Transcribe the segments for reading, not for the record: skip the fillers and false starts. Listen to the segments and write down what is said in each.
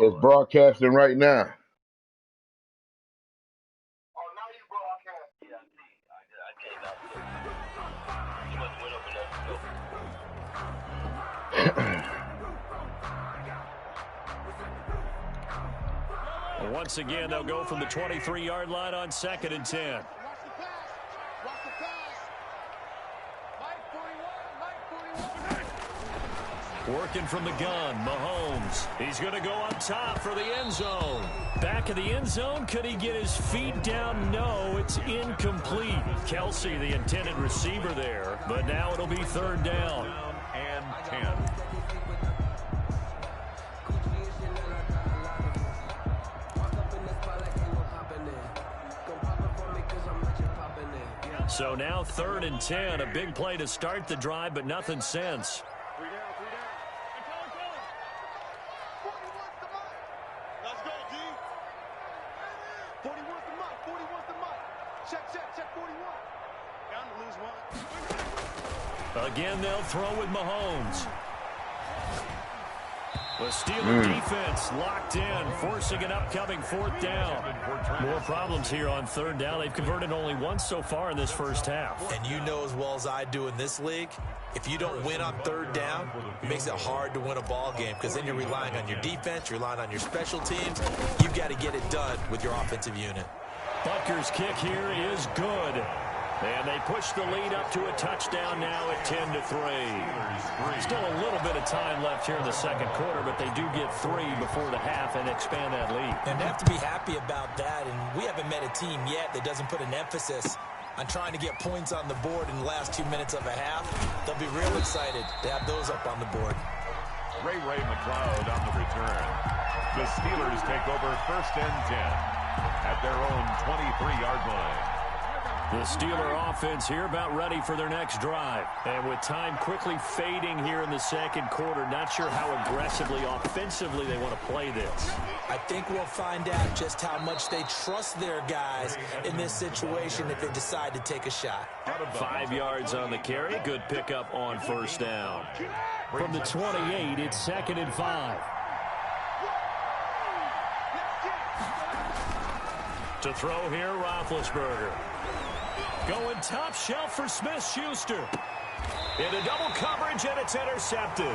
It's broadcasting right now. Once again, they'll go from the 23-yard line on 2nd and 10. Working from the gun, Mahomes. He's going to go up top for the end zone. Back of the end zone, could he get his feet down? No, it's incomplete. Kelsey, the intended receiver there, but now it'll be 3rd down. And 10. So now 3rd and 10, a big play to start the drive, but nothing since. Again, they'll throw with Mahomes. The Steeler defense locked in, forcing an upcoming 4th down. More problems here on 3rd down. They've converted only once so far in this first half. And you know as well as I do in this league, if you don't win on 3rd down, it makes it hard to win a ball game because then you're relying on your defense, you're relying on your special teams. You've got to get it done with your offensive unit. Butker's kick here is good. And they push the lead up to a touchdown now at 10-3. Still a little bit of time left here in the second quarter, but they do get 3 before the half and expand that lead. And they have to be happy about that, and we haven't met a team yet that doesn't put an emphasis on trying to get points on the board in the last 2 minutes of a half. They'll be real excited to have those up on the board. Ray McLeod on the return. The Steelers take over 1st and 10 at their own 23-yard line. The Steeler offense here about ready for their next drive. And with time quickly fading here in the second quarter, not sure how aggressively, offensively they want to play this. I think we'll find out just how much they trust their guys in this situation if they decide to take a shot. 5 yards on the carry. Good pickup on 1st down. From the 28, it's 2nd and 5. To throw here, Roethlisberger. Going top shelf for Smith-Schuster. Into double coverage, and it's intercepted.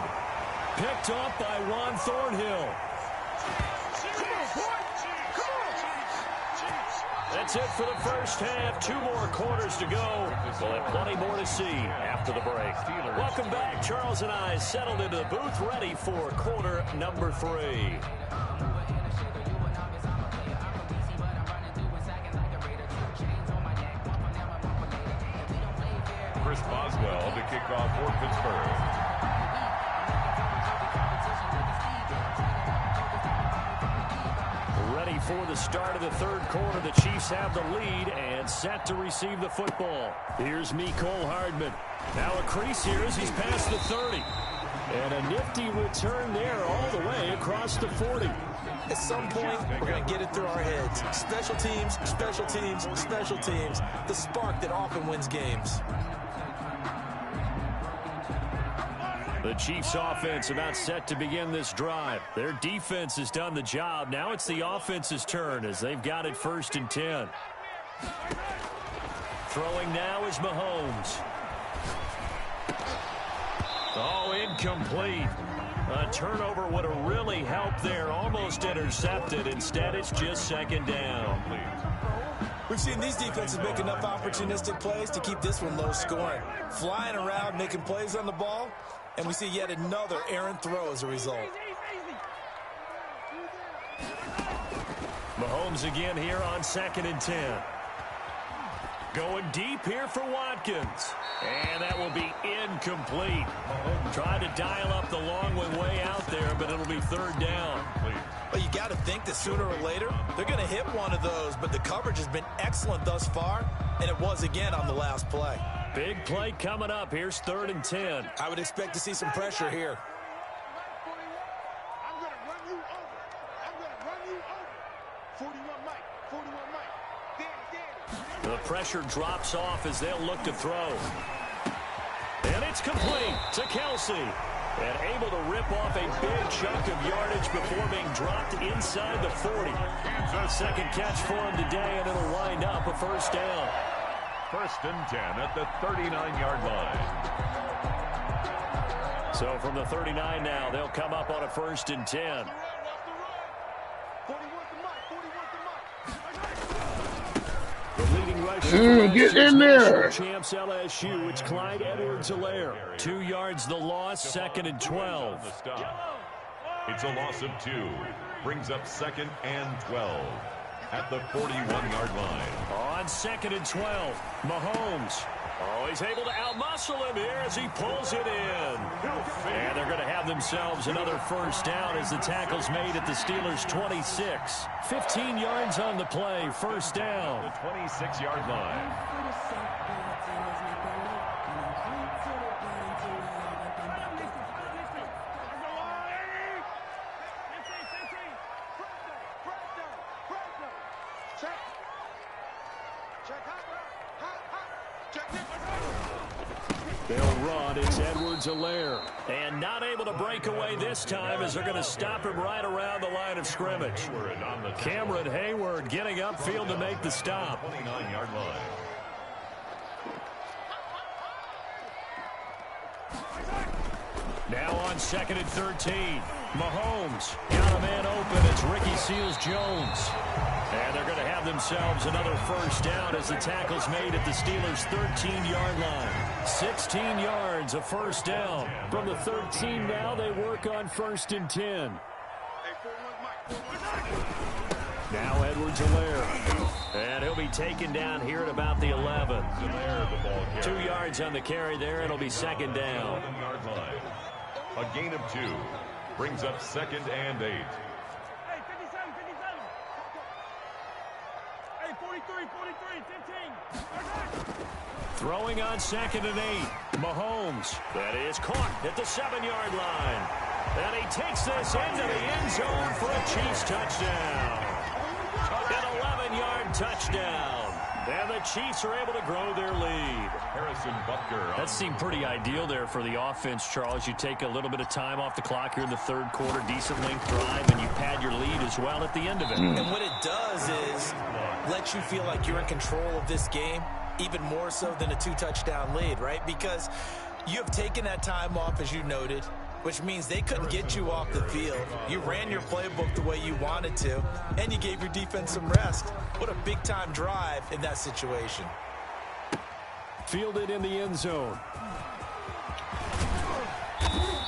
Picked up by Juan Thornhill. That's it for the first half. 2 more quarters to go. We'll have plenty more to see after the break. Welcome back. Charles and I settled into the booth, ready for quarter number 3. Chris Boswell to kick off for Pittsburgh. Ready for the start of the 3rd quarter. The Chiefs have the lead and set to receive the football. Here's Mecole Hardman. Now a crease here as he's past the 30. And a nifty return there all the way across the 40. At some point, we're going to get it through our heads. Special teams, special teams, special teams. The spark that often wins games. The Chiefs offense about set to begin this drive. Their defense has done the job. Now it's the offense's turn as they've got it 1st and 10. Throwing now is Mahomes. Oh, incomplete. A turnover would have really helped there. Almost intercepted. Instead, it's just 2nd down. We've seen these defenses make enough opportunistic plays to keep this one low scoring. Flying around, making plays on the ball. And we see yet another errant throw as a result. Mahomes again here on 2nd and 10. Going deep here for Watkins. And that will be incomplete. Tried to dial up the long one way out there, but it'll be 3rd down. Well, you got to think that sooner or later, they're going to hit one of those, but the coverage has been excellent thus far, and it was again on the last play. Big play coming up. Here's 3rd and 10. I would expect to see some pressure here. I'm going to run you over. I'm going to run you over. 41 Mike. 41 Mike. Danny. The pressure drops off as they'll look to throw. And it's It's complete to Kelsey. And able to rip off a big chunk of yardage before being dropped inside the 40. Second catch for him today, and it'll wind up a first down. First and 10 at the 39-yard line. So from the 39 now, they'll come up on a first and 10. The leading rusher Get in there. champs LSU, it's Clyde Edwards-Helaire. 2 yards the loss, second and 12. It's a loss of 2. Brings up second and 12 at the 41-yard line. On second and 12, Mahomes. Oh, he's able to outmuscle him here as he pulls it in. And they're going to have themselves another first down as the tackle's made at the Steelers' 26. 15 yards on the play, first down. The 26-yard line. They'll run. It's Edwards-Helaire. And not able to break away this time as they're going to stop him right around the line of scrimmage. Cameron Hayward getting upfield to make the stop. 29-yard line. Now on second and 13. Mahomes got a man open. It's Ricky Seals-Jones. And they're going to have themselves another first down as the tackle's made at the Steelers' 13-yard line. 16 yards, a first down. From the 13 now, they work on first and 10. Now Edwards-Helaire. And he'll be taken down here at about the 11. 2 yards on the carry there. It'll be second down. A gain of 2. Brings up second and 8. Hey, 57, 57. Hey, 43, 15. Throwing on second and 8. Mahomes. That is caught at the 7-yard line. And he takes this into the end zone for a Chiefs touchdown. An 11-yard touchdown. And the Chiefs are able to grow their lead. Harrison Butker. That seemed pretty ideal there for the offense, Charles. You take a little bit of time off the clock here in the third quarter, decent length drive, and you pad your lead as well at the end of it. And what it does is let you feel like you're in control of this game, even more so than a 2-touchdown lead, right? Because you have taken that time off, as you noted, which means they couldn't get you off the field. You ran your playbook the way you wanted to, and you gave your defense some rest. What a big-time drive in that situation. Fielded in the end zone.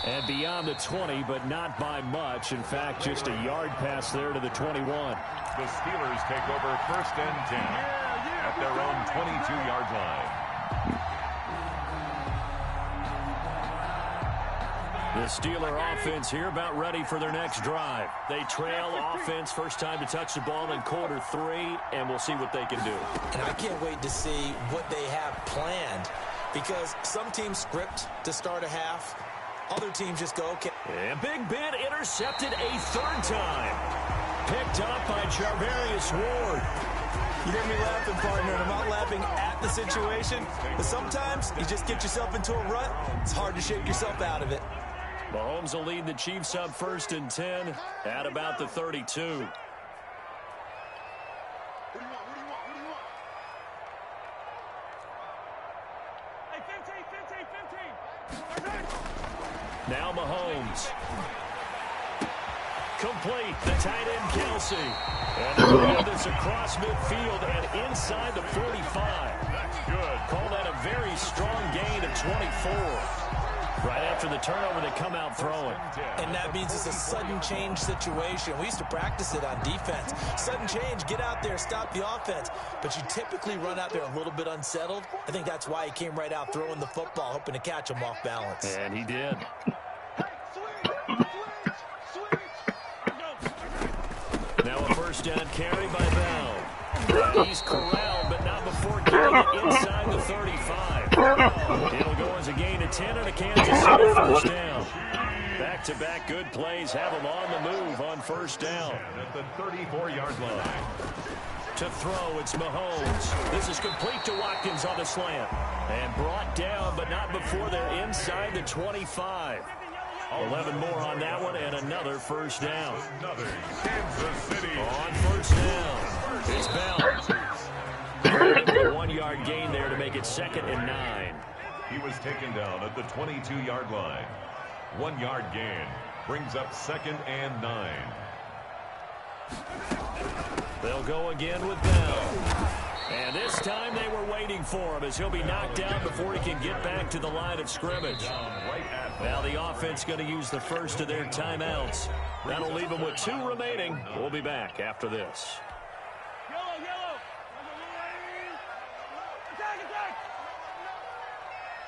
And beyond the 20, but not by much. In fact, just a yard pass there to the 21. The Steelers take over first and 10 at their own 22-yard line. The Steeler offense here about ready for their next drive. They trail offense, first time to touch the ball in quarter 3, and we'll see what they can do. And I can't wait to see what they have planned, because some teams script to start a half. Other teams just go, okay. And Big Ben intercepted a third time. Picked up by Charvarius Ward. You hear me laughing, partner, and I'm not laughing at the situation. But sometimes you just get yourself into a rut. It's hard to shake yourself out of it. Mahomes will lead the Chiefs up first and 10 at about the 32. Now Mahomes. Complete. The tight end, Kelsey. And they're going to have this across midfield and inside the 45. That's good. Call that a very strong gain of 24. Right after the turnover, they come out throwing. And that means it's a sudden change situation. We used to practice it on defense. Sudden change, get out there, stop the offense. But you typically run out there a little bit unsettled. I think that's why he came right out throwing the football, hoping to catch him off balance. And he did. Now a first down carry by Bell. He's corralled, but not before getting it inside the 35. It'll go as a gain of 10 and a Kansas City first down. Back-to-back good plays have them on the move on first down. At the 34-yard line. To throw, it's Mahomes. This is complete to Watkins on the slant. And brought down, but not before they're inside the 25. 11 more on that one, and another first down. Another Kansas City. On first down, it's Bell. A 1-yard gain there to make it 2nd and 9. He was taken down at the 22-yard line. 1-yard gain brings up 2nd and 9. They'll go again with Bell. And this time they were waiting for him as he'll be knocked down before he can get back to the line of scrimmage. Now the offense going to use the first of their timeouts. That'll leave them with 2 remaining. We'll be back after this. Yellow.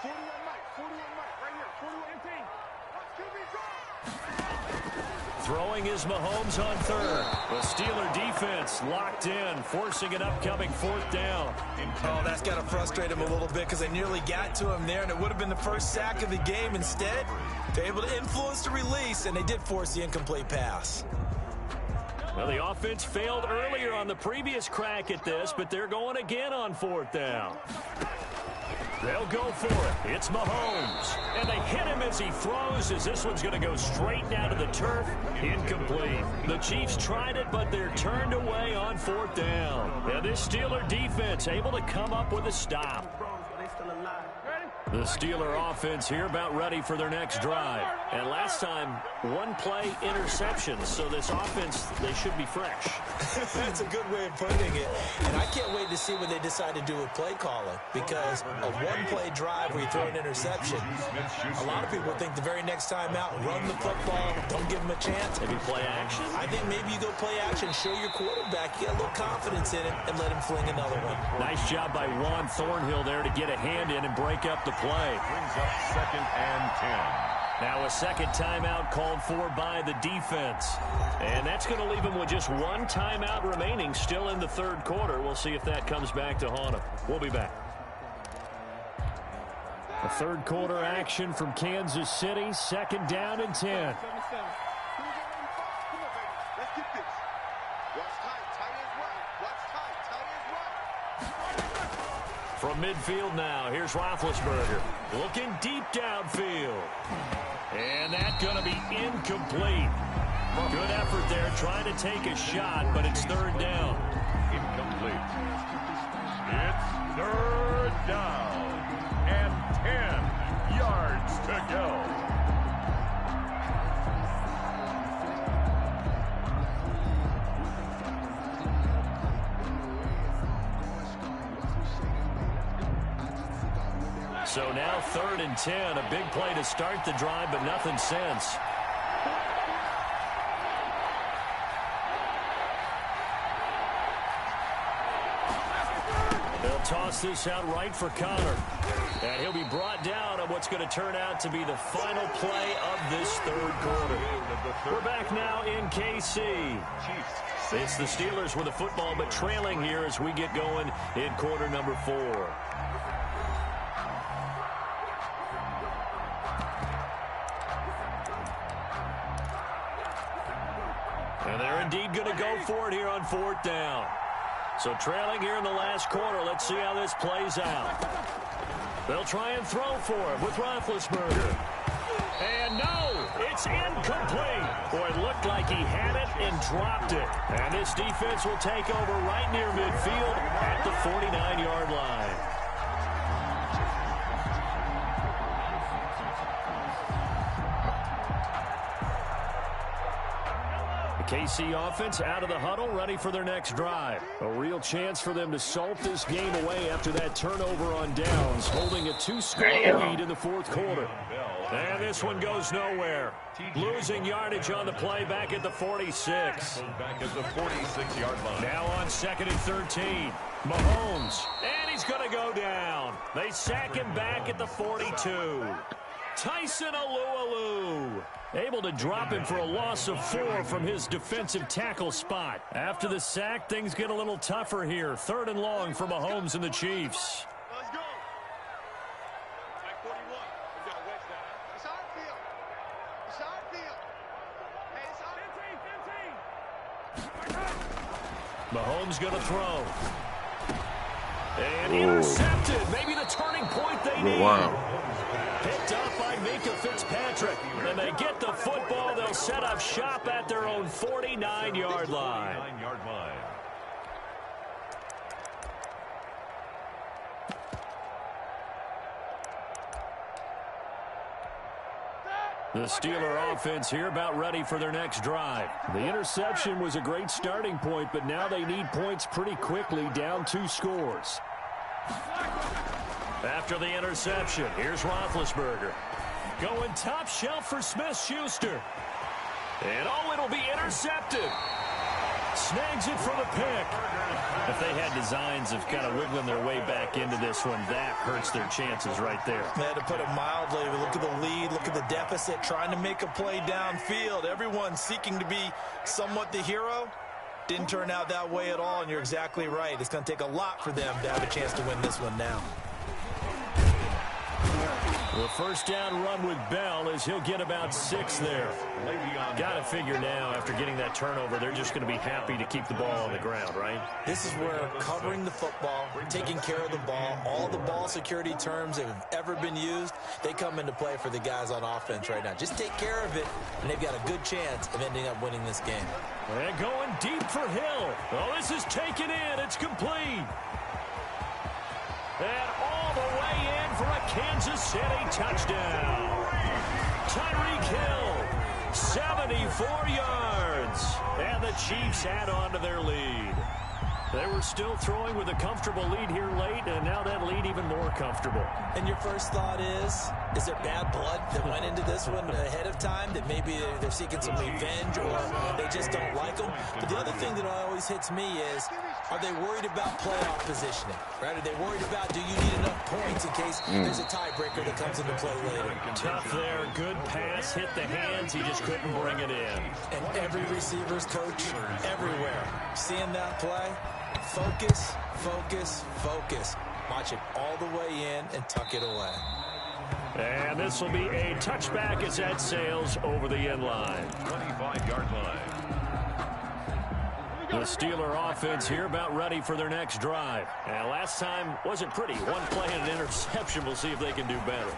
41 Mike, right here. 41 18. Throwing is Mahomes on third. The Steeler defense locked in, forcing an upcoming 4th down. Oh, that's got to frustrate him a little bit because they nearly got to him there, and it would have been the first sack of the game. Instead, they're able to influence the release, and they did force the incomplete pass. Well, the offense failed earlier on the previous crack at this, but they're going again on 4th down. They'll go for it. It's Mahomes. And they hit him as he throws, as this one's going to go straight down to the turf. Incomplete. The Chiefs tried it, but they're turned away on 4th down. And this Steeler defense able to come up with a stop. The Steeler offense here about ready for their next drive. And last time, 1-play interception. So this offense, they should be fresh. That's a good way of putting it. And I can't wait to see what they decide to do with play calling. Because a 1-play drive where you throw an interception, a lot of people think the very next time out, run the football, don't give them a chance. Maybe play action? I think maybe you go play action, show your quarterback, you got a little confidence in it, and let him fling another one. Nice job by Juan Thornhill there to get a hand in and break up the play. Brings up 2nd and 10. Now a second timeout called for by the defense. And that's going to leave them with just 1 timeout remaining still in the 3rd quarter. We'll see if that comes back to haunt them. We'll be back. A 3rd quarter action from Kansas City. 2nd down and 10. From midfield now, here's Roethlisberger. Looking deep downfield. And that's going to be incomplete. Good effort there, trying to take a shot, but it's 3rd down. Incomplete. It's 3rd down and 10 yards to go. So now 3rd and 10, a big play to start the drive, but nothing since. They'll toss this out right for Connor. And he'll be brought down on what's going to turn out to be the final play of this 3rd quarter. We're back now in KC. It's the Steelers with the football, but trailing here as we get going in quarter number 4. And they're indeed going to go for it here on 4th down. So trailing here in the last quarter, let's see how this plays out. They'll try and throw for it with Roethlisberger. And no, it's incomplete. Boy, it looked like he had it and dropped it. And this defense will take over right near midfield at the 49-yard line. KC offense out of the huddle, ready for their next drive. A real chance for them to salt this game away after that turnover on downs, holding a 2-score lead in the 4th quarter. And this one goes nowhere. Losing yardage on the play back at the 46. Back at the 46-yard line. Now on 2nd and 13. Mahomes, and he's going to go down. They sack him back at the 42. Tyson Alualu able to drop him for a loss of 4 from his defensive tackle spot. After the sack, things get a little tougher here. 3rd and long for Mahomes and the Chiefs. Let's go. Like 41. We got West down. It's our field. It's our field. Hey, it's our 15. Mahomes going to throw. And intercepted. Maybe the turning point they need. Wow. Picked up by Minka Fitzpatrick. And they get the football. They'll set up shop at their own 49-yard line. The Steeler offense here about ready for their next drive. The interception was a great starting point, but now they need points pretty quickly, down 2 scores. After the interception, here's Roethlisberger. Going top shelf for Smith-Schuster. And it'll be intercepted. Snags it for the pick. If they had designs of kind of wiggling their way back into this one, that hurts their chances right there. Man, to put it mildly, look at the lead, look at the deficit, trying to make a play downfield. Everyone seeking to be somewhat the hero. Didn't turn out that way at all, and you're exactly right. It's going to take a lot for them to have a chance to win this one now. The first down run with Bell is he'll get about 6 there. Got to figure now, after getting that turnover, they're just going to be happy to keep the ball on the ground, right? This is where covering the football, taking care of the ball, all the ball security terms that have ever been used, they come into play for the guys on offense right now. Just take care of it, and they've got a good chance of ending up winning this game. And going deep for Hill. Oh, this is taken in. It's complete. And all the way in for a Kansas City touchdown. Tyreek Hill, 74 yards. And the Chiefs add on to their lead. They were still throwing with a comfortable lead here late, and now that lead even more comfortable. And your first thought is there bad blood that went into this one ahead of time, that maybe they're seeking some revenge or they just don't like them? But the other thing that always hits me is, are they worried about playoff positioning? Right? Are they worried about, do you need enough points in case there's a tiebreaker that comes into play later? Tough there. Good pass. Hit the hands. He just couldn't bring it in. And every receiver's coach everywhere seeing that play. Focus, focus, focus. Watch it all the way in and tuck it away. And this will be a touchback as that sails over the end line. 25-yard line. The Steeler offense here about ready for their next drive. And last time wasn't pretty. One play and an interception. We'll see if they can do better.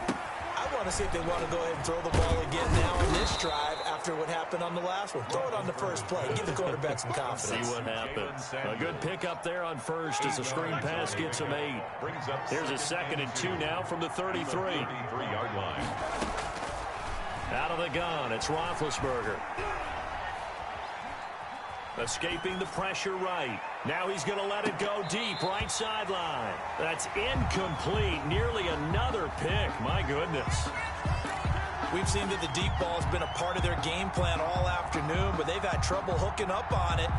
I want to see if they want to go ahead and throw the ball again now in this drive after what happened on the last one. Throw it on the first play. Give the quarterback some confidence. See what happens. A good pickup there on first as the screen pass gets him 8. Here's a 2nd and 2 now from the 33. 33-yard line. Out of the gun, it's Roethlisberger. Escaping the pressure right. Now he's going to let it go deep, right sideline. That's incomplete. Nearly another pick. My goodness. We've seen that the deep ball has been a part of their game plan all afternoon, but they've had trouble hooking up on it,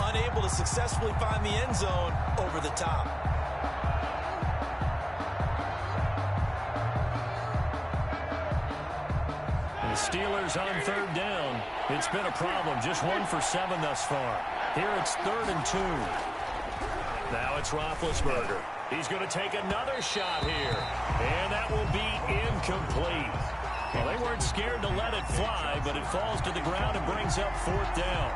unable to successfully find the end zone over the top. The Steelers on 3rd down. It's been a problem. Just 1 for 7 thus far. Here it's 3rd and 2. Now it's Roethlisberger. He's going to take another shot here. And that will be incomplete. Well, they weren't scared to let it fly, but it falls to the ground and brings up 4th down.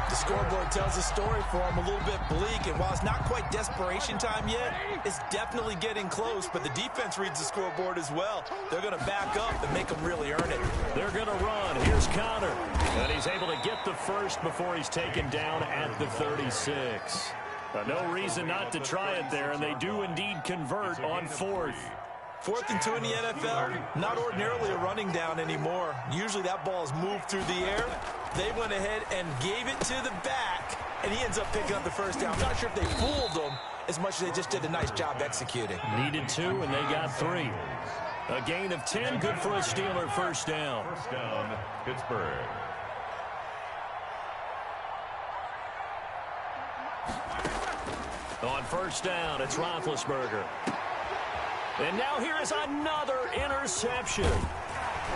The scoreboard tells a story for them a little bit bleak, and while it's not quite desperation time yet, it's definitely getting close, but the defense reads the scoreboard as well. They're going to back up and make them really earn it. They're going to run. Here's Connor. And he's able to get the first before he's taken down at the 36. No reason not to try it there, and they do indeed convert on 4th. 4th and 2 in the NFL, not ordinarily a running down anymore. Usually that ball is moved through the air. They went ahead and gave it to the back, and he ends up picking up the first down. I'm not sure if they fooled him as much as they just did a nice job executing. Needed 2, and they got 3. A gain of 10, good for a Steeler first down. First down, Pittsburgh. On first down, it's Roethlisberger. And now here is another interception.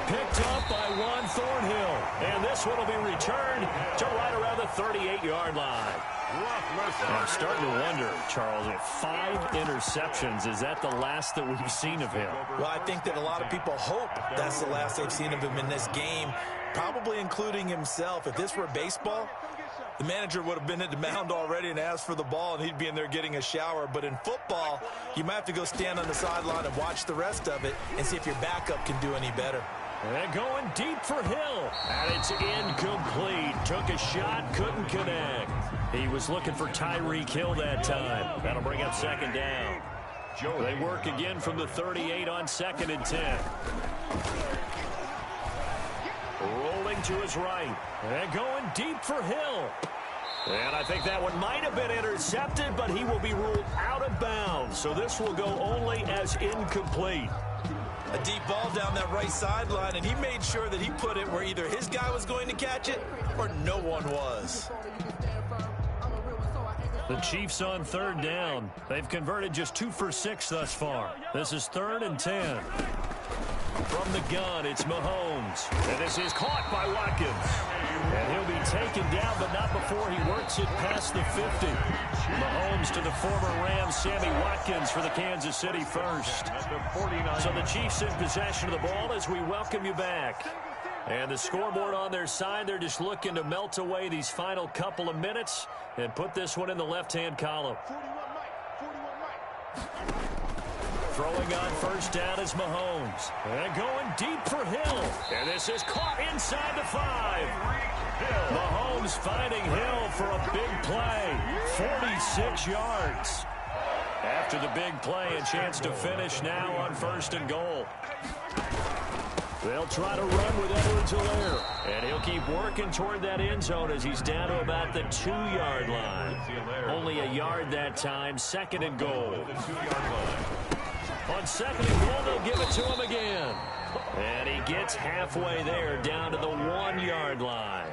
Picked up by Juan Thornhill. And this one will be returned to right around the 38-yard line. I'm starting to wonder, Charles, if 5 interceptions, is that the last that we've seen of him? Well, I think that a lot of people hope that's the last they've seen of him in this game, probably including himself. If this were baseball, the manager would have been at the mound already and asked for the ball, and he'd be in there getting a shower. But in football, you might have to go stand on the sideline and watch the rest of it and see if your backup can do any better. And going deep for Hill. And it's incomplete. Took a shot, couldn't connect. He was looking for Tyreek Hill that time. That'll bring up second down. They work again from the 38 on 2nd and 10. Rolling to his right. And going deep for Hill. And I think that one might have been intercepted, but he will be ruled out of bounds. So this will go only as incomplete. A deep ball down that right sideline, and he made sure that he put it where either his guy was going to catch it or no one was. The Chiefs on 3rd down. They've converted just 2 for 6 thus far. This is 3rd and 10. From the gun, it's Mahomes. And this is caught by Watkins. And he'll be taken down, but not before he works it past the 50. Mahomes to the former Rams, Sammy Watkins for the Kansas City first. So the Chiefs in possession of the ball as we welcome you back. And the scoreboard on their side, they're just looking to melt away these final couple of minutes and put this one in the left-hand column. Throwing on 1st down is Mahomes. And going deep for Hill. And this is caught inside the 5. Mahomes finding Hill for a big play. 46 yards. After the big play, a chance to finish now on 1st and goal. They'll try to run with Edwards-Helaire. And he'll keep working toward that end zone as he's down to about the 2-yard line. Only a yard that time, 2nd and goal. On 2nd and goal, they'll give it to him again. And he gets halfway there, down to the 1-yard line.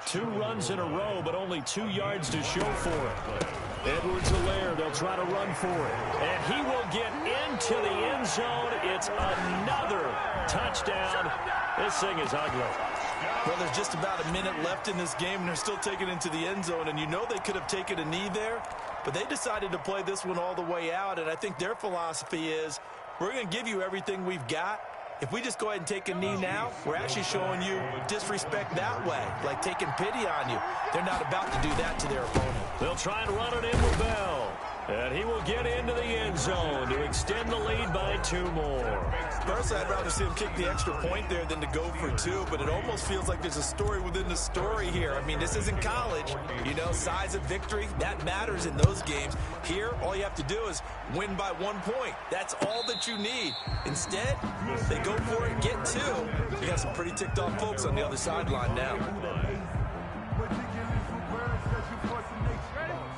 2 runs in a row, but only 2 yards to show for it. Edwards-Helaire, they'll try to run for it. And he will get into the end zone. It's another touchdown. This thing is ugly. Well, there's just about a minute left in this game, and they're still taking it into the end zone. And you know they could have taken a knee there, but they decided to play this one all the way out. And I think their philosophy is, we're going to give you everything we've got. If we just go ahead and take a knee now, we're actually showing you disrespect that way, like taking pity on you. They're not about to do that to their opponent. They'll try and run it in with Bell. And he will get into the end zone to extend the lead by 2 more. Personally, I'd rather see him kick the extra point there than to go for 2, but it almost feels like there's a story within the story here. I mean, this isn't college. You know, size of victory, that matters in those games. Here, all you have to do is win by 1 point. That's all that you need. Instead, they go for it, get 2. You got some pretty ticked off folks on the other sideline now.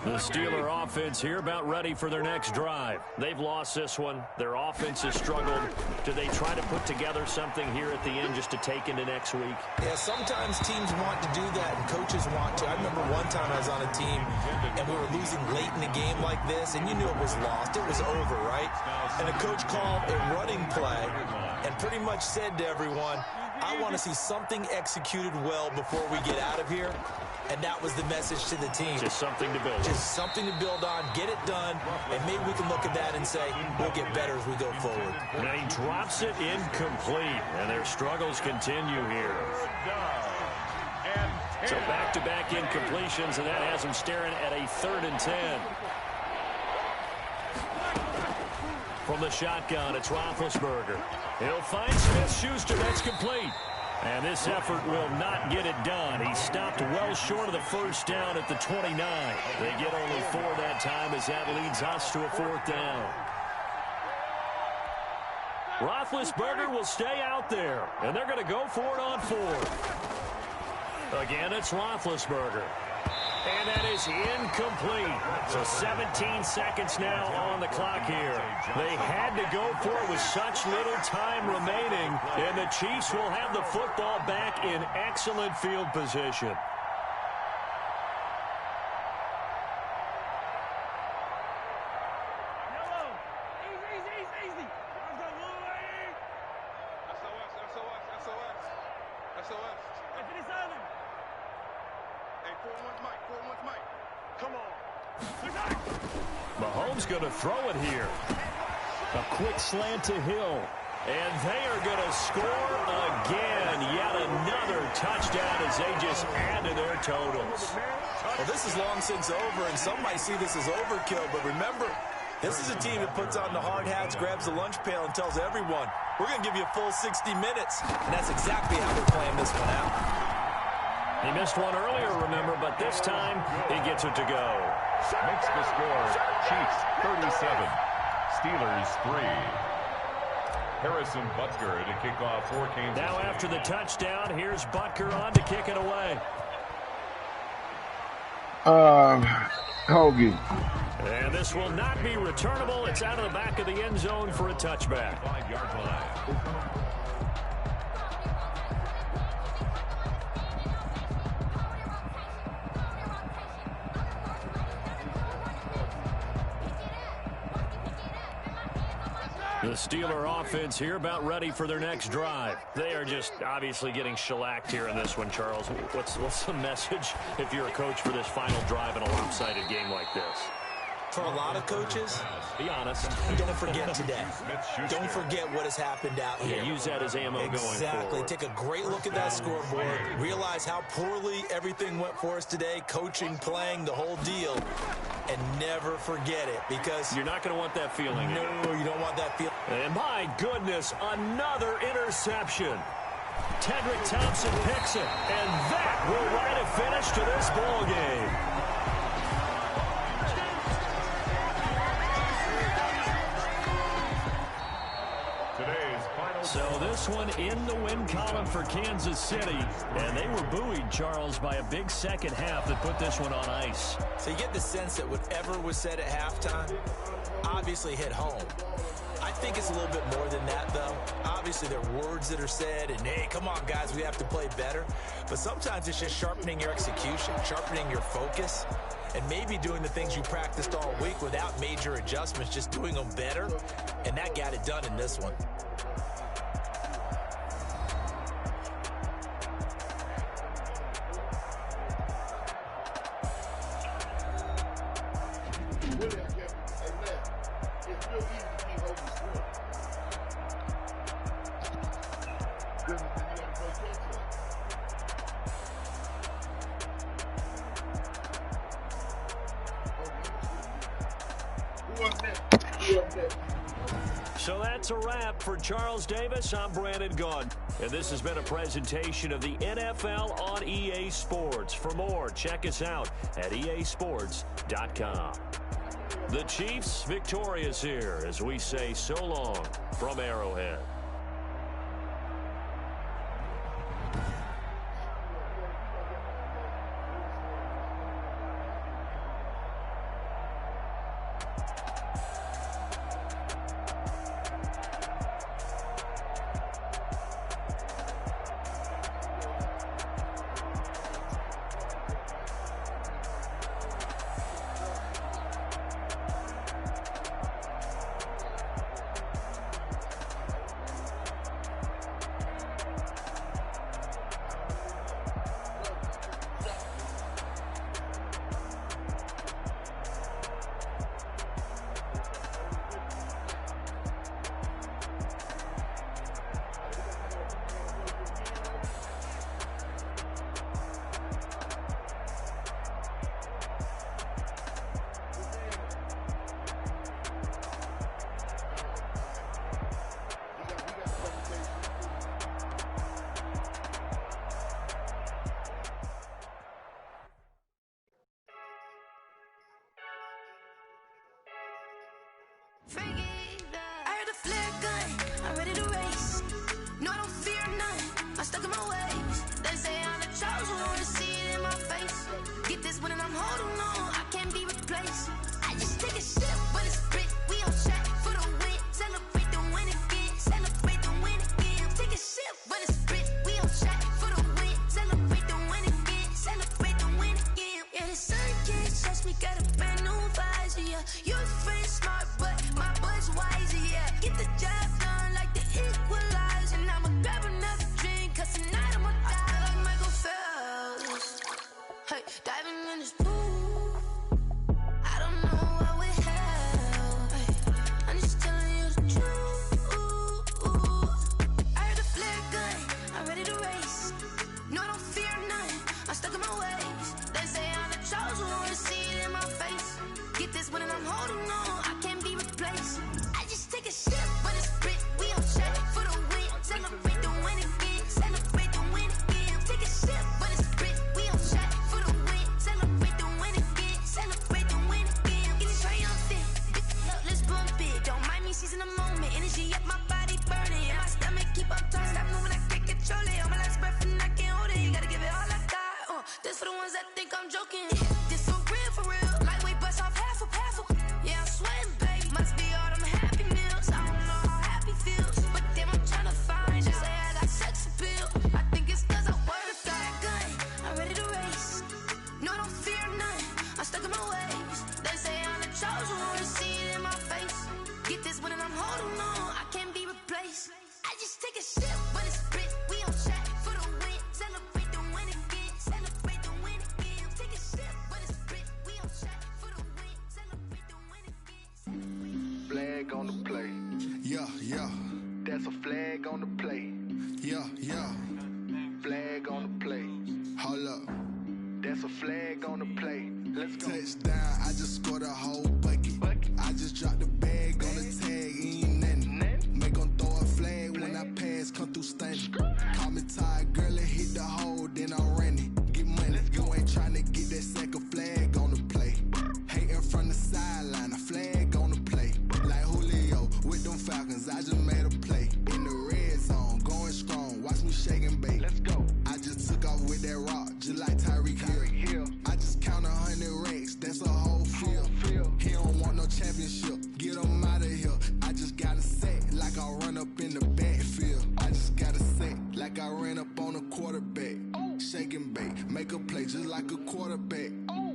The Steeler offense here about ready for their next drive. They've lost this one. Their offense has struggled. Do they try to put together something here at the end just to take into next week? Yeah, sometimes teams want to do that and coaches want to. I remember one time I was on a team and we were losing late in a game like this, and you knew it was lost. It was over, right? And a coach called a running play and pretty much said to everyone, I want to see something executed well before we get out of here. And that was the message to the team. Just something to build on. Just something to build on, get it done, and maybe we can look at that and say, we'll get better as we go forward. And he drops it incomplete, and their struggles continue here. So back-to-back incompletions, and that has them staring at a 3rd and 10. From the shotgun, it's Roethlisberger. He'll find Smith-Schuster. That's complete. And this effort will not get it done. He stopped well short of the 1st down at the 29. They get only 4 that time as that leads us to a 4th down. Roethlisberger will stay out there, and they're going to go for it on 4th. Again, it's Roethlisberger. And that is incomplete. So 17 seconds now on the clock here. They had to go for it with such little time remaining, and the Chiefs will have the football back in excellent field position. Mahomes going to throw it here. A quick slant to Hill. And they are going to score again. Yet another touchdown as they just add to their totals. Well, this is long since over, and some might see this as overkill. But remember, this is a team that puts on the hard hats, grabs the lunch pail, and tells everyone, we're going to give you a full 60 minutes. And that's exactly how they're playing this one out. He missed one earlier, remember, but this time he gets it to go. Makes the score Chiefs 37, Steelers 3. Harrison Butker to kick off for Kansas Now City. after the touchdown, here's Butker on to kick it away. Hoagie. And this will not be returnable. It's out of the back of the end zone for a touchback. 5-yard line. The Steeler offense here about ready for their next drive. They are just obviously getting shellacked here in this one, Charles. What's the message if you're a coach for this final drive in a lopsided game like this? For a lot of coaches, be honest. don't forget today. Don't forget what has happened out here. Yeah, use that as ammo going forward. Exactly. Take a great look at that scoreboard. Realize how poorly everything went for us today. Coaching, playing, the whole deal. And never forget it, because you're not going to want that feeling. No, you don't want that feeling. And my goodness, another interception. Tedrick Thompson picks it, and that will write a finish to this ball game. So this one in the win column for Kansas City, and they were buoyed, Charles, by a big second half that put this one on ice. So you get the sense that whatever was said at halftime obviously hit home. I think it's a little bit more than that, though. Obviously, there are words that are said, and, hey, come on, guys, we have to play better. But sometimes it's just sharpening your execution, sharpening your focus, and maybe doing the things you practiced all week without major adjustments, just doing them better, and that got it done in this one. So that's a wrap for Charles Davis. I'm Brandon Gunn. And this has been a presentation of the NFL on EA Sports. For more, check us out at easports.com. The Chiefs victorious here as we say so long from Arrowhead. I heard a flare gun, I'm ready to race. No, I don't fear none, I'm stuck in my ways. They say I'm the chosen one, to see it in my face. Get this one and I'm holding on, I can't be replaced. I just take a sip, but it's spit, we on track for the win. Celebrate the win again, celebrate the win again. Take a sip, but it's spit, we on track for the win. Celebrate the win again, celebrate the win again. Yeah, the sun can't touch me, got a brand new visor, yeah. Your friend's smart, but my boy's wiser, yeah. Get the job done like the equalizer. And I'ma grab another drink, cause tonight I'ma die like Michael Phelps. Hey, diving in this pool, I don't know what would help. Hey, I'm just telling you the truth. ways. They say I'm the chosen one, see it in my face. Get this one and I'm holding on, I can't be replaced. I just take a sip, but it's split. We on track for the win. Celebrate the win again. Celebrate the win again. Take a sip, but it's split. We on track for the win. Celebrate the win again. Flag on the play. Yeah, yeah. That's a flag on the play. Yeah, yeah. Flag on the play. Hold up. That's a flag on the play. Let's go. Touchdown, I just scored a whole bucket. I just dropped the bag on the tag, ain't nothing. Make 'em throw a flag when I pass, come through stunning. Call me tired, girl, and hit the hole, then I'm running. Get money, you ain't tryna get that second flag on the play. Hating from the sideline, a flag on the play. Like Julio with them Falcons, I just made a play. In the red zone, going strong, watch me shake and bake. Let's go. I just took off with that rock, just like Tyreek Hill. I just count 100 racks, that's a whole field. He don't want no championship, get him out of here. I just got a set, like I run up in the backfield. I just got a set, like I ran up on a quarterback. Shake and bake, make a play just like a quarterback.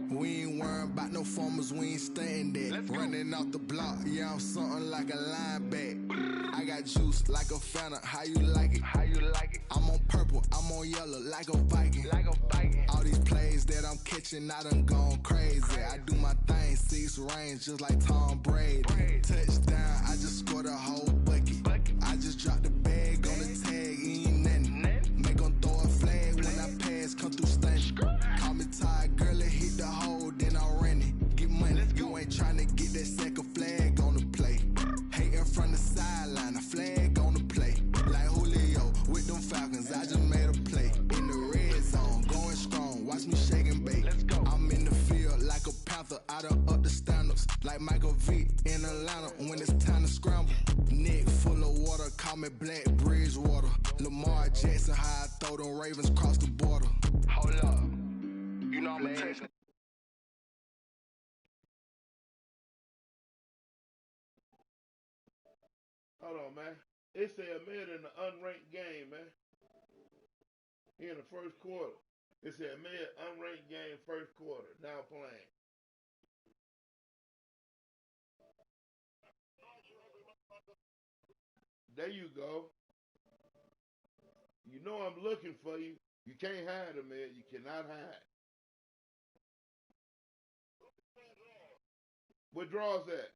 We ain't worrying about no formers, we ain't staying there. Running off the block, yeah, I'm something like a linebacker. I got juice like a Fanta, how you like it? How you like it? I'm on purple, I'm on yellow, like a Viking. Like a Viking. All these plays that I'm catching, I done gone crazy. I do my thing, 6 range, just like Tom Brady. Touchdown, I just scored a whole bucket. I just dropped the bag on the tag, ain't nothing. Make 'em throw a flag when I pass, come through stunning. Call me tired, girl, and hit the hole, then I'm running. Get money, you ain't tryna get that second flag on the play. Hating from the sideline, a flag on the play. Like Julio with them Falcons, I just made a play. In the red zone, going strong, watch me shake and bake. I'm in the field like a panther, I done up the standards. Like Michael Vick in Atlanta when it's time to scramble. Neck full of water, call me Black Bridgewater. Lamar Jackson, how I throw them Ravens across the border. Hold up, you know I'm a touchdown. Hold on, man. It said man in the unranked game, man. He in the first quarter. It said man unranked game first quarter. Now playing. There you go. You know I'm looking for you. You can't hide him, man. You cannot hide. What draws that?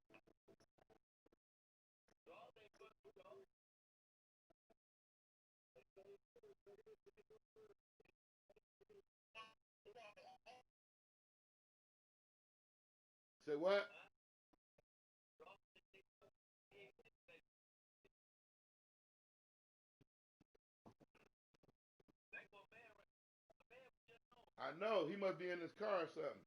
Say what? I know. He must be in his car or something.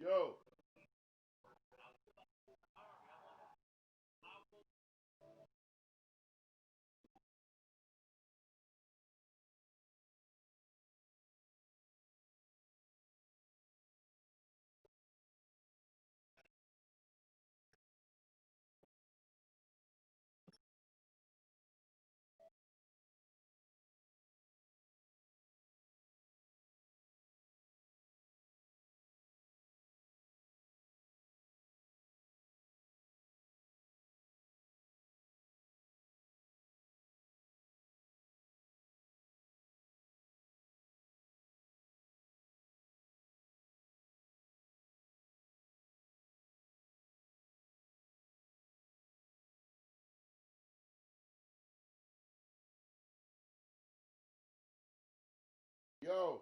Yo. Yo.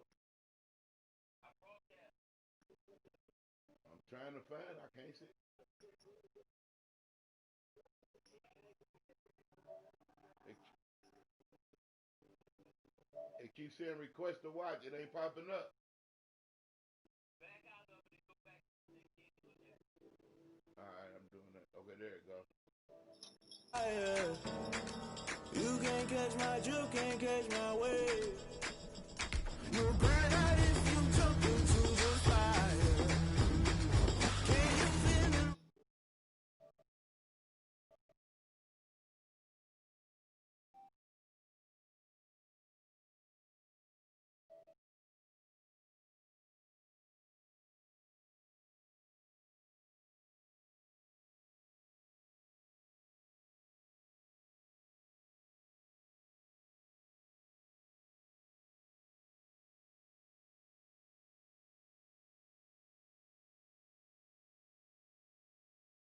I'm trying to find it. I can't see. It, it keeps saying request to watch. It ain't popping up. All right, I'm doing that. Okay, there it go. You can't catch my wave. You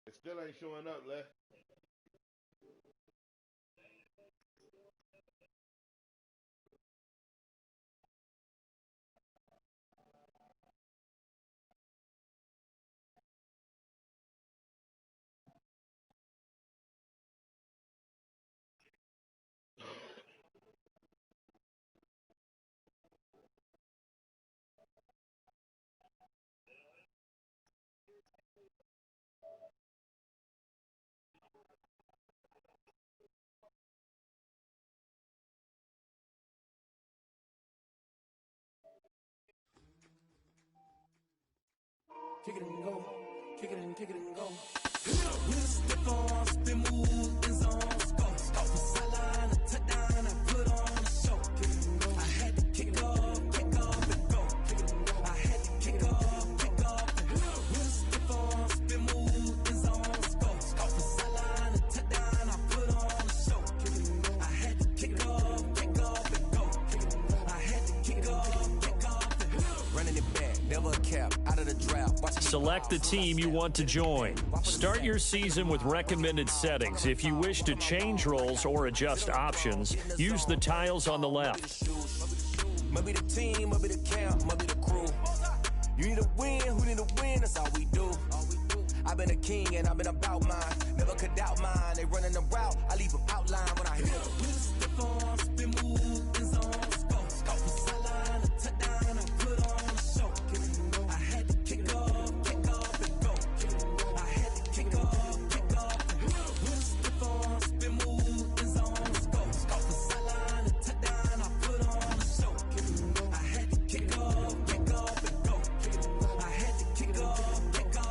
It still ain't showing up, Les. Kick it and go. Kick it and go. With a stiff on, spin move, in zone, scope. Off the sideline, a touchdown, I put on a show. I had to kick off and go. I had to kick off and go. With a stiff on, spin move, in zone, scope. Off the sideline, a touchdown, I put on a show. I had to kick off and go. I had to kick off and go. Running it back, never a cap, out of the draft. Select the team you want to join. Start your season with recommended settings. If you wish to change roles or adjust options, use the tiles on the left. Maybe the team, maybe the camp, maybe the crew. You need a win, who need a win, that's all we do. I've been a king and I've been about mine. Never could doubt mine. They running the route, I leave them outline when I hit them. With a step on, spin move, in zone, scope. Scope the sideline, a touchdown, I put on a show. I had to kick off and go. I had to kick off and go. With a step on, spin move, in zone, scope. Scope the sideline, a touchdown, I put on a show. I had to kick off and go. I had to kick off and go.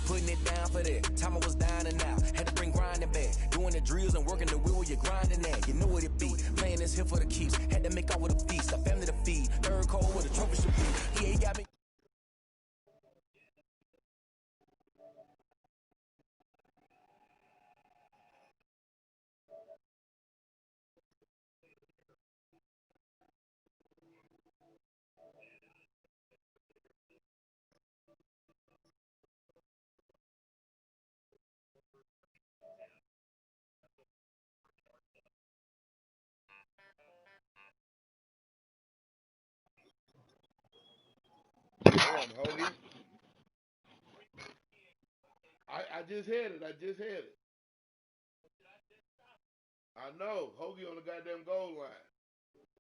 Putting it down for that. Time I was down and out. Had to bring grinding back. Doing the drills and working the wheel where you're grinding at. You know what it be. Playing this here for the keeps. Had to make out with a feast. A family to feed. Third cold with a trophy should be. EA got me. Damn, Hoagie. I just had it. I know. Hoagie on the goddamn goal line.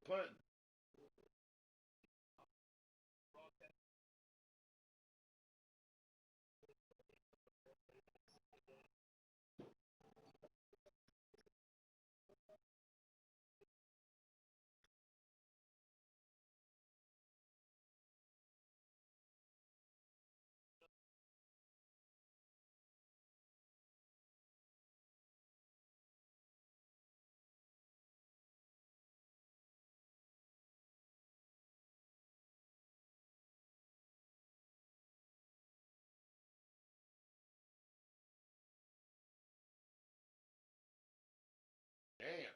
Punting. Damn.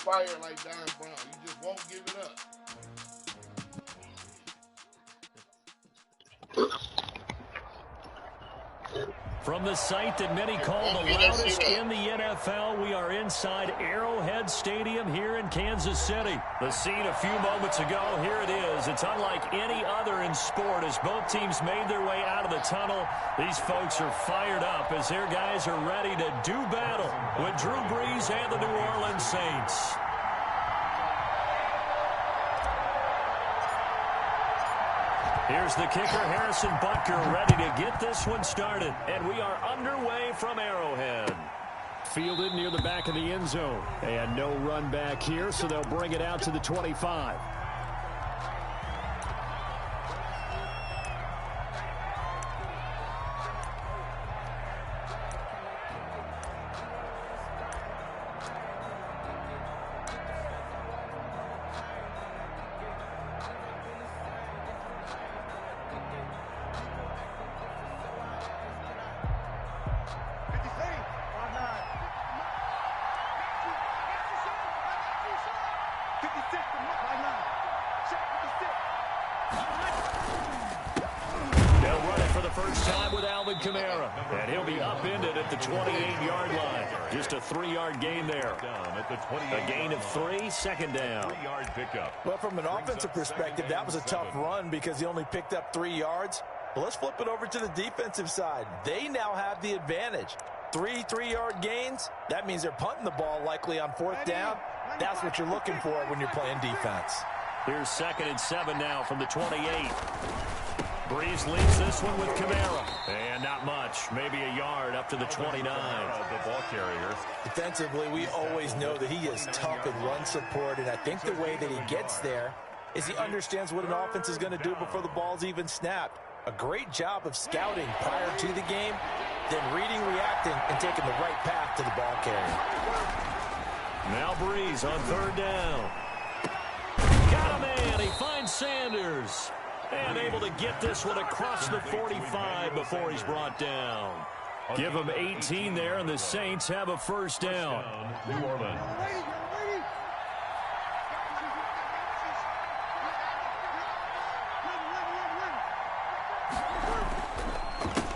fire like Don Brown. You just won't give it up. From the site that many call the loudest in the NFL, we are inside Arrowhead Stadium here in Kansas City. The scene a few moments ago, here it is. It's unlike any other in sport as both teams made their way out of the tunnel. These folks are fired up as their guys are ready to do battle with Drew Brees and the New Orleans Saints. Here's the kicker, Harrison Butker, ready to get this one started. And we are underway from Arrowhead. Fielded near the back of the end zone. And no run back here, so they'll bring it out to the 25. And he'll be upended at the 28-yard line. Just a 3-yard gain there. A gain of 3, second down. 3-yard pickup. Well, from an offensive perspective, that was a tough run because he only picked up 3 yards. But let's flip it over to the defensive side. They now have the advantage. 3-3-yard gains, that means they're punting the ball likely on 4th down. That's what you're looking for when you're playing defense. Here's 2nd and 7 now from the 28. Brees leads this one with Kamara. And not much, maybe a yard up to the 29. The ball carriers. Defensively, we always know that he is tough in run support, and I think the way that he gets there is he understands what an offense is going to do before the ball's even snapped. A great job of scouting prior to the game, then reading, reacting, and taking the right path to the ball carrier. Now Brees on 3rd down. Got a man, he finds Sanders. And able to get this one across the 45 before he's brought down. Give him 18 there, and the Saints have a 1st down. New Orleans.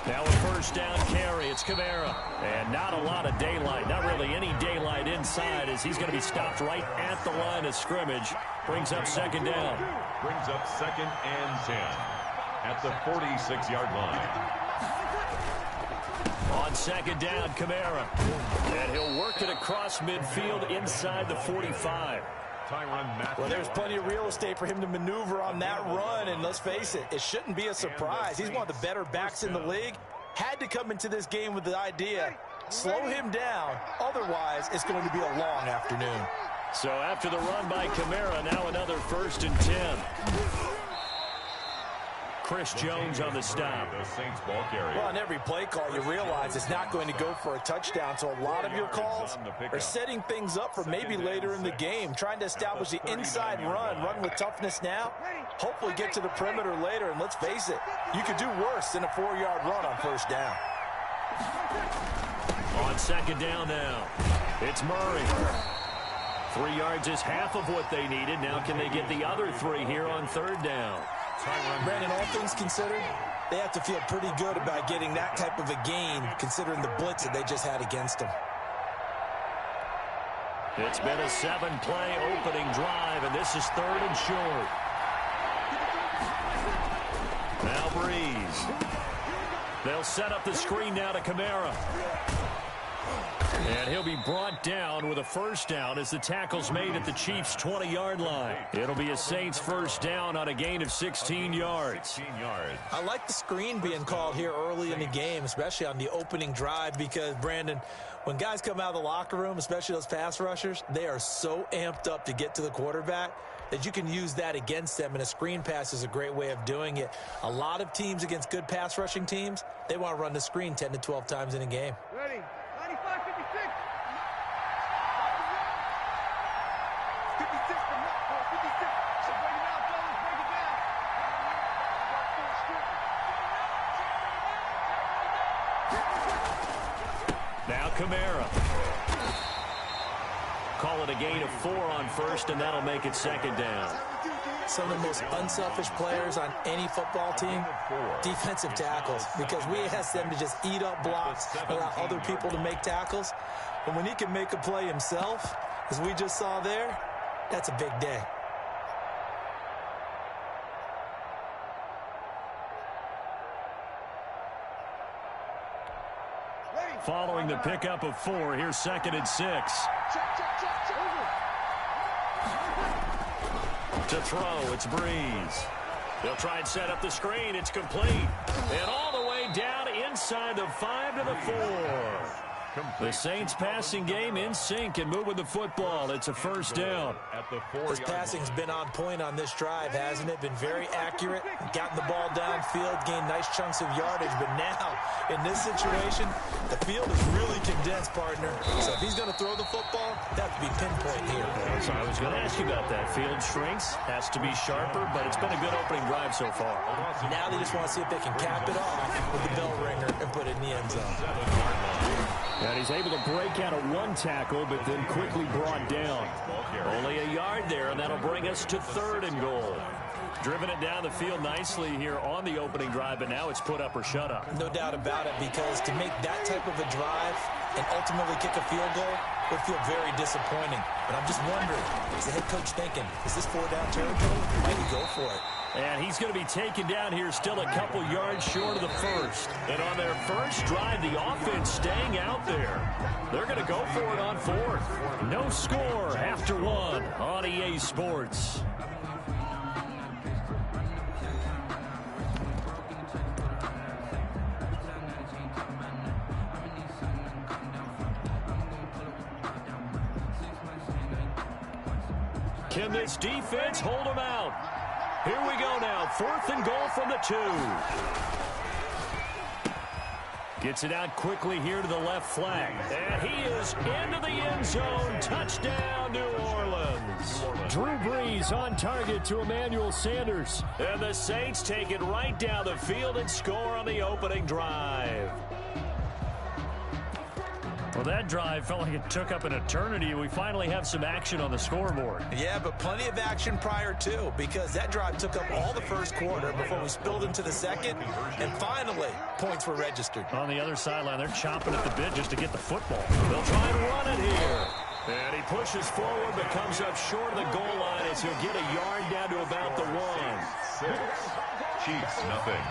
Now a 1st down carry. It's Kamara. And not a lot of daylight. Not really any daylight inside as he's going to be stopped right at the line of scrimmage. Brings up 2nd down. Brings up 2nd and 10 at the 46-yard line. On 2nd down, Kamara. And he'll work it across midfield inside the 45. Well, there's plenty of real estate for him to maneuver on that run, and let's face it, it shouldn't be a surprise. He's one of the better backs in the league. Had to come into this game with the idea, slow him down, otherwise it's going to be a long afternoon. So after the run by Kamara, now another 1st and 10. Chris Jones on the stop. The Saints ball carrier. Well, on every play call, you realize it's not going to go for a touchdown, so a lot of your calls are setting things up for maybe later in the game, trying to establish the inside run with toughness now, hopefully get to the perimeter later, and let's face it, you could do worse than a 4-yard run on 1st down. On 2nd down now, it's Murray. 3 yards is half of what they needed. Now can they get the other 3 here on 3rd down? Brandon, all things considered, they have to feel pretty good about getting that type of a gain considering the blitz that they just had against them. It's been a 7-play opening drive, and this is 3rd and short. Now Brees. They'll set up the screen now to Kamara. And he'll be brought down with a 1st down as the tackle's made at the Chiefs' 20-yard line. It'll be a Saints 1st down on a gain of 16 yards. I like the screen being called here early in the game, especially on the opening drive, because, Brandon, when guys come out of the locker room, especially those pass rushers, they are so amped up to get to the quarterback that you can use that against them, and a screen pass is a great way of doing it. A lot of teams against good pass rushing teams, they want to run the screen 10 to 12 times in a game. Ready. 95, 56. 56 from that, 56. So bring it out, fellas. Bring it down. Now Kamara. Call it a gain of 4 on first, and that'll make it second down. Some of the most unselfish players on any football team, defensive tackles, because we ask them to just eat up blocks, allow other people to make tackles. But when he can make a play himself, as we just saw there, that's a big day. Following the pickup of 4, here's 2nd and 6. To throw, it's Breeze. They'll try and set up the screen. It's complete. And all the way down inside the 5 to the 4. The Saints passing game in sync and moving the football. It's a first down. His passing's been on point on this drive, hasn't it? Been very accurate, gotten the ball downfield, gained nice chunks of yardage. But now, in this situation, the field is really condensed, partner. So if he's going to throw the football, that has to be pinpoint here. So I was going to ask you about that. Field shrinks, has to be sharper, but it's been a good opening drive so far. Now they just want to see if they can cap it off with the bell ringer and put it in the end zone. And he's able to break out of 1 tackle, but then quickly brought down. Only a yard there, and that'll bring us to 3rd and goal. Driven it down the field nicely here on the opening drive, but now it's put up or shut up. No doubt about it, because to make that type of a drive and ultimately kick a field goal would feel very disappointing. But I'm just wondering, is the head coach thinking, is this 4-down territory? Might he go for it? And he's going to be taken down here still a couple yards short of the first. And on their first drive, the offense staying out there. They're going to go for it on 4th. No score after 1 on EA Sports. Can this defense hold them out? Here we go now. 4th and goal from the 2. Gets it out quickly here to the left flag. And he is into the end zone. Touchdown, New Orleans. Drew Brees on target to Emmanuel Sanders. And the Saints take it right down the field and score on the opening drive. Well, that drive felt like it took up an eternity. We finally have some action on the scoreboard. Yeah, but plenty of action prior to, because that drive took up all the first quarter before we spilled into the second, and finally, points were registered. On the other sideline, they're chomping at the bit just to get the football. They'll try and run it here. And he pushes forward, but comes up short of the goal line as he'll get a yard down to about the 1. Chiefs, nothing.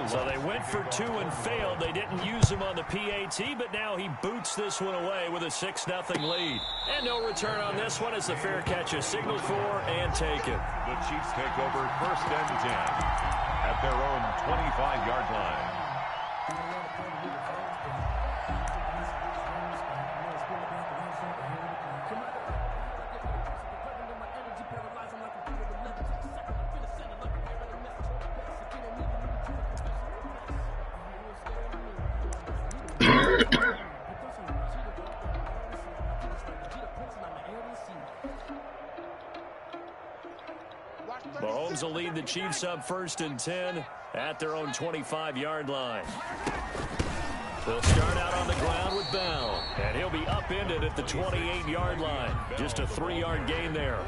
So they went for 2 and failed. They didn't use him on the PAT, but now he boots this one away with a 6-0 lead. And no return on this one as the fair catch is signaled for and taken. The Chiefs take over 1st and 10 at their own 25-yard line. Mahomes will lead the Chiefs up 1st and 10 at their own 25-yard line. They'll start out on the ground with Bell, and he'll be upended at the 28-yard line. Just a 3-yard gain there.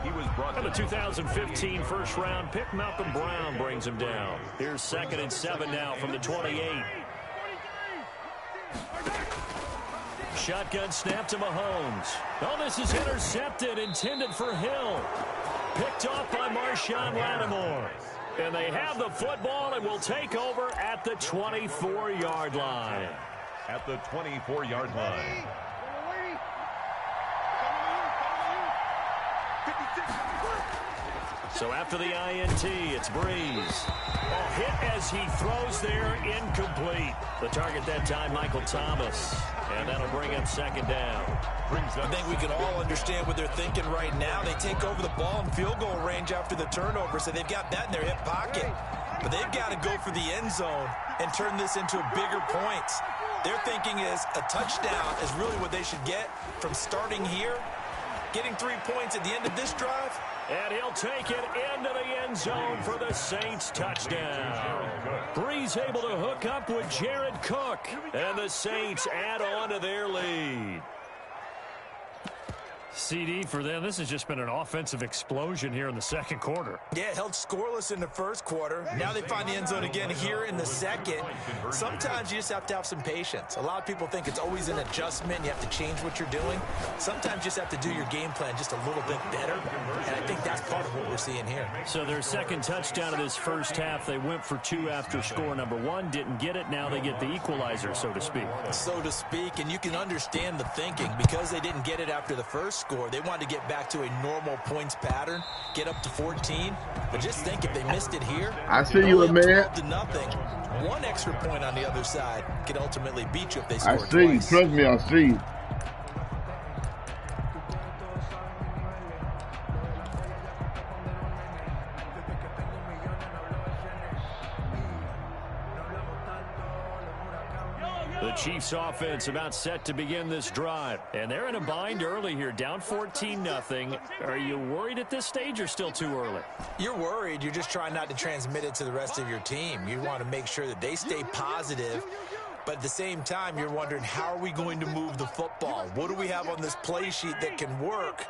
He was brought and the 2015 first-round pick, Malcolm Brown, brings him down. Here's 2nd and 7 now from the 28. Shotgun snap to Mahomes. Oh, this is intercepted, intended for Hill. Picked off by Marshawn Lattimore. And they have the football and will take over at the 24-yard line. At the 24-yard line. So after the INT, it's Breeze. Oh, hit as he throws there, incomplete. The target that time, Michael Thomas. And that'll bring up 2nd down. I think we can all understand what they're thinking right now. They take over the ball in field goal range after the turnover, so they've got that in their hip pocket. But they've got to go for the end zone and turn this into bigger points. Their thinking is a touchdown is really what they should get from starting here. Getting 3 points at the end of this drive. And he'll take it into the end zone for the Saints touchdown. Breeze able to hook up with Jared Cook. And the Saints add on to their lead. CD for them. This has just been an offensive explosion here in the second quarter. Yeah, held scoreless in the first quarter. Now they find the end zone again here in the second. Sometimes you just have to have some patience. A lot of people think it's always an adjustment. You have to change what you're doing. Sometimes you just have to do your game plan just a little bit better, and I think that's part of what we're seeing here. So their second touchdown of this first half, they went for 2 after score number 1, didn't get it. Now they get the equalizer, so to speak. So to speak, and you can understand the thinking. Because they didn't get it after the first score, they wanted to get back to a normal points pattern, get up to 14. But just think, if they missed it here, I see you, man. 12-0. One extra point on the other side could ultimately beat you if they score twice. I see. Trust me, I see. The Chiefs offense about set to begin this drive. And they're in a bind early here, down 14-0. Are you worried at this stage or still too early? You're worried. You're just trying not to transmit it to the rest of your team. You want to make sure that they stay positive. But at the same time, you're wondering, how are we going to move the football? What do we have on this play sheet that can work?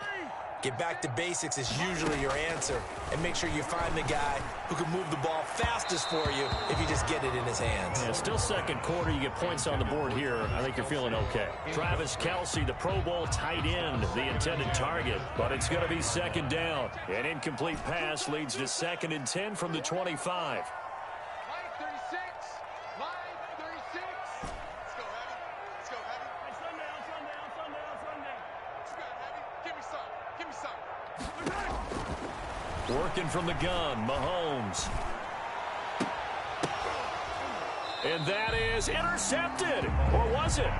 Get back to basics is usually your answer. And make sure you find the guy who can move the ball fastest for you if you just get it in his hands. Yeah, still second quarter. You get points on the board here. I think you're feeling okay. Travis Kelce, the Pro Bowl tight end, the intended target. But it's going to be second down. An incomplete pass leads to 2nd and 10 from the 25. Working from the gun, Mahomes. And that is intercepted. Or was it?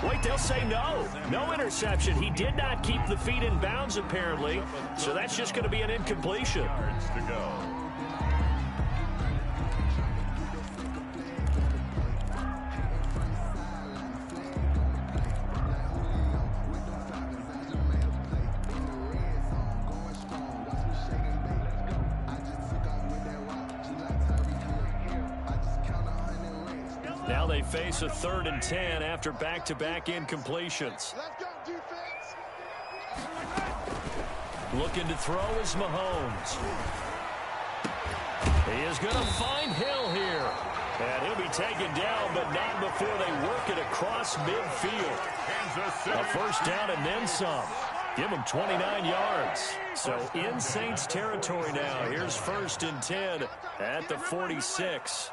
Wait, they'll say no. No interception. He did not keep the feet in bounds, apparently. So that's just going to be an incompletion. Yards to go. Now they face a 3rd and 10 after back-to-back incompletions. Looking to throw is Mahomes. He is going to find Hill here. And he'll be taken down, but not before they work it across midfield. A first down and then some. Give him 29 yards. So in Saints territory now. Here's 1st and 10 at the 46.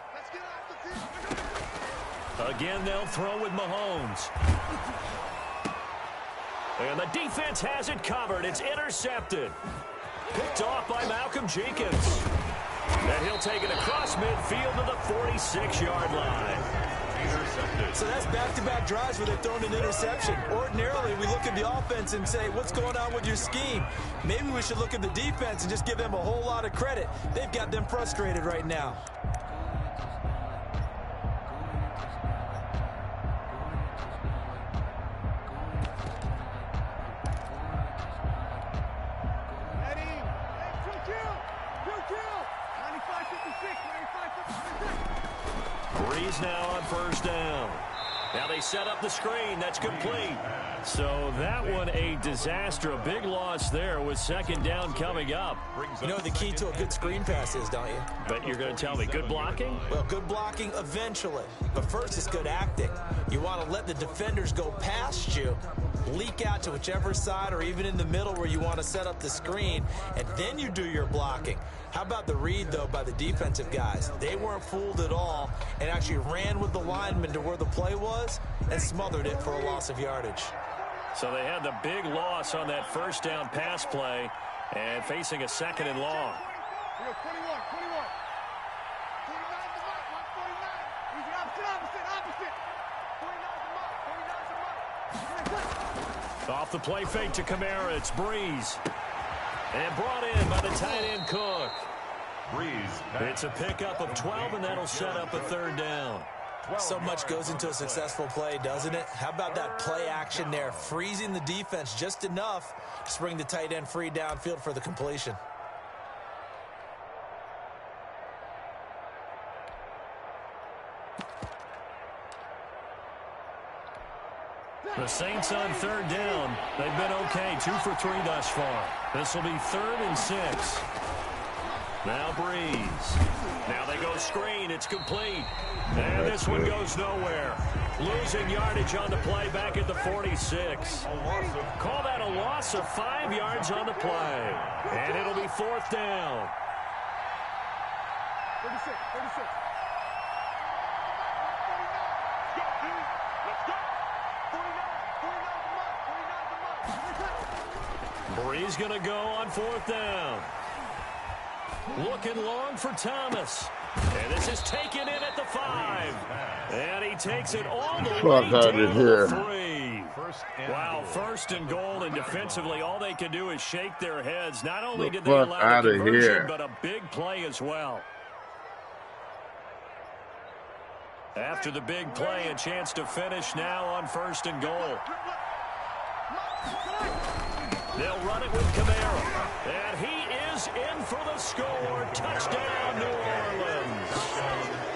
Again, they'll throw with Mahomes. And the defense has it covered. It's intercepted. Picked off by Malcolm Jenkins. And he'll take it across midfield to the 46-yard line. So that's back-to-back drives where they've thrown an interception. Ordinarily, we look at the offense and say, what's going on with your scheme? Maybe we should look at the defense and just give them a whole lot of credit. They've got them frustrated right now. Breeze now on first down. Now they set up the screen. That's complete. So that one a disaster. A big loss there with 2nd down coming up. You know what the key to a good screen pass is, don't you? But you're going to tell me good blocking? Well, good blocking eventually. But first, it's good acting. You want to let the defenders go past you, leak out to whichever side or even in the middle where you want to set up the screen, and then you do your blocking. How about the read, though, by the defensive guys? They weren't fooled at all and actually ran with the lineman to where the play was and smothered it for a loss of yardage. So they had the big loss on that first down pass play and facing a 2nd and long. 21, 21. 49 to Mike, 149. He's the opposite. 49 to Mike. Off the play fake to Kamara, it's Breeze. And brought in by the tight end Cook. Breeze. It's a pickup of 12, and that'll set up a 3rd down. So much goes into a successful play, doesn't it? How about that play action there, freezing the defense just enough to bring the tight end free downfield for the completion. The Saints on third down. They've been okay, 2 for 3 thus far. This will be 3rd and 6. Now Breeze. Now they go screen. It's complete. And this one goes nowhere. Losing yardage on the play back at the 46. Call that a loss of 5 yards on the play. And it'll be 4th down. 36. Breeze going to go on 4th down. Looking long for Thomas. And this is taken in at the 5. And he takes it all the way down to the 3. Wow, 1st and goal, and defensively all they can do is shake their heads. Not only did they allow the conversion, but a big play as well. After the big play, a chance to finish now on 1st and goal. They'll run it with Kamara. And he is in for the score. Touchdown, New Orleans.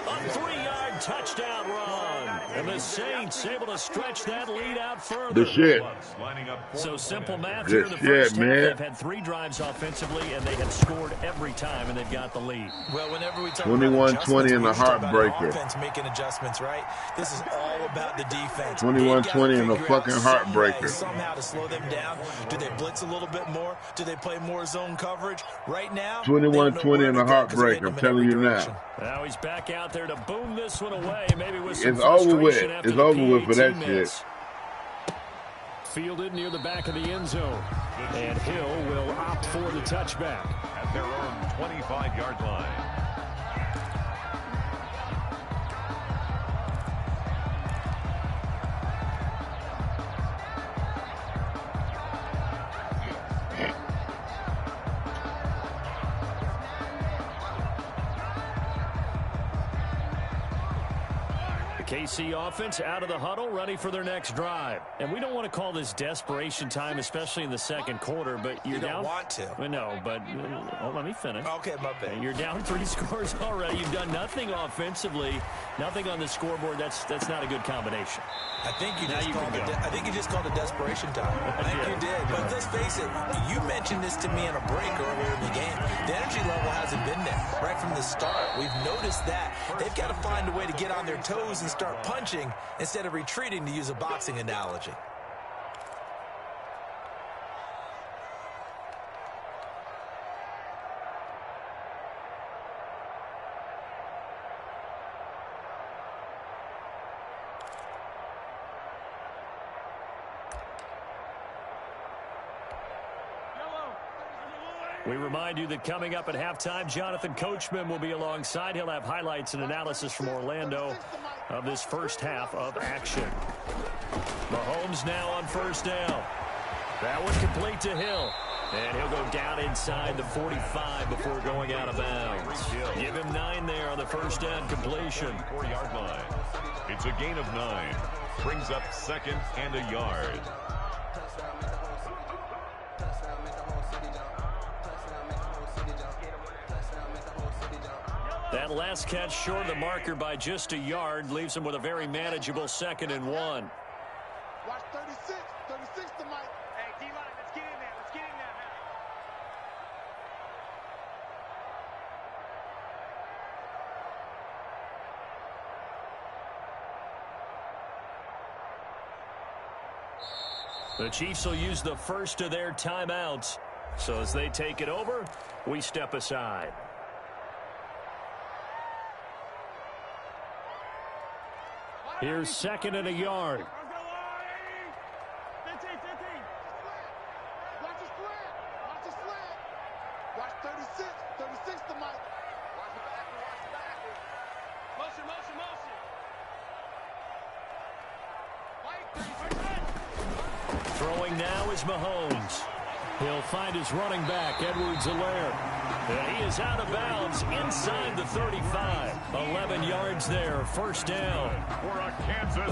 A 3-yard touchdown run. And the Saints able to stretch that lead out further. The shit. So simple math here in the first half. They've had 3 drives offensively, and they have scored every time, and they've got the lead. Well, whenever we talk 21-20 and a heartbreaker. Offense making adjustments, right? This is all about the defense. 21-20 and a fucking heartbreaker. Somehow to slow them down. Do they blitz a little bit more? Do they play more zone coverage? Right now, 21-20 and a heartbreaker. I'm telling you now. Now he's back out there to boom this one away. Maybe with some it's over with. After it's over with for that minutes. shit. Fielded near the back of the end zone. And Hill will opt for the touchback. At their own 25-yard line. KC offense out of the huddle, ready for their next drive. And we don't want to call this desperation time, especially in the second quarter, but you're down. You don't want to. No, but let me finish. Okay, my bad. You're down 3 scores already. You've done nothing offensively, nothing on the scoreboard. That's not a good combination. I think you just called it desperation time. I think you did. But let's face it, you mentioned this to me in a break earlier in the game. The energy level hasn't been there right from the start. We've noticed that. They've got to find a way to get on their toes and start punching instead of retreating, to use a boxing analogy. We remind you that coming up at halftime, Jonathan Coachman will be alongside. He'll have highlights and analysis from Orlando of this first half of action. Mahomes now on 1st down. That one complete to Hill. And he'll go down inside the 45 before going out of bounds. Give him 9 there on the 1st down completion. 4-yard line. It's a gain of 9. Brings up 2nd and a yard. That last catch short of the marker by just a yard leaves him with a very manageable 2nd and 1. Watch 36. 36 to Mike. Hey, D-line, let's get in there. Let's get in there now. The Chiefs will use the first of their timeouts. So as they take it over, we step aside. Here's 2nd and a yard. Watch the slant. Watch the slant. Watch 36. 36 to Mike. Watch the backwards. Watch the backwards. Motion. Throwing now is Mahomes. He'll find his running back, Edwards-Helaire. And he is out of bounds inside the 35. 11 yards there, 1st down.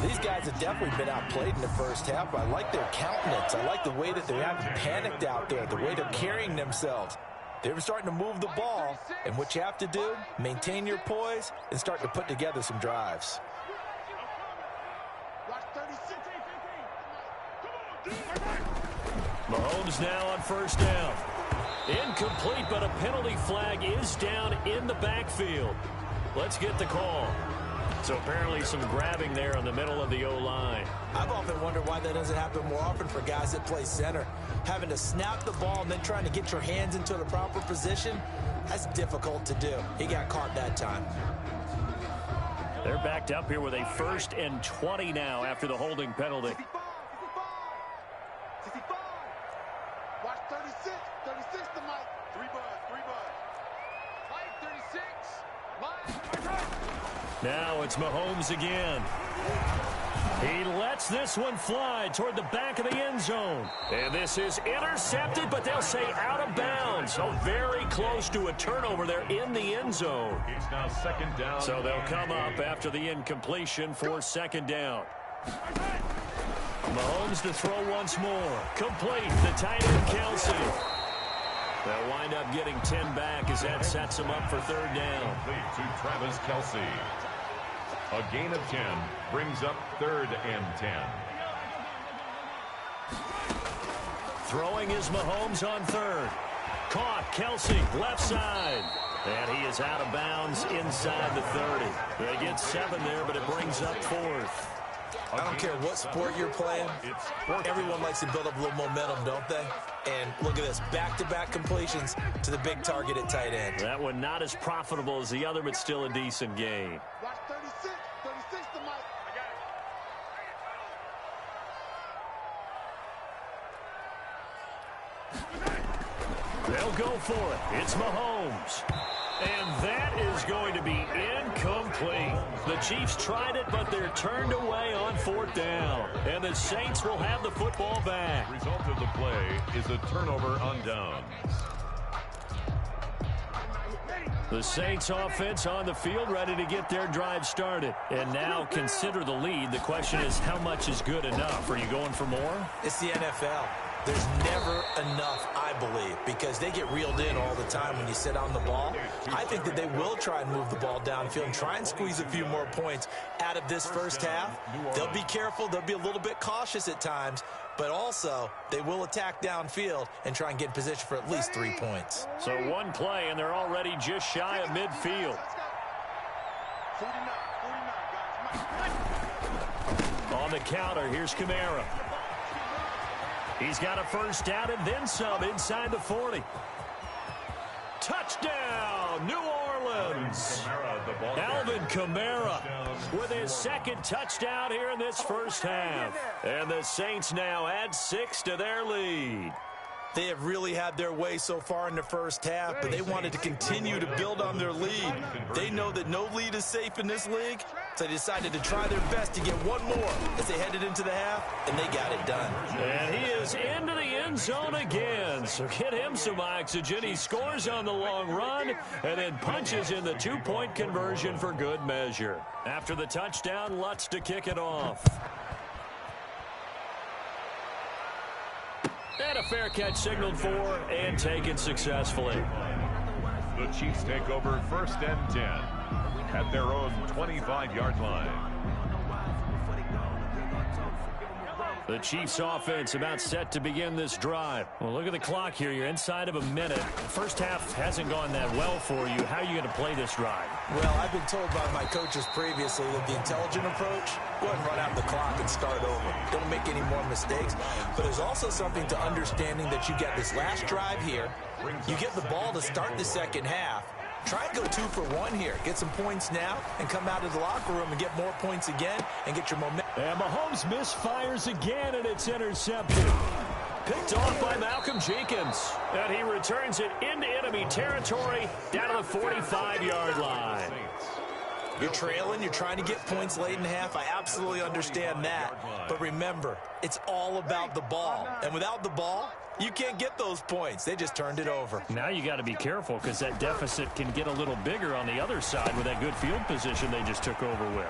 These guys have definitely been outplayed in the first half. I like their countenance. I like the way that they haven't panicked out there, the way they're carrying themselves. They're starting to move the ball, and what you have to do, maintain your poise and start to put together some drives. Watch 36. Mahomes now on first down. Incomplete, but a penalty flag is down in the backfield. Let's get the call. So apparently some grabbing there in the middle of the O-line. I've often wondered why that doesn't happen more often for guys that play center. Having to snap the ball and then trying to get your hands into the proper position, that's difficult to do. He got caught that time. They're backed up here with a 1st and 20 now after the holding penalty. Watch 36. 36 to Mike. 3 buds. Mike, 36. Mike. Now it's Mahomes again. He lets this one fly toward the back of the end zone. And this is intercepted, but they'll say out of bounds. So very close to a turnover there in the end zone. It's now 2nd down. So they'll come up after the incompletion for 2nd down. Mahomes to throw once more. Complete. The tight end, Kelsey. They'll wind up getting 10 back as that sets them up for 3rd down. Complete to Travis Kelsey. A gain of 10 brings up 3rd and 10. Throwing is Mahomes on 3rd. Caught. Kelsey, left side. And he is out of bounds inside the 30. They get 7 there, but it brings up 4th. I don't care what sport you're playing. Everyone likes to build up a little momentum, don't they? And look at this, back-to-back completions to the big target at tight end. That one not as profitable as the other, but still a decent gain. Watch 36. 36 to Mike. They'll go for it. It's Mahomes. And that is going to be incomplete. The Chiefs tried it, but they're turned away on 4th down. And the Saints will have the football back. The result of the play is a turnover on downs. The Saints offense on the field, ready to get their drive started. And now consider the lead. The question is, how much is good enough? Are you going for more? It's the NFL. There's never enough, I believe, because they get reeled in all the time when you sit on the ball. I think that they will try and move the ball downfield and try and squeeze a few more points out of this first half. They'll be careful. They'll be a little bit cautious at times, but also they will attack downfield and try and get in position for at least 3 points. So one play, and they're already just shy of midfield. 49, on the counter, here's Kamara. He's got a 1st down and then some inside the 40. Touchdown, New Orleans. Alvin Kamara with his 2nd touchdown here in this first half. And the Saints now add 6 to their lead. They have really had their way so far in the first half, but they wanted to continue to build on their lead. They know that no lead is safe in this league, so they decided to try their best to get one more as they headed into the half, and they got it done. And he is into the end zone again, so get him some oxygen. He scores on the long run and then punches in the 2-point conversion for good measure. After the touchdown, Lutz to kick it off. And a fair catch signaled for and taken successfully. The Chiefs take over 1st and 10 at their own 25-yard line. The Chiefs offense about set to begin this drive. Well, look at the clock here. You're inside of a minute. The first half hasn't gone that well for you. How are you going to play this drive? Well, I've been told by my coaches previously that the intelligent approach, go ahead and run out the clock and start over. Don't make any more mistakes. But there's also something to understanding that you get this last drive here. You get the ball to start the second half. Try and go 2 for 1 here. Get some points now and come out of the locker room and get more points again and get your momentum. And Mahomes misfires again, and it's intercepted. Picked off by Malcolm Jenkins. And he returns it into enemy territory down to the 45-yard line. You're trailing. You're trying to get points late in half. I absolutely understand that. But remember, it's all about the ball. And without the ball, you can't get those points. They just turned it over. Now you got to be careful because that deficit can get a little bigger on the other side with that good field position they just took over with.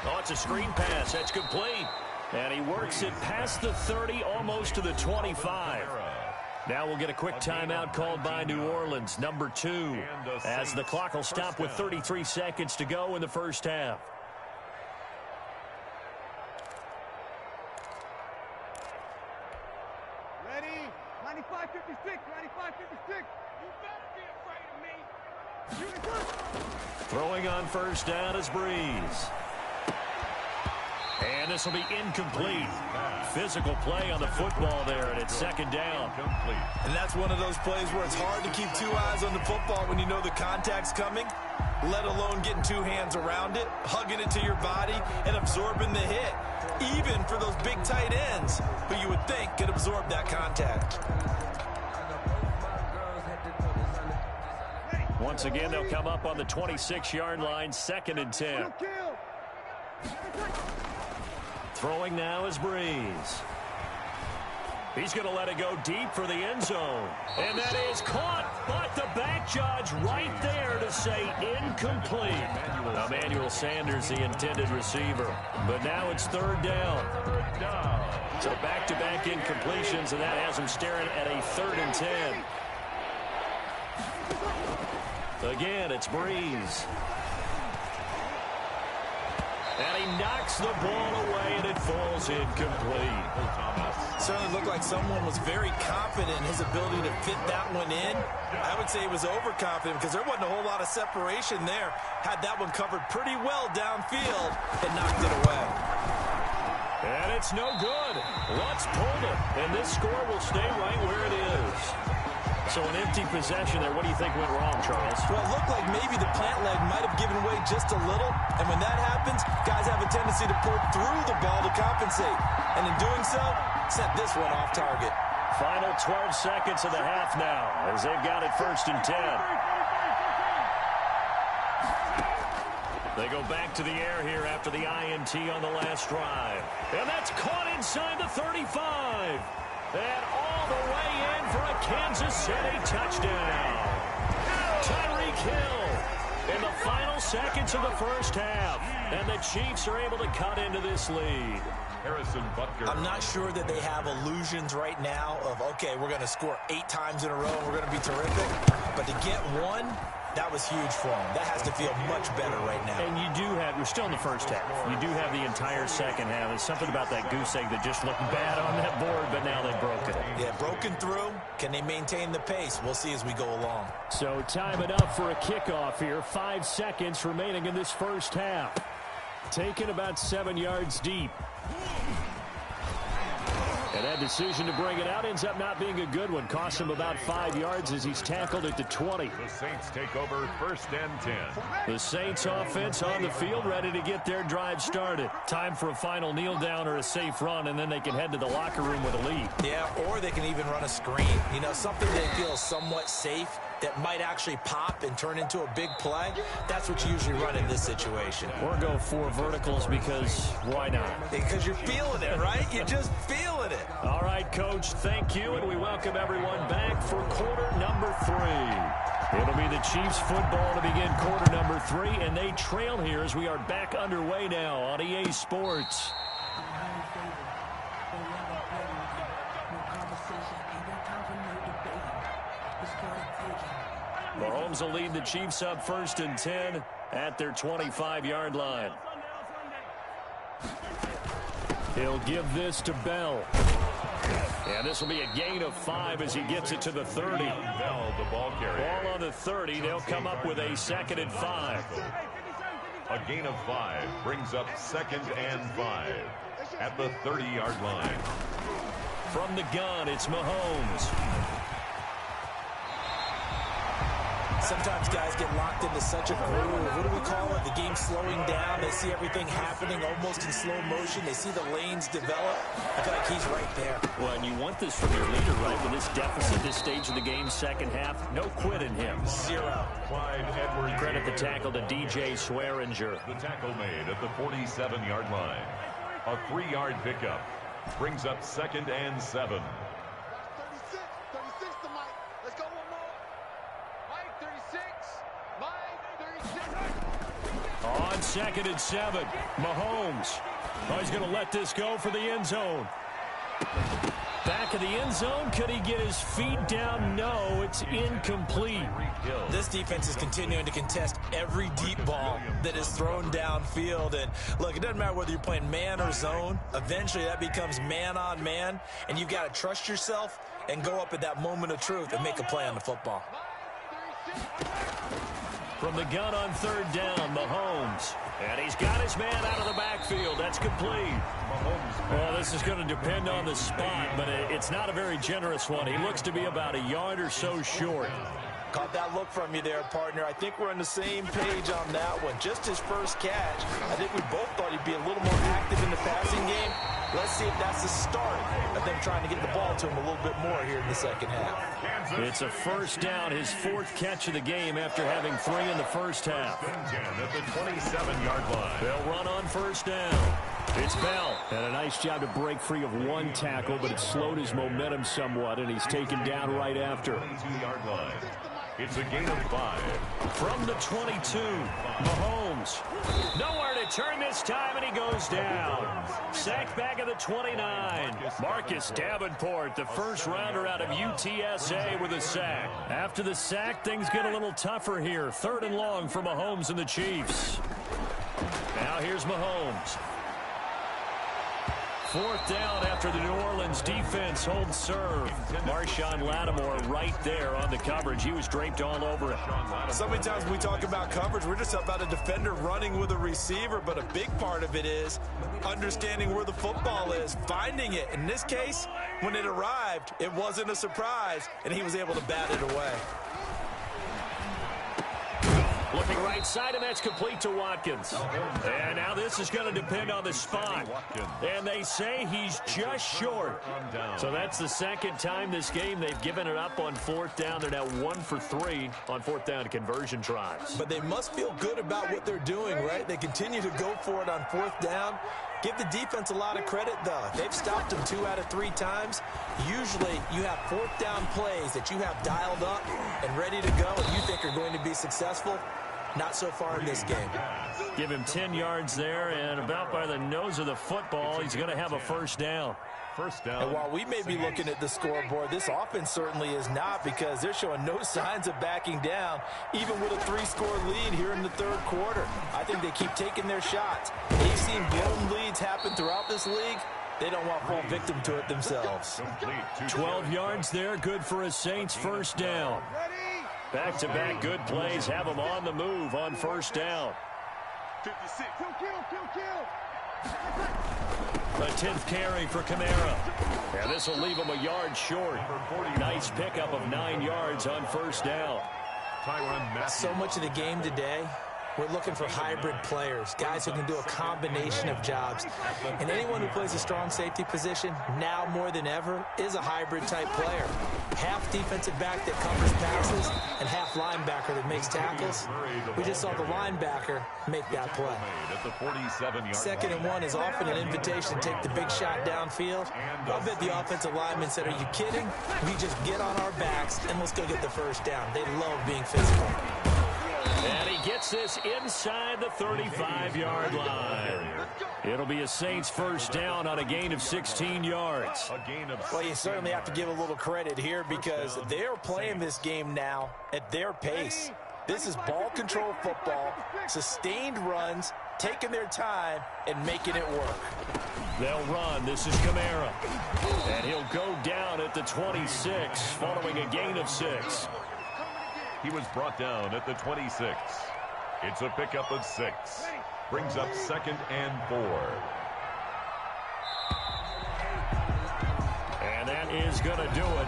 Oh, it's a screen pass. That's complete. And he works it past the 30, almost to the 25. Now we'll get a quick timeout called by New Orleans, number 2, as the clock will stop with 33 seconds to go in the first half. 95-56, 95-56. You better be afraid of me. Throwing on first down is Breeze. And this will be incomplete. Physical play on the football there, and it's second down. And that's one of those plays where it's hard to keep two eyes on the football when you know the contact's coming, let alone getting two hands around it, hugging it to your body, and absorbing the hit, even for those big tight ends who you would think could absorb that contact. Once again, they'll come up on the 26-yard line, 2nd and 10. Throwing now is Breeze. He's going to let it go deep for the end zone. And that is caught, but the back judge right there to say incomplete. Emmanuel Sanders, the intended receiver. But now it's 3rd down. So back-to-back incompletions, and that has him staring at a 3rd and 10. Again, it's Breeze. And he knocks the ball away, and it falls incomplete. Certainly looked like someone was very confident in his ability to fit that one in. I would say he was overconfident because there wasn't a whole lot of separation there. Had that one covered pretty well downfield and knocked it away. And it's no good. Lutz pulled it, and this score will stay right where it is. So an empty possession there. What do you think went wrong, Charles? Well, it looked like maybe the plant leg might have given way just a little. And when that happens, guys have a tendency to pull through the ball to compensate. And in doing so, set this one off target. Final 12 seconds of the half now as they've got it 1st and 10. They go back to the air here after the INT on the last drive. And that's caught inside the 35. And all the way in for a Kansas City touchdown. Tyreek Hill in the final seconds of the first half. And the Chiefs are able to cut into this lead. Harrison Butker. I'm not sure that they have illusions right now of, okay, we're going to score 8 times in a row and we're going to be terrific. But to get one, that was huge for them. That has to feel much better right now. And you do have, we're still in the first half. You do have the entire second half. There's something about that goose egg that just looked bad on that board, but now they've broken it. Yeah, broken through. Can they maintain the pace? We'll see as we go along. So time it up for a kickoff here. 5 seconds remaining in this first half. Taken about 7 yards deep. And that decision to bring it out ends up not being a good one. Costs him about 5 yards as he's tackled at the 20. The Saints take over 1st and 10. The Saints offense on the field, ready to get their drive started. Time for a final kneel down or a safe run, and then they can head to the locker room with a lead. Yeah, or they can even run a screen. You know, something they feel somewhat safe that might actually pop and turn into a big play. That's what you usually run in this situation. Or go 4 verticals because why not? Because you're feeling it, right? You're just feeling it. All right, Coach, thank you, and we welcome everyone back for quarter number 3. It'll be the Chiefs football to begin quarter number 3, and they trail here as we are back underway now on EA Sports. Mahomes will lead the Chiefs up 1st and 10 at their 25-yard line. He'll give this to Bell. And this will be a gain of 5 as he gets it to the 30. Bell, the ball carrier. Ball on the 30. They'll come up with a 2nd and 5. A gain of 5 brings up 2nd and 5 at the 30-yard line. From the gun, it's Mahomes. Sometimes guys get locked into such a groove. What do we call it? The game slowing down. They see everything happening almost in slow motion. They see the lanes develop. I feel like he's right there. Well, and you want this from your leader, right? With this deficit, this stage of the game, second half, no quit in him. 0. Clyde Edwards. Credit the tackle to DJ Swearinger. The tackle made at the 47-yard line. A 3-yard pickup brings up 2nd and 7. 36 to Mike. Let's go one more. Mike, 36. Mike, 36. On 2nd and 7, Mahomes. Oh, he's going to let this go for the end zone. Back of the end zone. Could he get his feet down? No, it's incomplete. This defense is continuing to contest every deep ball that is thrown downfield. And look, it doesn't matter whether you're playing man or zone. Eventually that becomes man on man, and you've got to trust yourself and go up at that moment of truth and make a play on the football. From the gun on third down, Mahomes. And he's got his man out of the backfield. That's complete. Well, this is going to depend on the spot, but it's not a very generous one. He looks to be about a yard or so short. Caught that look from you there, partner. I think we're on the same page on that one. Just his first catch. I think we both thought he'd be a little more active in the passing game. Let's see if that's the start of them trying to get the ball to him a little bit more here in the second half. It's a first down, his fourth catch of the game after having 3 in the first half. 10 at the 27-yard line. They'll run on first down. It's Bell. And a nice job to break free of one tackle, but it slowed his momentum somewhat, and he's taken down right after. 22-yard line. It's a gain of 5. From the 22, Mahomes. Nowhere to turn this time, and he goes down. Sacked back at the 29. Marcus Davenport, the first rounder out of UTSA with a sack. After the sack, things get a little tougher here. 3rd and long for Mahomes and the Chiefs. Now here's Mahomes. 4th down after the New Orleans defense holds serve. Marshawn Lattimore right there on the coverage. He was draped all over it. So many times when we talk about coverage, we're just about a defender running with a receiver, but a big part of it is understanding where the football is, finding it. In this case, when it arrived, it wasn't a surprise, and he was able to bat it away. Looking right side, and that's complete to Watkins. And now this is going to depend on the spot. And they say he's just short. So that's the second time this game they've given it up on 4th down. They're now 1 for 3 on 4th down conversion tries. But they must feel good about what they're doing, right? They continue to go for it on 4th down. Give the defense a lot of credit, though. They've stopped them 2 out of 3 times. Usually, you have 4th down plays that you have dialed up and ready to go and you think are going to be successful. Not so far in this game. Give him 10 yards there, and about by the nose of the football, he's going to have a first down. First down. And while we may be looking at the scoreboard, this offense certainly is not, because they're showing no signs of backing down, even with a 3-score lead here in the 3rd quarter. I think they keep taking their shots. They've seen blown leads happen throughout this league. They don't want to fall victim to it themselves. 12 yards there, good for a Saints first down. Back-to-back good plays have them on the move on first down. 56. Kill. The 10th carry for Kamara. And this will leave him a yard short. Nice pickup of 9 yards on first down. So much of the game today, we're looking for hybrid players, guys who can do a combination of jobs. And anyone who plays a strong safety position, now more than ever, is a hybrid-type player. Half defensive back that covers passes and half linebacker that makes tackles. We just saw the linebacker make that play. 2nd and 1 is often an invitation to take the big shot downfield. I bet the offensive lineman said, are you kidding? We just get on our backs and let's go get the first down. They love being physical. And he gets this inside the 35-yard line. It'll be a Saints first down on a gain of 16 yards. Well, you certainly have to give a little credit here because they're playing this game now at their pace. This is ball control football, sustained runs, taking their time, and making it work. They'll run. This is Kamara. And he'll go down at the 26 following a gain of 6. He was brought down at the 26. It's a pickup of 6. Brings up 2nd and 4. And that is going to do it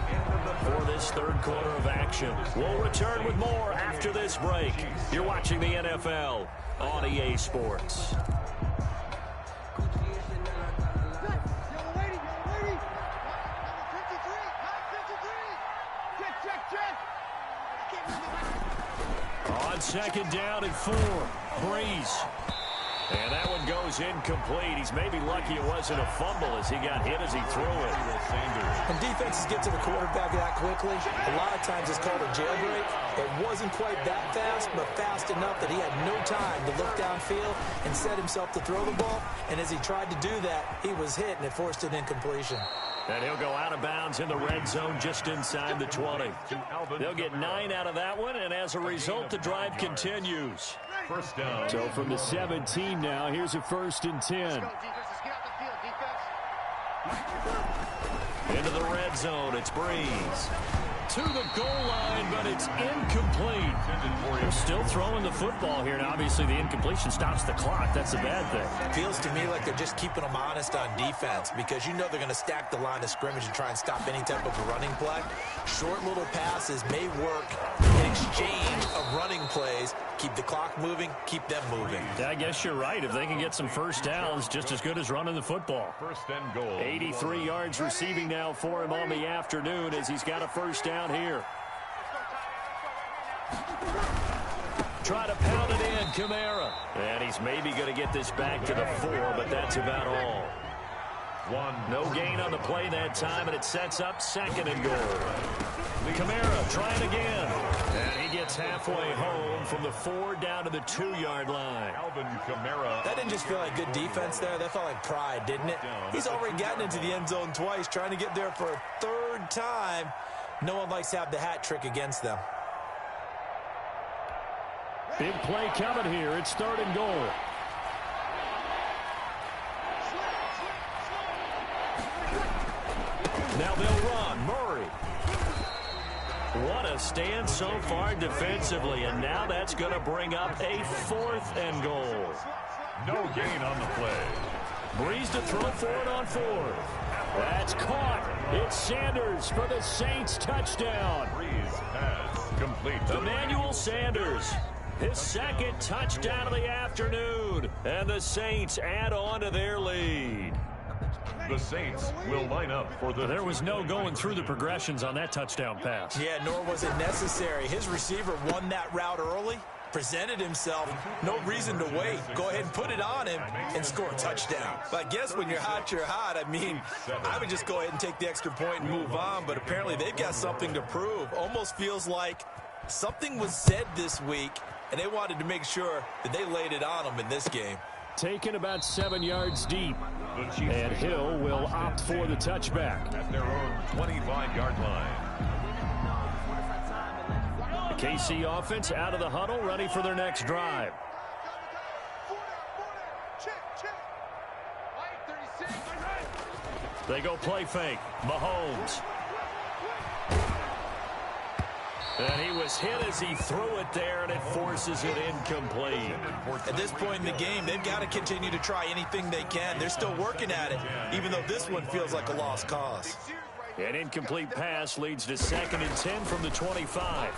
for this 3rd quarter of action. We'll return with more after this break. You're watching the NFL on EA Sports. On 2nd down and 4, Breeze. And that one goes incomplete. He's maybe lucky it wasn't a fumble as he got hit as he threw it. When defenses get to the quarterback that quickly, a lot of times it's called a jailbreak. It wasn't quite that fast, but fast enough that he had no time to look downfield and set himself to throw the ball. And as he tried to do that, he was hit, and it forced an incompletion. And he'll go out of bounds in the red zone just inside the 20. They'll get 9 out of that one, and as a result, the drive continues. First down. So from the 17 now, here's a 1st and 10. Into the red zone, it's Breeze. To the goal line, but it's incomplete. They're still throwing the football here, and obviously the incompletion stops the clock. That's a bad thing. Feels to me like they're just keeping them honest on defense because you know they're going to stack the line of scrimmage and try and stop any type of a running play. Short little passes may work in exchange of running plays. Keep the clock moving, keep them moving. Yeah, I guess you're right. If they can get some first downs, just as good as running the football. First and goal. 83 yards receiving now for him on the afternoon as he's got a first down here. Try to pound it in, Kamara. And he's maybe going to get this back to the 4, but that's about all. No gain on the play that time, and it sets up 2nd and goal. Kamara trying again. And he gets halfway home from the 4 down to the 2-yard line. Alvin Kamara. That didn't just feel like good defense there. That felt like pride, didn't it? He's already gotten into the end zone twice, trying to get there for a 3rd time. No one likes to have the hat trick against them. Big play coming here. It's 3rd and goal. Now they'll run. Murray. What a stand so far defensively, and now that's going to bring up a 4th and goal. No gain on the play. Breeze to throw for it on 4th. That's caught. It's Sanders for the Saints touchdown. Breeze pass complete. Emmanuel Sanders. His 2nd touchdown of the afternoon. And the Saints add on to their lead. The Saints will line up for the... There was no going through the progressions on that touchdown pass. Yeah, nor was it necessary. His receiver won that route early, presented himself. No reason to wait. Go ahead and put it on him and score a touchdown. But I guess when you're hot, you're hot. I mean, I would just go ahead and take the extra point and move on. But apparently they've got something to prove. Almost feels like something was said this week, and they wanted to make sure that they laid it on them in this game. Taken about 7 yards deep. And Hill will opt for the touchback. At their own 25-yard line. The KC offense out of the huddle, ready for their next drive. They go play fake. Mahomes. And he was hit as he threw it there, and it forces it incomplete. At this point in the game, they've got to continue to try anything they can. They're still working at it, even though this one feels like a lost cause. An incomplete pass leads to 2nd and 10 from the 25.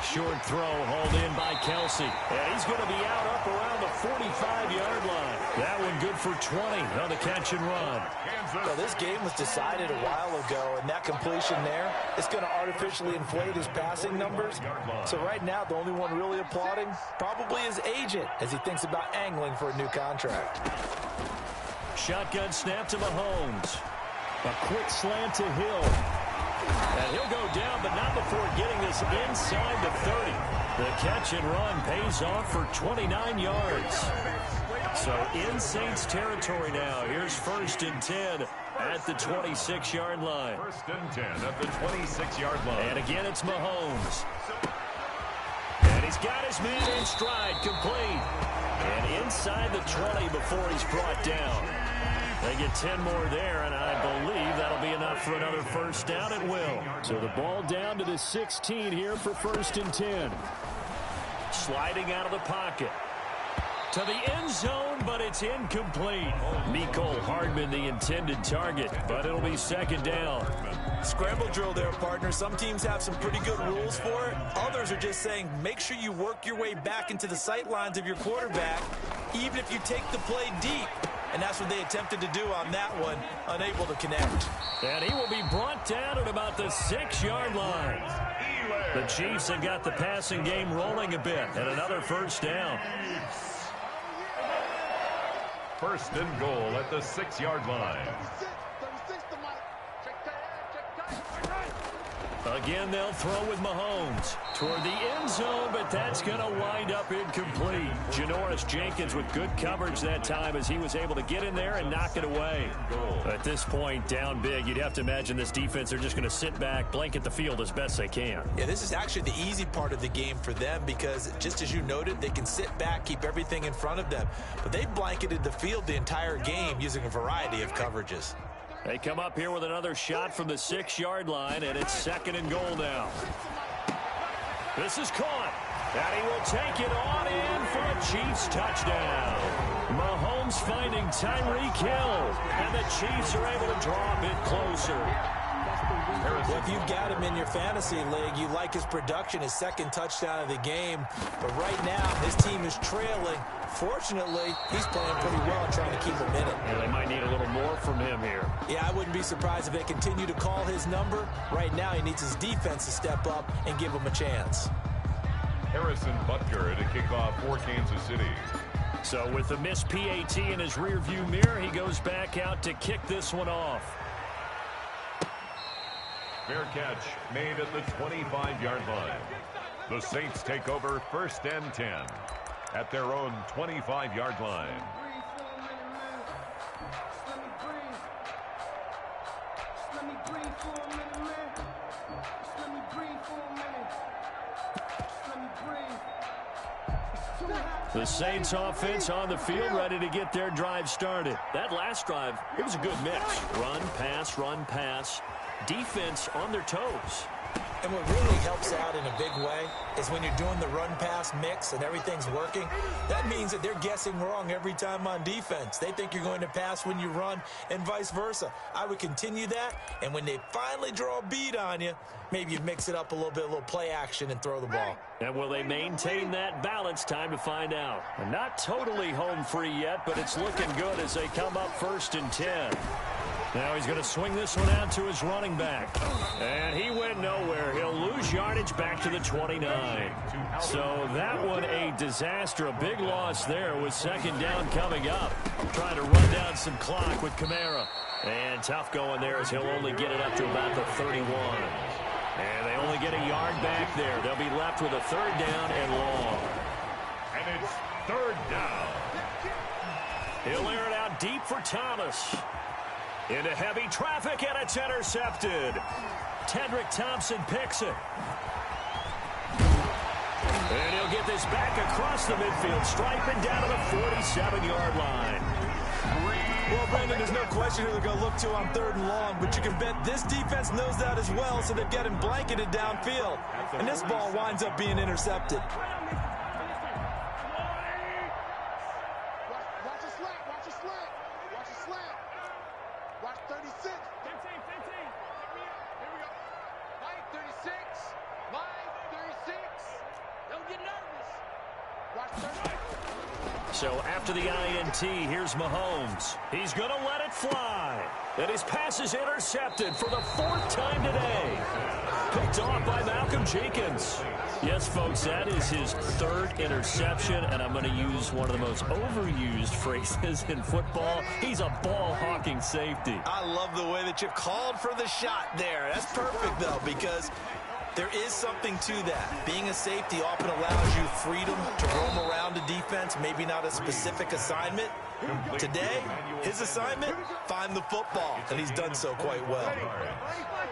Short throw hauled in by Kelsey. And he's going to be out up around the 45-yard line. That one good for 20 on the catch and run. Well, this game was decided a while ago, and that completion there is going to artificially inflate his passing numbers. So right now, the only one really applauding probably his agent as he thinks about angling for a new contract. Shotgun snap to Mahomes. A quick slant to Hill. And he'll go down, but not before getting this inside the 30. The catch and run pays off for 29 yards. So in Saints territory now. Here's 1st and 10 at the 26-yard line. 1st and 10 at the 26-yard line. And again, it's Mahomes. And he's got his man in stride, complete. And inside the 20 before he's brought down. They get 10 more there, and I believe that'll be enough for another first down at will. So the ball down to the 16 here for 1st and 10. Sliding out of the pocket. To the end zone, but it's incomplete. Mecole Hardman, the intended target, but it'll be 2nd down. Scramble drill there, partner. Some teams have some pretty good rules for it. Others are just saying make sure you work your way back into the sight lines of your quarterback, even if you take the play deep. And that's what they attempted to do on that one, unable to connect. And he will be brought down at about the 6-yard line. The Chiefs have got the passing game rolling a bit, and another first down. 1st and goal at the 6-yard line. Again, they'll throw with Mahomes toward the end zone, but that's going to wind up incomplete. Janoris Jenkins with good coverage that time as he was able to get in there and knock it away. At this point, down big, you'd have to imagine this defense are just going to sit back, blanket the field as best they can. Yeah, this is actually the easy part of the game for them because, just as you noted, they can sit back, keep everything in front of them. But they blanketed the field the entire game using a variety of coverages. They come up here with another shot from the 6-yard line, and it's 2nd and goal now. This is caught, and he will take it on in for a Chiefs touchdown. Mahomes finding Tyreek Hill, and the Chiefs are able to draw a bit closer. Well, if you've got him in your fantasy league, you like his production, his 2nd touchdown of the game. But right now, his team is trailing. Fortunately, he's playing pretty well and trying to keep him in it. Yeah, they might need a little more from him here. Yeah, I wouldn't be surprised if they continue to call his number. Right now, he needs his defense to step up and give him a chance. Harrison Butker to kick off for Kansas City. So with the missed PAT in his rearview mirror, he goes back out to kick this one off. Fair catch made at the 25-yard line. The Saints take over 1st and 10 at their own 25-yard line. The Saints offense on the field ready to get their drive started. That last drive, it was a good mix. Run, pass. Defense on their toes. And what really helps out in a big way is when you're doing the run-pass mix and everything's working, that means that they're guessing wrong every time on defense. They think you're going to pass when you run and vice versa. I would continue that, and when they finally draw a beat on you, maybe you mix it up a little play action and throw the ball. And will they maintain that balance? Time to find out. And not totally home free yet, but it's looking good as they come up 1st and 10. Now he's going to swing this one out to his running back. And he went nowhere. He'll lose yardage back to the 29. So that one a disaster. A big loss there with 2nd down coming up. Trying to run down some clock with Kamara. And tough going there as he'll only get it up to about the 31. And they only get a yard back there. They'll be left with a 3rd down and long. And it's 3rd down. He'll air it out deep for Thomas. Into heavy traffic, and it's intercepted. Tedrick Thompson picks it. And he'll get this back across the midfield stripe and down to the 47-yard line. Well, Brandon, there's no question who they're going to look to on 3rd and long, but you can bet this defense knows that as well, so they've got him blanketed downfield. And this ball winds up being intercepted. Watch 36. 15. Here we go. Line 36. Line 36. Don't get nervous. Watch 30. So after the INT, here's Mahomes. He's going to let it fly. And his pass is intercepted for the 4th time today. Picked off by Malcolm Jenkins. Yes, folks, that is his 3rd interception, and I'm going to use one of the most overused phrases in football. He's a ball-hawking safety. I love the way that you called for the shot there. That's perfect, though, because there is something to that. Being a safety often allows you freedom to roam around a defense, maybe not a specific assignment. Today, his assignment, find the football, and he's done so quite well.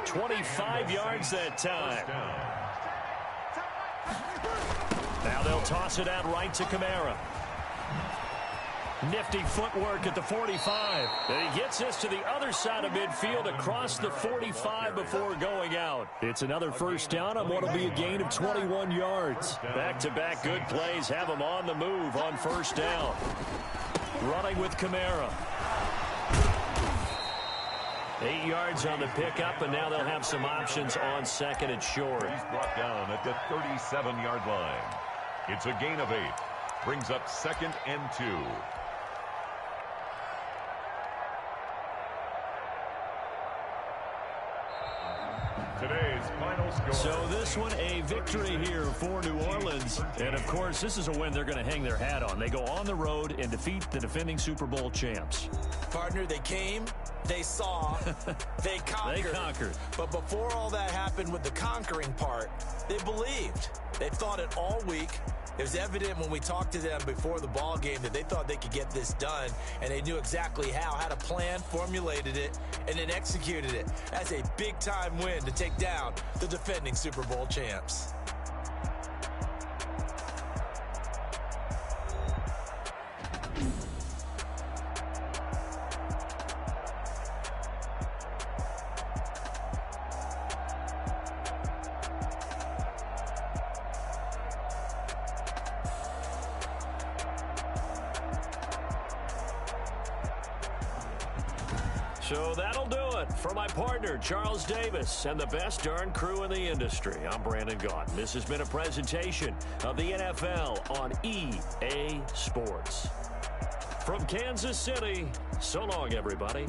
25 yards that time. Now they'll toss it out right to Kamara. Nifty footwork at the 45. And he gets this to the other side of midfield across the 45 before going out. It's another 1st down on what will be a gain of 21 yards. Back-to-back good plays have him on the move on 1st down. Running with Kamara. 8 yards on the pickup, and now they'll have some options on 2nd and short. He's brought down at the 37-yard line. It's a gain of 8. Brings up 2nd and 2. Today's today's final score. So this one, a victory here for New Orleans. And, of course, this is a win they're going to hang their hat on. They go on the road and defeat the defending Super Bowl champs. Partner, they came, they saw, they conquered. They conquered. But before all that happened with the conquering part, they believed. They thought it all week. It was evident when we talked to them before the ball game that they thought they could get this done, and they knew exactly how, had a plan, formulated it, and then executed it. That's a big-time win to take down the defending Super Bowl champs. So that'll do it for my partner, Charles Davis, and the best darn crew in the industry. I'm Brandon Gaudin. This has been a presentation of the NFL on EA Sports. From Kansas City, so long, everybody.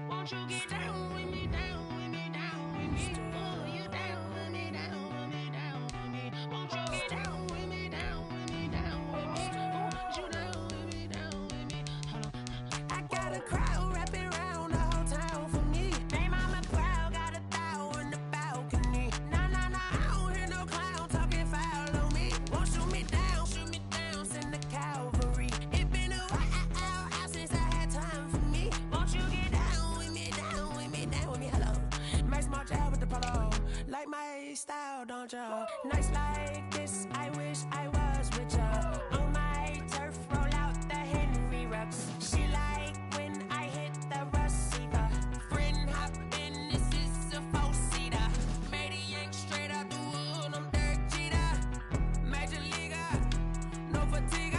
Won't you get down with me, down with me, down with me? Oh, you down with me, down with me, down with me. Won't you get down with me, down with me, down with me? Oh, you down with me, down with me? Hold on. I got a crowd wrapping around the whole town for me. Name on my crowd, got a thou in the balcony. Nah, nah, nah, I don't hear no clown talking foul on me. Won't shoot me down, send the cavalry. It been a while since I had time for me. Won't you get down with me, down with me, down with me? Hello. Max March out with the polo. Like my style, don't ya? Nights like this, I wish I was with ya. On my turf, roll out the Henry Rux. She like when I hit the receiver. Friend hop in, this is a four-seater. Made a yank straight out the wood, I'm Derek Jeter. Major leaguer, no fatigue.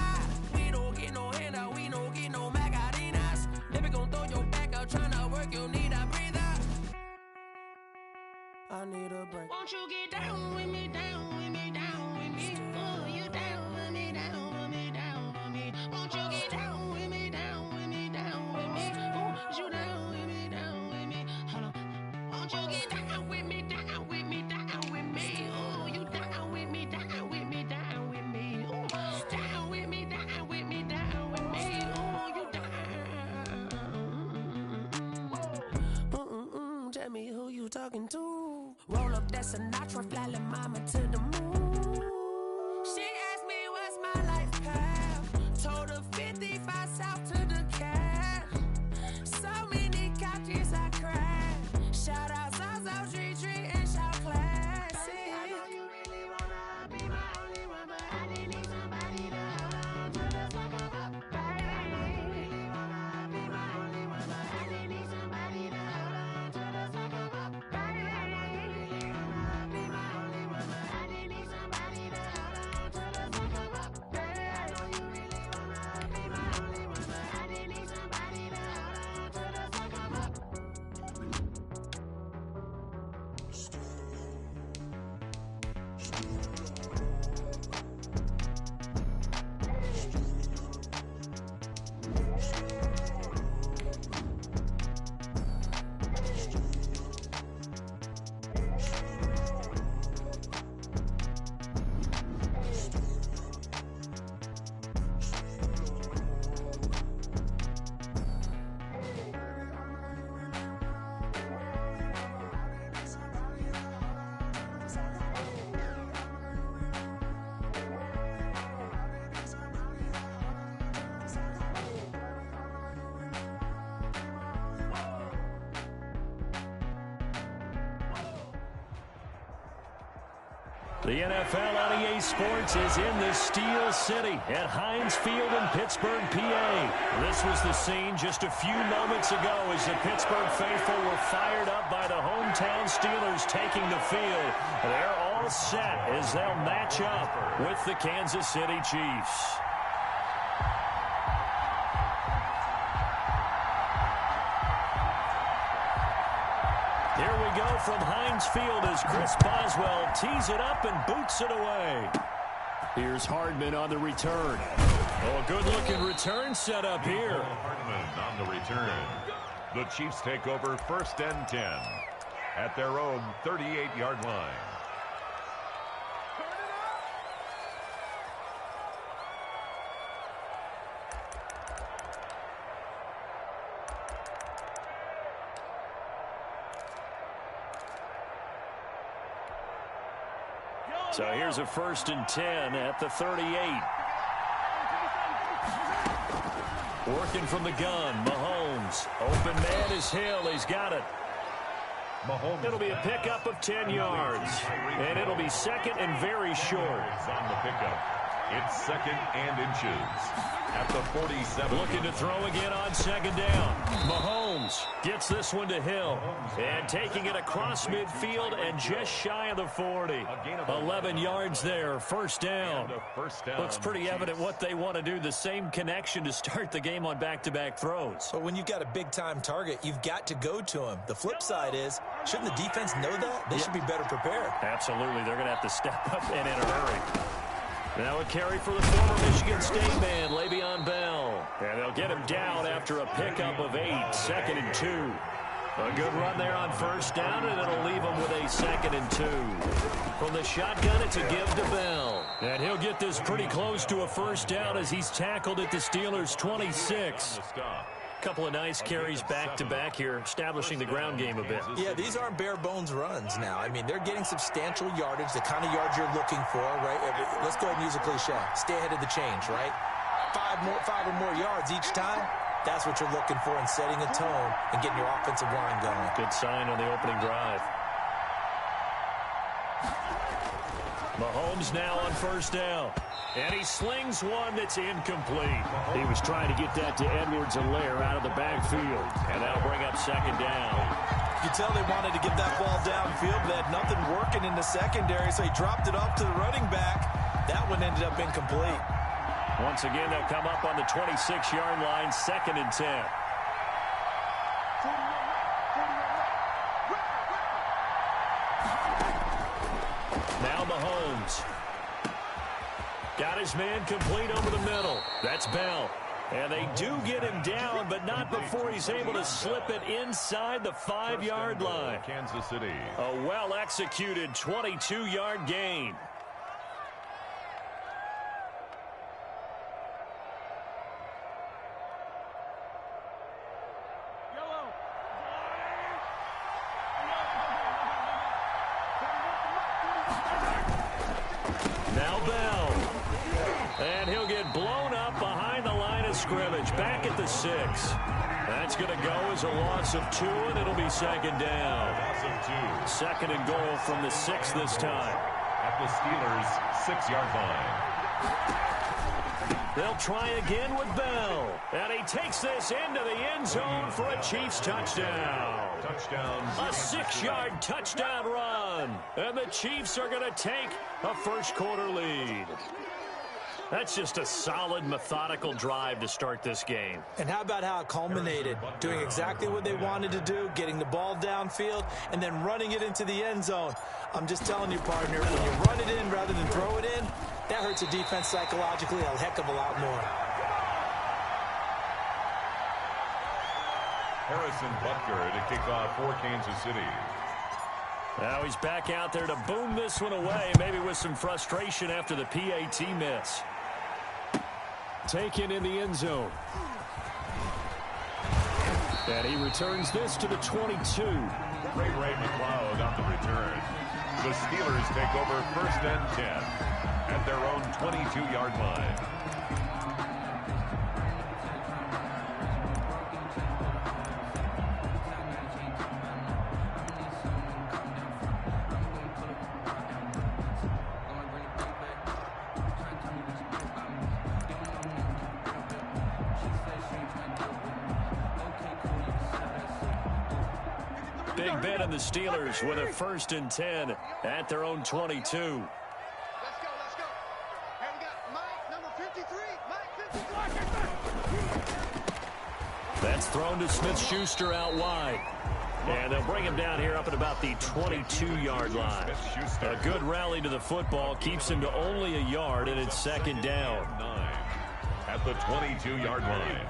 We don't get no handout, we don't get no Macarinas. Never gon' throw your back out, tryna work, you need a breather. I need a break. Won't you get down with me, down with me, down with me? Oh, you down with me, down with me, down with me? Won't you get down with me, down with me, down with me? Oh, you down with me, down with me? Hold on. Won't you get down with me, down with me, down with me? Oh, you down with me, down with me, down with me? Oh, down with me, down with me, down with me? Oh, you down. tell me who you talking to. Roll up that Sinatra, fly la mama to the moon. She asked me what's my life path. Told her 55 south to the cat. So many couches I cried. Shout out South Tree and shout classic. I know you really wanna be my only one, but I didn't need somebody to hold on to the fuck up. I know you really wanna be my only one, but I didn't need somebody to hold on to the fuck up. I know you really wanna be my only one, but I didn't need somebody to hold on to the fuck up. I know you really wanna be my only one, but I didn't need somebody to hold on to the fuck up. The NFL on EA Sports is in the Steel City at Heinz Field in Pittsburgh, PA. This was the scene just a few moments ago as the Pittsburgh faithful were fired up by the hometown Steelers taking the field. They're all set as they'll match up with the Kansas City Chiefs. Here we go from Heinz Field as Chris Boswell tees it up and boots it away. Here's Hardman on the return. Oh, a good-looking return set up here. Hardman on the return. The Chiefs take over 1st and 10 at their own 38-yard line. So here's a 1st and 10 at the 38. Working from the gun, Mahomes. Open man is Hill. He's got it. Mahomes. It'll be a pickup of 10 yards. And it'll be second and very short. On the pickup. It's 2nd and inches at the 47. Looking to throw again on 2nd down. Mahomes gets this one to Hill. And taking it across midfield and just shy of the 40. 11 yards there, 1st down. Looks pretty evident what they want to do. The same connection to start the game on back-to-back throws. But when you've got a big-time target, you've got to go to him. The flip side is, shouldn't the defense know that? They should be better prepared. Absolutely. They're going to have to step up and in a hurry. Now a carry for the former Michigan State man, Le'Veon Bell. And they'll get him down after a pickup of 8, 2nd and 2. A good run there on 1st down, and it'll leave him with a 2nd and 2. From the shotgun, it's a give to Bell. And he'll get this pretty close to a 1st down as he's tackled at the Steelers' 26. Couple of nice carries back-to-back here, establishing the ground game a bit. Yeah, these aren't bare-bones runs now. I mean, they're getting substantial yardage, the kind of yards you're looking for, right? Let's go ahead and use a cliche. Stay ahead of the change, right? 5 or more yards each time. That's what you're looking for in setting a tone and getting your offensive line going. Good sign on the opening drive. Mahomes now on 1st down. And he slings one that's incomplete. He was trying to get that to Edwards-Helaire out of the backfield. And that'll bring up 2nd down. You can tell they wanted to get that ball downfield, but they had nothing working in the secondary, so he dropped it off to the running back. That one ended up incomplete. Once again, they'll come up on the 26-yard line, 2nd and 10. Now Mahomes. Got his man complete over the middle. That's Bell. And they do get him down, but not before he's able to slip it inside the 5-yard line. Kansas City. A well-executed 22-yard gain. Now Bell. And he'll get blown up behind the line of scrimmage. Back at the 6. That's going to go as a loss of 2, and it'll be second down. Loss of 2. Second and goal from the 6 this time. At the Steelers' 6-yard line. They'll try again with Bell. And he takes this into the end zone for a Chiefs touchdown. Touchdown. A 6-yard touchdown run. And the Chiefs are going to take a first-quarter lead. That's just a solid, methodical drive to start this game. And how about how it culminated? Doing exactly what they wanted to do, getting the ball downfield, and then running it into the end zone. I'm just telling you, partner, when you run it in rather than throw it in, that hurts a defense psychologically a heck of a lot more. Harrison Butker to kick off for Kansas City. Now he's back out there to boom this one away, maybe with some frustration after the PAT miss. Taken in the end zone. And he returns this to the 22. Ray McLeod on the return. The Steelers take over 1st and 10 at their own 22-yard line. Big bet on the Steelers with a 1st and 10 at their own 22. Let's go. Here we got Mike, number 53. Mike, 53. That's thrown to Smith-Schuster out wide. And they'll bring him down here up at about the 22-yard line. A good rally to the football keeps him to only a yard, and it's second down. 9 at the 22-yard line.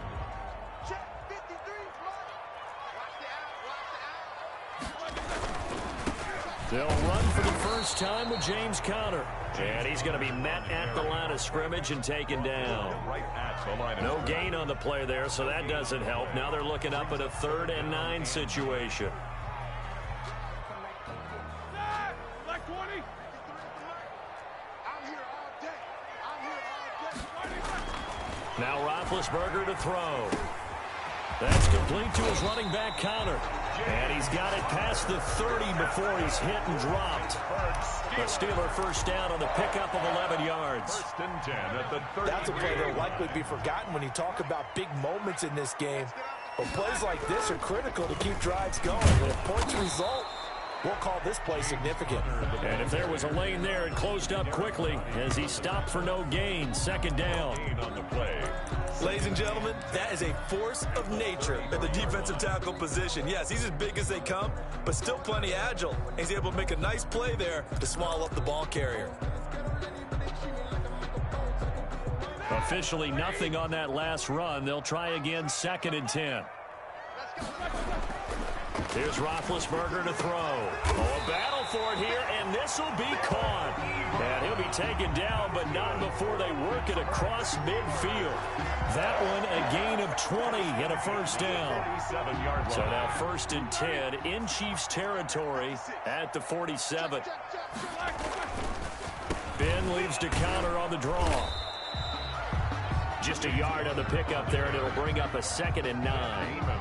They'll run for the first time with James Conner. And he's going to be met at the line of scrimmage and taken down. No gain on the play there, so that doesn't help. Now they're looking up at a 3rd and 9 situation. Now Roethlisberger to throw. That's complete to his running back, Conner. And he's got it past the 30 before he's hit and dropped. A Steeler first down on the pickup of 11 yards. 1st and 10 at the 30. That's a play that'll likely be forgotten when you talk about big moments in this game. But plays like this are critical to keep drives going. And if points result, we'll call this play significant. And if there was a lane there, it closed up quickly as he stopped for no gain. Second down. On the play. Ladies and gentlemen, that is a force of nature at the defensive tackle position. Yes, he's as big as they come, but still plenty agile. He's able to make a nice play there to swallow up the ball carrier. Officially nothing on that last run. They'll try again, 2nd and 10. Here's Roethlisberger to throw. Oh, a battle for it here, and this will be caught. And he'll be taken down, but not before they work it across midfield. That one a gain of 20 and a first down. So now 1st and 10 in Chiefs territory at the 47. Ben leaves to counter on the draw. Just a yard on the pickup there, and it'll bring up a 2nd and 9.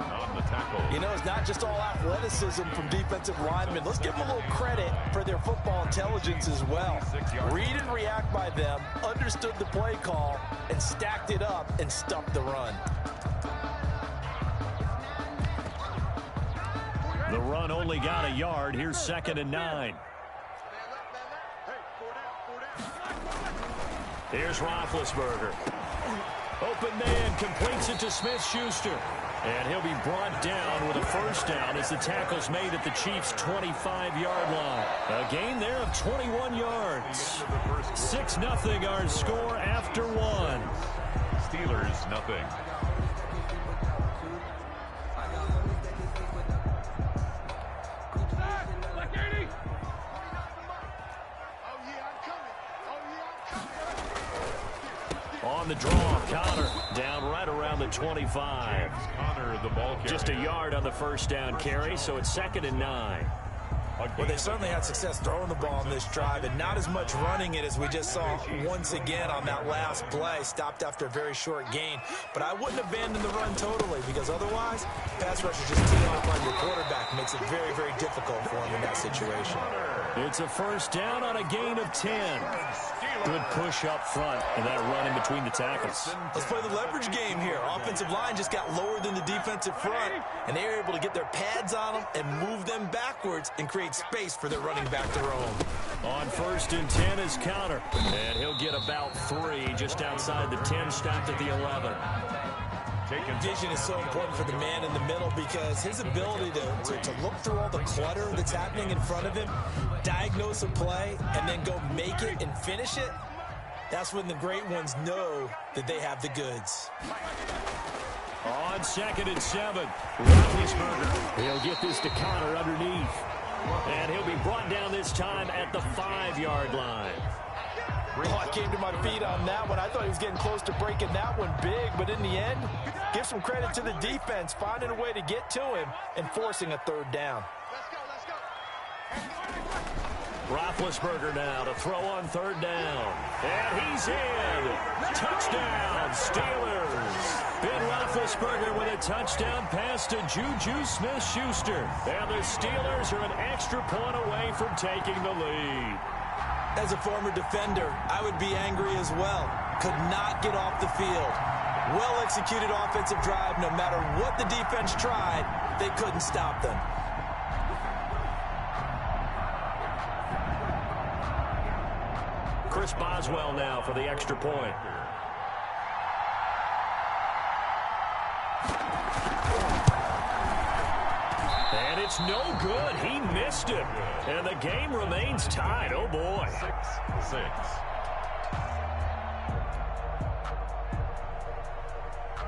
You know, it's not just all athleticism from defensive linemen. Let's give them a little credit for their football intelligence as well. Read and react by them, understood the play call, and stacked it up and stuffed the run. The run only got a yard. Here's 2nd and 9. Here's Roethlisberger. Open man, completes it to Smith-Schuster. And he'll be brought down with a first down as the tackle's made at the Chiefs' 25-yard line. A gain there of 21 yards. 6-0 our score after one. Steelers, nothing. On the draw, Conner down right around the 25. Conner, the ball carrier. Just a yard on the first down carry, so it's 2nd and 9. Well, they certainly had success throwing the ball in this drive and not as much running it as we just saw once again on that last play. Stopped after a very short gain. But I wouldn't abandon the run totally because otherwise, pass rush is just teeing off on your quarterback. Makes it very, very difficult for him in that situation. It's a first down on a gain of 10. Good push up front and that run in between the tackles. Let's play the leverage game here. Offensive line just got lower than the defensive front, and they were able to get their pads on them and move them backwards and create space for their running back to roam. On first and 10 is Counter, and he'll get about 3 just outside the 10, stopped at the 11. Vision is so important for the man in the middle because his ability to look through all the clutter that's happening in front of him, diagnose a play, and then go make it and finish it, that's when the great ones know that they have the goods. On second and 7, Roethlisberger. He'll get this to Connor underneath. And he'll be brought down this time at the 5-yard line. Oh, I came to my feet on that one. I thought he was getting close to breaking that one big, but in the end, give some credit to the defense, finding a way to get to him and forcing a third down. Roethlisberger now to throw on third down. And he's in. Touchdown, Steelers. Ben Roethlisberger with a touchdown pass to Juju Smith-Schuster. And the Steelers are an extra point away from taking the lead. As a former defender, I would be angry as well. Could not get off the field. Well-executed offensive drive. No matter what the defense tried, they couldn't stop them. Chris Boswell now for the extra point. And it's no good. He missed it. And the game remains tied. Oh, boy. 6-6.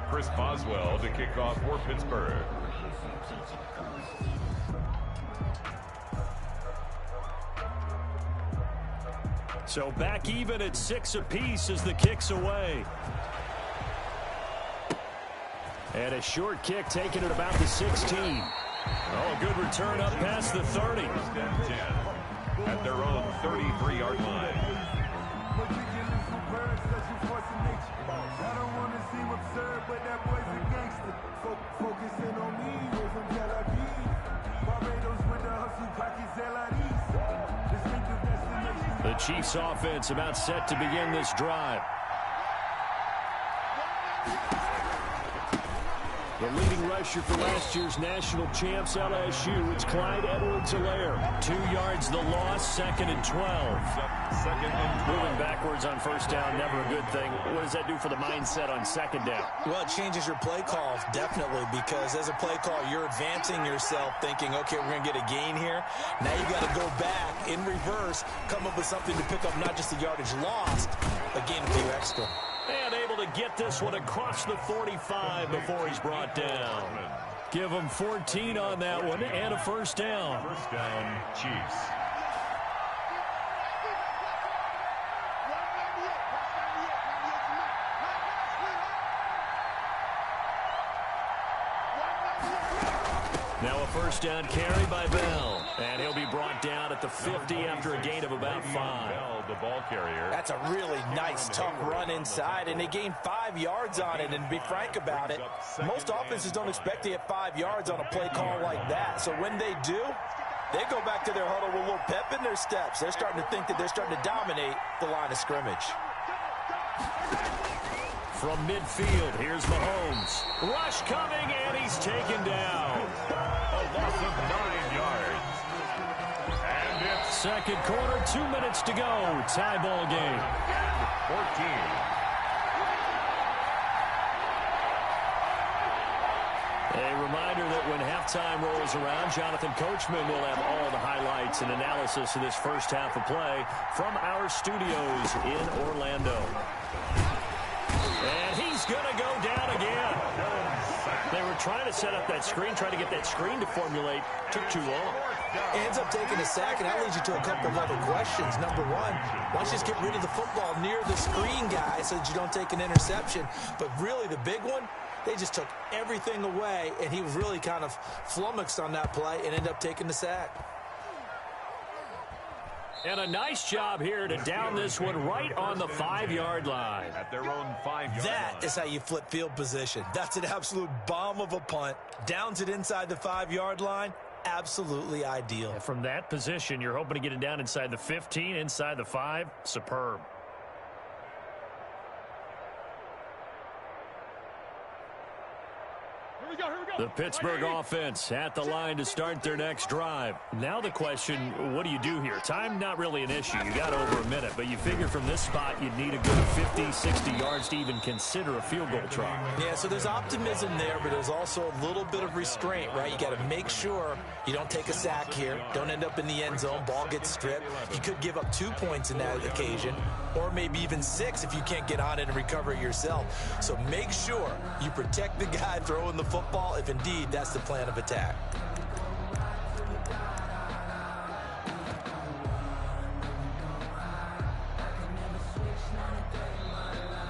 Chris Boswell to kick off for Pittsburgh. So back even at 6 apiece as the kick's away. And a short kick taken at about the 16. Oh, good return up past the 30. 10 at their own 33-yard line. The Chiefs offense about set to begin this drive. The leading rusher for last year's national champs, LSU, it's Clyde Edwards-Helaire. 2 yards the loss, 2nd and 12. Moving backwards on first down, never a good thing. What does that do for the mindset on second down? Well, it changes your play call, definitely, because as a play call, you're advancing yourself thinking, okay, we're going to get a gain here. Now you've got to go back in reverse, come up with something to pick up not just the yardage lost, but gain a few extra. And able to get this one across the 45 before he's brought down. Give him 14 on that one and a first down. First down, Chiefs. Now a first down carry by Bell. And he'll be brought down at the 50 after a gain of about 5. Bell, the ball carrier. That's a really nice, tough run inside, and they gained 5 yards on it. And to be frank about it, most offenses don't expect to get 5 yards on a play call like that. So when they do, they go back to their huddle with a little pep in their steps. They're starting to think that they're starting to dominate the line of scrimmage. From midfield, here's Mahomes. Rush coming, and he's taken down. A loss of 9 yards. And it's second quarter, 2 minutes to go. Tie ball game. 14. A reminder that when halftime rolls around, Jonathan Coachman will have all the highlights and analysis of this first half of play from our studios in Orlando. And he's going to go down again. They were trying to set up that screen, trying to get that screen to formulate. Took too long. Ends up taking a sack, and that leads you to a couple of other questions. Number one, why don't you just get rid of the football near the screen guy so that you don't take an interception? But really, the big one, they just took everything away, and he was really kind of flummoxed on that play and ended up taking the sack. And a nice job here to down this one right on the 5-yard line. At their own 5-yard line. That is how you flip field position. That's an absolute bomb of a punt. Downs it inside the 5-yard line. Absolutely ideal. And from that position, you're hoping to get it down inside the 15, inside the 5. Superb. The Pittsburgh offense at the line to start their next drive. Now the question, what do you do here? Time not really an issue. You got over a minute, but you figure from this spot you'd need a good 50, 60 yards to even consider a field goal try. Yeah, so there's optimism there, but there's also a little bit of restraint, right? You got to make sure you don't take a sack here. Don't end up in the end zone. Ball gets stripped. You could give up 2 points in that occasion, or maybe even 6 if you can't get on it and recover it yourself. So make sure you protect the guy throwing the football if indeed that's the plan of attack.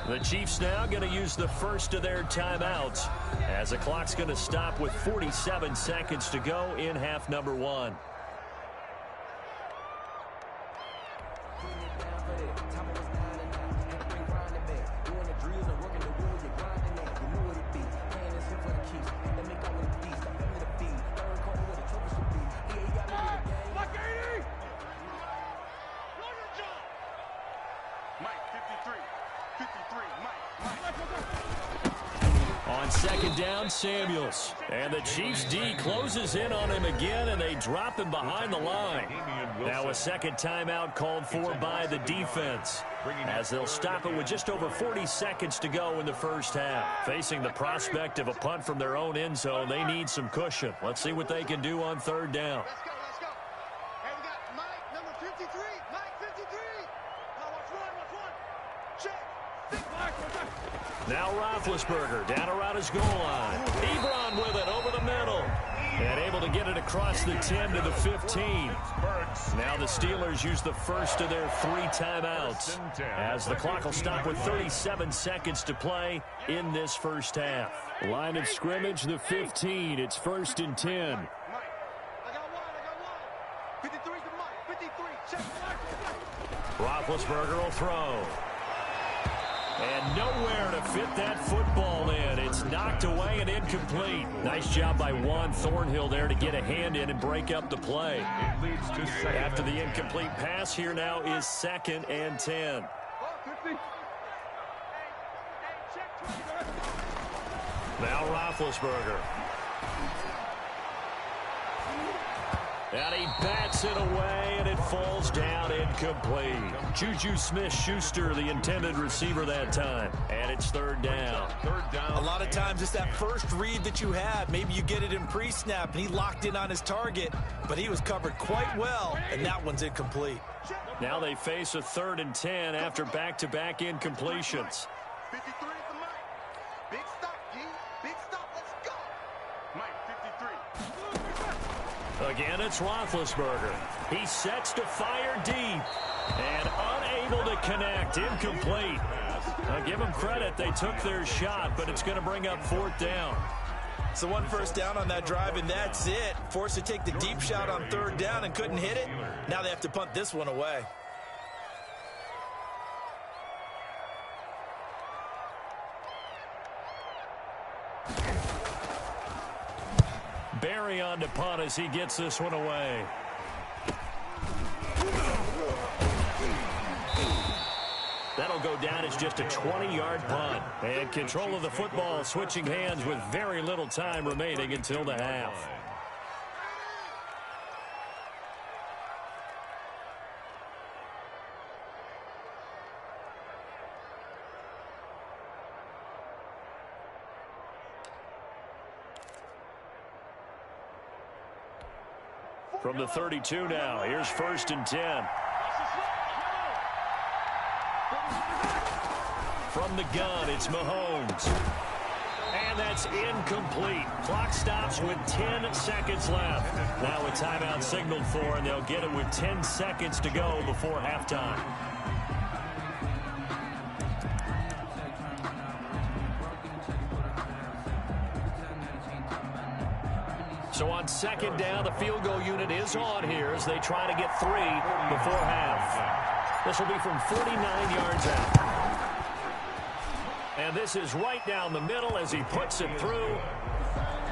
The Chiefs now going to use the first of their timeouts as the clock's going to stop with 47 seconds to go in half number 1. Second down, Samuels. And the Chiefs D closes in on him again, and they drop him behind the line. Now a second timeout called for by the defense, as they'll stop it with just over 40 seconds to go in the first half. Facing the prospect of a punt from their own end zone, they need some cushion. Let's see what they can do on third down. Let's go, let's go. Hey, we got Mike, number 53. Mike, 53. Now watch one. Check. Now Roethlisberger down around his goal line. Ebron with it over the middle. And able to get it across the 10 to the 15. Now the Steelers use the first of their 3 timeouts, as the clock will stop with 37 seconds to play in this first half. Line of scrimmage, the 15. It's 1st and 10. I got one. 53 to Mike. 53. Check. Roethlisberger will throw. And nowhere to fit that football in. It's knocked away and incomplete. Nice job by Juan Thornhill there to get a hand in and break up the play. It leads to After the incomplete pass, here now is 2nd and 10. Now Roethlisberger. And he bats it away, and it falls down incomplete. Juju Smith-Schuster, the intended receiver that time. And it's 3rd down. A lot of times it's that first read that you have. Maybe you get it in pre-snap, and he locked in on his target, but he was covered quite well, and that one's incomplete. Now they face a 3rd and 10 after back-to-back incompletions. 53 to Mike. Big stop, G. Big stop. Let's go. Mike, 53. Again, it's Roethlisberger. He sets to fire deep and unable to connect. Incomplete. I'll give them credit. They took their shot, but it's going to bring up 4th down. So 1 first down on that drive, and that's it. Forced to take the deep shot on 3rd down and couldn't hit it. Now they have to punt this one away. Barry on to punt as he gets this one away. That'll go down as just a 20-yard punt. And control of the football switching hands with very little time remaining until the half. From the 32 now, here's 1st and 10. From the gun, it's Mahomes. And that's incomplete. Clock stops with 10 seconds left. Now a timeout signaled for, and they'll get it with 10 seconds to go before halftime. So on second down, the field goal unit is on here as they try to get 3 before half. This will be from 49 yards out. And this is right down the middle as he puts it through.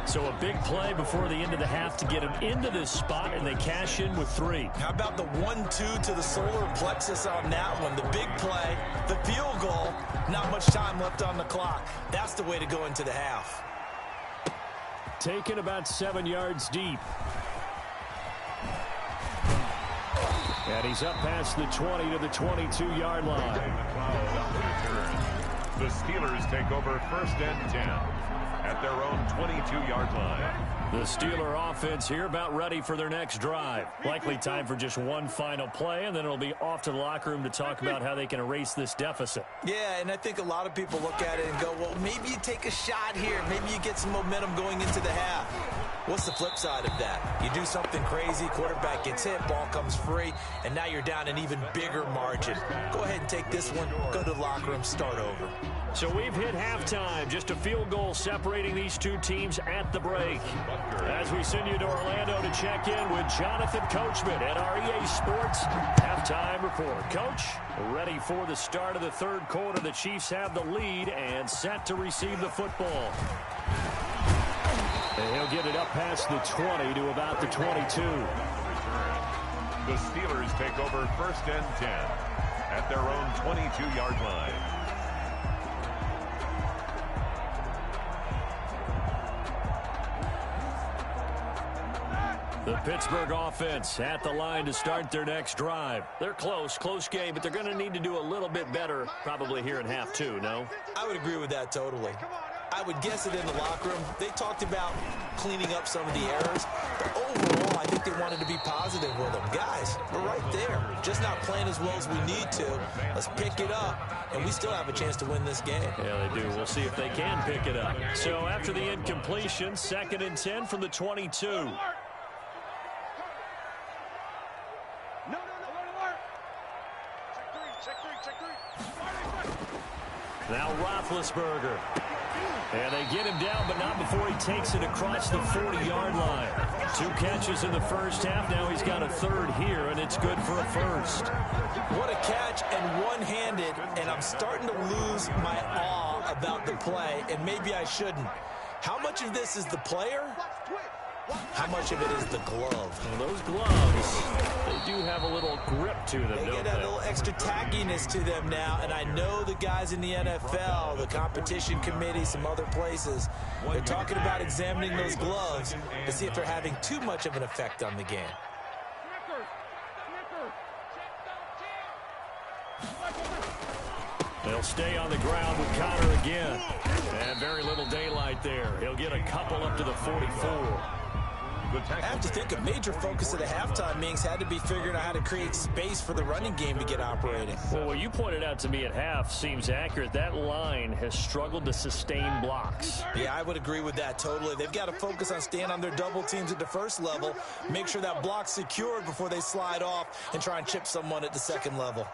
So a big play before the end of the half to get him into this spot, and they cash in with 3. How about the 1-2 to the solar plexus on that one? The big play, the field goal, not much time left on the clock. That's the way to go into the half. Taken about 7 yards deep. And he's up past the 20 to the 22-yard line. The Steelers take over first and 10 at their own 22-yard line. The Steeler offense here about ready for their next drive. Likely time for just one final play, and then it'll be off to the locker room to talk about how they can erase this deficit. Yeah, and I think a lot of people look at it and go, well, maybe you take a shot here. Maybe you get some momentum going into the half. What's the flip side of that? You do something crazy, quarterback gets hit, ball comes free, and now you're down an even bigger margin. Go ahead and take this one, go to the locker room, start over. So we've hit halftime. Just a field goal separating these two teams at the break. As we send you to Orlando to check in with Jonathan Coachman at our EA Sports halftime report. Coach, ready for the start of the third quarter. The Chiefs have the lead and set to receive the football. And he'll get it up past the 20 to about the 22. The Steelers take over first and 10 at their own 22-yard line. The Pittsburgh offense at the line to start their next drive. They're close game, but they're going to need to do a little bit better probably here in half 2, no? I would agree with that totally. I would guess it in the locker room. They talked about cleaning up some of the errors, but overall, I think they wanted to be positive with them. Guys, we're right there. Just not playing as well as we need to. Let's pick it up, and we still have a chance to win this game. Yeah, they do. We'll see if they can pick it up. So after the incompletion, 2nd and 10 from the 22. Now Roethlisberger. And they get him down, but not before he takes it across the 40-yard line. 2 catches in the first half. Now he's got a third here, and it's good for a first. What a catch, and one-handed, and I'm starting to lose my awe about the play, and maybe I shouldn't. How much of this is the player? How much of it is the glove? Well, those gloves, they do have a little grip to them, They don't get a they? little extra tackiness to them now, and I know the guys in the NFL, the competition committee, some other places, they're talking about examining those gloves to see if they're having too much of an effect on the game. They'll stay on the ground with Connor again. And very little daylight there. He'll get a couple up to the 44. I have to think a major focus of the halftime meetings had to be figuring out how to create space for the running game to get operating. Well, what you pointed out to me at half seems accurate. That line has struggled to sustain blocks. Yeah, I would agree with that totally. They've got to focus on staying on their double teams at the first level, make sure that block's secured before they slide off and try and chip someone at the second level.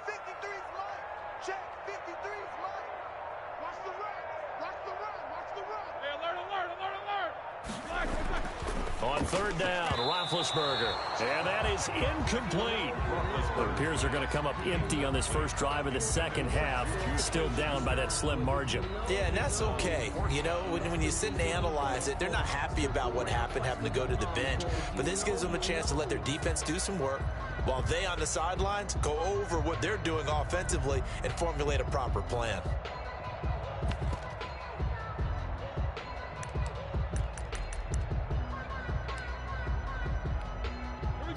On third down, Roethlisberger. And that is incomplete. It appears they're going to come up empty on this first drive of the second half. Still down by that slim margin. Yeah, and that's okay. You know, when you sit and analyze it, they're not happy about what happened, having to go to the bench. But this gives them a chance to let their defense do some work while they on the sidelines go over what they're doing offensively and formulate a proper plan.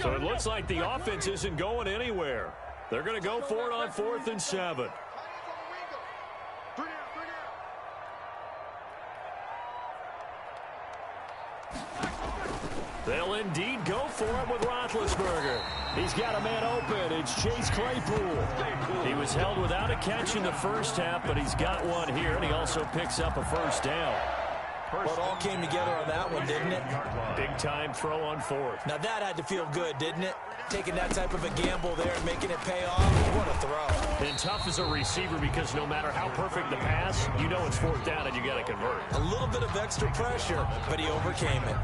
So it looks like the offense isn't going anywhere. They're going to go for it on 4th and 7. They'll indeed go for it with Roethlisberger. He's got a man open. It's Chase Claypool. He was held without a catch in the first half, but he's got one here, and he also picks up a first down. Well, it all came together on that one, didn't it? Big-time throw on 4th. Now that had to feel good, didn't it? Taking that type of a gamble there and making it pay off. What a throw. And tough as a receiver because no matter how perfect the pass, you know it's 4th down and you got to convert. A little bit of extra pressure, but he overcame it.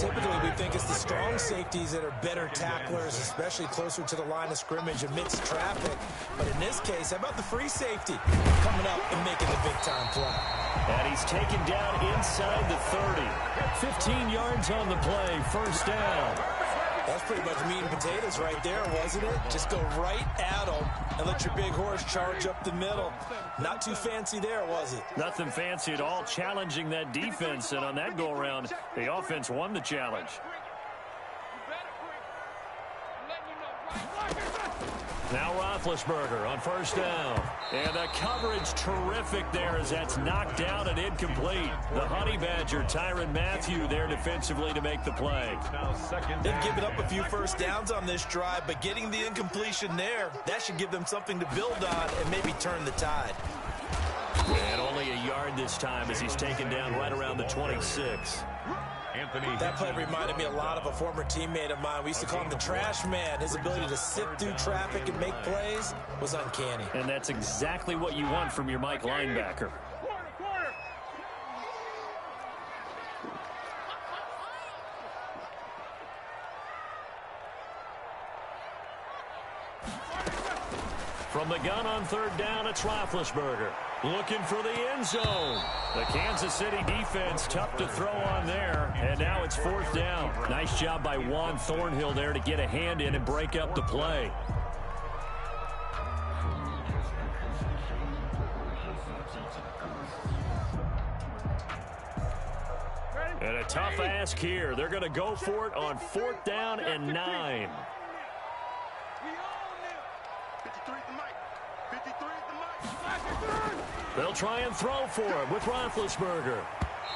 Typically, we think it's the strong safeties that are better tacklers, especially closer to the line of scrimmage amidst traffic. But in this case, how about the free safety coming up and making the big-time play? And he's taken down inside the 30. 15 yards on the play, first down. That's pretty much meat and potatoes right there, wasn't it? Just go right at them and let your big horse charge up the middle. Not too fancy there, was it? Nothing fancy at all, challenging that defense. And on that go-around, the offense won the challenge. Now Roethlisberger on first down. And the coverage terrific there as that's knocked down and incomplete. The Honey Badger, Tyrann Mathieu, there defensively to make the play. They've given up a few first downs on this drive, but getting the incompletion there, that should give them something to build on and maybe turn the tide. And only a yard this time as he's taken down right around the 26. That play reminded me a lot of a former teammate of mine. We used to call him the trash man. His ability to sift through traffic and make plays was uncanny. And that's exactly what you want from your Mike linebacker. From the gun on third down, it's Roethlisberger. Looking for the end zone. The Kansas City defense tough to throw on there. And now it's fourth down. Nice job by Juan Thornhill there to get a hand in and break up the play. And a tough ask here. They're going to go for it on fourth down and 9. They'll try and throw for it with Roethlisberger.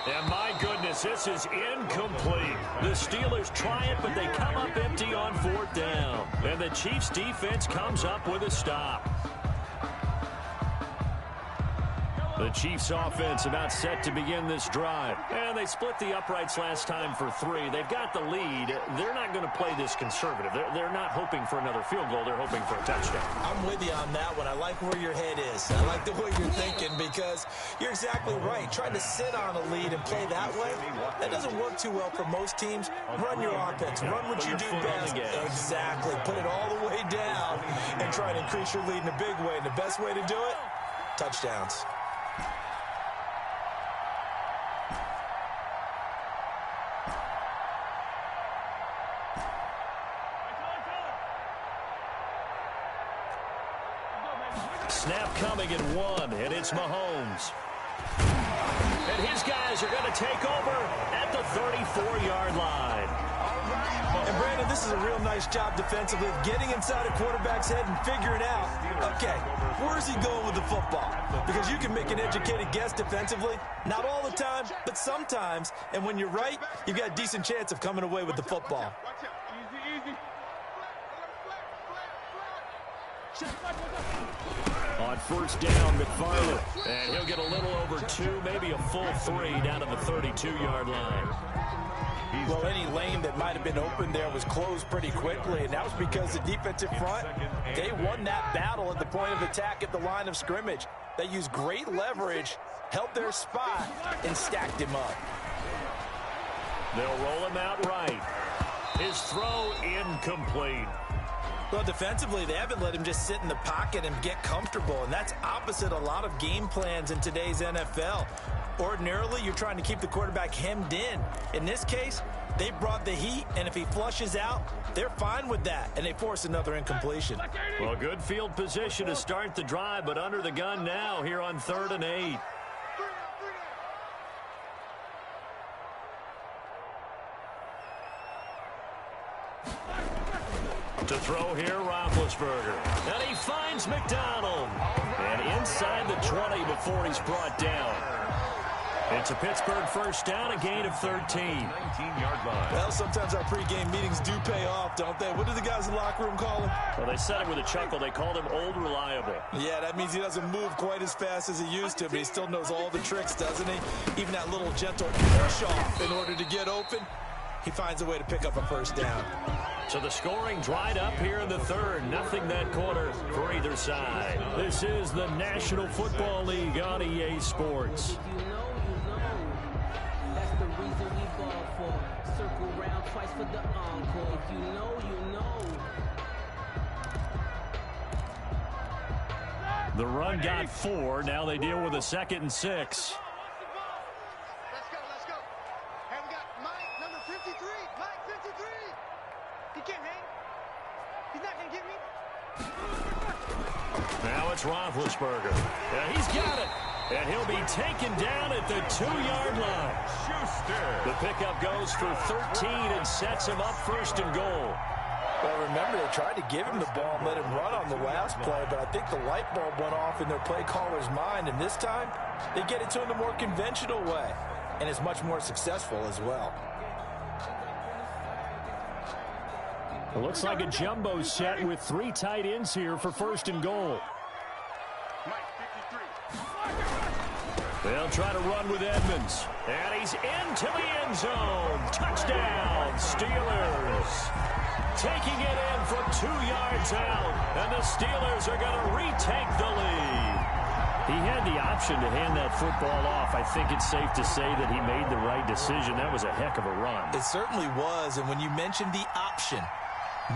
And my goodness, this is incomplete. The Steelers try it, but they come up empty on fourth down. And the Chiefs defense comes up with a stop. The Chiefs offense about set to begin this drive. And they split the uprights last time for 3. They've got the lead. They're not going to play this conservative. They're not hoping for another field goal. They're hoping for a touchdown. I'm with you on that one. I like where your head is. I like the way you're thinking because you're exactly right. Trying to sit on a lead and play that way, that doesn't work too well for most teams. Run your offense. Run what you do best. Exactly. Put it all the way down and try to increase your lead in a big way. And the best way to do it, touchdowns. Snap coming at 1, and it's Mahomes. And his guys are going to take over at the 34-yard line. And, Brandon, this is a real nice job defensively of getting inside a quarterback's head and figuring out, okay, where's he going with the football? Because you can make an educated guess defensively. Not all the time, but sometimes. And when you're right, you've got a decent chance of coming away with the football. On first down, McFarland. And he'll get a little over 2, maybe a full 3 down to the 32-yard line. Well, any lane that might have been open there was closed pretty quickly, and that was because the defensive front, they won that battle at the point of attack at the line of scrimmage. They used great leverage, held their spot, and stacked him up. They'll roll him out right. His throw incomplete. Well, defensively, they haven't let him just sit in the pocket and get comfortable, and that's opposite a lot of game plans in today's NFL. Ordinarily, you're trying to keep the quarterback hemmed in. In this case, they brought the heat, and if he flushes out, they're fine with that, and they force another incompletion. Well, good field position to start the drive, but under the gun now here on 3rd and 8. To throw here, Roethlisberger. And he finds McDonald. And inside the 20 before he's brought down. It's a Pittsburgh first down, a gain of 13. 19-yard line. Well, sometimes our pregame meetings do pay off, don't they? What do the guys in the locker room call him? Well, they said it with a chuckle. They called him Old Reliable. Yeah, that means he doesn't move quite as fast as he used to, but he still knows all the tricks, doesn't he? Even that little gentle push off in order to get open. He finds a way to pick up a first down. So the scoring dried up here in the 3rd. Nothing that quarter for either side. This is the National Football League on EA Sports. That's the reason we ball for. Circle round twice for the encore. If you know, you know. The run got 4. Now they deal with a 2nd and 6. Let's go, let's go. Hey, we got Mike, number 53. Mike, 53. He can't hang. He's not going to get me. Now it's Roethlisberger. Yeah, he's got it. And he'll be taken down at the 2-yard line. Schuster. The pickup goes for 13 and sets him up 1st and goal. Well, remember, they tried to give him the ball and let him run on the last play, but I think the light bulb went off in their play caller's mind, and this time they get it to him the more conventional way, and it's much more successful as well. It looks like a jumbo set with 3 tight ends here for 1st and goal. They'll try to run with Edmonds. And he's into the end zone. Touchdown, Steelers. Taking it in from 2 yards out. And the Steelers are going to retake the lead. He had the option to hand that football off. I think it's safe to say that he made the right decision. That was a heck of a run. It certainly was. And when you mentioned the option,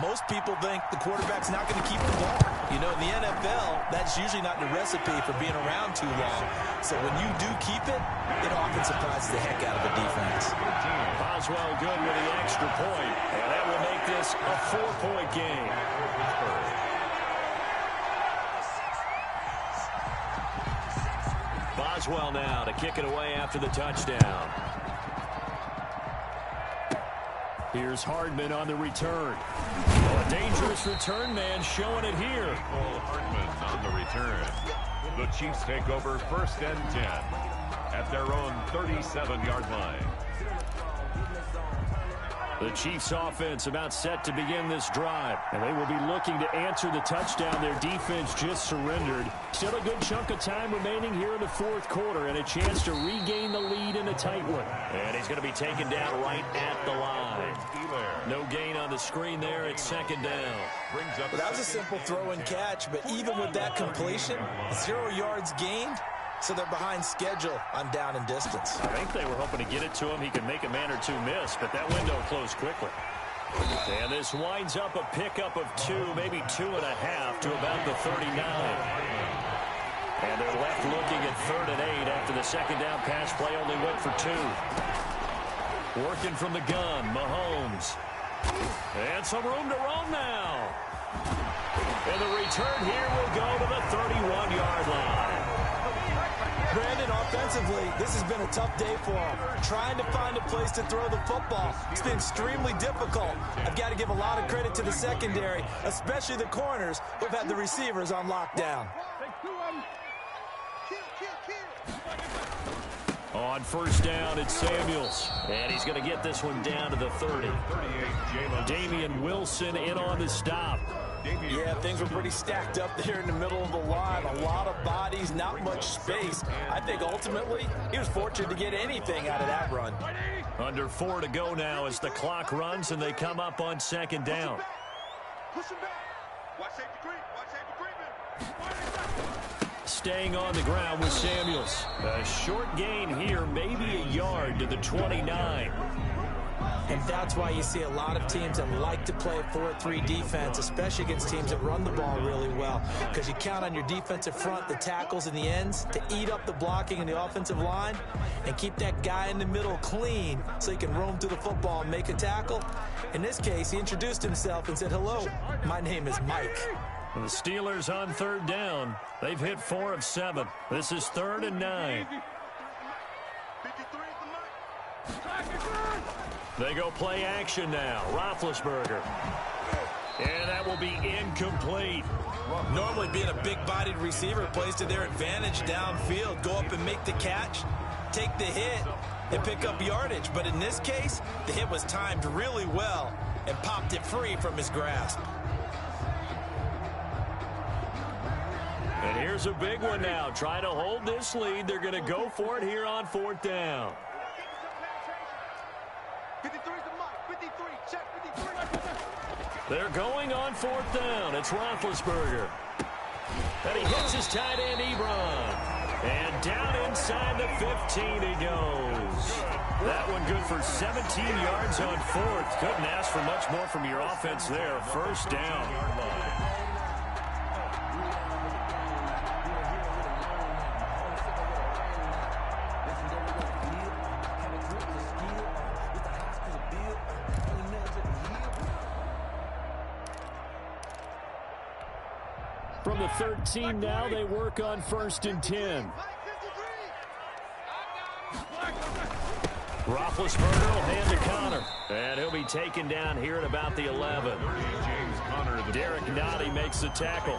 most people think the quarterback's not going to keep the ball. You know, in the NFL, that's usually not the recipe for being around too long. So when you do keep it, it often surprises the heck out of the defense. Boswell good with the extra point, and that will make this a 4-point game. Boswell now to kick it away after the touchdown. Here's Hardman on the return. Oh, a dangerous return man showing it here. Hardman on the return. The Chiefs take over 1st and 10 at their own 37-yard line. The Chiefs offense about set to begin this drive, and they will be looking to answer the touchdown their defense just surrendered. Still a good chunk of time remaining here in the 4th quarter, and a chance to regain the lead in a tight one. And he's going to be taken down right at the line. No gain on the screen there. It's 2nd down. Well, that was a simple throw and catch, but even with that completion, 0 yards gained. So they're behind schedule on down and distance. I think they were hoping to get it to him. He could make a man or 2 miss, but that window closed quickly. And this winds up a pickup of 2, maybe 2.5 to about the 39. And they're left looking at 3rd and 8 after the 2nd down pass play only went for 2. Working from the gun, Mahomes. And some room to roam now. And the return here will go to the 31-yard line. Brandon, offensively, this has been a tough day for him. Trying to find a place to throw the football. It's been extremely difficult. I've got to give a lot of credit to the secondary, especially the corners who've had the receivers on lockdown. On 1st down, it's Samuels. And he's going to get this one down to the 30. Damian Wilson in on the stop. Yeah, things were pretty stacked up there in the middle of the line. A lot of bodies, not much space. I think ultimately he was fortunate to get anything out of that run. Under 4 to go now as the clock runs and they come up on 2nd down. Staying on the ground with Samuels. A short gain here, maybe a yard to the 29. And that's why you see a lot of teams that like to play a 4-3 defense, especially against teams that run the ball really well, because you count on your defensive front, the tackles and the ends, to eat up the blocking in the offensive line and keep that guy in the middle clean so he can roam through the football and make a tackle. In this case, he introduced himself and said, "Hello, my name is Mike." The Steelers on 3rd down. They've hit 4 of 7. This is 3rd and 9. They go play action now. Roethlisberger. And that will be incomplete. Normally being a big-bodied receiver plays to their advantage downfield. Go up and make the catch, take the hit, and pick up yardage. But in this case, the hit was timed really well and popped it free from his grasp. And here's a big one now. Trying to hold this lead. They're going to go for it here on 4th down. 53 to Mike. 53. Check 53. They're going on 4th down. It's Roethlisberger. And he hits his tight end, Ebron. And down inside the 15 he goes. That one good for 17 yards on fourth. Couldn't ask for much more from your offense there. First down. From the 13 now, they work on 1st and 10. Roethlisberger will hand to Connor. And he'll be taken down here at about the 11. Derek Nottie makes the tackle.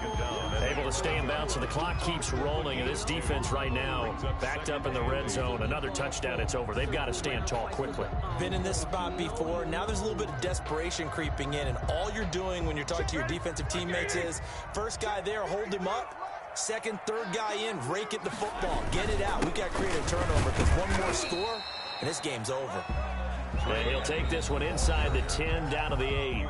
Able to stay in bounds, so the clock keeps rolling. And this defense right now backed up in the red zone. Another touchdown, it's over. They've got to stand tall quickly. Been in this spot before. Now there's a little bit of desperation creeping in. And all you're doing when you're talking to your defensive teammates is, first guy there, hold him up. Second, third guy in, rake at the football. Get it out. We got to create a turnover because one more score, and this game's over. And he'll take this one inside the 10 down to the 8.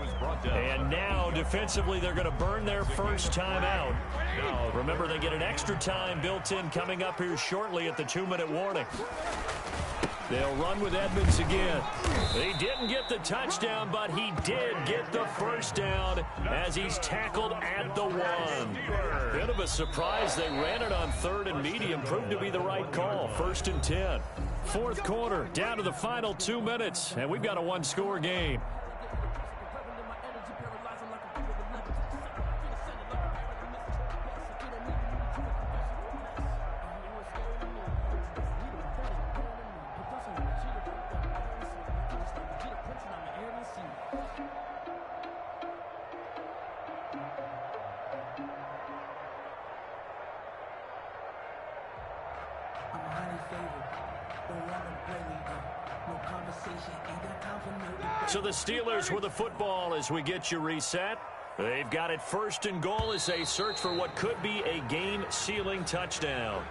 And now defensively they're going to burn their first time out. Now remember, they get an extra time built in coming up here shortly at the 2-minute warning. They'll run with Edmonds again. He didn't get the touchdown, but he did get the first down as he's tackled at the 1. Bit of a surprise. They ran it on 3rd and medium. Proved to be the right call. 1st and 10. Fourth quarter, down to the final 2 minutes, and we've got a one-score game. So the Steelers with the football as we get you reset. They've got it 1st and goal as they search for what could be a game-sealing touchdown.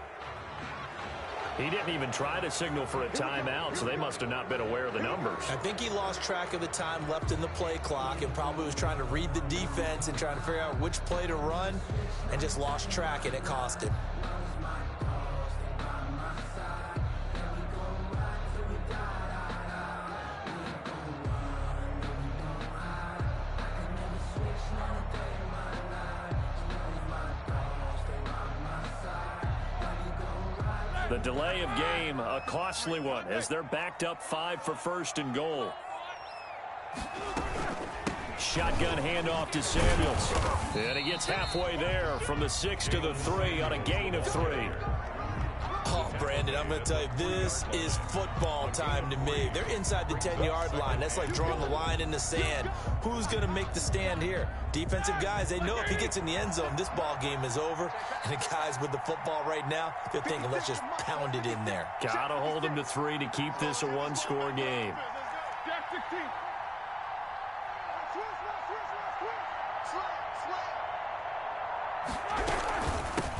He didn't even try to signal for a timeout, so they must have not been aware of the numbers. I think he lost track of the time left in the play clock and probably was trying to read the defense and trying to figure out which play to run and just lost track, and it cost him. The delay of game, a costly one, as they're backed up 5 for 1st and goal. Shotgun handoff to Samuels. And he gets halfway there from the 6 to the 3 on a gain of 3. Oh, Brandon, I'm going to tell you, this is football time to me. They're inside the 10-yard line. That's like drawing the line in the sand. Who's going to make the stand here? Defensive guys, they know if he gets in the end zone, this ball game is over. And the guys with the football right now, they're thinking, let's just pound it in there. Got to hold him to 3 to keep this a one-score game.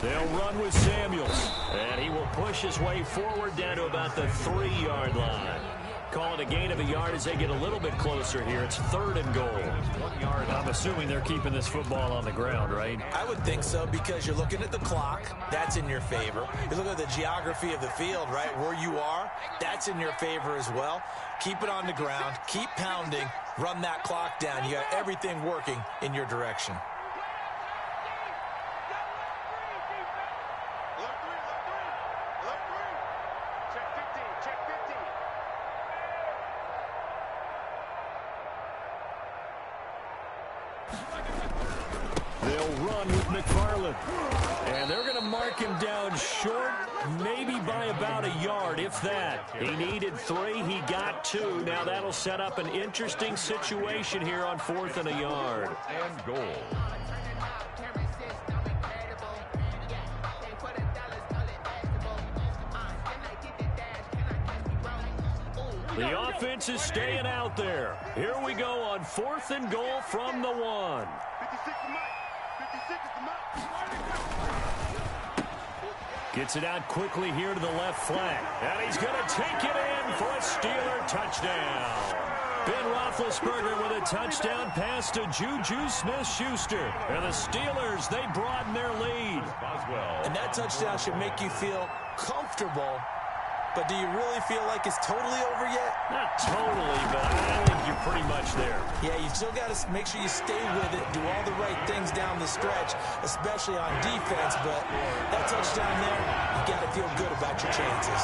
They'll run with Samuels, and he will push his way forward down to about the 3-yard line. Call it a gain of a yard as they get a little bit closer here. It's 3rd and goal. 1 yard. I'm assuming they're keeping this football on the ground, right? I would think so, because you're looking at the clock. That's in your favor. You look at the geography of the field, right? Where you are, that's in your favor as well. Keep it on the ground. Keep pounding. Run that clock down. You got everything working in your direction. They'll run with McFarland. And they're going to mark him down short, maybe by about a yard, if that. He needed 3. He got 2. Now that'll set up an interesting situation here on 4th and a yard. And goal. The offense is staying out there. Here we go on 4th and goal from the 1. Gets it out quickly here to the left flank. And he's going to take it in for a Steeler touchdown. Ben Roethlisberger with a touchdown pass to Juju Smith-Schuster. And the Steelers, they broaden their lead. And that touchdown should make you feel comfortable. But do you really feel like it's totally over yet? Not totally, but I think you're pretty much there. Yeah, you still got to make sure you stay with it, do all the right things down the stretch, especially on defense. But that touchdown there, you got to feel good about your chances.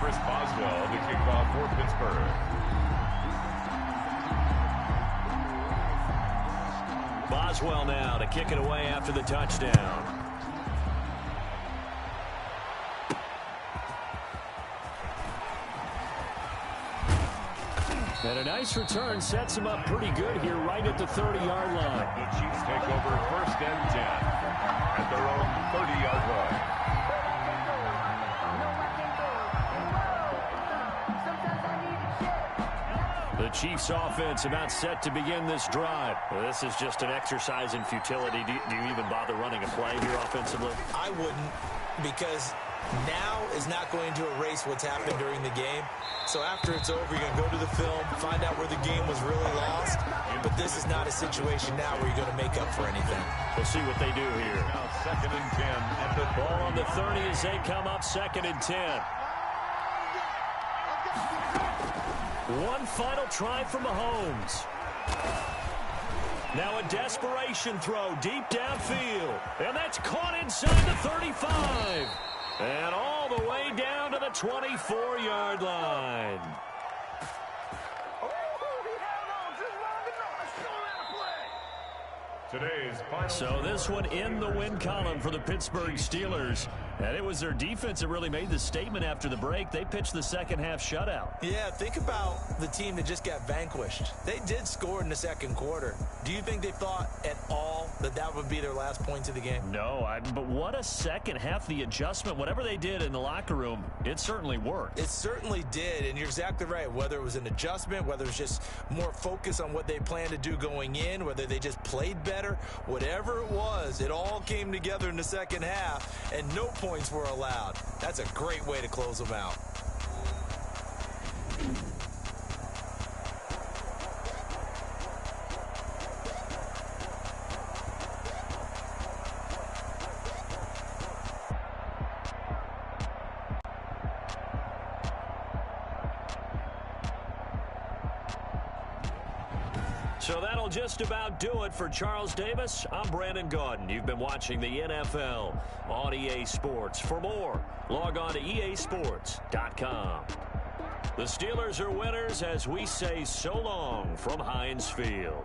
Chris Boswell, the kickoff for Pittsburgh. Boswell now to kick it away after the touchdown. And a nice return sets him up pretty good here right at the 30-yard line. The Chiefs take over 1st and 10 at their own 30-yard line. The Chiefs offense about set to begin this drive. Well, this is just an exercise in futility. Do you even bother running a play here offensively? I wouldn't, because now is not going to erase what's happened during the game. So after it's over, you're going to go to the film, find out where the game was really lost. But this is not a situation now where you're going to make up for anything. We'll see what they do here. Now 2nd and 10 at the ball on the 30 as they come up 2nd and 10. One final try from Mahomes. Now a desperation throw deep downfield. And that's caught inside the 35. And all the way down to the 24-yard line. today's final. So this one in the win column for the Pittsburgh Steelers. And it was their defense that really made the statement after the break. They pitched the second half shutout. Yeah, think about the team that just got vanquished. They did score in the second quarter. Do you think they thought at all that that would be their last points of the game? No, but what a second half. The adjustment, whatever they did in the locker room, it certainly worked. It certainly did, and you're exactly right. Whether it was an adjustment, whether it was just more focus on what they planned to do going in, whether they just played better, whatever it was, it all came together in the second half, and no points were allowed. That's a great way to close them out. So that'll just about do it for Charles Davis. I'm Brandon Gaudin. You've been watching the NFL on EA Sports. For more, log on to easports.com. The Steelers are winners as we say so long from Heinz Field.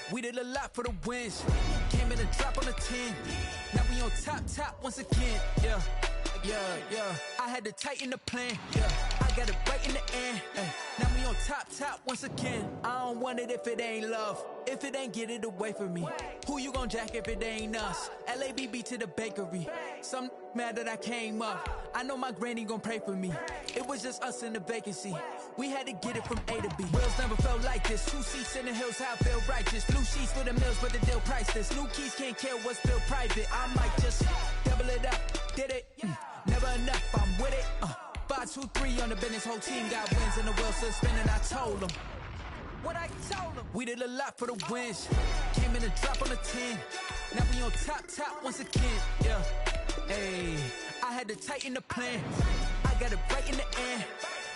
We did a lot for the wins. Came in a drop on the 10. Now we on top once again. Yeah. I had to tighten the plan. Yeah. I got it right in the end. Now we on top once again. I don't want it if it ain't love. If it ain't, get it away from me. Who you gon' jack if it ain't us? LABB to the bakery. Some mad that I came up. I know my granny gon' pray for me. It was just us in the vacancy. We had to get it from A to B. Wheels never felt like this. 2 seats in the hills, how I feel righteous. Blue sheets for the mills, but the deal priceless. New keys can't care what's still private. I might just double it up. Did it? Never enough, I'm with it. 5, 2, 3 on the business. Whole team got wins and the wheels still spinning. I told them. What I told them. We did a lot for the wins. Came in a drop on the 10. Now we on top once again. Yeah. Hey, I had to tighten the plan. I got it right in the end.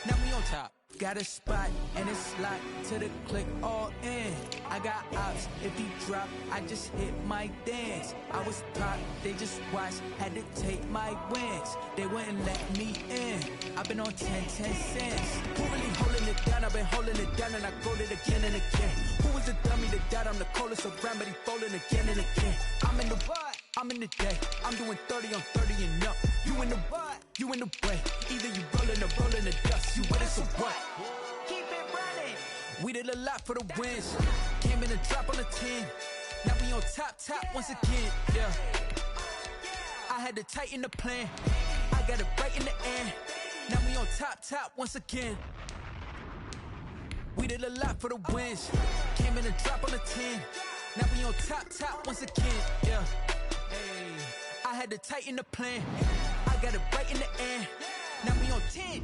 now we on top. Got a spot and it's locked to the click all in. I got ops, if he drop, I just hit my dance. I was top, they just watched, had to take my wins. They wouldn't let me in. I've been on 10 cents. Who really holding it down? I've been holding it down and I go it again and again. Who was the dummy that died? I'm the coldest around, but he folding again and again. I'm in the what? I'm in the day. I'm doing 30 on 30 and up. You in the what? You in the way. Either you rolling or rolling the dust. You with us or what? Keep it running. We did a lot for the wins. Came in a drop on the 10. Now we on top once again. Yeah. I had to tighten the plan. I got it right in the air. Now we on top once again. We did a lot for the wins. Came in a drop on the 10. Now we on top once again. Yeah. Hey. I had to tighten the plan. I got it right in the air. Now we on 10.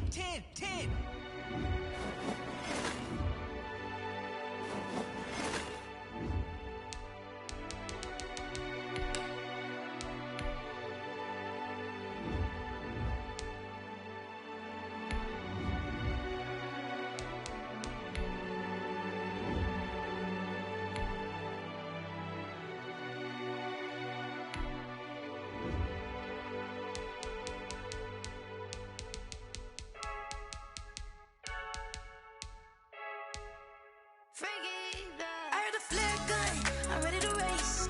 I heard the flare gun, I'm ready to race.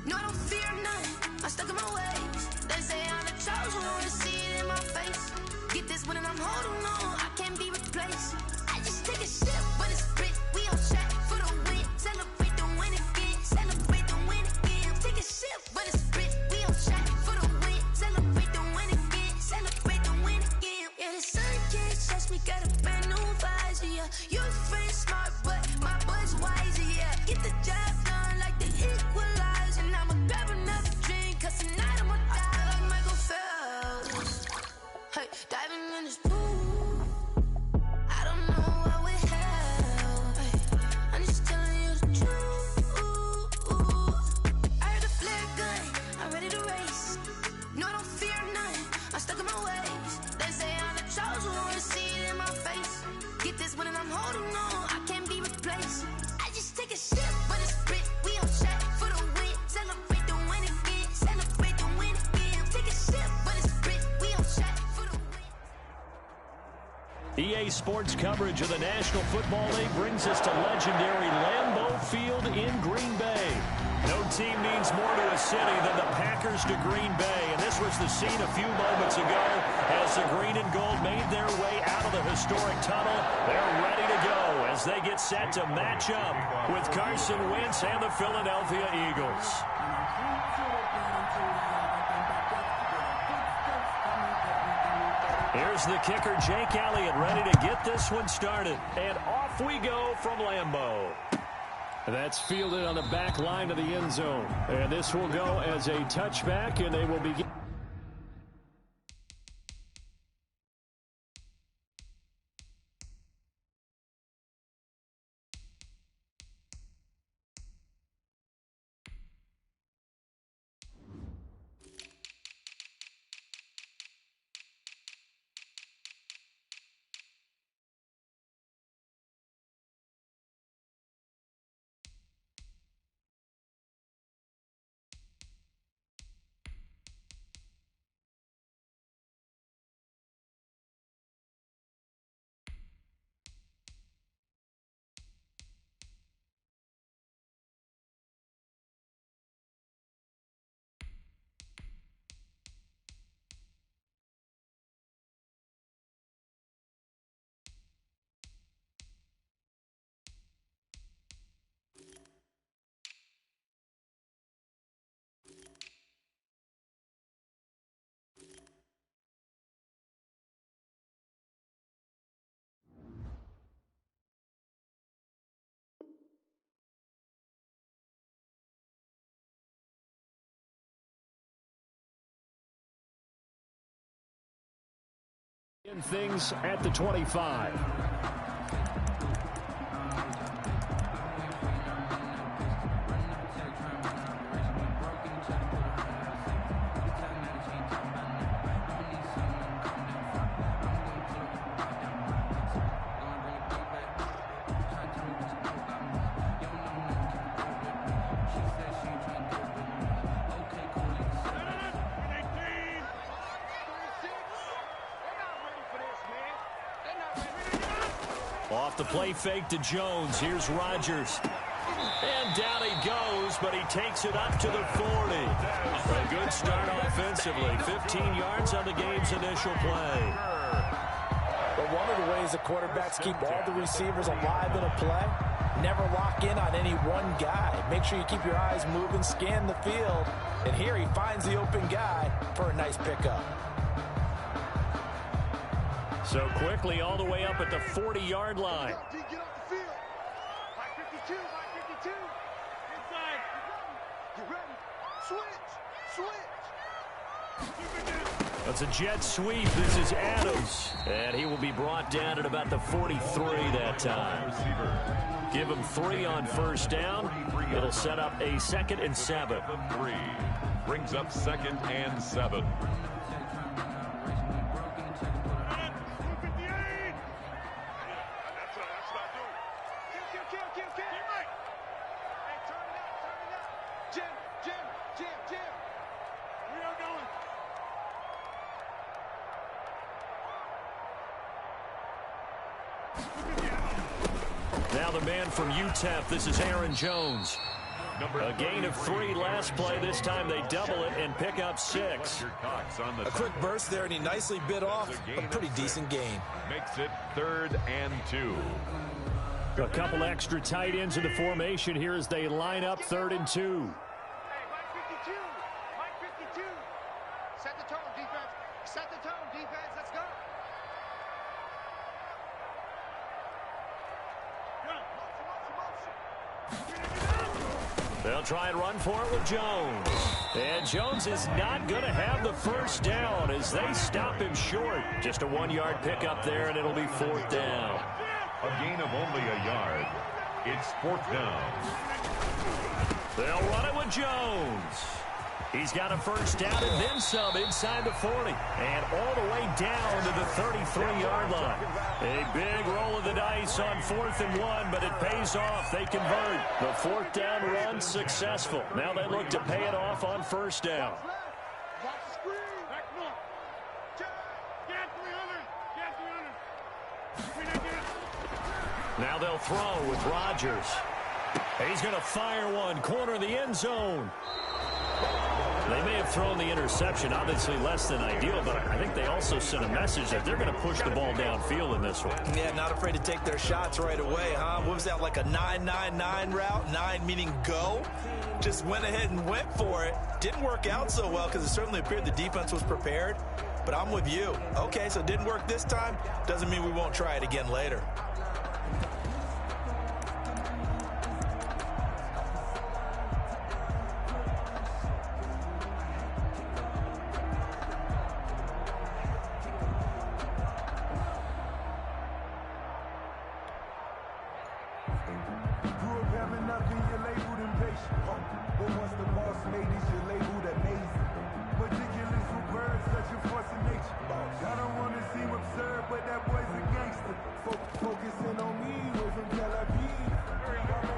No, I don't fear none, I'm stuck in my ways. They say I'm the chosen one, to see it in my face. Get this one and I'm holding on, I can't be replaced. I just take a sip, but it's split, we on track for the win. Celebrate the win again, celebrate the win again. Take a sip, but it's split, we on track for the win. Celebrate the win again, celebrate the win again. Yeah, the sun can't touch me, got a brand new visor, yeah. Your friend smart, but my boy's wiser, yeah. Get the job done like the equalizer. And I'ma grab another drink, cause tonight I'ma die like Michael Phelps. Hey, diving in this pool, I don't know what would help. Hey, I'm just telling you the truth. I heard the flare gun, I'm ready to race. No, I don't fear none, I'm stuck in my ways. They say I'm the chosen one, to see it in my face. Get this one and I'm holding on, I can't be replaced. I just take a sip, but it's split, we on track for the win. Celebrate the win again, celebrate the win again. Take a sip, but it's split, we on track for the win. EA Sports coverage of the National Football League brings us to legendary Lambeau Field in Green Bay. No team means more to a city than the Packers to Green Bay, and this was the scene a few moments ago as the green and gold made their way out of the historic tunnel. They're ready to go as they get set to match up with Carson Wentz and the Philadelphia Eagles. Here's the kicker, Jake Elliott, ready to get this one started. And off we go from Lambeau. That's fielded on the back line of the end zone. And this will go as a touchback, and they will begin. In things at the 25. off the play fake to Jones. Here's Rodgers. And down he goes, but he takes it up to the 40. A good start offensively. 15 yards on the game's initial play. But one of the ways the quarterbacks keep all the receivers alive in a play, never lock in on any one guy. Make sure you keep your eyes moving, scan the field. And here he finds the open guy for a nice pickup. So quickly all the way up at the 40-yard line. Get off the field. Mike 52, Mike 52. Inside. Get ready. Switch. That's a jet sweep. This is Adams. And he will be brought down at about the 43 that time. Give him 3 on first down. It'll set up a 2nd and 7. 3 brings up 2nd and 7. Now the man from UTEP, this is Aaron Jones. A gain of 3 last play. This time they double it and pick up 6. A quick burst there, and he nicely bit off a pretty decent gain. Makes it 3rd and 2. A couple extra tight ends in the formation here as they line up 3rd and 2. Hey, Mike 52. Mike 52. Set the tone, defense. Set the tone, defense. Let's go. They'll try and run for it with Jones. And Jones is not going to have the first down as they stop him short. Just a 1-yard pickup there, and it'll be 4th down. A gain of only a yard. It's 4th down. They'll run it with Jones. He's got a first down and then some inside the 40. And all the way down to the 33-yard line. A big roll of the dice on 4th and 1, but it pays off. They convert. The 4th down run successful. Now they look to pay it off on first down. Now they'll throw with Rodgers. He's going to fire one. Corner of the end zone. They may have thrown the interception, obviously less than ideal, but I think they also sent a message that they're going to push the ball downfield in this one. Yeah, not afraid to take their shots right away, huh? What was that, like a 9-9-9 route? 9 meaning go? Just went ahead and went for it. Didn't work out so well because it certainly appeared the defense was prepared, but I'm with you. Okay, so it didn't work this time. Doesn't mean we won't try it again later.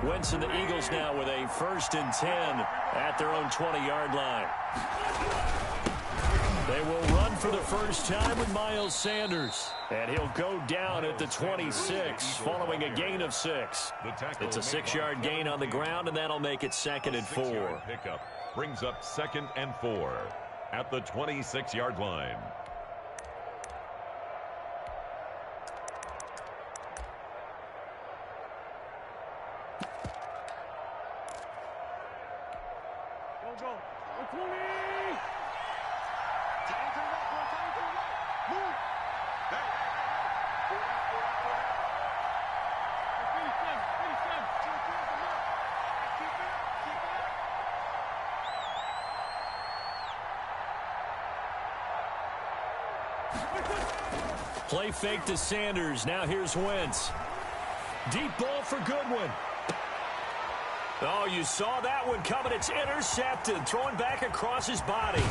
Wentz and the Eagles now with a 1st and 10 at their own 20-yard line. They will run for the first time with Miles Sanders. And he'll go down at the 26 following a gain of 6. It's a 6-yard gain on the ground, and that'll make it 2nd and 4. Pickup brings up 2nd and 4 at the 26-yard line. Play fake to Sanders. Now here's Wentz. Deep ball for Goodwin. Oh, you saw that one coming. It's intercepted. Thrown back across his body.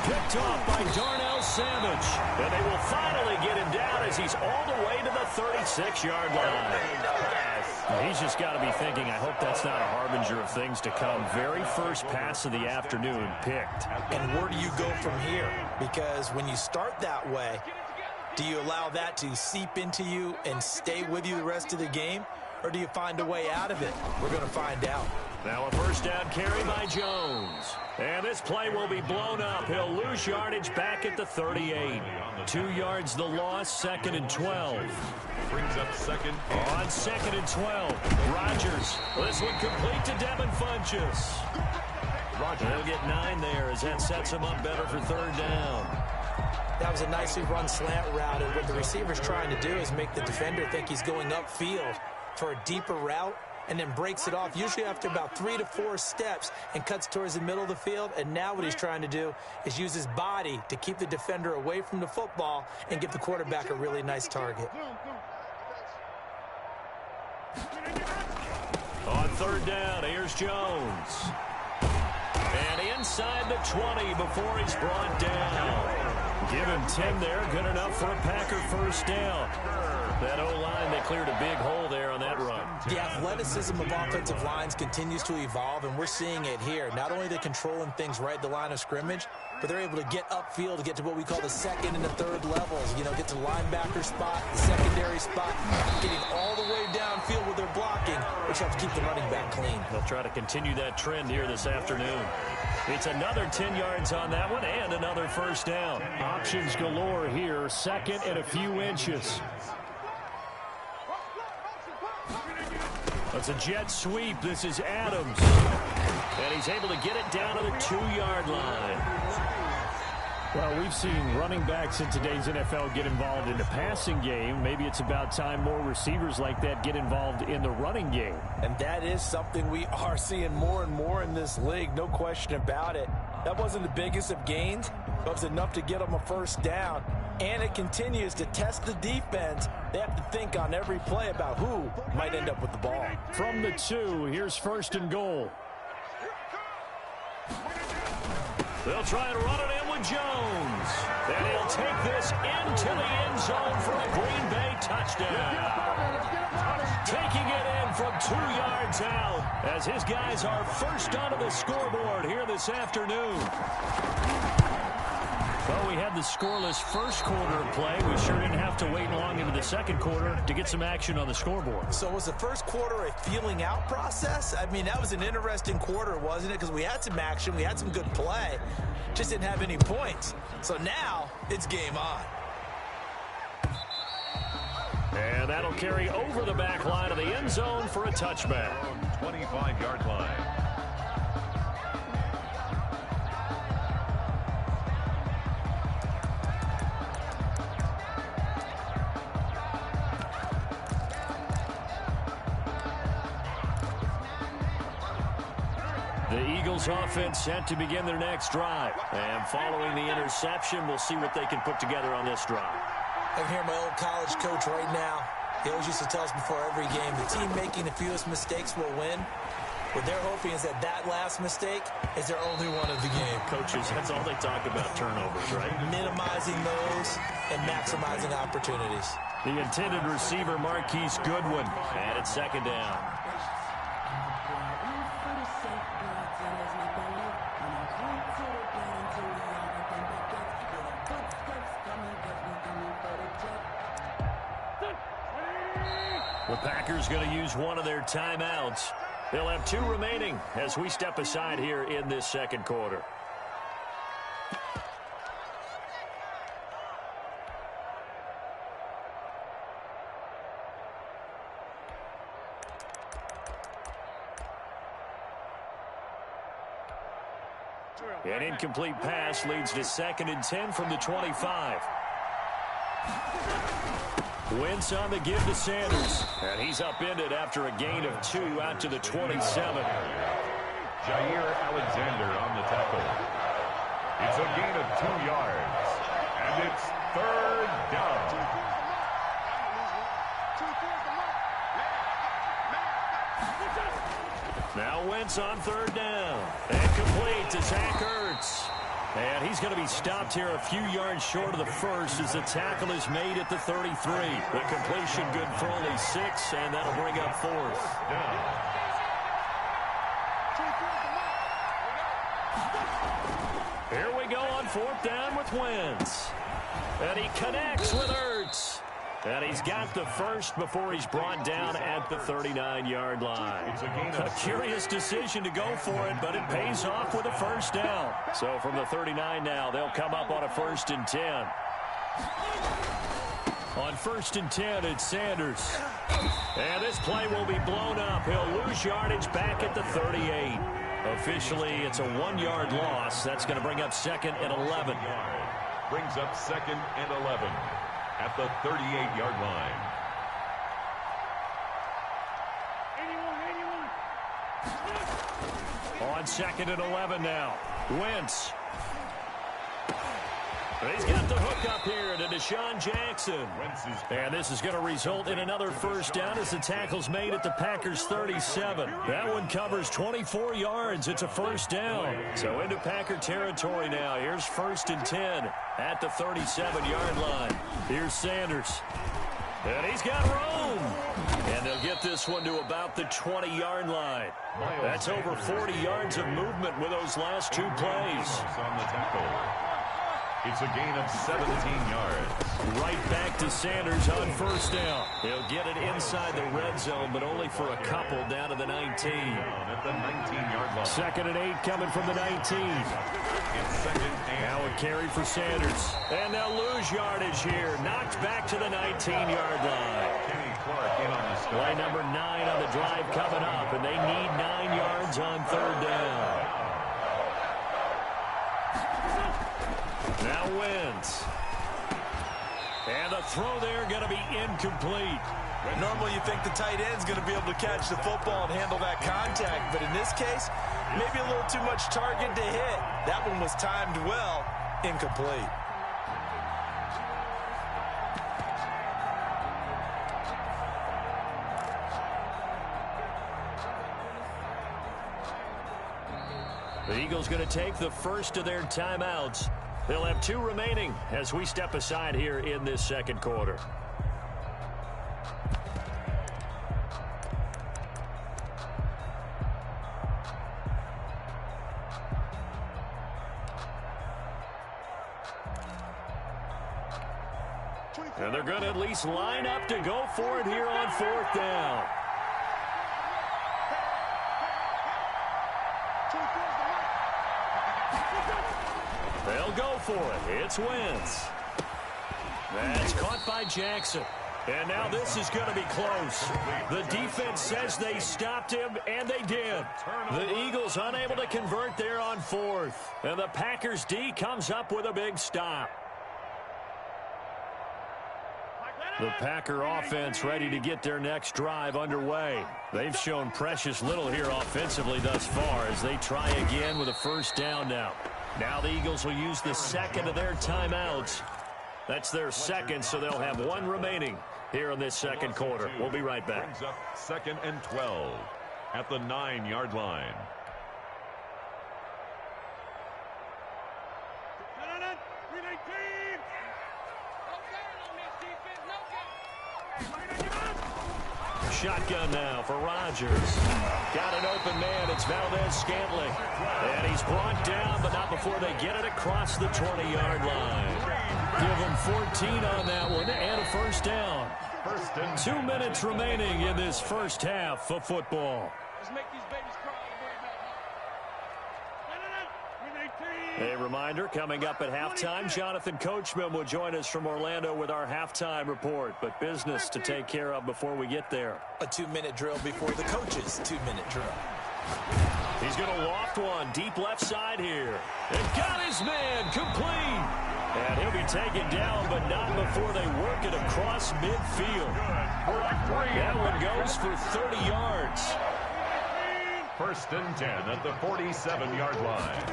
Picked off by Darnell Savage. And they will finally get him down as he's all the way to the 36-yard line. He's just got to be thinking, I hope that's not a harbinger of things to come. Very first pass of the afternoon picked. And where do you go from here? Because when you start that way, Do you allow that to seep into you and stay with you the rest of the game? Or do you find a way out of it? We're going to find out. Now a first down carry by Jones. And this play will be blown up. He'll lose yardage back at the 38. 2 yards the loss, 2nd and 12. Brings up second. On 2nd and 12. Rodgers. This one complete to Devin Funchess. He'll get 9 there as that sets him up better for 3rd down. That was a nicely run slant route, and what the receiver's trying to do is make the defender think he's going upfield for a deeper route, and then breaks it off, usually after about 3 to 4 steps, and cuts towards the middle of the field. And now what he's trying to do is use his body to keep the defender away from the football and give the quarterback a really nice target. On 3rd down, here's Jones. And inside the 20 before he's brought down. Give him 10 there, good enough for a Packer first down. That O-line, they cleared a big hole there on that run. The athleticism of offensive lines continues to evolve, and we're seeing it here. Not only are they controlling things right at the line of scrimmage, but they're able to get upfield to get to what we call the 2nd and the 3rd levels. You know, get to the linebacker spot, the secondary spot, getting all the way downfield with their blocking, which helps keep the running back clean. They'll try to continue that trend here this afternoon. It's another 10 yards on that one and another first down. Options galore here, 2nd and a few inches. That's a jet sweep. This is Adams. And he's able to get it down to the 2-yard line. Well, we've seen running backs in today's NFL get involved in the passing game. Maybe it's about time more receivers like that get involved in the running game. And that is something we are seeing more and more in this league, no question about it. That wasn't the biggest of gains, but it was enough to get them a first down. And it continues to test the defense. They have to think on every play about who might end up with the ball. From the 2, here's 1st and goal. They'll try and run it in with Jones. And he'll take this into the end zone for a Green Bay touchdown. Taking it in from 2 yards out as his guys are first onto the scoreboard here this afternoon. Well, we had the scoreless first quarter of play. We sure didn't have to wait long into the 2nd quarter to get some action on the scoreboard. So was the first quarter a feeling out process? I mean, that was an interesting quarter, wasn't it? Because we had some action, we had some good play, just didn't have any points. So now it's game on. And that'll carry over the back line of the end zone for a touchback. 25-yard line. The Eagles offense set to begin their next drive. And following the interception, we'll see what they can put together on this drive. I can hear my old college coach right now. He always used to tell us before every game, the team making the fewest mistakes will win. What they're hoping is that that last mistake is their only one of the game. Coaches, that's all they talk about, turnovers, right? Minimizing those and maximizing opportunities. The intended receiver, Marquise Goodwin. And it's 2nd down. The Packers going to use one of their timeouts. They'll have 2 remaining as we step aside here in this 2nd quarter. An incomplete pass leads to 2nd and 10 from the 25. Wentz on the give to Sanders. And he's upended after a gain of 2 out to the 27. Jair Alexander on the tackle. It's a gain of 2 yards. And it's 3rd down. Now Wentz on 3rd down. And complete to Zach Ertz. And he's going to be stopped here a few yards short of the first as the tackle is made at the 33. The completion good for only 6, and that'll bring up 4th down. Here we go on 4th down with Wentz. And he connects with Ertz. And he's got the first before he's brought down at the 39-yard line. A curious decision to go for it, but it pays off with a first down. So from the 39 now, they'll come up on a 1st and 10. On 1st and 10, it's Sanders. And this play will be blown up. He'll lose yardage back at the 38. Officially, it's a 1-yard loss. That's going to bring up 2nd and 11. Brings up 2nd and 11 at the 38-yard line. On 2nd and 11 now. Wentz. He's got the hook up here to Deshaun Jackson. And this is going to result in another first down as the tackle's made at the Packers' 37. That one covers 24 yards. It's a first down. So into Packer territory now. Here's 1st and 10 at the 37-yard line. Here's Sanders. And he's got room. And they'll get this one to about the 20-yard line. That's over 40 yards of movement with those last 2 plays. On the tackle. It's a gain of 17 yards. Right back to Sanders on first down. He'll get it inside the red zone, but only for a couple down to the 19. At the 19-yard line. 2nd and 8 coming from the 19. It's 2nd and now a carry for Sanders. And they'll lose yardage here. Knocked back to the 19-yard line. Play number 9 on the drive coming up, and they need 9 yards on 3rd down. Now Wentz. And the throw there going to be incomplete. Normally you think the tight end's going to be able to catch the football and handle that contact, but in this case, maybe a little too much target to hit. That one was timed well, incomplete. The Eagles going to take the first of their timeouts. They'll have 2 remaining as we step aside here in this 2nd quarter. And they're going to at least line up to go for it here on 4th down. They'll go for it. It's Wentz. That's caught by Jackson. And now this is going to be close. The defense says they stopped him, and they did. The Eagles unable to convert there on 4th. And the Packers D comes up with a big stop. The Packer offense ready to get their next drive underway. They've shown precious little here offensively thus far as they try again with a first down now. Now the Eagles will use the 2nd of their timeouts. That's their 2nd, so they'll have 1 remaining here in this 2nd quarter. We'll be right back. Brings up 2nd and 12 at the 9-yard line. Shotgun now for Rodgers. Got an open man. It's Valdez-Scantling. And he's brought down, but not before they get it across the 20-yard line. Give him 14 on that one and a first down. 2 minutes remaining in this first half of football. A reminder, coming up at halftime, Jonathan Coachman will join us from Orlando with our halftime report, but business to take care of before we get there. A 2-minute drill before the coach's 2-minute drill. He's going to loft one deep left side here. And got his man complete. And he'll be taken down, but not before they work it across midfield. That one goes for 30 yards. 1st and 10 at the 47-yard line.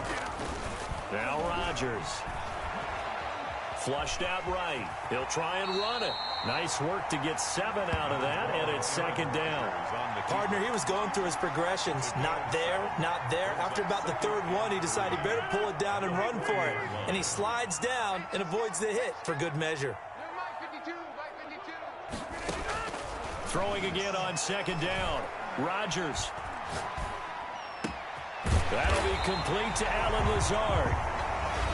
Now Rodgers. Flushed out right. He'll try and run it. Nice work to get 7 out of that, and it's 2nd down. Partner, he was going through his progressions. Not there, not there. After about the 3rd one, he decided he better pull it down and run for it. And he slides down and avoids the hit for good measure. Throwing again on 2nd down. Rodgers. That'll be complete to Allen Lazard.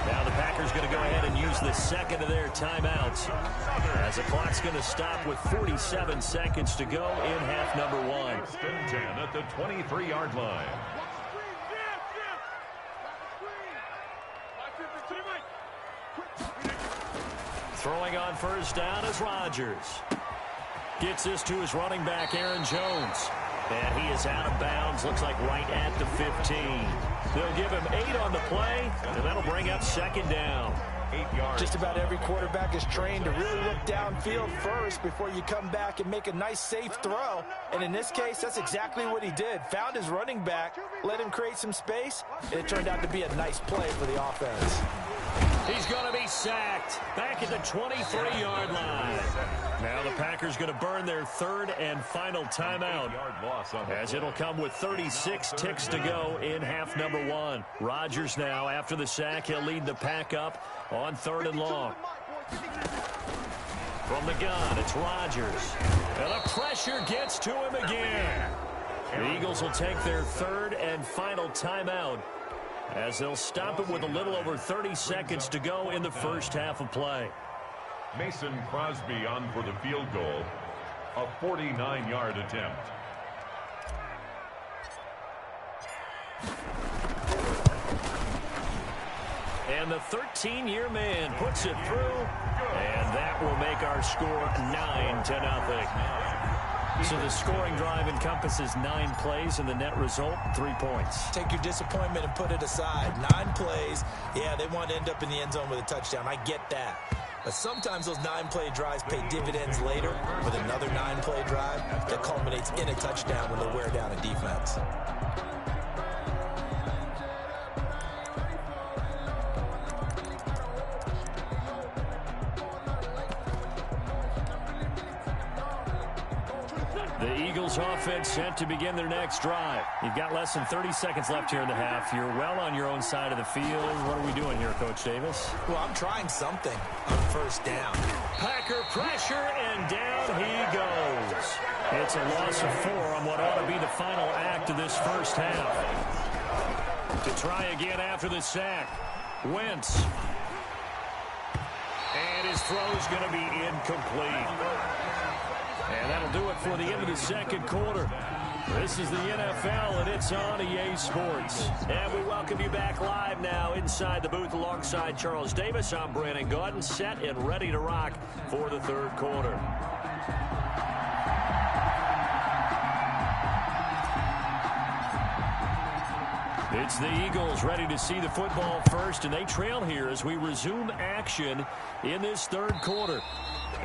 Now the Packers going to go ahead and use the second of their timeouts as the clock's going to stop with 47 seconds to go in half number 1. First and 10 at the 23-yard line. Throwing on first down is Rodgers. Gets this to his running back, Aaron Jones. And he is out of bounds, looks like right at the 15. They'll give him 8 on the play, and that'll bring up second down. 8 yards. Just about every quarterback is trained to really look downfield first before you come back and make a nice, safe throw. And in this case, that's exactly what he did. Found his running back, let him create some space, and it turned out to be a nice play for the offense. He's going to be sacked back at the 23-yard line. Now the Packers going to burn their third and final timeout as it'll come with 36 ticks to go in half number 1. Rodgers now, after the sack, he'll lead the pack up on 3rd and long. From the gun, it's Rodgers. And the pressure gets to him again. The Eagles will take their third and final timeout as they'll stop it with a little over 30 seconds to go in the first half of play. Mason Crosby on for the field goal, a 49-yard attempt. And the 13-year man puts it through, and that will make our score 9-0. So the scoring drive encompasses 9 plays, and the net result, 3 points. Take your disappointment and put it aside. 9 plays. Yeah, they want to end up in the end zone with a touchdown. I get that. But sometimes those 9-play drives pay dividends later with another 9-play drive that culminates in a touchdown when they wear down a defense. The Eagles offense set to begin their next drive. You've got less than 30 seconds left here in the half. You're well on your own side of the field. What are we doing here, Coach Davis? Well, I'm trying something on first down. Packer pressure, and down he goes. It's a loss of 4 on what ought to be the final act of this first half. To try again after the sack, Wentz. And his throw's going to be incomplete. And that'll do it for the end of the second quarter. This is the NFL, and it's on EA Sports. And we welcome you back live now inside the booth alongside Charles Davis. I'm Brandon Gaudin, set and ready to rock for the third quarter. It's the Eagles ready to see the football first, and they trail here as we resume action in this third quarter.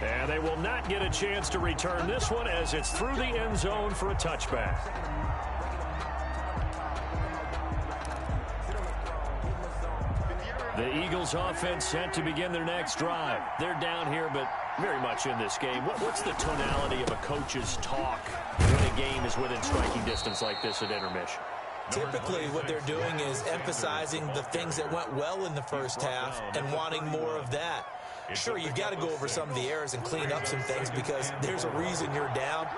And they will not get a chance to return this one as it's through the end zone for a touchback. The Eagles offense set to begin their next drive. They're down here, but very much in this game. What's the tonality of a coach's talk when a game is within striking distance like this at intermission? Typically, what they're doing is emphasizing the things that went well in the first half and wanting more of that. Sure, you've got to go over some of the errors and clean up some things because there's a reason you're down.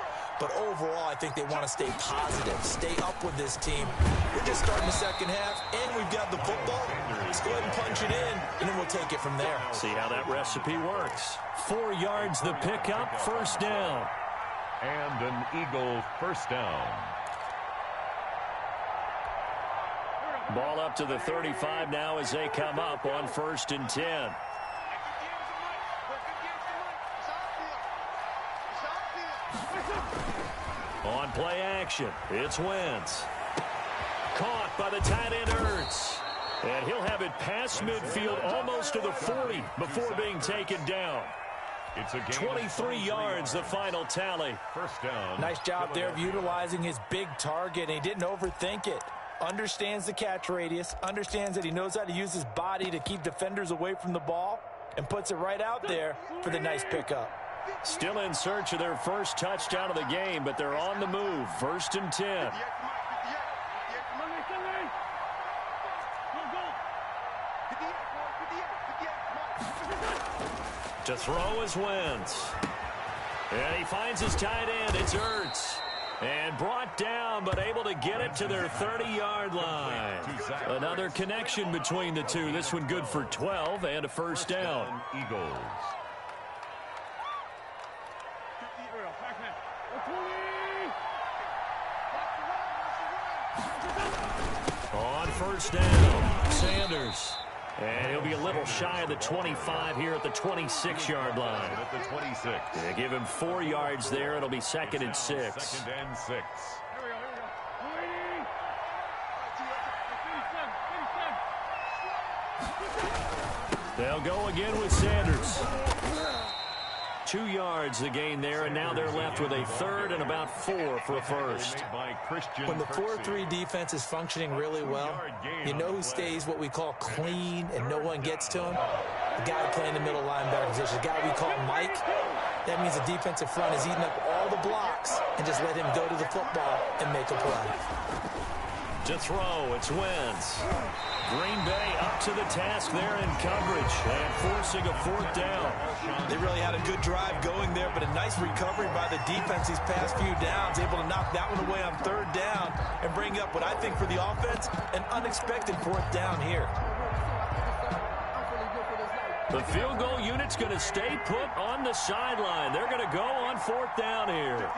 But overall, I think they want to stay positive, stay up with this team. We're just starting the second half, and we've got the football. Let's go ahead and punch it in, and then we'll take it from there. See how that recipe works. 4 yards the pickup, first down. And an Eagle first down. Ball up to the 35 now as they come up on 1st and 10. On play action, it's Wentz. Caught by the tight end Ertz. And he'll have it past midfield almost to the 40 before being taken down. It's a game 23 yards, the final tally. First down. Nice job there of utilizing his big target. He didn't overthink it. Understands the catch radius, understands that he knows how to use his body to keep defenders away from the ball, and puts it right out there for the nice pickup. Still in search of their first touchdown of the game, but they're on the move. 1st and 10. To throw is Wentz. And he finds his tight end. It's Ertz. And brought down, but able to get it to their 30-yard line. Another connection between the two. This one good for 12 and a first down. Eagles. On first down, Sanders. And he'll be a little shy of the 25 here at the 26-yard line. At the 26. They give him 4 yards there. It'll be 2nd and 6. 2nd and 6. They'll go again with Sanders. 2 yards the gain there, and now they're left with a 3rd and about 4 for a first. When the 4-3 defense is functioning really well, you know who stays what we call clean and no one gets to him? The guy playing the middle linebacker position, the guy we call Mike. That means the defensive front is eating up all the blocks and just let him go to the football and make a play. To throw, it's Wentz. Green Bay up to the task there in coverage and forcing a 4th down. They really had a good drive going there, but a nice recovery by the defense these past few downs, able to knock that one away on 3rd down and bring up what I think for the offense, an unexpected 4th down here. The field goal unit's going to stay put on the sideline. They're going to go on 4th down here.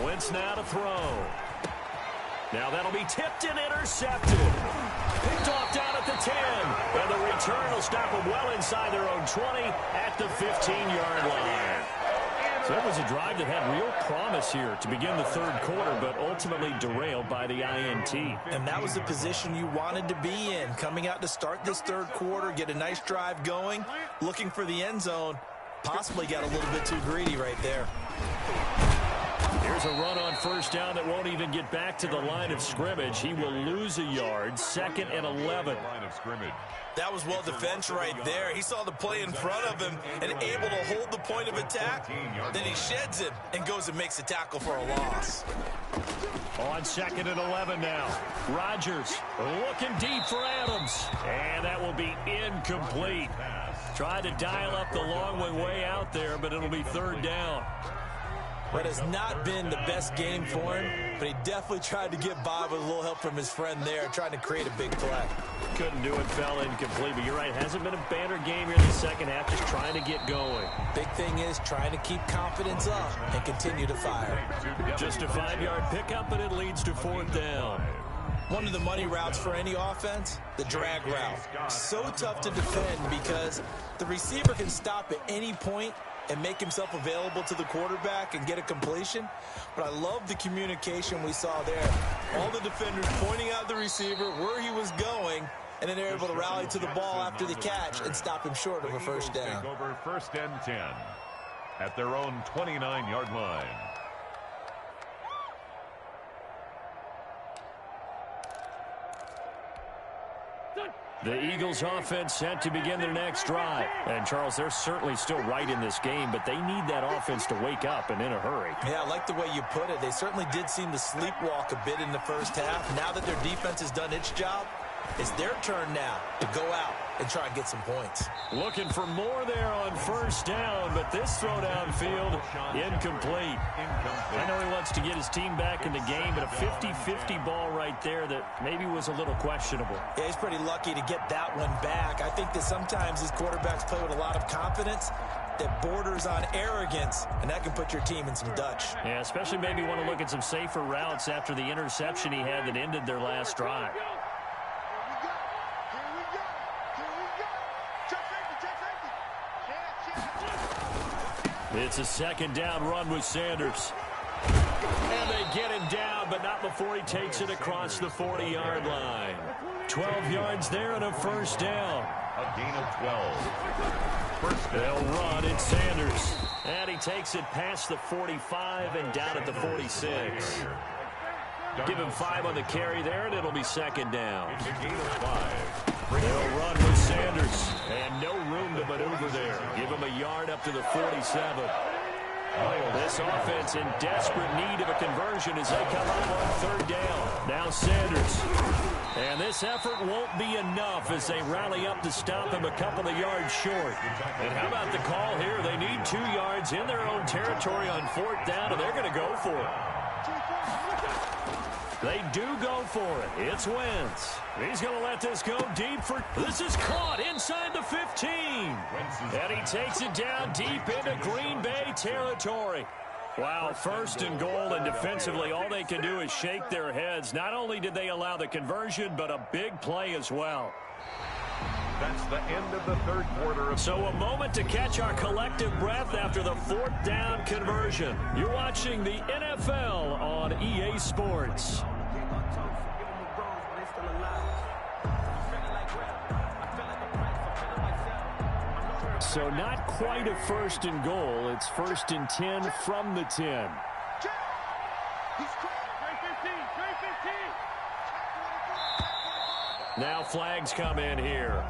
Wentz now to throw. Now that'll be tipped and intercepted. Picked off down at the 10. And the return will stop them well inside their own 20 at the 15-yard line. So it was a drive that had real promise here to begin the 3rd quarter, but ultimately derailed by the INT. And that was the position you wanted to be in, coming out to start this 3rd quarter, get a nice drive going, looking for the end zone. Possibly got a little bit too greedy right there. Here's a run on first down that won't even get back to the line of scrimmage. He will lose a yard. 2nd and 11. Line of scrimmage. That was well defense right there. He saw the play in front of him and able to hold the point of attack. Then he sheds it and goes and makes a tackle for a loss. On 2nd and 11 now. Rodgers looking deep for Adams. And that will be incomplete. Tried to dial up the long way out there, but it'll be 3rd down. What has not been the best game for him, but he definitely tried to get by with a little help from his friend there, trying to create a big play. Couldn't do it, fell incomplete, but you're right, hasn't been a banner game here in the 2nd half, just trying to get going. Big thing is trying to keep confidence up and continue to fire. Just a 5-yard pickup, and it leads to 4th down. One of the money routes for any offense, the drag route. So tough to defend because the receiver can stop at any point and make himself available to the quarterback and get a completion. But I love the communication we saw there. All the defenders pointing out the receiver, where he was going, and then they're able to rally to the ball after the catch and stop him short of a first down. Take over 1st and 10 at their own 29-yard line. The Eagles offense set to begin their next drive. And, Charles, they're certainly still right in this game, but they need that offense to wake up and in a hurry. Yeah, I like the way you put it. They certainly did seem to sleepwalk a bit in the first half. Now that their defense has done its job, it's their turn now to go out and try and get some points. Looking for more there on first down, but this throw downfield, incomplete. I know he wants to get his team back in the game, but a 50-50 ball right there that maybe was a little questionable. Yeah, he's pretty lucky to get that one back. I think that sometimes these quarterbacks play with a lot of confidence that borders on arrogance, and that can put your team in some Dutch. Yeah, especially maybe want to look at some safer routes after the interception he had that ended their last drive. It's a 2nd down run with Sanders. And they get him down, but not before he takes it across the 40-yard line. 12 yards there and a first down. A gain of 12. They'll run, it's Sanders. And he takes it past the 45 and down at the 46. Give him 5 on the carry there, and it'll be 2nd down. It's a gain of 5. They'll run with Sanders. And no room to maneuver there. Give him a yard up to the 47. This offense in desperate need of a conversion as they come up on third down. Now Sanders. And this effort won't be enough as they rally up to stop him a couple of yards short. And how about the call here? They need 2 yards in their own territory on fourth down, and they're going to go for it. They do go for it. It's Wentz. He's going to let this go deep for... This is caught inside the 15. And he takes it down deep into Green Bay territory. Wow, first and goal, and defensively all they can do is shake their heads. Not only did they allow the conversion, but a big play as well. That's the end of the third quarter. So a moment to catch our collective breath after the fourth down conversion. You're watching the NFL on EA Sports. So not quite a first and goal. It's first and 10 from the 10. Now flags come in here.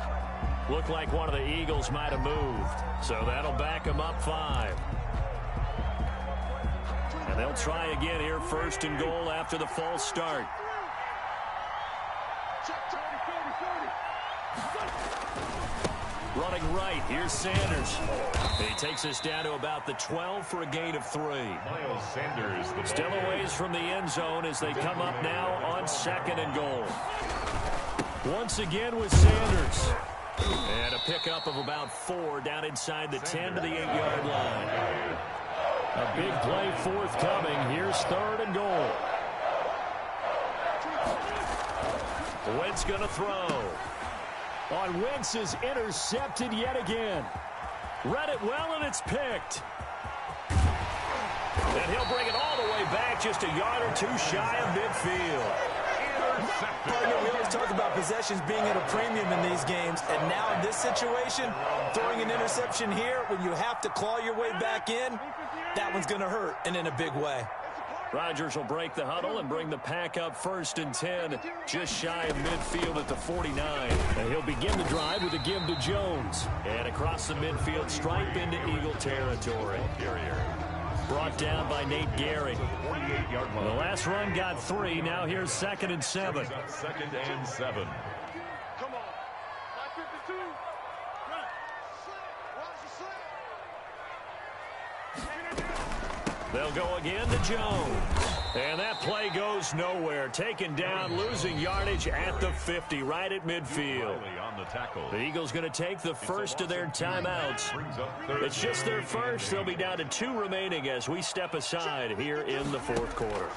Looked like one of the Eagles might have moved. So that'll back them up 5. And they'll try again here, first and goal after the false start. Running right, here's Sanders. He takes us down to about the 12 for a gain of 3. Miles Sanders, still a ways from the end zone as they come up now on second and goal. Once again with Sanders. And a pickup of about 4 down inside the 10 to the 8-yard line. A big play forthcoming. Here's third and goal. Wentz going to throw. On Wentz is intercepted yet again. Read it well, and it's picked. And he'll bring it all the way back, just a yard or 2 shy of midfield. Partner, we always talk about possessions being at a premium in these games, and now in this situation, throwing an interception here when you have to claw your way back in, that one's going to hurt, and in a big way. Rodgers will break the huddle and bring the pack up first and 10, just shy of midfield at the 49. And he'll begin the drive with a give to Jones. And across the midfield stripe into Eagle territory. Brought down by Nate Gehrig. The last run got 3. Now here's second and 7. Second and 7. Come on. 952. Run. Watch the slip. They'll go again to Jones. And that play goes nowhere. Taken down, losing yardage at the 50, right at midfield. The Eagles going to take the first of their timeouts. It's just their first. They'll be down to 2 remaining as we step aside here in the fourth quarter.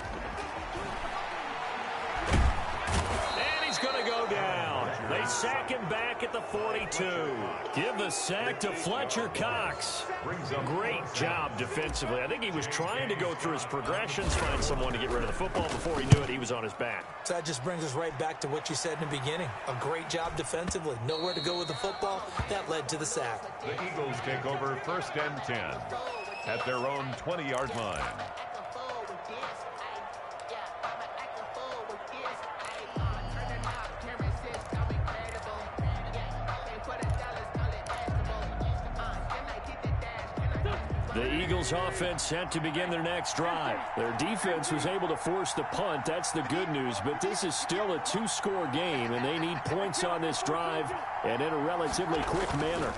And he's going to go down. They sack him back at the 42. Give the sack to Fletcher Cox. Great job defensively. I think he was trying to go through his progressions, find someone to get rid of the football. Before he knew it, he was on his back. So that just brings us right back to what you said in the beginning. A great job defensively. Nowhere to go with the football. That led to the sack. The Eagles take over first and 10 at their own 20-yard line. The Eagles offense set to begin their next drive. Their defense was able to force the punt. That's the good news. But this is still a 2-score game, and they need points on this drive and in a relatively quick manner.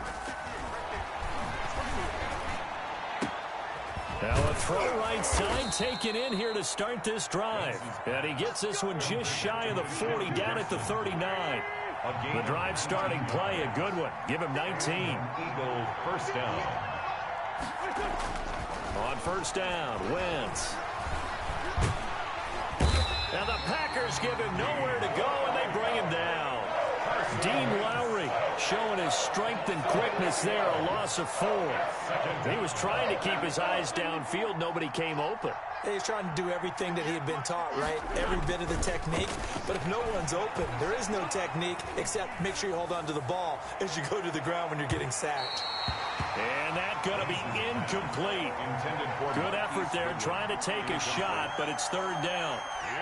Now a throw right side taken in here to start this drive. And he gets this one just shy of the 40 down at the 39. The drive starting play, a good one. Give him 19. Eagle first down. On first down, Wentz. Now the Packers give him nowhere to go, and they bring him down. Dean Lowry showing his strength and quickness there, a loss of 4. He was trying to keep his eyes downfield. Nobody came open. He's trying to do everything that he had been taught, right? Every bit of the technique. But if no one's open, there is no technique except make sure you hold on to the ball as you go to the ground when you're getting sacked. And that's going to be incomplete. Good effort there, trying to take a shot, but it's third down.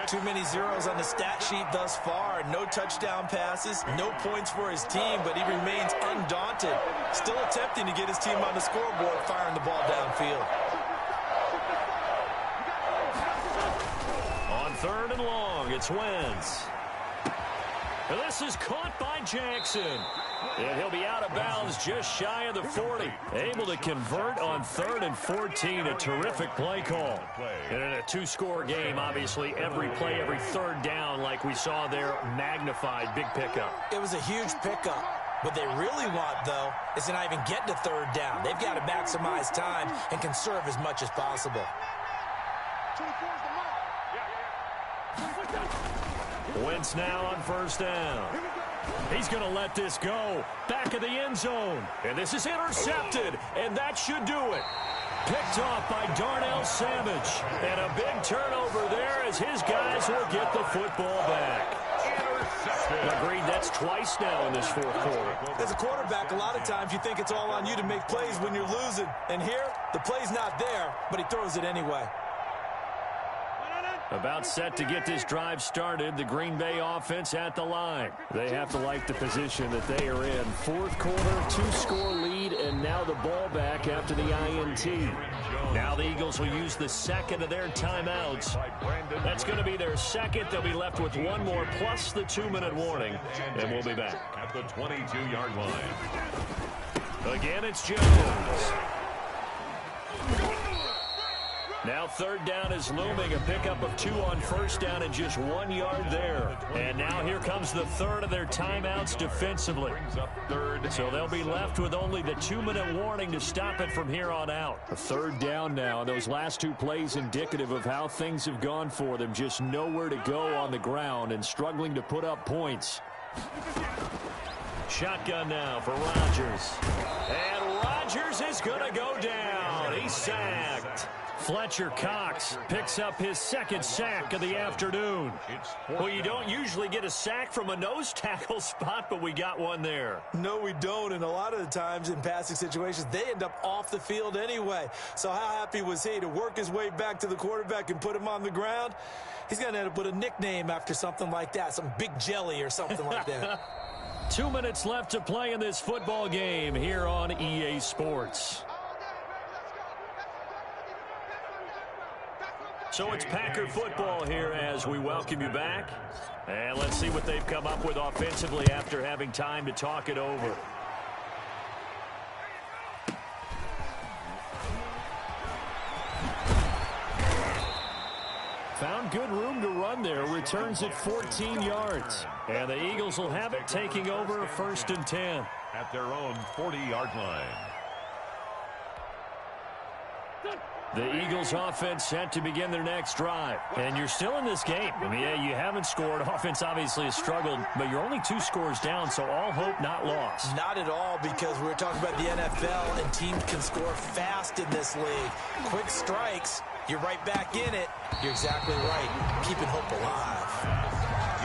Too many zeros on the stat sheet thus far. No touchdown passes, no points for his team, but he remains undaunted. Still attempting to get his team on the scoreboard, firing the ball downfield. third and long. It's Wentz. And this is caught by Jackson. And he'll be out of bounds just shy of the 40. Able to convert on 3rd and 14. A terrific play call. And in a two-score game, obviously, every play, every third down, like we saw there, magnified. Big pickup. It was a huge pickup. What they really want, though, is to not even get to third down. They've got to maximize time and conserve as much as possible. 24 is the mark. Wentz now on first down. He's going to let this go. Back of the end zone. And this is intercepted. And that should do it. Picked off by Darnell Savage. And a big turnover there as his guys will get the football back. Agreed, that's twice now in this fourth quarter. As a quarterback, a lot of times you think it's all on you to make plays when you're losing. And here, the play's not there, but he throws it anyway. About set to get this drive started, the Green Bay offense at the line. They have to like the position that they are in. Fourth quarter, two-score lead, and now the ball back after the INT. Now the Eagles will use the second of their timeouts. That's going to be their second. They'll be left with one more plus the 2-minute warning, and we'll be back. At the 22-yard line. Again, it's Jones. Now third down is looming. A pickup of 2 on first down and just 1 yard there. And now here comes the third of their timeouts defensively. So they'll be left with only the 2-minute warning to stop it from here on out. A third down now. And those last 2 plays indicative of how things have gone for them. Just nowhere to go on the ground and struggling to put up points. Shotgun now for Rodgers. And Rodgers is going to go down. He's sacked. Fletcher Cox picks up his second sack of the afternoon. Well, you don't usually get a sack from a nose tackle spot, but we got one there. No, we don't, and a lot of the times in passing situations, they end up off the field anyway. So how happy was he to work his way back to the quarterback and put him on the ground? He's going to end up with a nickname after something like that, some Big Jelly or something like that. 2 minutes left to play in this football game here on EA Sports. So it's Packer football here as we welcome you back. And let's see what they've come up with offensively after having time to talk it over. Found good room to run there. Returns at 14 yards. And the Eagles will have it taking over 1st and 10. At their own 40-yard line. The Eagles offense set to begin their next drive. And you're still in this game. I mean, yeah, you haven't scored. Offense obviously has struggled, but you're only 2 scores down, so all hope not lost. Not at all, because we're talking about the NFL, and teams can score fast in this league. Quick strikes, you're right back in it. You're exactly right. Keeping hope alive.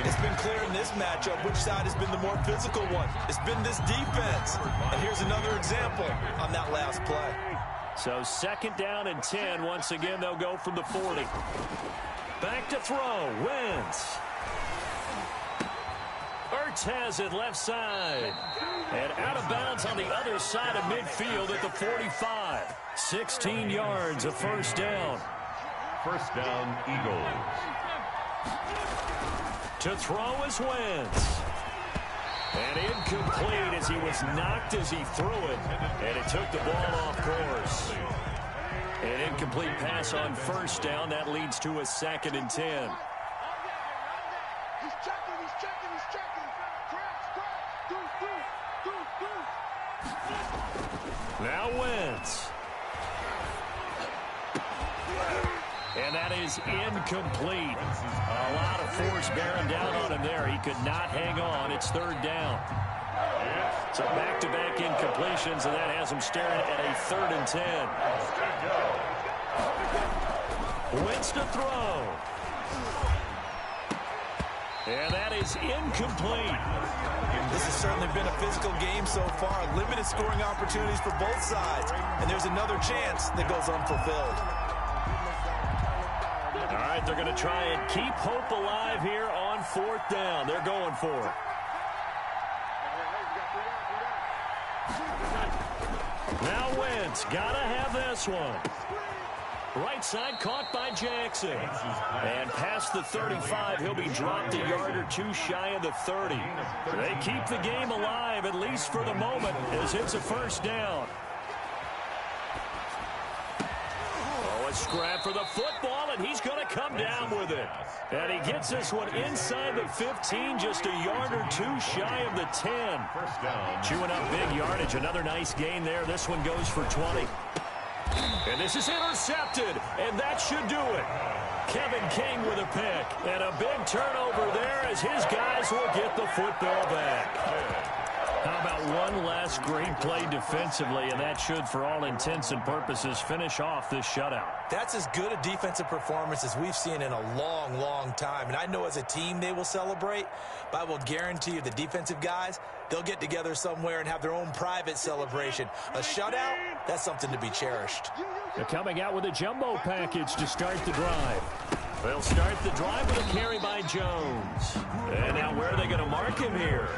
It's been clear in this matchup which side has been the more physical one. It's been this defense. And here's another example on that last play. So 2nd down and 10. Once again, they'll go from the 40. Back to throw. Wentz. Ertz has it left side. And out of bounds on the other side of midfield at the 45. 16 yards, a first down. First down, Eagles. To throw is Wentz. And incomplete as he was knocked as he threw it. And it took the ball off course. An incomplete pass on first down. That leads to a 2nd and 10. He's checking. Now Wentz. And that is incomplete. A lot of force bearing down on him there. He could not hang on. It's 3rd down. So back-to-back incompletions, and that has him staring at a 3rd and 10. Wentz to throw. And that is incomplete. This has certainly been a physical game so far. Limited scoring opportunities for both sides. And there's another chance that goes unfulfilled. All right, they're going to try and keep hope alive here on 4th down. They're going for it. Now Wentz, got to have this one. Right side caught by Jackson. And past the 35, he'll be dropped a yard or two shy of the 30. They keep the game alive, at least for the moment, as it's a first down. Oh, a scrap for the football, and he's going to come down with it. And he gets this one inside the 15, just a yard or two shy of the 10. Chewing up big yardage. Another nice gain there. This one goes for 20. And this is intercepted, and that should do it. Kevin King with a pick, and a big turnover there as his guys will get the football back. How about one last great play defensively, and that should, for all intents and purposes, finish off this shutout. That's as good a defensive performance as we've seen in a long, long time. And I know as a team they will celebrate, but I will guarantee you the defensive guys, they'll get together somewhere and have their own private celebration. A shutout, that's something to be cherished. They're coming out with a jumbo package to start the drive. They'll start the drive with a carry by Jones. And now where are they going to mark him here?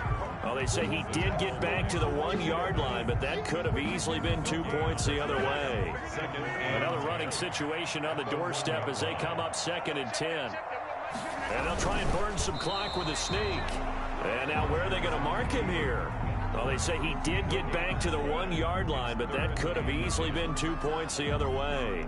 Well, they say he did get back to the 1-yard line, but that could have easily been 2 points the other way. Another running situation on the doorstep as they come up 2nd and 10. And they'll try and burn some clock with a sneak. And now where are they going to mark him here? Well, they say he did get back to the 1-yard line, but that could have easily been 2 points the other way.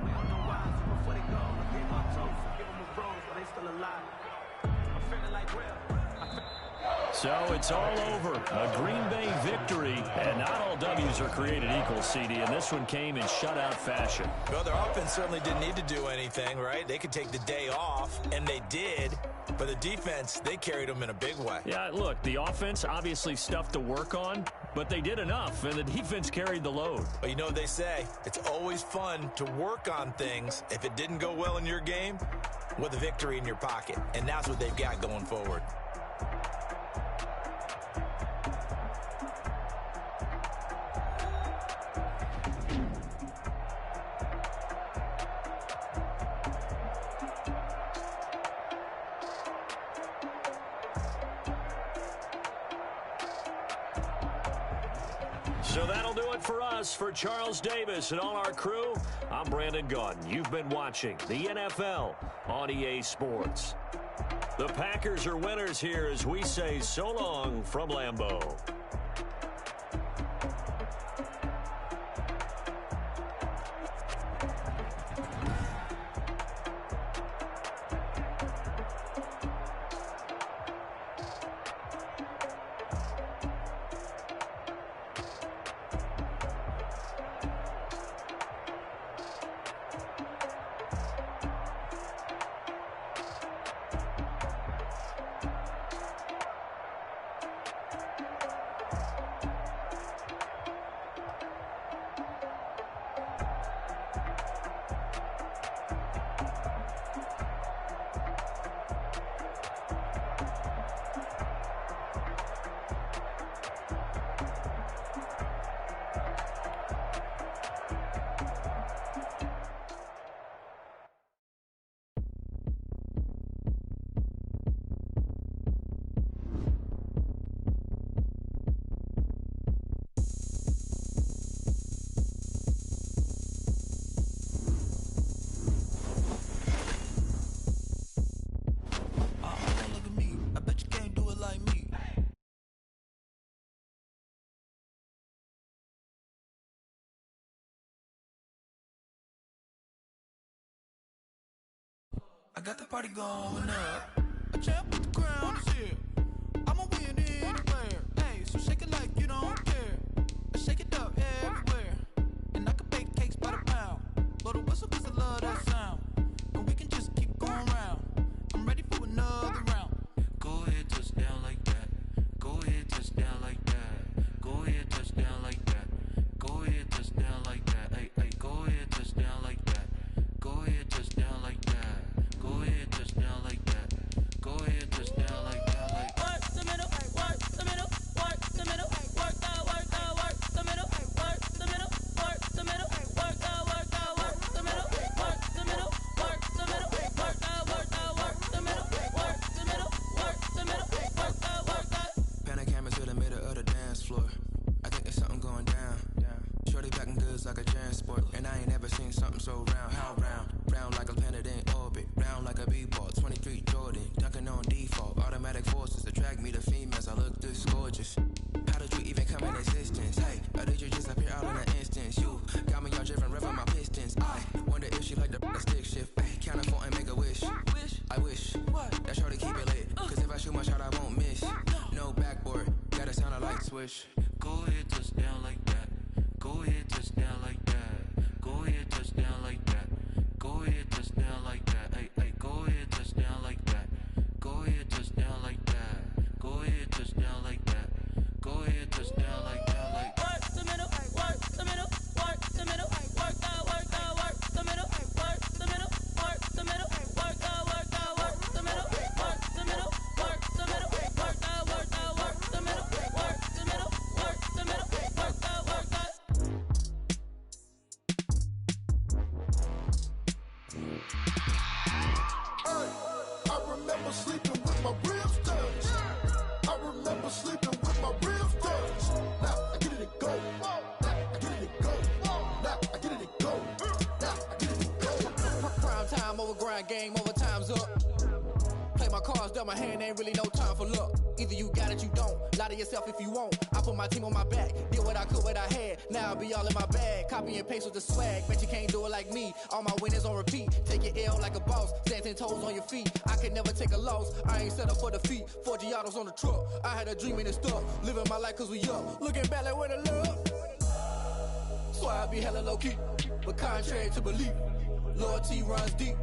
So it's all over. A Green Bay victory, and not all W's are created equal, CD, and this one came in shutout fashion. Well, their offense certainly didn't need to do anything, right? They could take the day off, and they did. But the defense, they carried them in a big way. Yeah, look, the offense obviously stuff to work on, but they did enough, and the defense carried the load. But you know what they say, it's always fun to work on things if it didn't go well in your game with a victory in your pocket, and that's what they've got going forward. So that'll do it for us. For Charles Davis and all our crew, I'm Brandon Gaudin. You've been watching the NFL on EA Sports. The Packers are winners here as we say so long from Lambeau. I got the party going up. A champ with the crown is here. I'ma win anywhere. Hey, so shake it like you don't care. I shake it up everywhere. And I can bake cakes by the pound. Blow the whistle 'cause I love that sound. And we can just keep going round. I'm ready for another round. Go ahead, touch down like that. Go ahead, touch down like that. Go ahead, touch down like that. Go ahead, touch down like that. Hey, hey, go ahead, touch down like that. Go ahead, touch down like that. Go ahead, touch down like that. Go ahead, touch down like that. colors like a transport. And I ain't never seen something so round. How round? Round like a planet in orbit. Round like a b-ball. 23 Jordan. Dunking on default. Automatic forces attract me to females. I look this gorgeous. How did you even come in existence? Hey, or did you just appear out in an instance? You got me all driven, revving my pistons. I wonder if she like the stick shift. Hey, count a 4 and make a wish. I wish that shorty keep it lit. Cause if I shoot my shot, I won't miss. No backboard, gotta sound a light switch. Go ahead, touch down like that. Go ahead, touch down like that. Go ahead, touch down like that. Go ahead, touch down like that. Hey, hey, go ahead, touch down like that. Go ahead, touch down like that. Go ahead, touch down like that. Go ahead, touch down like that. Like work the middle, work the middle, work the middle, work the middle, work the middle, work the middle, work the middle, work the middle, work the middle, work the middle, work the middle, work the middle, work the middle, work the middle, work the I remember sleeping with my ribs touched. I remember sleeping with my ribs touched. Now I get it go. Now I get it go. Now I get it go. Now I get it go. Prime time over grind game, overtime's up. Play my cards, dealt my hand, ain't really no time for luck. Either you got it, you don't. Lie to yourself if you won't. I put my team on my back, did what I could, what I had. Now I'll be all in my bag. Copy and paste with the swag. Bet you can't do it like me. All my winners on repeat. Take your L like a boss. Stand 10 toes on your feet. I can never take a loss. I ain't set up for defeat. 4 Giottos on the truck. I had a dream and it stuck. Living my life cause we up. Looking back like where the love. So I be hella low key. But contrary to belief, loyalty runs deep.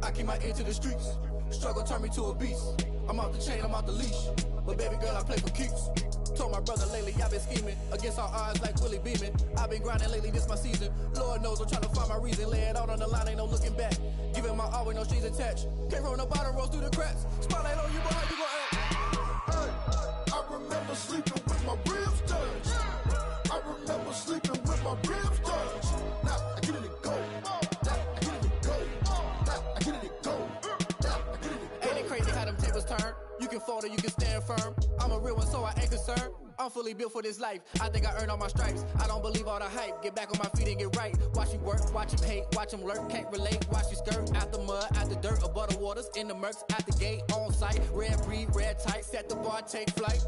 I keep my ear to the streets. Struggle turned me to a beast. I'm off the chain, I'm off the leash. But baby girl, I play for keeps. Told my brother lately, I've been scheming. Against all odds like Willie Beeman. I've been grinding lately, this my season. Lord knows I'm trying to find my reason. Lay it out on the line, ain't no looking back. Giving my all with no strings attached. Came from the bottom, rose through the cracks. Spotlight on you, but how you gon' act? Hey, I remember sleeping with my ribs touched. I remember sleeping with my ribs touched. Now I get it go. Now I get it go. Now I get it go. Ain't it crazy how them tables turn? You can fold or you can stand firm. I'm a real one, so I ain't concerned. I'm fully built for this life. I think I earned all my stripes. I don't believe all the hype. Get back on my feet and get right. Watch you work, watch him hate, watch him lurk. Can't relate, watch you skirt. Out the mud, out the dirt, above the waters, in the murks, out the gate, on site. Red breed, red tight, set the bar, take flight.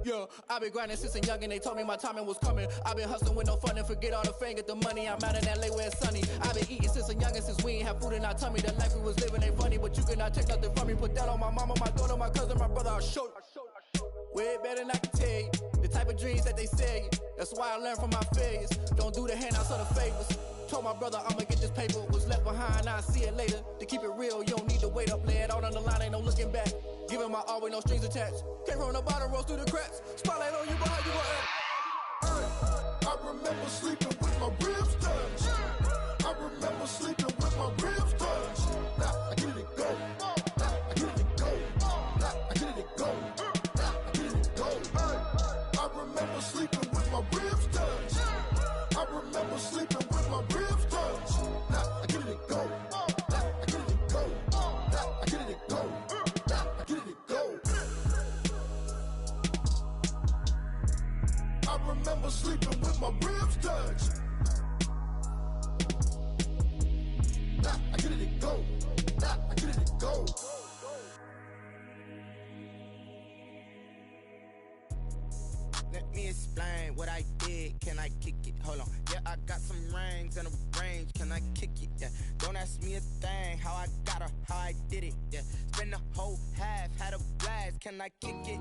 Yeah, I been grinding since a youngin', they told me my timing was coming. I been hustling with no fun and forget all the fame, get the money. I'm out in LA where it's sunny. I been eating since a youngin', since we ain't have food in our tummy. The life we was living ain't funny, but you cannot take nothing from me. Put that on my mama, my daughter, my cousin, my brother, I'll show you. Way better than I can tell you. The type of dreams that they sell you. That's why I learned from my failures. Don't do the handouts or the favors. Told my brother I'ma get this paper. Was left behind, I'll see it later. To keep it real, you don't need to wait up. Lay it out on the line, ain't no looking back. Giving my all with no strings attached. Came from the bottom, rose through the cracks. Spotlight on you, but how you gon' act? I remember sleeping with my ribs touched. I remember sleeping with my ribs touched. Now I get it go. Now I get it go. Now I get it go. Now I get it go. I remember sleeping with my ribs touched. I remember sleeping with my ribs touched. Now I get it go. Now I get it go. Now I get it go. Now I get it go. I remember sleeping with my ribs touched. Now I get it go. Now I get it go. Let me explain what I did. Can I kick it? Hold on. Yeah, I got some rings and a range. Can I kick it? Yeah. Don't ask me a thing. How I got her, how I did it. Yeah. Spend the whole half, had a blast. Can I kick it?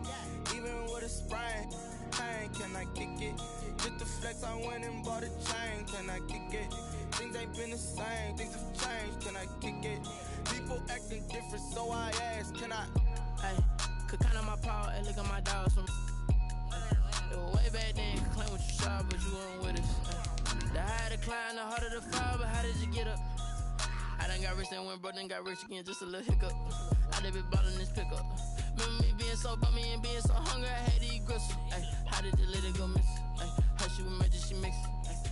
Even with a sprain. Pain, can I kick it? Just the flex, I went and bought a chain. Can I kick it? Things ain't been the same. Things have changed. Can I kick it? People acting different, so I ask. Can I? Hey, could count on my power and look at my dogs from. Way back then, claim what you saw, but you weren't with us. The higher the climb, the harder the fall, but how did you get up? I done got rich and went broke, then got rich again, just a little hiccup. I done been ballin' this pickup. Remember me being so bummy and being so hungry, I had to eat gristle. Ay, how did you let it go miss? Ay, how she was magic, she mixed.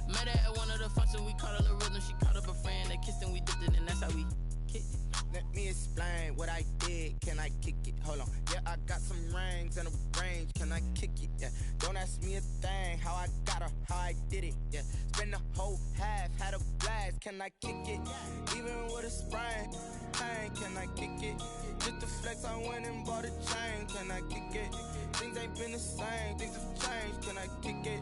Met her at one of the functions, we caught a little rhythm, she caught up a friend, they kissed and we dipped it, and that's how we kicked it. Let me explain what I did. Can I kick it? Hold on. Yeah, I got some rings and a range. Can I kick it? Yeah. Don't ask me a thing. How I got got her, how I did it, yeah. Spend the whole half, had a blast, can I kick it? Even with a sprain, pain, can I kick it? Just to flex, I went and bought a chain, can I kick it? Things ain't been the same, things have changed, can I kick it?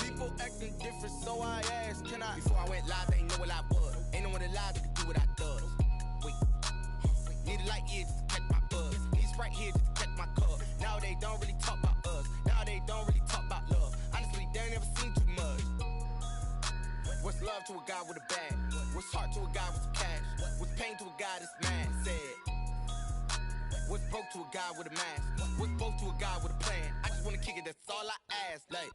People acting different, so I asked, can I? Before I went live, they ain't know what I was. Ain't no one alive that could do what I does. Wait, need a light here just to catch my buzz. Need Sprite here just to catch my cup. Now they don't really talk about us. Now they don't really talk about love. Honestly, they ain't never seen too much. What's love to a guy with a bag? What's heart to a guy with some cash? What's pain to a guy that's mad? Said. What's broke to a guy with a mask? What's broke to a guy with a plan? I just wanna kick it, that's all I ask. Like,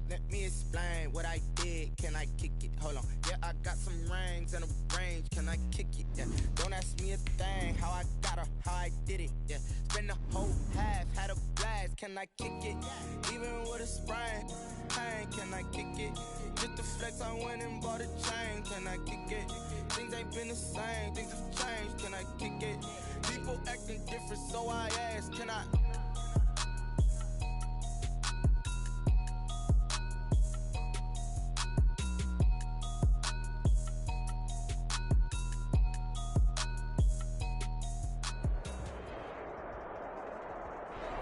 let me explain what I did. Can I kick it? Hold on. Yeah, I got some rings and a range. Can I kick it? Yeah. Don't ask me a thing. How I got her, how I did it. Yeah. Spend the whole half, had a blast. Can I kick it? Even with a sprain, pain. Can I kick it? Just to flex, I went and bought a chain. Can I kick it? Things ain't been the same. Things have changed. Can I kick it? People acting different, so I ask. Can I?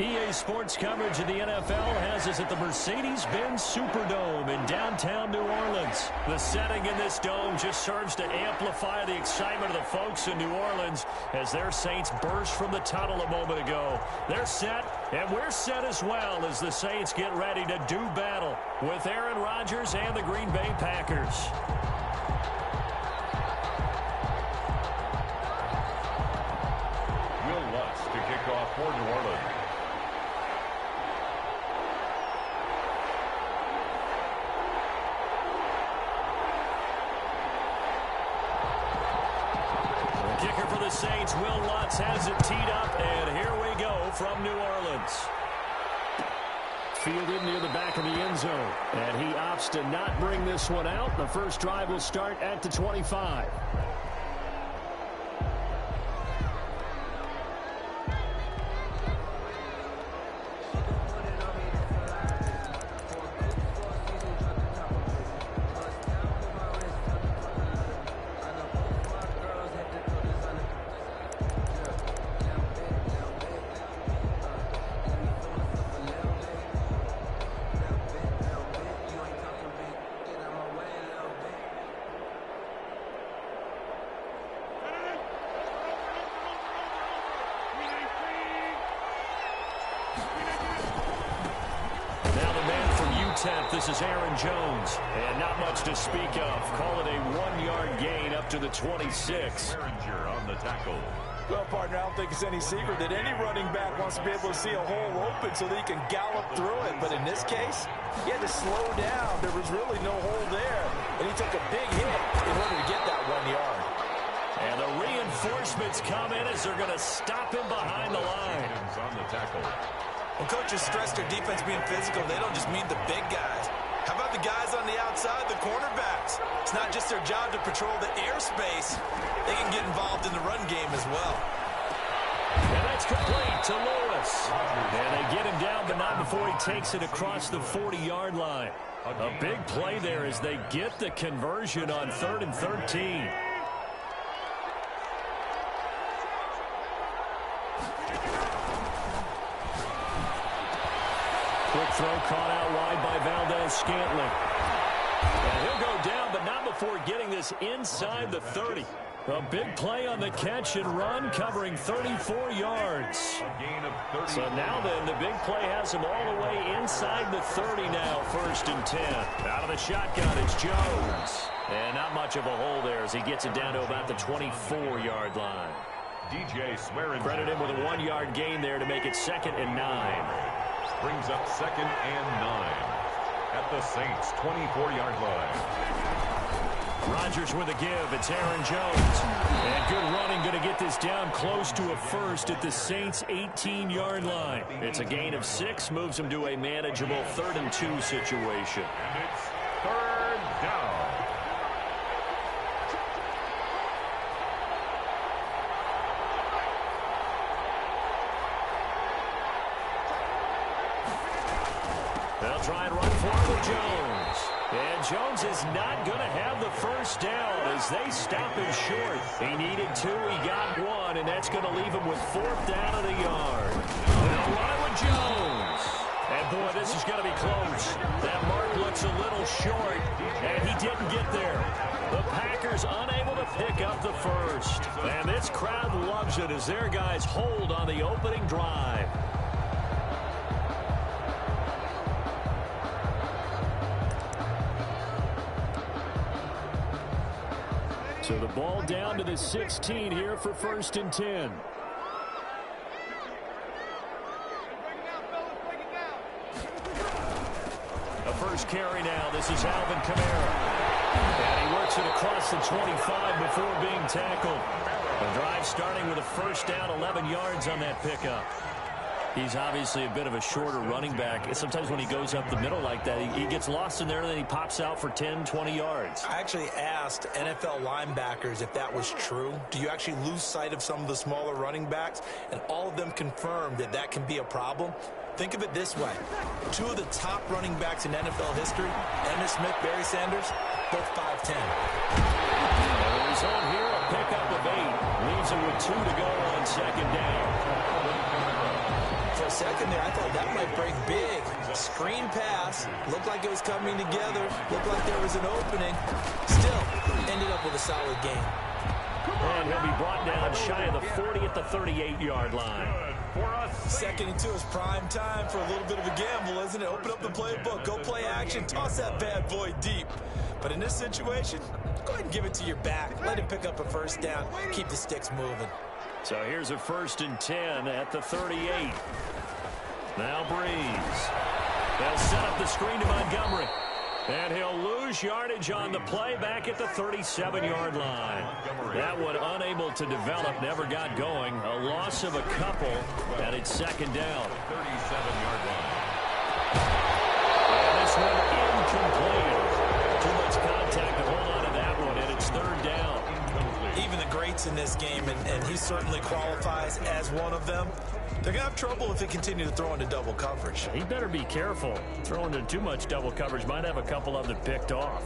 EA Sports coverage of the NFL has us at the Mercedes-Benz Superdome in downtown New Orleans. The setting in this dome just serves to amplify the excitement of the folks in New Orleans as their Saints burst from the tunnel a moment ago. They're set, and we're set as well as the Saints get ready to do battle with Aaron Rodgers and the Green Bay Packers. Will Lutz to kick off for New Orleans. Kicker for the Saints, Will Lutz has it teed up, and here we go from New Orleans. Fielded near the back of the end zone, and he opts to not bring this one out. The first drive will start at the 25. This is Aaron Jones, and not much to speak of. Call it a 1-yard gain up to the 26. Behringer on the tackle. Well, partner, I don't think it's any secret that any running back wants to be able to see a hole open so that he can gallop through it. But in this case, he had to slow down. There was really no hole there, and he took a big hit in order to get that 1 yard. And the reinforcements come in as they're going to stop him behind the line. On the tackle. When coaches stress their defense being physical, they don't just mean the big guys. How about the guys on the outside, the cornerbacks? It's not just their job to patrol the airspace. They can get involved in the run game as well. And that's complete to Lewis. And they get him down, but not before he takes it across the 40-yard line. A big play there as they get the conversion on 3rd and 13. Quick throw caught out wide by Valdez-Scantling. And he'll go down, but not before getting this inside the 30. A big play on the catch and run, covering 34 yards. So now then, the big play has him all the way inside the 30 now, 1st and 10. Out of the shotgun, it's Jones. And not much of a hole there as he gets it down to about the 24-yard line. DJ Swearinger. Credit him with a 1-yard gain there to make it 2nd and 9. Brings up 2nd and 9 at the Saints' 24-yard line. Rodgers with a give. It's Aaron Jones. And good running, going to get this down close to a first at the Saints' 18-yard line. It's a gain of 6, moves him to a manageable 3rd and 2 situation. And it's 3rd down. They'll try and run for it with Jones. And Jones is not going to have the first down as they stop him short. He needed 2, he got 1, and that's going to leave him with 4th down at a yard. They'll run it with Jones. And, boy, this is going to be close. That mark looks a little short, and he didn't get there. The Packers unable to pick up the first. And this crowd loves it as their guys hold on the opening drive. So the ball down to the 16 here for 1st and 10. A first carry now. This is Alvin Kamara. And he works it across the 25 before being tackled. The drive starting with a first down, 11 yards on that pickup. He's obviously a bit of a shorter running back. Sometimes when he goes up the middle like that, he gets lost in there, and then he pops out for 10, 20 yards. I actually asked NFL linebackers if that was true. Do you actually lose sight of some of the smaller running backs? And all of them confirmed that that can be a problem. Think of it this way. 2 of the top running backs in NFL history, Emmitt Smith, Barry Sanders, both 5'10". He's on here, a pickup of 8. Leaves it with 2 to go on 2nd down. For a second there, I thought that might break big. Screen pass. Looked like it was coming together. Looked like there was an opening. Still, ended up with a solid game. And he'll be brought down shy of the 40 at the 38-yard line. 2nd and 2 is prime time for a little bit of a gamble, isn't it? Open up the playbook. Go play action. Toss that bad boy deep. But in this situation, go ahead and give it to your back. Let him pick up a first down. Keep the sticks moving. So here's a 1st and 10 at the 38. Now Breeze. They'll set up the screen to Montgomery. And he'll lose yardage on the play back at the 37-yard line. That one unable to develop, never got going. A loss of a couple, and it's 2nd down. 37-yard line. And this one incomplete. Too much contact to hold on to that one, and it's 3rd down. Even the greats in this game, and he certainly qualifies as one of them, they're going to have trouble if they continue to throw into double coverage. He better be careful. Throwing into too much double coverage might have a couple of them picked off.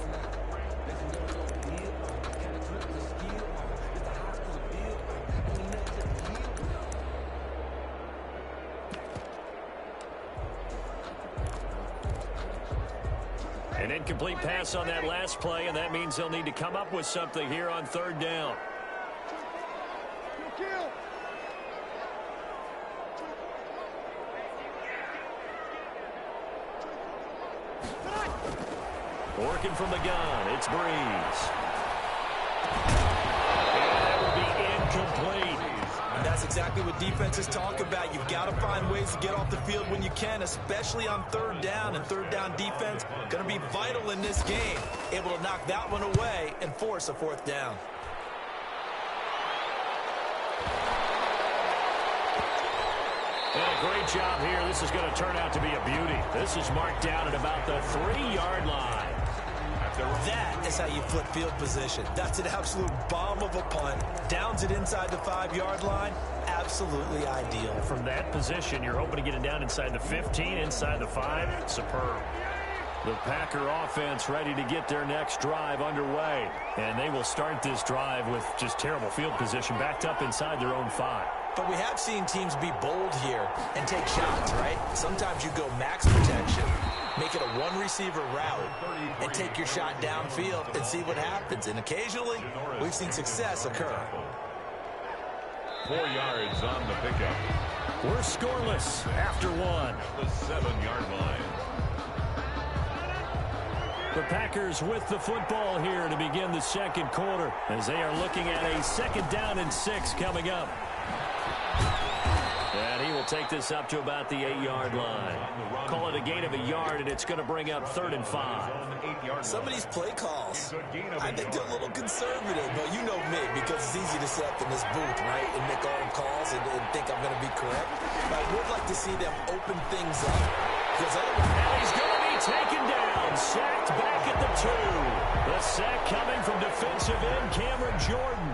An incomplete pass on that last play, and that means they'll need to come up with something here on 3rd down. Working from the gun, it's Breeze. And that will be incomplete. And that's exactly what defenses talk about. You've got to find ways to get off the field when you can, especially on 3rd down. And 3rd down defense going to be vital in this game. Able to knock that one away and force a 4th down. And a great job here. This is going to turn out to be a beauty. This is marked down at about the 3-yard line. That is how you flip field position. That's an absolute bomb of a punt. Downs it inside the 5-yard line. Absolutely ideal. From that position, you're hoping to get it down inside the 15, inside the 5. Superb. The Packer offense ready to get their next drive underway. And they will start this drive with just terrible field position, backed up inside their own 5. But we have seen teams be bold here and take shots, right? Sometimes you go max protection, make it a one-receiver route, and take your shot downfield and see what happens. And occasionally, we've seen success occur. 4 yards on the pickup. We're scoreless after 1. The 7-yard line. The Packers with the football here to begin the 2nd quarter as they are looking at a 2nd down and 6 coming up. And he will take this up to about the 8-yard line. Call it a gain of a yard, and it's going to bring up 3rd and 5. Some of these play calls, I think they're a little conservative, but you know me, because it's easy to sit up in this booth, right, and make all the calls and think I'm going to be correct. But I would like to see them open things up. Because and he's going to be taken down, sacked back at the 2. The sack coming from defensive end Cameron Jordan.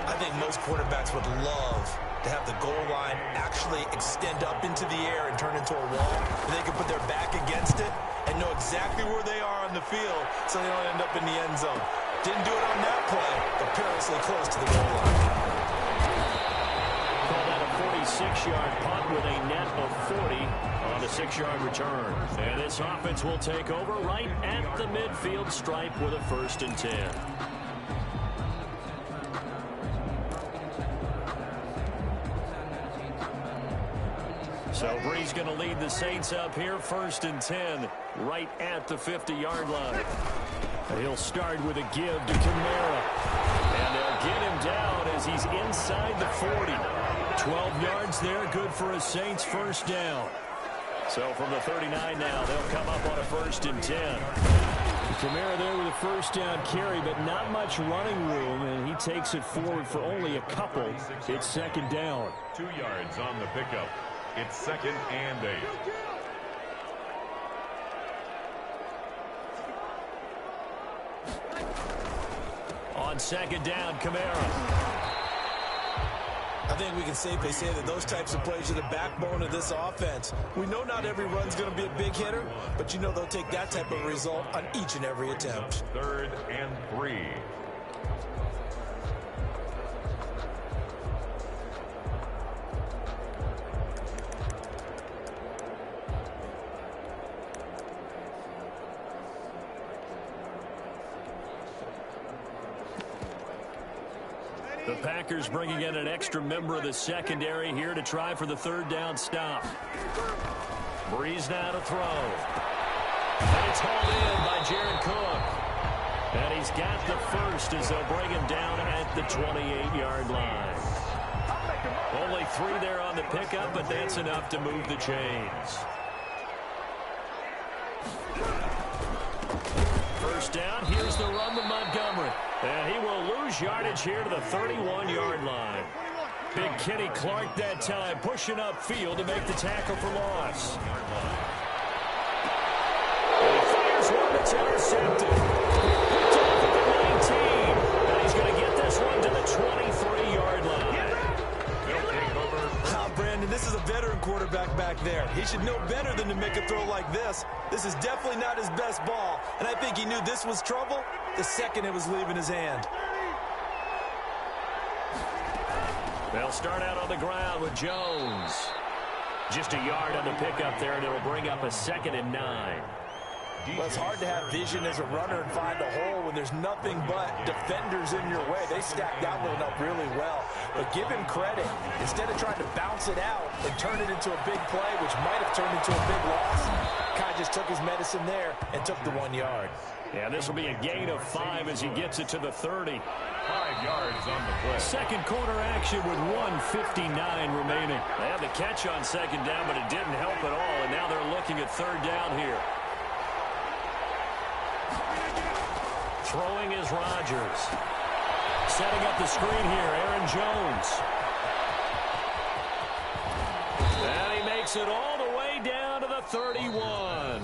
I think most quarterbacks would love to have the goal line actually extend up into the air and turn into a wall. They can put their back against it and know exactly where they are on the field so they don't end up in the end zone. Didn't do it on that play, but perilously close to the goal line. Called out a 46-yard punt with a net of 40 on a 6-yard return. And this offense will take over right at the midfield stripe with a 1st and 10. So Bree's going to lead the Saints up here, 1st and 10, right at the 50-yard line. He'll start with a give to Kamara. And they'll get him down as he's inside the 40. 12 yards there, good for a Saints 1st down. So from the 39 now, they'll come up on a 1st and 10. Kamara there with a 1st down carry, but not much running room, and he takes it forward for only a couple. It's 2nd down. 2 yards on the pickup. It's 2nd and 8. On 2nd down, Kamara. I think we can safely say that those types of plays are the backbone of this offense. We know not every run's going to be a big hitter, but you know they'll take that type of result on each and every attempt. 3rd and 3. The Packers bringing in an extra member of the secondary here to try for the 3rd down stop. Breeze now to throw. And it's hauled in by Jared Cook. And he's got the 1st as they'll bring him down at the 28-yard line. Only 3 there on the pickup, but that's enough to move the chains. 1st down, here's the run to Montgomery. And he will lose yardage here to the 31-yard line. Big Kenny Clark that time pushing upfield to make the tackle for loss. And he fires one that's intercepted. Picked off at the 19. And he's going to get this one to the 23-yard line. Brandon, this is a veteran quarterback back there. He should know better than to make a throw like this. This is definitely not his best ball, and I think he knew this was trouble the second it was leaving his hand. They'll start out on the ground with Jones. Just a yard on the pickup there, and it'll bring up a 2nd and 9. Well, it's hard to have vision as a runner and find a hole when there's nothing but defenders in your way. They stacked that one up really well. But give him credit. Instead of trying to bounce it out and turn it into a big play, which might have turned into a big loss, Kai just took his medicine there and took the 1 yard. Yeah, this will be a gain of 5 as he gets it to the 30. 5 yards on the play. 2nd quarter action with 1:59 remaining. They had the catch on 2nd down, but it didn't help at all, and now they're looking at 3rd down here. Throwing is Rodgers. Setting up the screen here, Aaron Jones. And he makes it all the way down to the 31.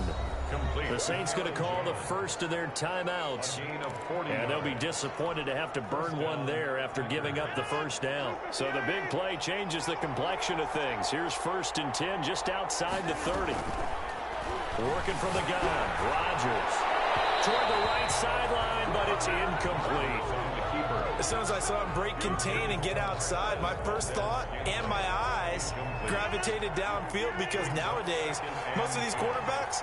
Complete. The Saints going to call the 1st of their timeouts. And they'll be disappointed to have to burn one there after giving up the 1st down. So the big play changes the complexion of things. Here's 1st and 10 just outside the 30. Working from the gun, Rodgers. Toward the right sideline, but it's incomplete. As soon as I saw him break contain and get outside, my first thought and my eyes gravitated downfield, because nowadays, most of these quarterbacks,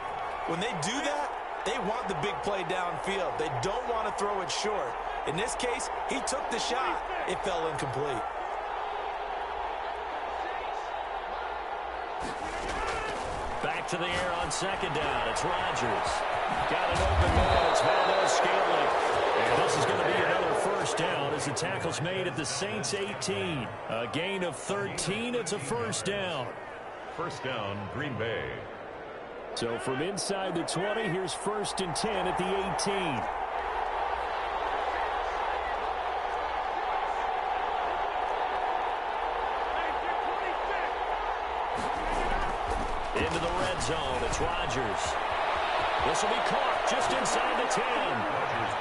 when they do that, they want the big play downfield. They don't want to throw it short. In this case, he took the shot. It fell incomplete. Back to the air on 2nd down. It's Rodgers. Got an open man. It's Valdez-Scantling. And this is going to be another 1st down as the tackle's made at the Saints 18. A gain of 13. It's a 1st down. 1st down, Green Bay. So from inside the 20, here's 1st and 10 at the 18. Into the red zone. It's Rodgers. This will be caught just inside the 10.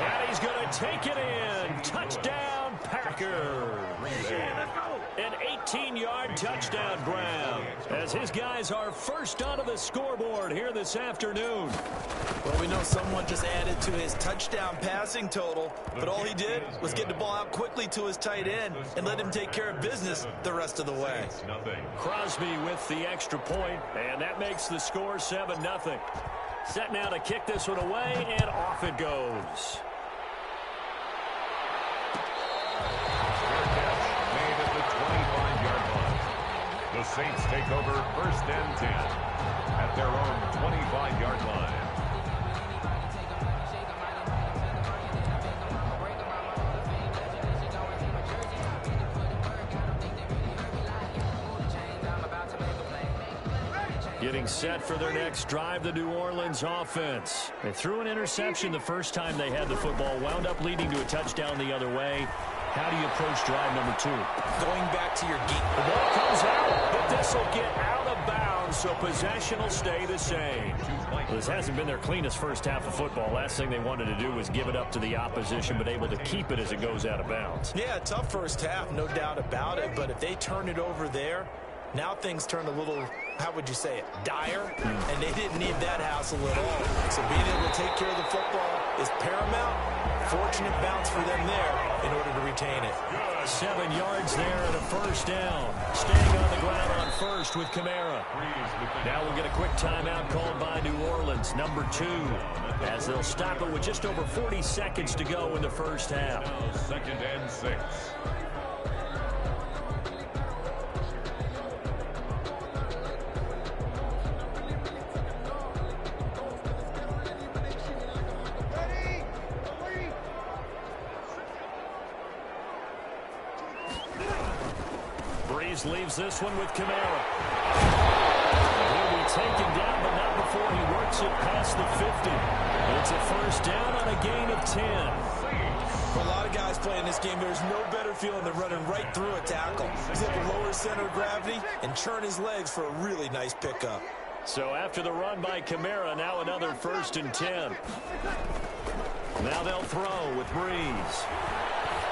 And he's going to take it in. Touchdown, Packers. An 18-yard touchdown grab as his guys are first onto the scoreboard here this afternoon. Well, we know someone just added to his touchdown passing total, but all he did was get the ball out quickly to his tight end and let him take care of business the rest of the way. Crosby with the extra point, and that makes the score 7-0. Set now to kick this one away, and off it goes. Made at the 25-yard line. The Saints take over 1st and 10 at their own 25-yard line. Getting set for their next drive, the New Orleans offense. They threw an interception the first time they had the football, wound up leading to a touchdown the other way. How do you approach drive number 2? Going back to your geek. The ball comes out, but this will get out of bounds, so possession will stay the same. This hasn't been their cleanest first half of football. Last thing they wanted to do was give it up to the opposition, but able to keep it as it goes out of bounds. Yeah, tough first half, no doubt about it, but if they turn it over there, now things turn a little, how would you say it, dire, and they didn't need that hassle at all. So being able to take care of the football is paramount. Fortunate bounce for them there in order to retain it. 7 yards there and a first down. Staying on the ground on first with Kamara. Now we'll get a quick timeout called by New Orleans, number 2, as they'll stop it with just over 40 seconds to go in the first half. 2nd and 6. Leaves this one with Kamara. He'll be taken down, but not before he works it past the 50. It's a first down on a gain of 10. For a lot of guys playing this game, there's no better feeling than running right through a tackle. He's able to lower his center of gravity and churn his legs for a really nice pickup. So after the run by Kamara, now another 1st and 10. Now they'll throw with Breeze.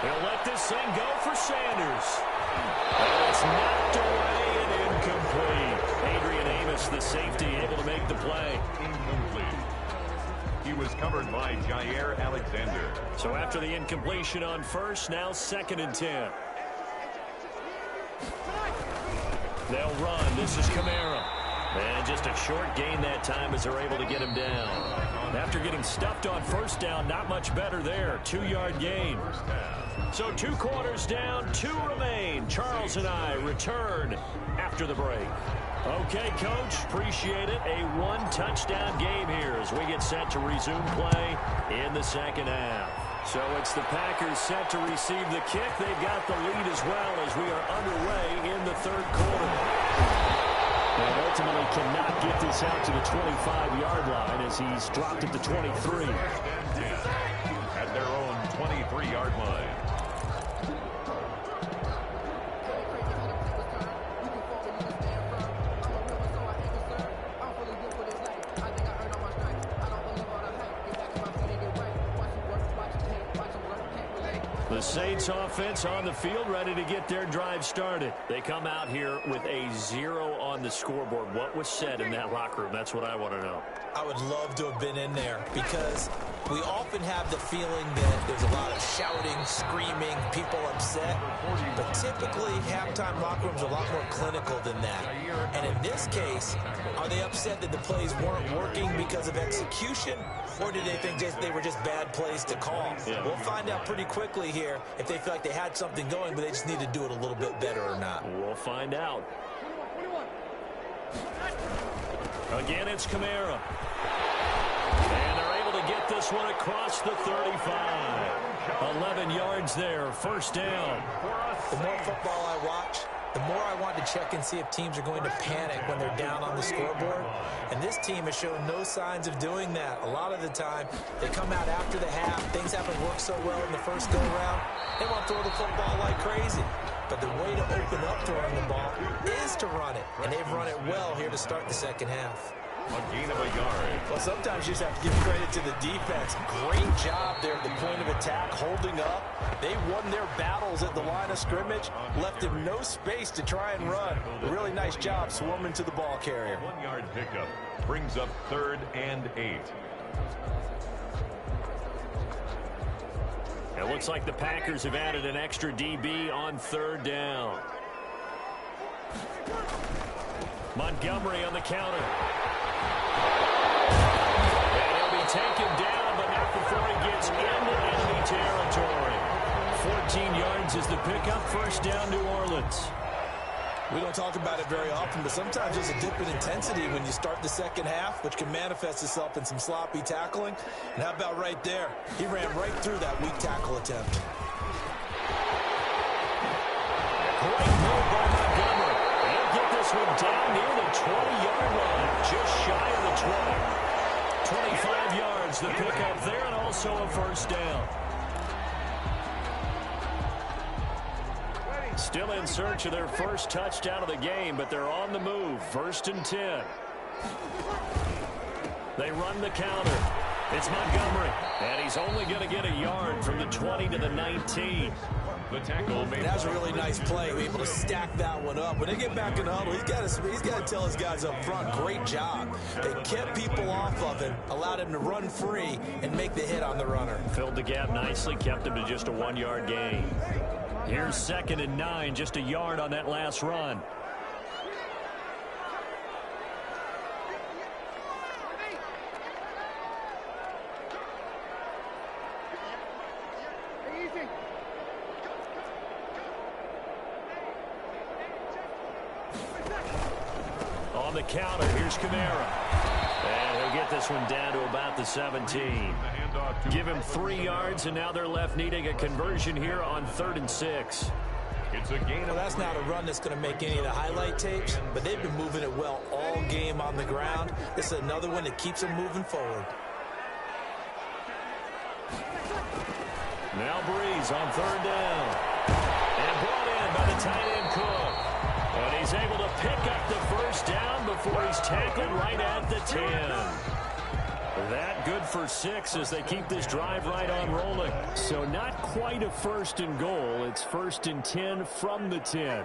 They'll let this thing go for Sanders. And it's knocked away and incomplete. Adrian Amos, the safety, able to make the play. Incomplete. He was covered by Jair Alexander. So after the incompletion on first, now 2nd and 10. They'll run. This is Kamara. And just a short gain that time as they're able to get him down. After getting stuffed on first down, not much better there. 2-yard gain. So 2 quarters down, 2 remain. Charles and I return after the break. Okay, Coach, appreciate it. A 1-touchdown game here as we get set to resume play in the second half. So it's the Packers set to receive the kick. They've got the lead as well as we are underway in the 3rd quarter. And ultimately cannot get this out to the 25-yard line as he's dropped at the 23. At their own 23-yard line. The Saints offense on the field, ready to get their drive started. They come out here with a 0 on the scoreboard. What was said in that locker room? That's what I want to know. I would love to have been in there because we often have the feeling that there's a lot of shouting, screaming, people upset. But typically, halftime locker rooms are a lot more clinical than that. And in this case, are they upset that the plays weren't working because of execution? Or did they think they were just bad plays to call? Yeah. We'll find out pretty quickly here if they feel like they had something going, but they just need to do it a little bit better or not. We'll find out. Again, it's Kamara. And they're able to get this one across the 35. 11 yards there, first down. The more football I watch, the more I want to check and see if teams are going to panic when they're down on the scoreboard. And this team has shown no signs of doing that. A lot of the time, they come out after the half. Things haven't worked so well in the first go-around. They want to throw the football like crazy. But the way to open up throwing the ball is to run it. And they've run it well here to start the second half. A gain of a yard. Well, sometimes you just have to give credit to the defense. Great job there at the point of attack, holding up. They won their battles at the line of scrimmage, left him no space to try and run. A really nice job swarming to the ball carrier. 1 yard pickup brings up 3rd and 8. It looks like the Packers have added an extra DB on 3rd down. Montgomery on the counter. And he'll be taken down, but not before he gets into enemy territory. 14 yards is the pickup. 1st down, New Orleans. We don't talk about it very often, but sometimes there's a dip in intensity when you start the second half, which can manifest itself in some sloppy tackling. And how about right there? He ran right through that weak tackle attempt. Great move by Montgomery. He'll get this one down near the 20-yard line, just shy of the 20. 25 yards, the pickup there, and also a 1st down. Still in search of their first touchdown of the game, but they're on the move. 1st and 10. They run the counter. It's Montgomery, and he's only going to get a yard from the 20 to the 19. The tackle made. That was a really nice play. Able to stack that one up. When they get back in the huddle, he's got to tell his guys up front, great job. They kept people off of him, allowed him to run free and make the hit on the runner. Filled the gap nicely, kept him to just a 1-yard gain. Here's 2nd and 9, just a yard on that last run. On the counter, here's Kamara. And he'll get this one down to about the 17. Give him 3 yards, and now they're left needing a conversion here on 3rd and 6. It's a gain. Well, that's not a run that's going to make any of the highlight tapes, but they've been moving it well all game on the ground. This is another one that keeps them moving forward. Now Breeze on 3rd down. And brought in by the tight end Cook. And he's able to pick up the 1st down before he's tackled right at the 10. That good for 6 as they keep this drive right on rolling. So not quite a 1st and goal. It's 1st and 10 from the 10.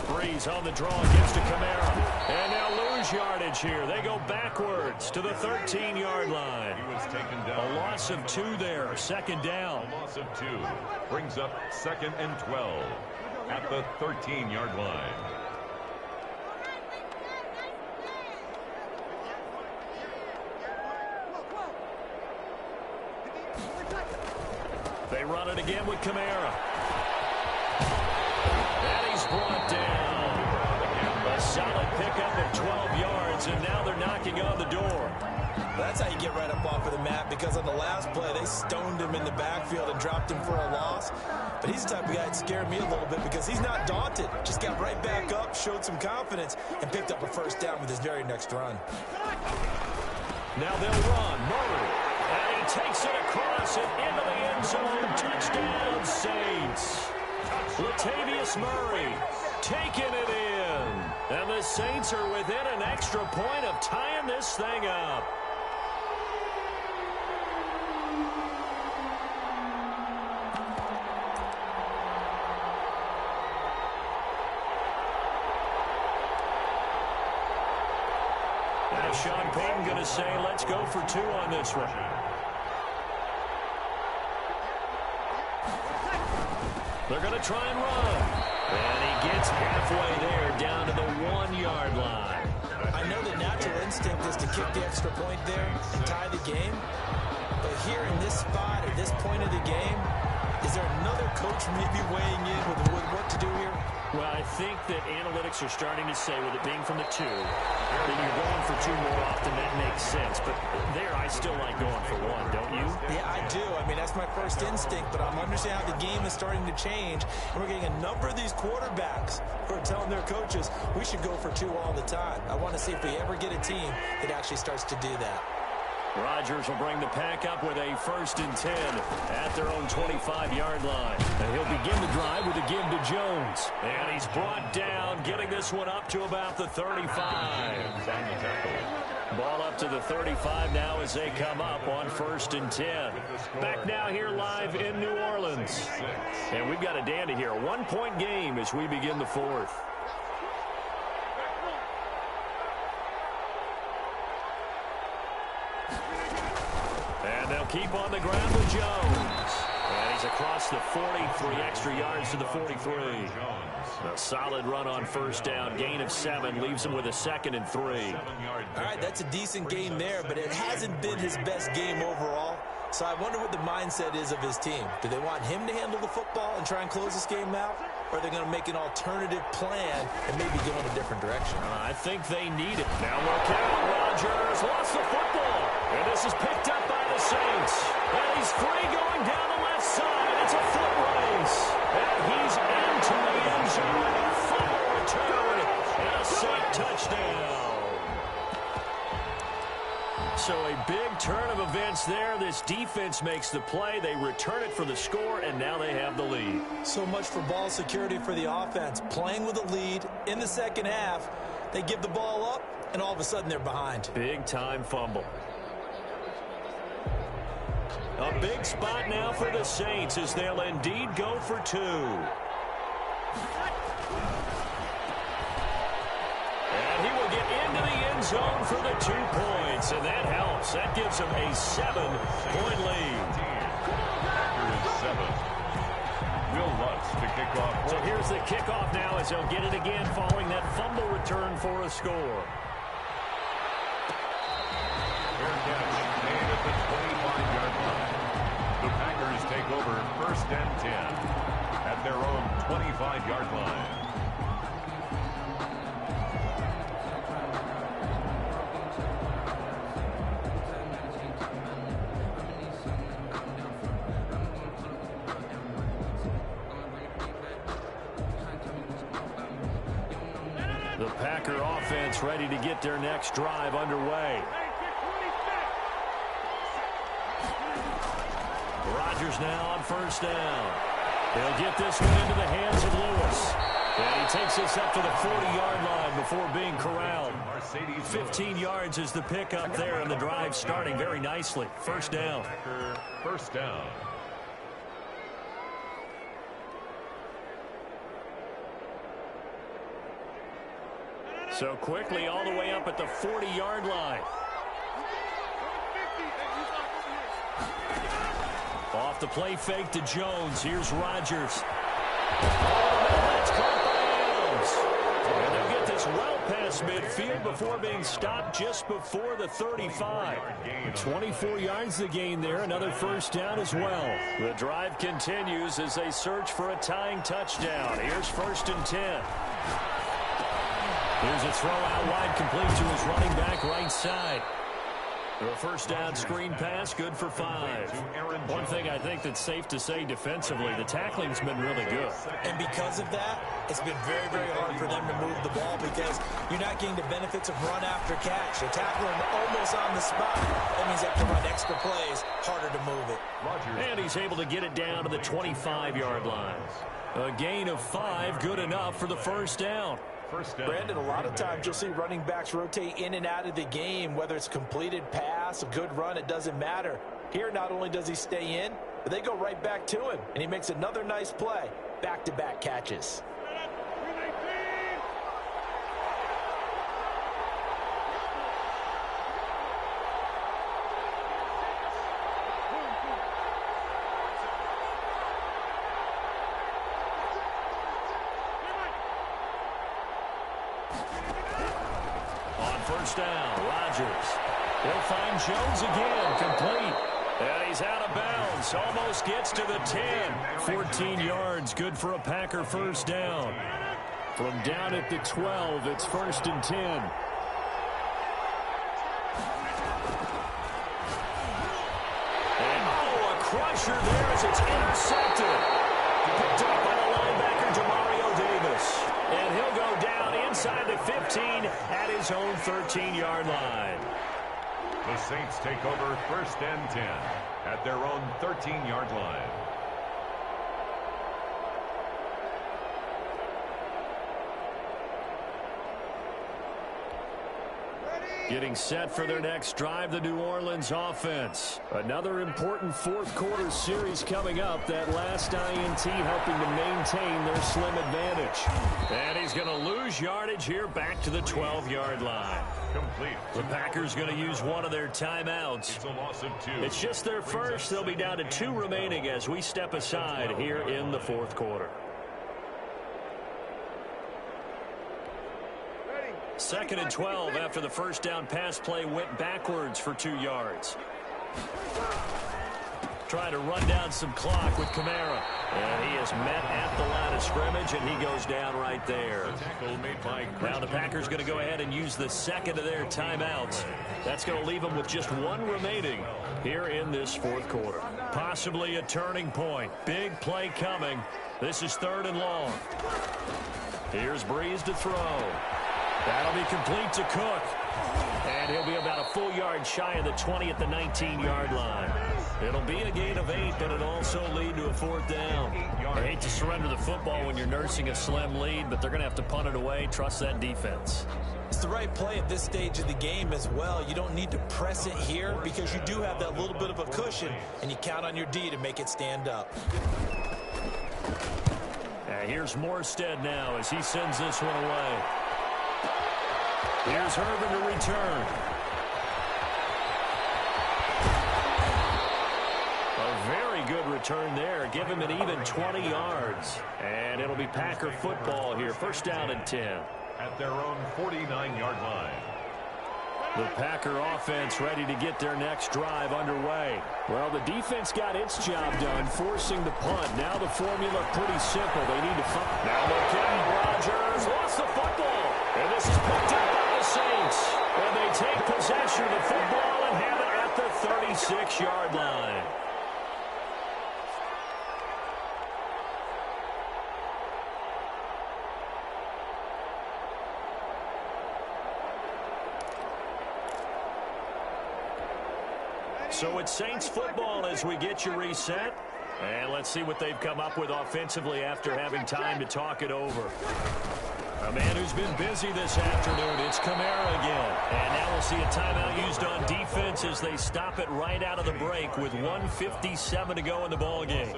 Breeze on the draw, gives to Kamara. And they'll lose yardage here. They go backwards to the 13-yard line. He was taken down. A loss of 2 there. 2nd down. A loss of 2 brings up 2nd and 12 at the 13-yard line. They run it again with Kamara. And he's brought down. A solid pickup of 12 yards, and now they're knocking on the door. That's how you get right up off of the mat, because on the last play, they stoned him in the backfield and dropped him for a loss. But he's the type of guy that scared me a little bit because he's not daunted. Just got right back up, showed some confidence, and picked up a 1st down with his very next run. Now they'll run. Murray. And he takes it across and into the end zone. Touchdown, Saints. Latavius Murray taking it in. And the Saints are within an extra point of tying this thing up. Now Sean Payton going to say, let's go for 2 on this one. They're going to try and run. And he gets halfway there down to the 1-yard line. I know the natural instinct is to kick the extra point there and tie the game. But here in this spot, at this point of the game, is there another coach maybe weighing in with what to do here? Well, I think that analytics are starting to say, with it being from the 2, that you're going for 2 more often. That makes sense. But there, I still like going for 1, don't you? Yeah, I do. I mean, that's my first instinct. But I'm understanding how the game is starting to change. And we're getting a number of these quarterbacks who are telling their coaches, we should go for 2 all the time. I want to see if we ever get a team that actually starts to do that. Rodgers will bring the pack up with a 1st and 10 at their own 25-yard line. And he'll begin the drive with a give to Jones. And he's brought down, getting this one up to about the 35. Ball up to the 35 now as they come up on 1st and 10. Back now here live in New Orleans. And we've got a dandy here. A 1-point game as we begin the 4th. And they'll keep on the ground with Jones. And he's across the 43 extra yards to the 43. A solid run on 1st down. Gain of 7 leaves him with a 2nd and 3. All right, that's a decent game there, but it hasn't been his best game overall. So I wonder what the mindset is of his team. Do they want him to handle the football and try and close this game out? Or are they going to make an alternative plan and maybe go in a different direction? I think they need it. Now look out. Rodgers lost the football. And this is picked up by the Saints. And he's free going down the left side. It's a foot race. And he's into the end zone. A fumble return. And a Saint touchdown. So a big turn of events there. This defense makes the play. They return it for the score, and now they have the lead. So much for ball security for the offense. Playing with a lead in the second half, they give the ball up, and all of a sudden they're behind. Big-time fumble. A big spot now for the Saints as they'll indeed go for 2. And he will get into the end zone for the 2 points, and that helps. That gives him a 7-point lead. Will Lutz to kick off. So here's the kickoff now as they'll get it again following that fumble return for a score. Fair catch made at the 25-yard line. The Packers take over 1st and 10 at their own 25-yard line. The Packer offense ready to get their next drive underway. Rodgers now on 1st down. He'll get this one into the hands of Lewis. And he takes this up to the 40-yard line before being corralled. 15 yards is the pickup there, and the drive starting very nicely. 1st down. 1st down. So quickly all the way up at the 40-yard line. Off the play fake to Jones. Here's Rodgers. That's caught by Adams. And they'll get this well past midfield before being stopped just before the 35. 24 yards the gain there. Another 1st down as well. The drive continues as they search for a tying touchdown. Here's 1st and 10. Here's a throw out wide, complete to his running back right side. The 1st down screen pass, good for 5. One thing I think that's safe to say defensively, the tackling's been really good. And because of that, it's been very, very hard for them to move the ball because you're not getting the benefits of run after catch. They're tackling almost on the spot. That means they have to run extra plays, harder to move it. And he's able to get it down to the 25-yard line. A gain of 5, good enough for the 1st down. Brandon, a lot of times you'll see running backs rotate in and out of the game, whether it's completed pass, a good run, it doesn't matter. Here, not only does he stay in, but they go right back to him, and he makes another nice play. Back-to-back catches. On 1st down, Rodgers. He'll find Jones again, complete. And he's out of bounds, almost gets to the 10. 14 yards, good for a Packer 1st down. From down at the 12, it's 1st and 10. And oh, a crusher there as it's intercepted. Picked up by the linebacker, Demario Davis. And he'll go down inside the 15 at his own 13-yard line. The Saints take over 1st and 10 at their own 13-yard line. Getting set for their next drive, the New Orleans offense. Another important fourth quarter series coming up. That last INT helping to maintain their slim advantage. And he's going to lose yardage here back to the 12-yard line. Complete. The Packers going to use one of their timeouts. It's a loss of 2. It's just their first. They'll be down to 2 remaining as we step aside here in the fourth quarter. 2nd and 12 after the first down pass play went backwards for 2 yards. Trying to run down some clock with Kamara. And he is met at the line of scrimmage, and he goes down right there. Now the Packers going to go ahead and use the second of their timeouts. That's going to leave them with just 1 remaining here in this fourth quarter. Possibly a turning point. Big play coming. This is 3rd and long. Here's Breeze to throw. That'll be complete to Cook. And he'll be about a full yard shy of the 20 at the 19-yard line. It'll be a gain of 8, but it'll also lead to a 4th down. I hate to surrender the football when you're nursing a slim lead, but they're going to have to punt it away. Trust that defense. It's the right play at this stage of the game as well. You don't need to press it here because you do have that little bit of a cushion, and you count on your D to make it stand up. Here's Morstead now as he sends this one away. Here's Herman to return. A very good return there. Give him an even 20 yards. And it'll be Packer football here. 1st down and 10. At their own 49-yard line. The Packer offense ready to get their next drive underway. Well, the defense got its job done, forcing the punt. Now the formula pretty simple. They need to find. Now look in. Rodgers lost the football. And this is picked up by the Saints. And they take possession of the football and have it at the 36-yard line. So it's Saints football as we get you reset. And let's see what they've come up with offensively after having time to talk it over. A man who's been busy this afternoon, it's Kamara again. And now we'll see a timeout used on defense as they stop it right out of the break with 1:57 to go in the ballgame.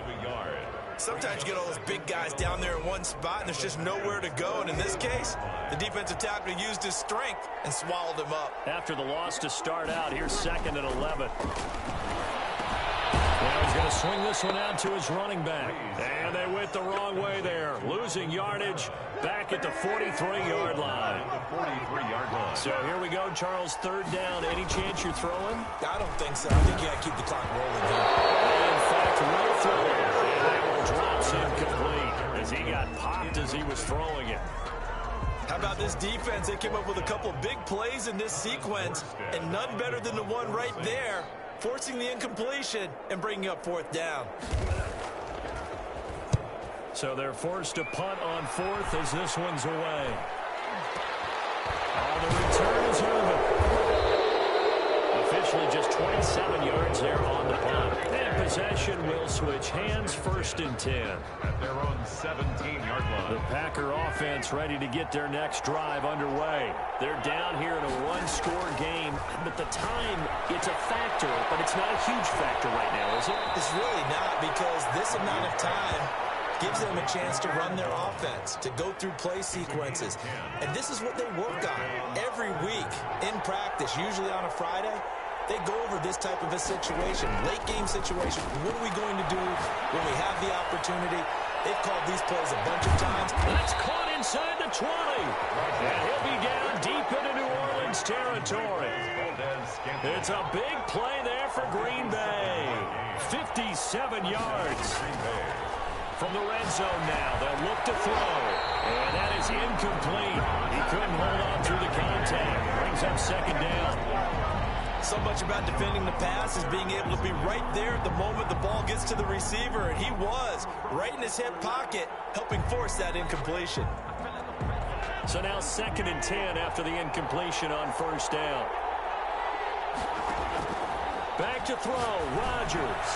Sometimes you get all those big guys down there in one spot, and there's just nowhere to go. And in this case, the defensive tackle used his strength and swallowed him up. After the loss to start out, here's 2nd and 11. Now he's going to swing this one out to his running back. And they went the wrong way there. Losing yardage back at the 43-yard line. So here we go, Charles, 3rd down. Any chance you're throwing? I don't think so. I think you got to keep the clock rolling here. In fact, will throw it. And that one drops incomplete as he got popped as he was throwing it. How about this defense? They came up with a couple big plays in this sequence, and none better than the one right there, forcing the incompletion and bringing up 4th down. So they're forced to punt on 4th as this one's away. The return is Herman. Officially just 27 yards there on the punt. And possession will switch hands. 1st and 10. At their own 17-yard line. The Packer offense ready to get their next drive underway. They're down here in a 1-score game, but the time, it's a factor, but it's not a huge factor right now, is it? It's really not, because this amount of time gives them a chance to run their offense, to go through play sequences. And this is what they work on every week in practice, usually on a Friday. They go over this type of a situation, late game situation. What are we going to do when we have the opportunity? They've called these plays a bunch of times. That's caught inside the 20. And he'll be down deep into New Orleans territory. It's a big play there for Green Bay. 57 yards. From the red zone now, they'll look to throw. And that is incomplete. He couldn't hold on through the contact. Brings up 2nd down. So much about defending the pass is being able to be right there at the moment the ball gets to the receiver, and he was right in his hip pocket, helping force that incompletion. So now 2nd and 10 after the incompletion on 1st down. Back to throw, Rodgers.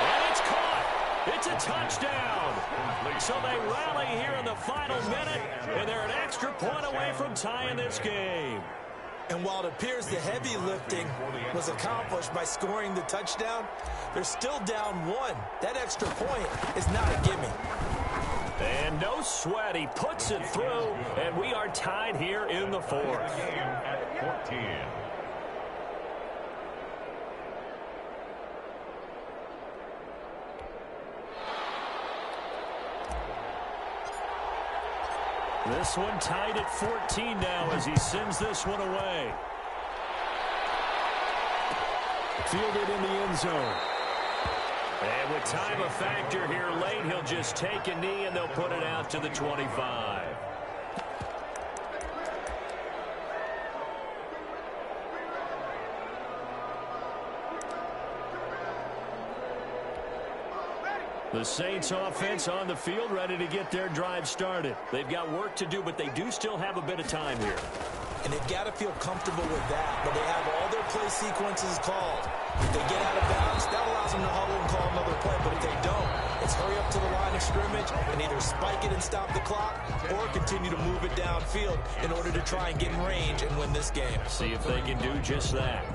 And it's caught. It's a touchdown. So they rally here in the final minute, and they're an extra point away from tying this game. And while it appears the heavy lifting was accomplished by scoring the touchdown, they're still down 1. That extra point is not a gimme. And no sweat. He puts it through, and we are tied here in the fourth. At 14. This one tied at 14 now as he sends this one away. Fielded in the end zone. And with time a factor here late, he'll just take a knee and they'll put it out to the 25. The Saints offense on the field, ready to get their drive started. They've got work to do, but they do still have a bit of time here. And they've got to feel comfortable with that, but they have all their play sequences called. If they get out of bounds, that allows them to huddle and call another play, but if they don't, it's hurry up to the line of scrimmage and either spike it and stop the clock or continue to move it downfield in order to try and get in range and win this game. See if they can do just that.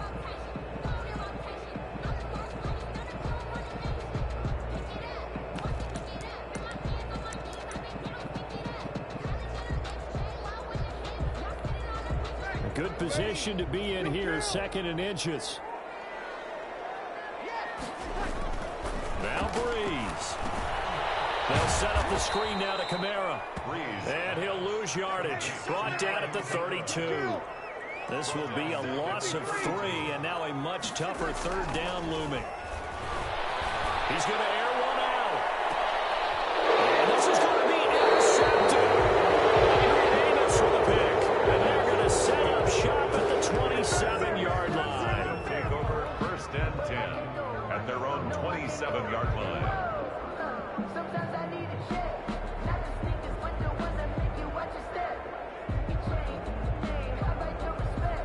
Good position to be in here, 2nd and inches. Now Breeze. They'll set up the screen now to Kamara. And he'll lose yardage. Brought down at the 32. This will be a loss of 3, and now a much tougher 3rd down looming. He's going to air one out. And this is going to be intercepted. Davis with a pick. And they're going to set up shop at the 27-yard line. Take over 1st and 10 at their own 27-yard line. Sometimes I need a check. Not the sneakers, but the ones that make you watch your step. You change your name, how about your respect?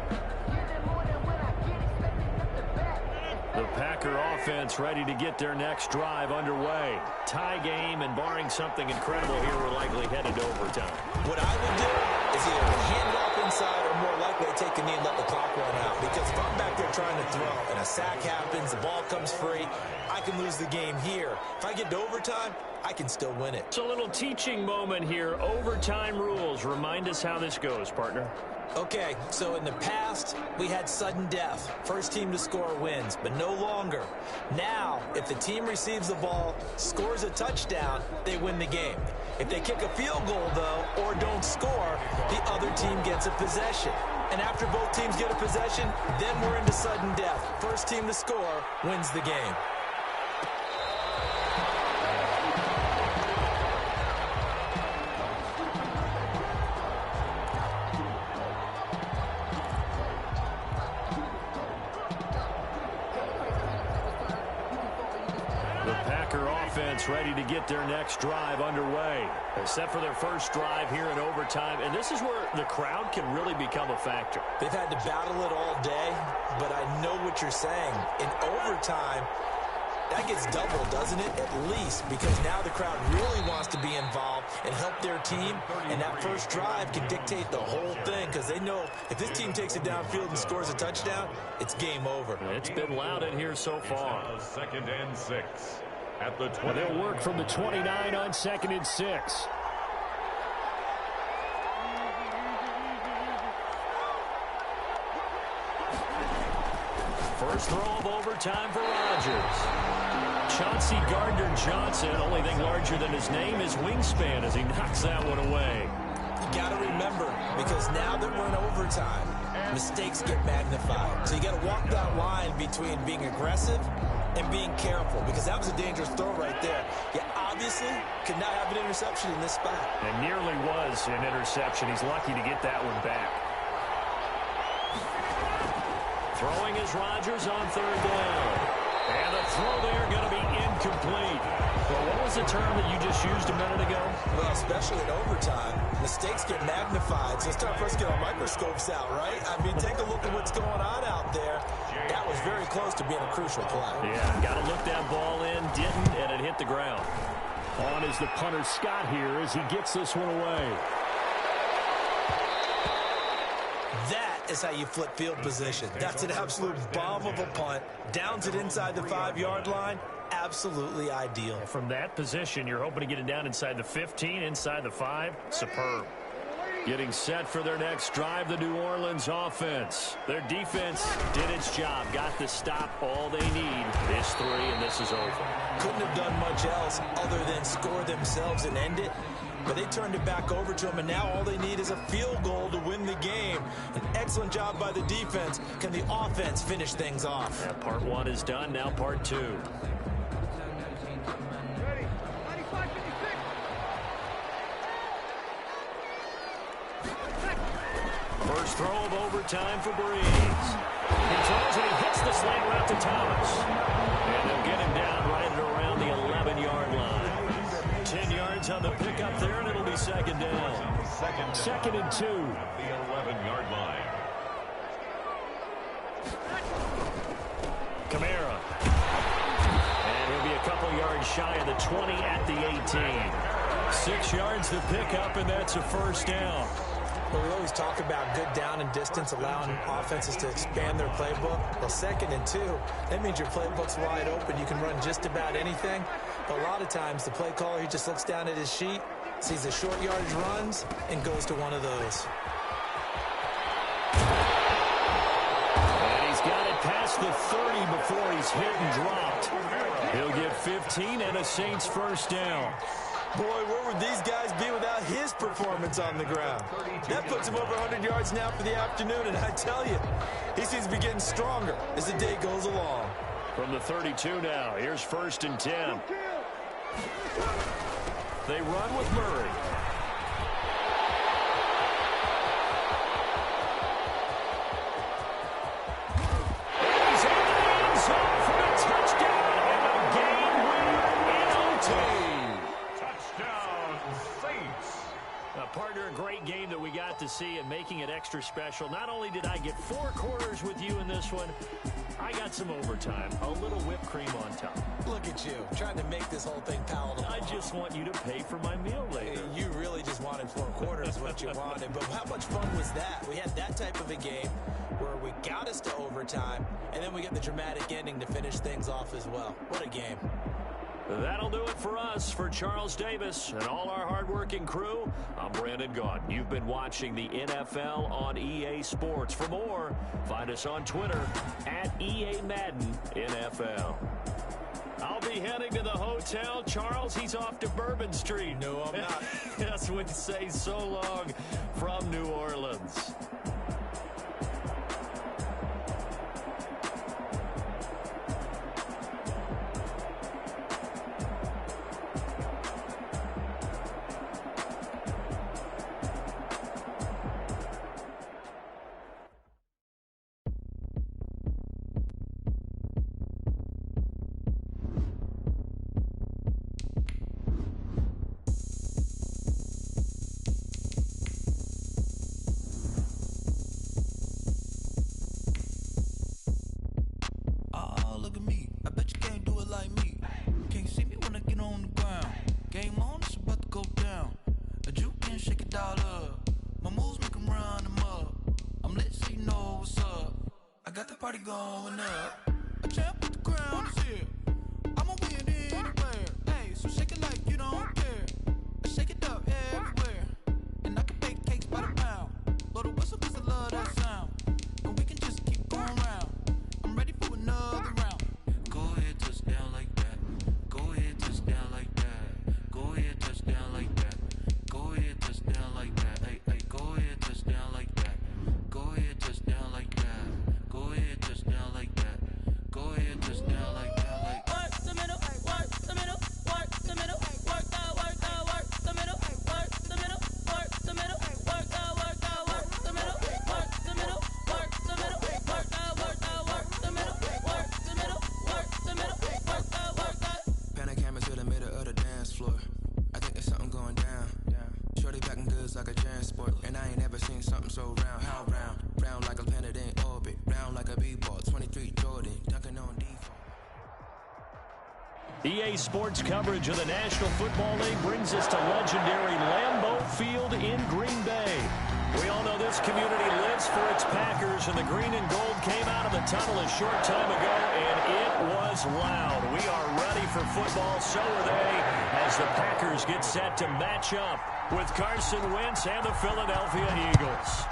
Give it more than when I get expected up the back. The Packer offense ready to get their next drive underway. Tie game, and barring something incredible here, we're likely headed to overtime. What I would do is either hand it off inside or more likely take a knee and let the clock run out. Because if I'm back there trying to throw and a sack happens, the ball comes free, I can lose the game here. If I get to overtime, I can still win it. It's a little teaching moment here. Overtime rules. Remind us how this goes, partner. Okay, so in the past, we had sudden death. First team to score wins, but no longer. Now, if the team receives the ball, scores a touchdown, they win the game. If they kick a field goal, though, or don't score, the other team gets a possession. And after both teams get a possession, then we're into sudden death. First team to score wins the game. Ready to get their next drive underway. They set for their first drive here in overtime, and this is where the crowd can really become a factor. They've had to battle it all day, but I know what you're saying. In overtime, that gets double, doesn't it? At least, because now the crowd really wants to be involved and help their team, and that first drive can dictate the whole thing because they know if this team takes it downfield and scores a touchdown, it's game over. It's been loud in here so far. 2nd and 6. At the 20. They'll work from the 29 on 2nd and 6. First throw of overtime for Rodgers. Chauncey Gardner-Johnson, only thing larger than his name is wingspan as he knocks that one away. You got to remember, because now that we're in overtime, mistakes get magnified. So you got to walk that line between being aggressive and being careful, because that was a dangerous throw right there. You obviously could not have an interception in this spot. It nearly was an interception. He's lucky to get that one back. Throwing is Rodgers on 3rd down. And the throw there going to be incomplete. Well, what was the term that you just used a minute ago? Well, especially in overtime, mistakes get magnified. So it's time for us to get our microscopes out, right? I mean, take a look at what's going on out there. That That was very close to being a crucial play. Yeah, got to look that ball in, didn't, and it hit the ground. On is the punter Scott here as he gets this one away. That is how you flip field position. That's an absolute bomb of a punt. Downs it inside the 5-yard line. Absolutely ideal. From that position, you're hoping to get it down inside the 15, inside the 5. Superb. Getting set for their next drive, the New Orleans offense. Their defense did its job, got the stop. All they need is 3, and this is over. Couldn't have done much else other than score themselves and end it. But they turned it back over to them, and now all they need is a field goal to win the game. An excellent job by the defense. Can the offense finish things off? Yeah, part 1 is done, now part 2. First throw of overtime for Breeze. He throws and he hits the slant route to Thomas. And they'll get him down right at around the 11-yard line. 10 yards on the pickup there, and it'll be second down. Second and 2. The 11-yard line. Kamara. And he'll be a couple yards shy of the 20 at the 18. 6 yards to pick up, and that's a first down. Well, we always talk about good down and distance, allowing offenses to expand their playbook. Well, second and 2, that means your playbook's wide open. You can run just about anything. But a lot of times, the play caller, he just looks down at his sheet, sees the short yardage runs, and goes to one of those. And he's got it past the 30 before he's hit and dropped. He'll get 15 and a Saints first down. Boy, where would these guys be without his performance on the ground? That puts him over 100 yards now for the afternoon, and I tell you, he seems to be getting stronger as the day goes along. From the 32 now, here's first and 10. They run with Murray. He's in the end zone for a touchdown and a game-winner in OT. Touchdown, Saints. Partner, a great game that we got to see and making it extra special. Not only did I get 4 quarters with you in this one, I got some overtime, a little whipped cream on top. Look at you, trying to make this whole thing palatable. I just want you to pay for my meal later. You really just wanted 4 quarters, what you wanted. But how much fun was that? We had that type of a game where we got us to overtime, and then we get the dramatic ending to finish things off as well. What a game. That'll do it for us. For Charles Davis and all our hardworking crew, I'm Brandon Gaudin. You've been watching the NFL on EA Sports. For more, find us on Twitter at EA Madden NFL. I'll be heading to the hotel. Charles, he's off to Bourbon Street. No, I'm not. Yes, we'd say so long from New Orleans. Party going up. A champ with the crown is here. I'ma win anywhere. Hey, so shake it like you don't care. Shake it up everywhere. And I can bake cakes by the pound. Blow the whistle 'cause I love that sound. And we can just keep going round. I'm ready for another round. Go ahead, touchdown like that. Go ahead, touchdown like that. Go ahead, touchdown like that. Go ahead, touchdown like that. Hey, hey, go ahead, touchdown like that. Go ahead, touchdown like that. Go ahead, touchdown like that. Go ahead, EA Sports coverage of the National Football League brings us to legendary Lambeau Field in Green Bay. We all know this community lives for its Packers, and the green and gold came out of the tunnel a short time ago, and it was loud. We are ready for football, so are they, as the Packers get set to match up with Carson Wentz and the Philadelphia Eagles.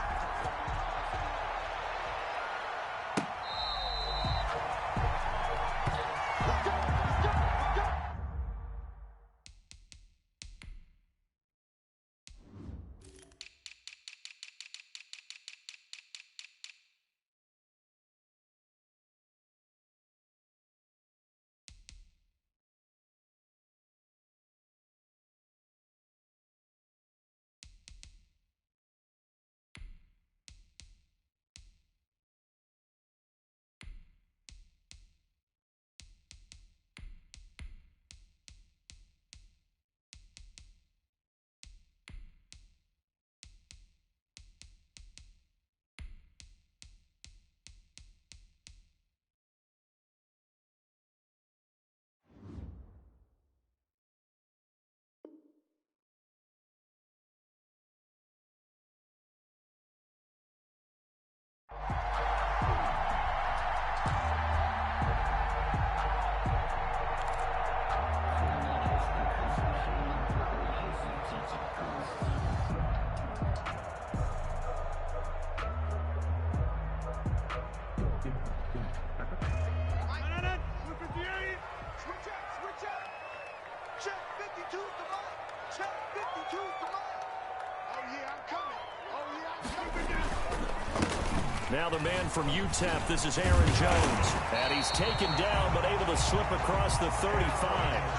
Now the man from UTEP, this is Aaron Jones. And he's taken down, but able to slip across the 35.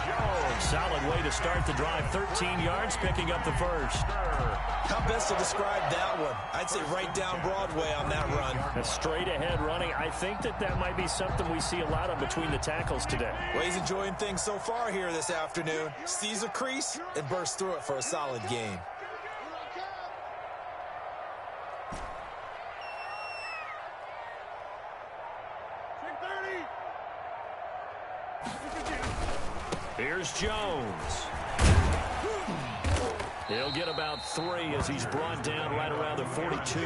Jones, solid way to start the drive. 13 yards, picking up the first. How best to describe that one? I'd say right down Broadway on that run. A straight ahead running. I think that might be something we see a lot of between the tackles today. Well, he's enjoying things so far here this afternoon. Sees a crease and bursts through it for a solid gain. Here's Jones. He'll get about 3 as he's brought down right around the 42.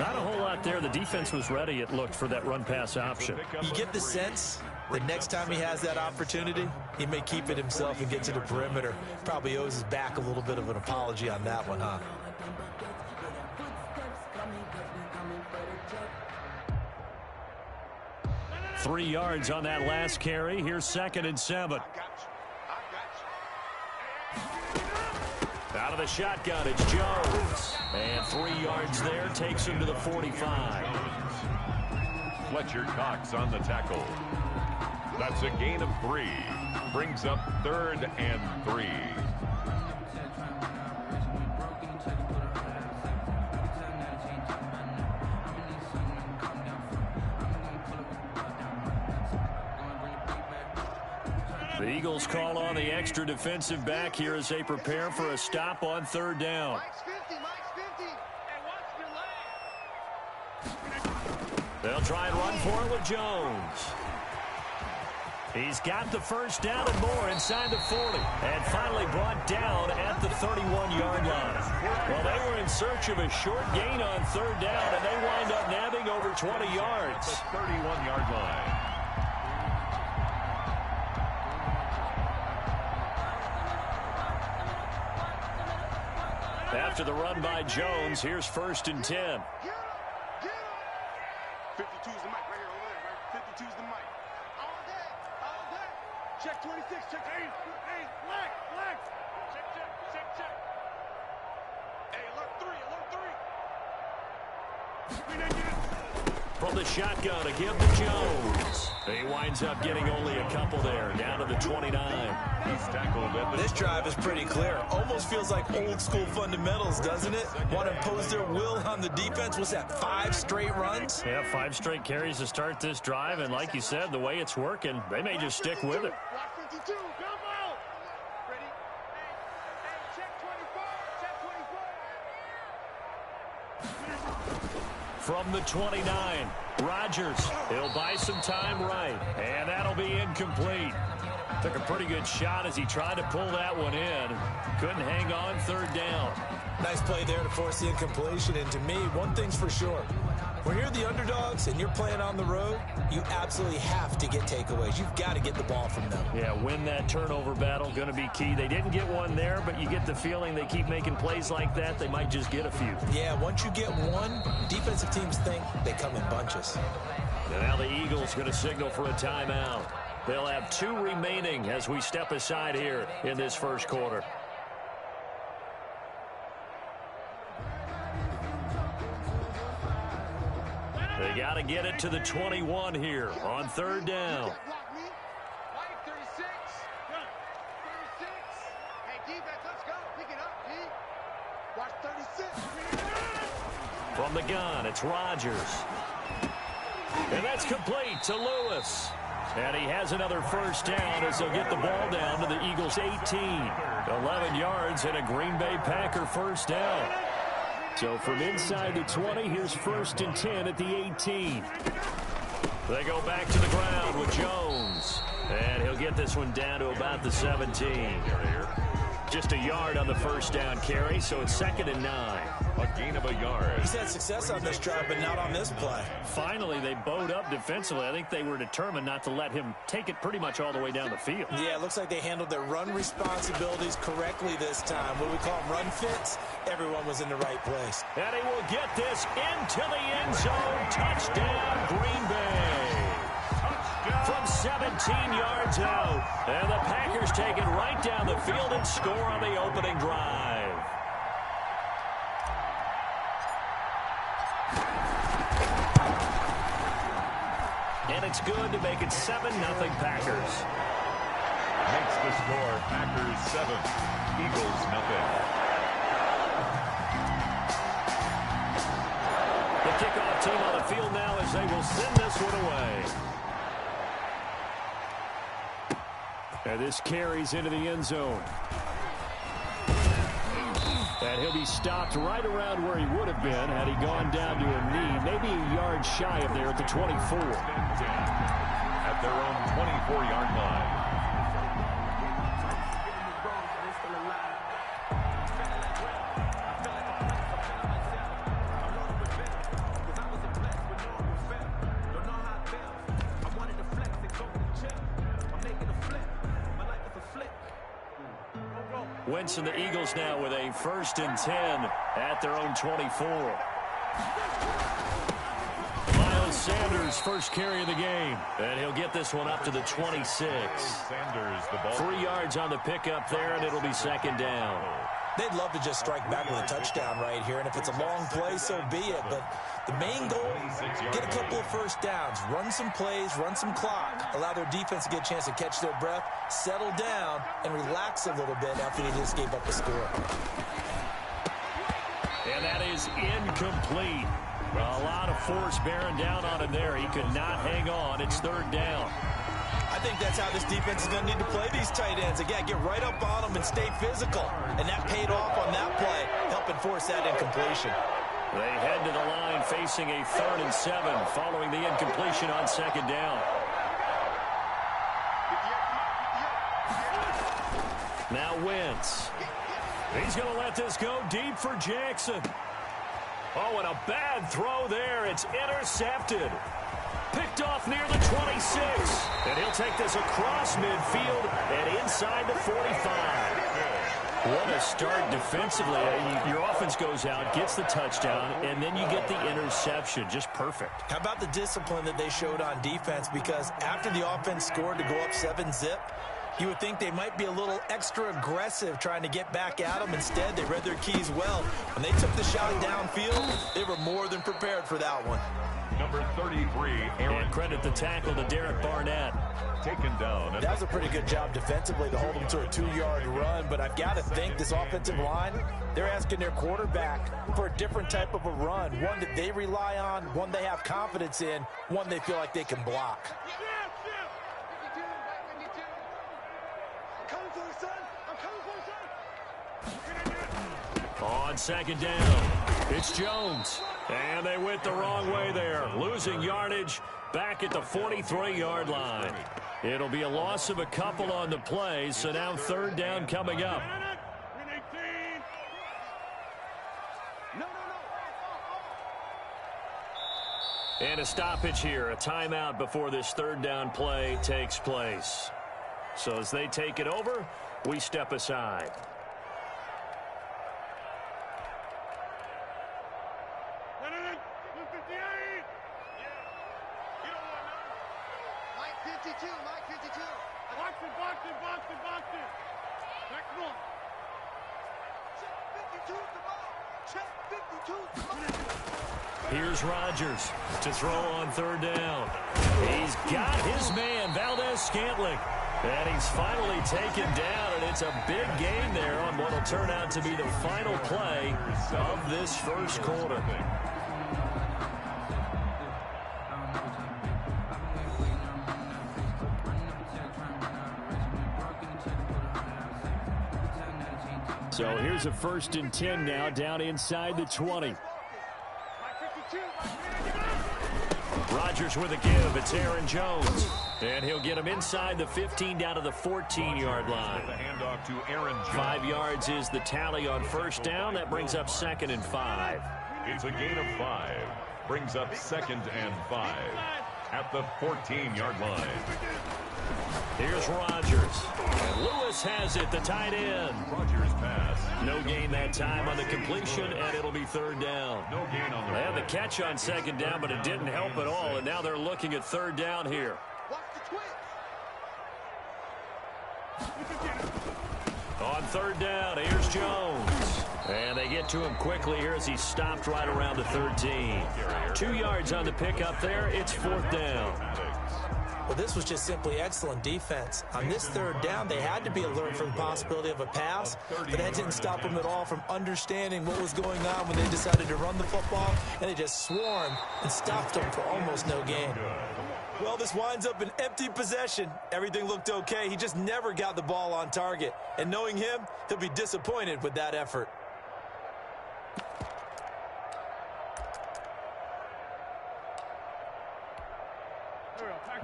Not a whole lot there. The defense was ready, it looked, for that run-pass option. You get the sense that next time he has that opportunity, he may keep it himself and get to the perimeter. Probably owes his back a little bit of an apology on that one, huh? Three yards on that last carry. Here's 2nd and 7. Out of the shotgun, it's Jones. And 3 yards there takes him to the 45. Fletcher Cox on the tackle. That's a gain of 3. Brings up 3rd and 3. The Eagles call on the extra defensive back here as they prepare for a stop on 3rd down. They'll try and run for it with Jones. He's got the first down and more inside the 40. And finally brought down at the 31-yard line. Well, they were in search of a short gain on 3rd down, and they wind up nabbing over 20 yards. The 31-yard line. After the run by Jones, here's 1st and 10. 52's the mic right here, over there, right? 52's the mic. All day, all day. Check 26, check 8, black. Check. Hey, alert 3. From the shotgun, a give to Jones. He winds up getting only a couple there, down to the 29. He's tackled at the... This drive is pretty clear. Almost feels like old school fundamentals, doesn't it? Want to impose their will on the defense. Was that 5 straight runs? Yeah, 5 straight carries to start this drive, and like you said, the way it's working, they may just stick with it. Block 52, come out. Ready? Hey, check 24, check 24. From the 29, Rodgers. He'll buy some time right, and that'll be incomplete. Took a pretty good shot as he tried to pull that one in. Couldn't hang on third down. Nice play there to force the incompletion. And to me, one thing's for sure. When you're the underdogs and you're playing on the road, you absolutely have to get takeaways. You've got to get the ball from them. Yeah, win that turnover battle, going to be key. They didn't get one there, but you get the feeling they keep making plays like that, they might just get a few. Yeah, once you get one, defensive teams think they come in bunches. And now the Eagles going to signal for a timeout. They'll have 2 remaining as we step aside here in this first quarter. They got to get it to the 21 here on third down. From the gun, it's Rodgers. And that's complete to Lewis. And he has another first down as they'll get the ball down to the Eagles' 18. 11 yards and a Green Bay Packer first down. So from inside the 20, here's 1st and 10 at the 18. They go back to the ground with Jones. And he'll get this one down to about the 17. Just a yard on the first down carry, so it's 2nd and 9. A gain of a yard. He's had success on this drive, but not on this play. Finally, they bowed up defensively. I think they were determined not to let him take it pretty much all the way down the field. Yeah, it looks like they handled their run responsibilities correctly this time. What do we call them, run fits? Everyone was in the right place. And he will get this into the end zone. Touchdown, Green Bay. From 17 yards out. And the Packers take it right down the field and score on the opening drive. And it's good to make it 7-0 Packers. Makes the score Packers 7, Eagles nothing. The kickoff team on the field now as they will send this one away. And this carries into the end zone. And he'll be stopped right around where he would have been had he gone down to a knee, maybe a yard shy of there at the 24. At their own 24-yard line. Wentz and the Eagles now with a 1st and 10 at their own 24. Miles Sanders first carry of the game. And he'll get this one up to the 26. Sanders, the ball. 3 yards on the pickup there, and it'll be 2nd down. They'd love to just strike back with a touchdown right here, and if it's a long play, so be it. But the main goal, get a couple of first downs, run some plays, run some clock, allow their defense to get a chance to catch their breath, settle down, and relax a little bit after they just gave up a score. And that is incomplete. A lot of force bearing down on him there. He could not hang on. It's 3rd down. I think that's how this defense is going to need to play these tight ends. Again, get right up on them and stay physical. And that paid off on that play, helping force that incompletion. They head to the line facing a 3rd and 7 following the incompletion on 2nd down. Now Wentz. He's going to let this go deep for Jackson. Oh, and a bad throw there. It's intercepted. Picked off near the 26. And he'll take this across midfield and inside the 45. What a start defensively. Your offense goes out, gets the touchdown, and then you get the interception. Just perfect. How about the discipline that they showed on defense? Because after the offense scored to go up 7-zip, you would think they might be a little extra aggressive trying to get back at them. Instead, they read their keys well. When they took the shot downfield, they were more than prepared for that one. Number 33, Aaron. And credit the tackle to Derek Barnett. Taken down. That was a pretty good job defensively to hold them to a 2-yard run, but I've got to think this offensive line, they're asking their quarterback for a different type of a run, one that they rely on, one they have confidence in, one they feel like they can block. on second down. It's Jones. And they went the wrong way there, losing yardage back at the 43-yard line. It'll be a loss of a couple on the play, so now third down coming up. And a stoppage here, a timeout before this third down play takes place. So as they take it over, we step aside. Here's Rodgers to throw on third down. He's got his man, Valdez-Scantling. And he's finally taken down, and it's a big gain there on what will turn out to be the final play of this first quarter. So here's a 1st and 10 now, down inside the 20. Rodgers with a give. It's Aaron Jones. And he'll get him inside the 15 down to the 14-yard line. The handoff to Aaron Jones. 5 yards is the tally on first down. That brings up 2nd and 5. It's a gain of 5. Brings up 2nd and 5 at the 14-yard line. Here's Rodgers. And Lewis has it, the tight end. Rodgers pass. No gain that time on the completion, and it'll be third down. No gain on the They had the catch on second down, but it didn't help at all, and now they're looking at third down here. On third down, here's Jones. And they get to him quickly here as he stopped right around the 13. 2 yards on the pickup there. It's 4th down. Well, this was just simply excellent defense. On this third down, they had to be alert for the possibility of a pass, but that didn't stop them at all from understanding what was going on when they decided to run the football, and they just swarmed and stopped them for almost no gain. Well, this winds up an empty possession. Everything looked okay. He just never got the ball on target. And knowing him, he'll be disappointed with that effort.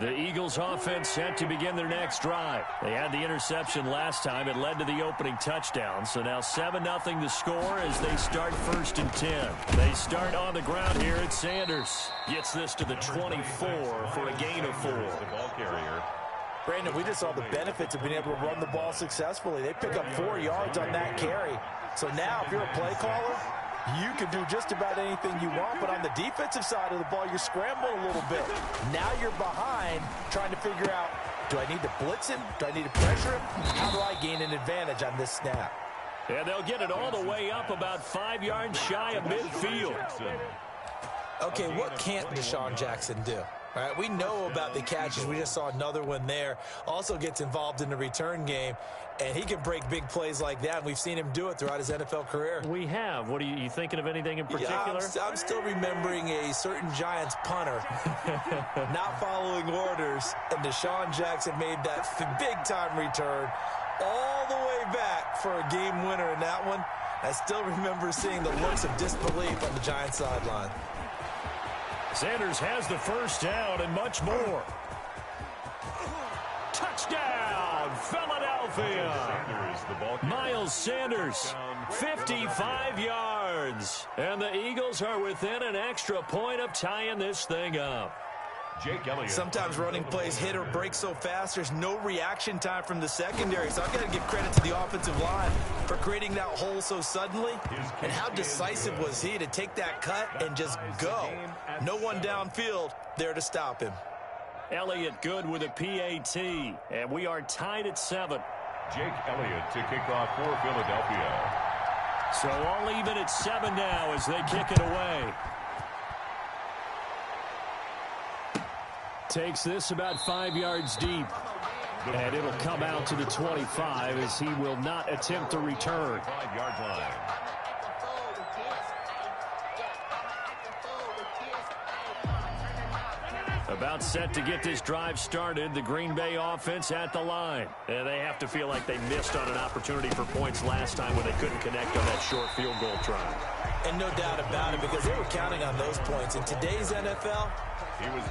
The Eagles offense set to begin their next drive. They had the interception last time. It led to the opening touchdown. So now 7-0 the score as they start 1st and 10. They start on the ground here at Sanders. Gets this to the 24 for a gain of 4. The ball carrier. Brandon, we just saw the benefits of being able to run the ball successfully. They pick up 4 yards on that carry. So now if you're a play caller, you can do just about anything you want, but on the defensive side of the ball, you're scrambling a little bit. Now you're behind trying to figure out, do I need to blitz him? Do I need to pressure him? How do I gain an advantage on this snap? And they'll get it all the way up about 5 yards shy of midfield. Okay, what can't Deshaun Jackson do? All right, we know about the catches. We just saw another one there. Also gets involved in the return game, and he can break big plays like that. We've seen him do it throughout his NFL career. We have. What are you thinking of anything in particular? Yeah, I'm still remembering a certain Giants punter not following orders, and Deshaun Jackson made that big-time return all the way back for a game winner in that one. I still remember seeing the looks of disbelief on the Giants sideline. Sanders has the first down and much more. Touchdown, Philadelphia. Miles Sanders, 55 yards. And the Eagles are within an extra point of tying this thing up. Jake Elliott. Sometimes running plays hit or break so fast, there's no reaction time from the secondary. So I've got to give credit to the offensive line for creating that hole so suddenly. And how decisive was he to take that cut and just go? No one downfield there to stop him. Elliott good with a PAT. And we are tied at 7. Jake Elliott to kick off for Philadelphia. So all even at 7 now as they kick it away. Takes this about 5 yards deep. And it'll come out to the 25 as he will not attempt to return. 5-yard line. About set to get this drive started, the Green Bay offense at the line. And they have to feel like they missed on an opportunity for points last time when they couldn't connect on that short field goal try. And no doubt about it, because they were counting on those points. In today's NFL,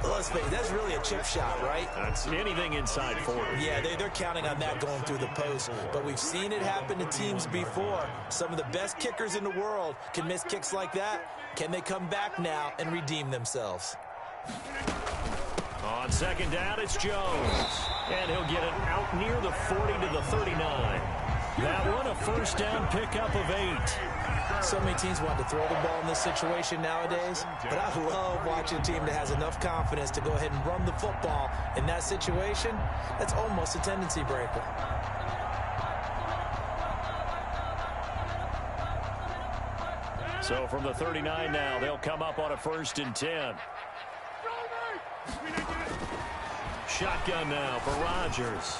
let's face it, that's really a chip shot, right? That's anything inside 40. Yeah, they're counting on that going through the post. But we've seen it happen to teams before. Some of the best kickers in the world can miss kicks like that. Can they come back now and redeem themselves? On second down, it's Jones. And he'll get it out near the 40 to the 39. That one, a first down pickup of 8. So many teams want to throw the ball in this situation nowadays, but I love watching a team that has enough confidence to go ahead and run the football. In that situation, that's almost a tendency breaker. So from the 39 now, they'll come up on a 1st and 10. Shotgun now for Rodgers.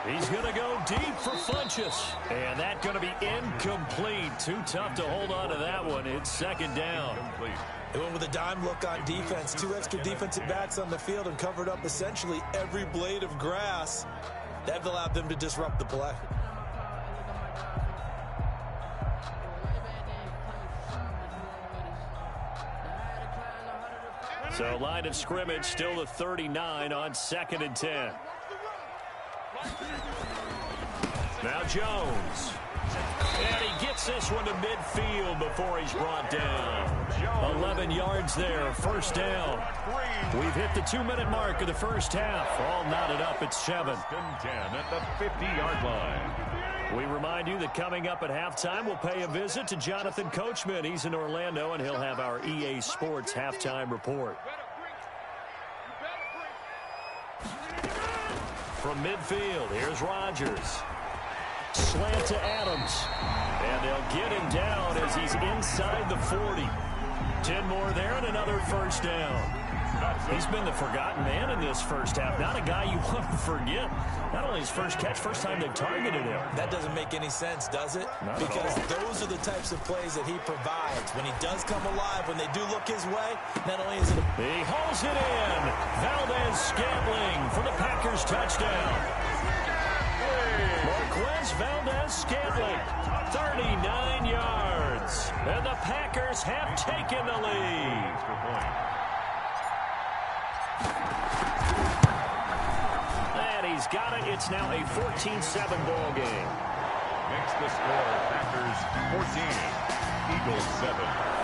He's going to go deep for Funchess. And that's going to be incomplete. Too tough to hold on to that one. It's second down. They went with a dime look on defense. 2 extra defensive backs on the field and covered up essentially every blade of grass. That allowed them to disrupt the play. So line of scrimmage still the 39 on 2nd and 10. Now Jones. And he gets this one to midfield before he's brought down. 11 yards there, first down. We've hit the 2-minute mark of the first half. All knotted up at 7. 10 at the 50-yard line. We remind you that coming up at halftime, we'll pay a visit to Jonathan Coachman. He's in Orlando, and he'll have our EA Sports halftime report. From midfield, here's Rodgers. Slant to Adams. And they'll get him down as he's inside the 40. 10 more there and another first down. He's been the forgotten man in this first half. Not a guy you want to forget. Not only his first catch, first time they've targeted him. That doesn't make any sense, does it? Not because those are the types of plays that he provides. When he does come alive, when they do look his way, not only is it he hauls it in. Valdez-Scantling for the Packers touchdown. Marquez Valdez-Scantling, 39 yards. And the Packers have taken the lead. And he's got it. It's now a 14-7 ball game. Makes the score Packers 14, Eagles 7.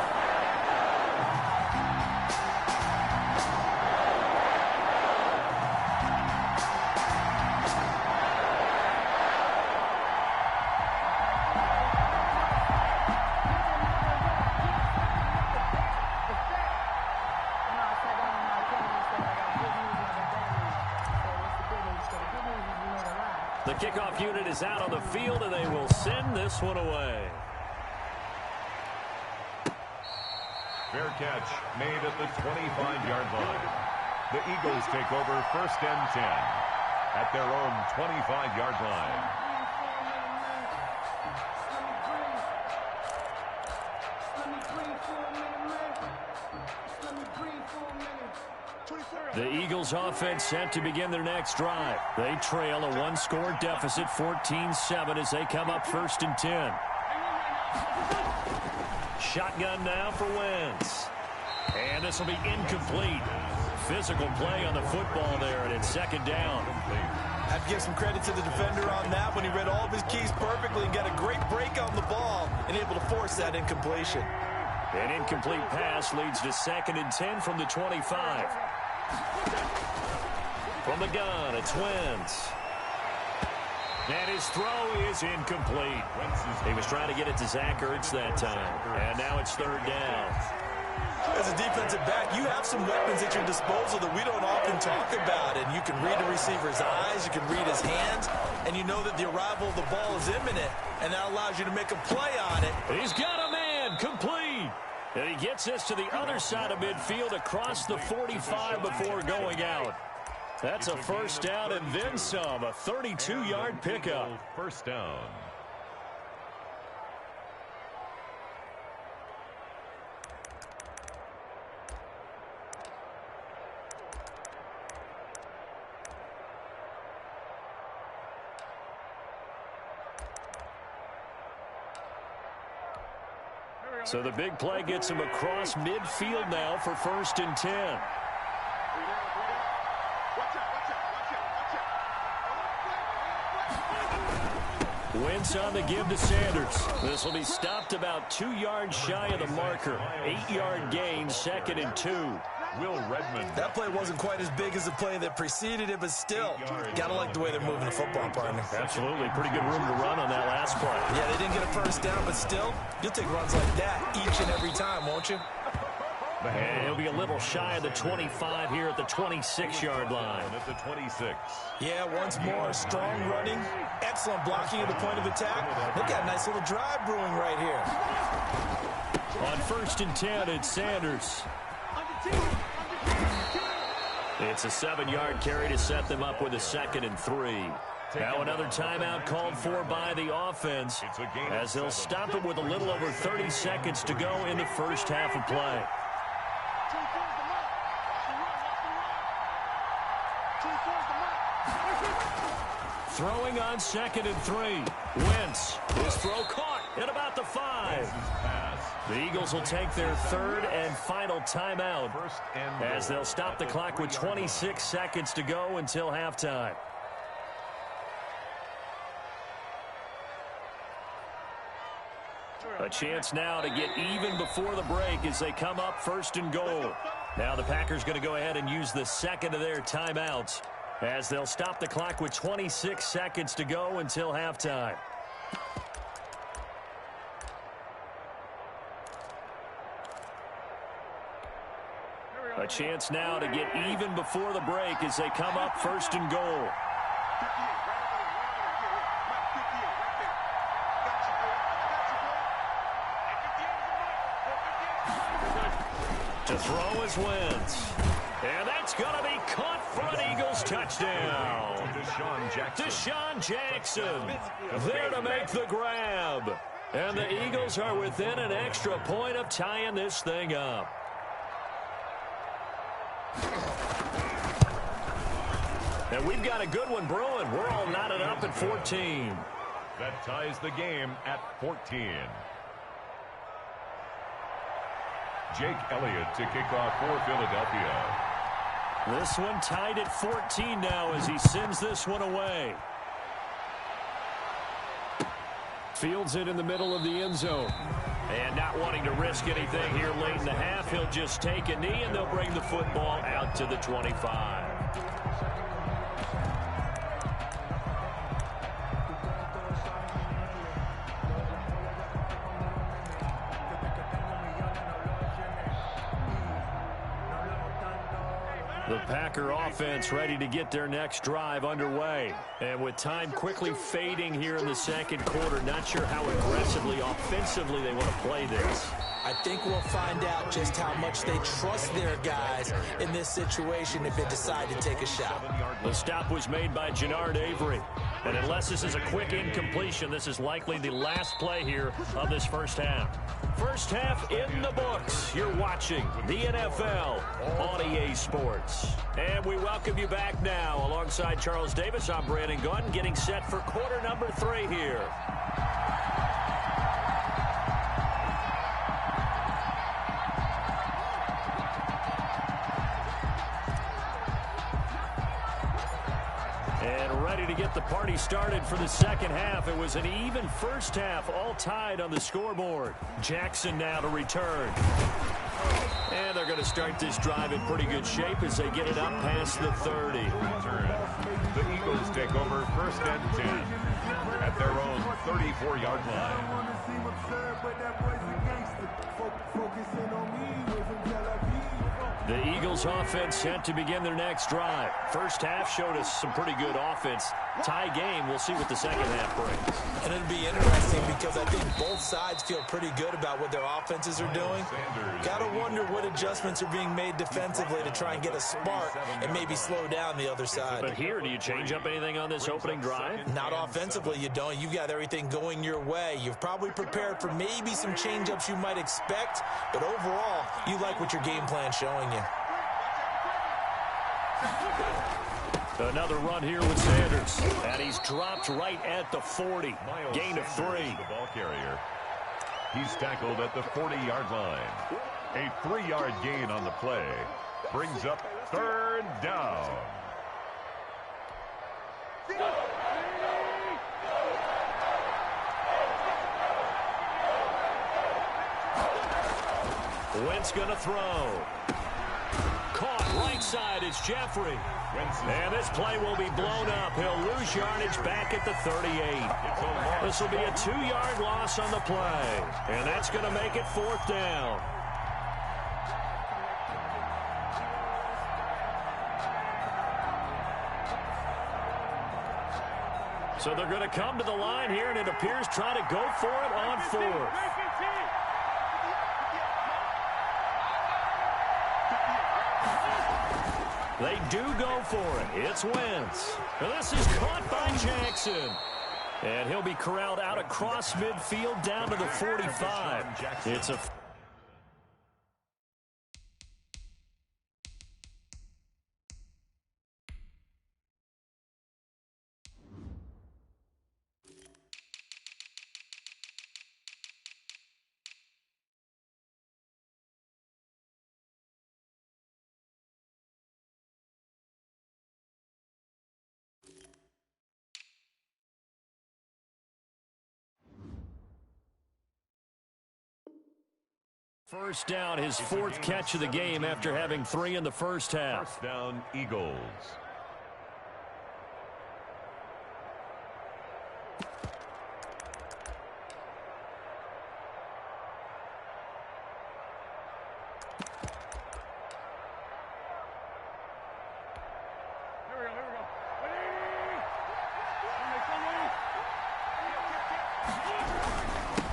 The kickoff unit is out on the field, and they will send this one away. Fair catch made at the 25-yard line. The Eagles take over 1st and 10 at their own 25-yard line. The Eagles offense set to begin their next drive. They trail a 1-score deficit, 14-7, as they come up 1st and 10. Shotgun now for Wentz. And this will be incomplete. Physical play on the football there, and it's 2nd down. I have to give some credit to the defender on that when he read all of his keys perfectly and got a great break on the ball and able to force that incompletion. An incomplete pass leads to 2nd and 10 from the 25. From the gun, it's Wentz. And his throw is incomplete. He was trying to get it to Zach Ertz that time. And now it's 3rd down. As a defensive back, you have some weapons at your disposal that we don't often talk about. And you can read a receiver's eyes, you can read his hands, and you know that the arrival of the ball is imminent. And that allows you to make a play on it. He's got a man, complete. And he gets this to the other side of midfield across the 45 before going out. That's a first down and then some, a 32-yard pickup. First down. So the big play gets him across midfield now for 1st and 10. Wentz on the give to Sanders. This will be stopped about 2 yards shy of the marker. 8-yard gain, 2nd and 2. Will Redmond. That play wasn't quite as big as the play that preceded it, but still, gotta like the way they're moving the football, partner. Absolutely. Pretty good room to run on that last play. Yeah, they didn't get a first down, but still, you'll take runs like that each and every time, won't you? And he'll be a little shy of the 25 here at the 26-yard line. At the 26. Yeah, once more, strong running, excellent blocking at the point of attack. They've got a nice little drive brewing right here. On 1st and 10, it's Sanders. It's a 7-yard carry to set them up with a 2nd and 3. Now another timeout called for by the offense as they'll stop it with a little over 30 seconds to go in the first half of play. Throwing on 2nd and 3. Wentz. His throw caught at about the 5. The Eagles will take their 3rd and final timeout as they'll stop the clock with 26 seconds to go until halftime. A chance now to get even before the break as they come up 1st and goal. Now the Packers going to go ahead and use the 2nd of their timeouts as they'll stop the clock with 26 seconds to go until halftime. A chance now to get even before the break as they come up 1st and goal. To throw is Wentz. And that's going to be caught for an Eagles touchdown. Deshaun Jackson there to make the grab. And the Eagles are within an extra point of tying this thing up. And we've got a good one brewing. We're all knotted up at 14. That ties the game at 14. Jake Elliott to kick off for Philadelphia. This one tied at 14 now as he sends this one away. Fields it in the middle of the end zone. And not wanting to risk anything here late in the half, he'll just take a knee and they'll bring the football out to the 25. The Packer offense ready to get their next drive underway. And with time quickly fading here in the second quarter, not sure how aggressively, offensively they want to play this. I think we'll find out just how much they trust their guys in this situation if they decide to take a shot. The stop was made by Jannard Avery. And unless this is a quick incompletion, this is likely the last play here of this first half. First half in the books. You're watching the NFL on EA Sports. And we welcome you back now. Alongside Charles Davis, I'm Brandon Gunn, getting set for quarter number 3 here. And ready to get the party started for the second half. It was an even first half, all tied on the scoreboard. Jackson now to return. And they're going to start this drive in pretty good shape as they get it up past the 30. The Eagles take over 1st and 10 at their own 34-yard line. The Eagles offense set to begin their next drive. First half showed us some pretty good offense. Tie game. We'll see what the second half brings. And it'll be interesting because I think both sides feel pretty good about what their offenses are doing. Gotta wonder what adjustments are being made defensively to try and get a spark and maybe slow down the other side. But here, do you change up anything on this opening drive? Not offensively, you don't. You've got everything going your way. You've probably prepared for maybe some change-ups you might expect, but overall, you like what your game plan's showing you. Another run here with Sanders. And he's dropped right at the 40. Gain of 3. The ball carrier. He's tackled at the 40-yard line. A 3-yard gain on the play brings up third down. Wentz going to throw. Caught right side is Jeffrey. And this play will be blown up. He'll lose yardage back at the 38. This will be a 2-yard loss on the play. And that's going to make it fourth down. So they're going to come to the line here, and it appears trying to go for it on fourth. They do go for it. It's Wentz. And this is caught by Jackson. And he'll be corralled out across midfield down to the 45. It's a... First down, his fourth catch of the game after having 3 in the first half. First down, Eagles.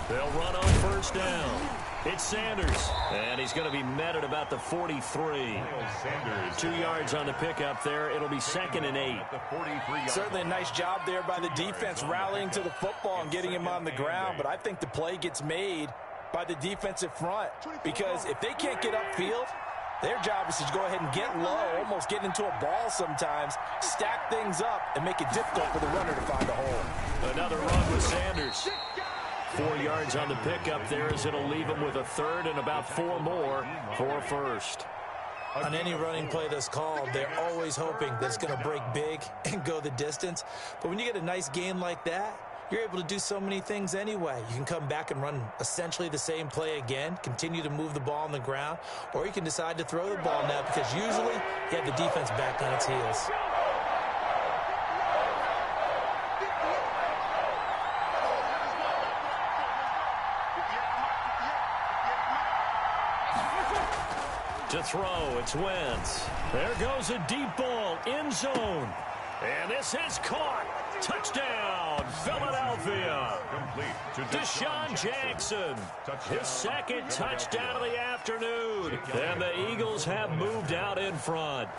They'll run on first down. It's Sanders, and he's going to be met at about the 43. 2 yards on the pickup there. It'll be 2nd and 8. Certainly a nice job there by the defense rallying to the football and getting him on the ground, but I think the play gets made by the defensive front because if they can't get upfield, their job is to go ahead and get low, almost get into a ball sometimes, stack things up, and make it difficult for the runner to find a hole. Another run with Sanders. 4 yards on the pickup there as it'll leave him with a third and about 4 more for first. On any running play that's called, they're always hoping that it's going to break big and go the distance. But when you get a nice gain like that, you're able to do so many things anyway. You can come back and run essentially the same play again, continue to move the ball on the ground, or you can decide to throw the ball now because usually you have the defense back on its heels. To throw, it's Wentz. There goes a deep ball, end zone. And this is caught. Touchdown, Philadelphia. Complete to Deshaun Jackson. His second touchdown of the afternoon. And the Eagles have moved out in front.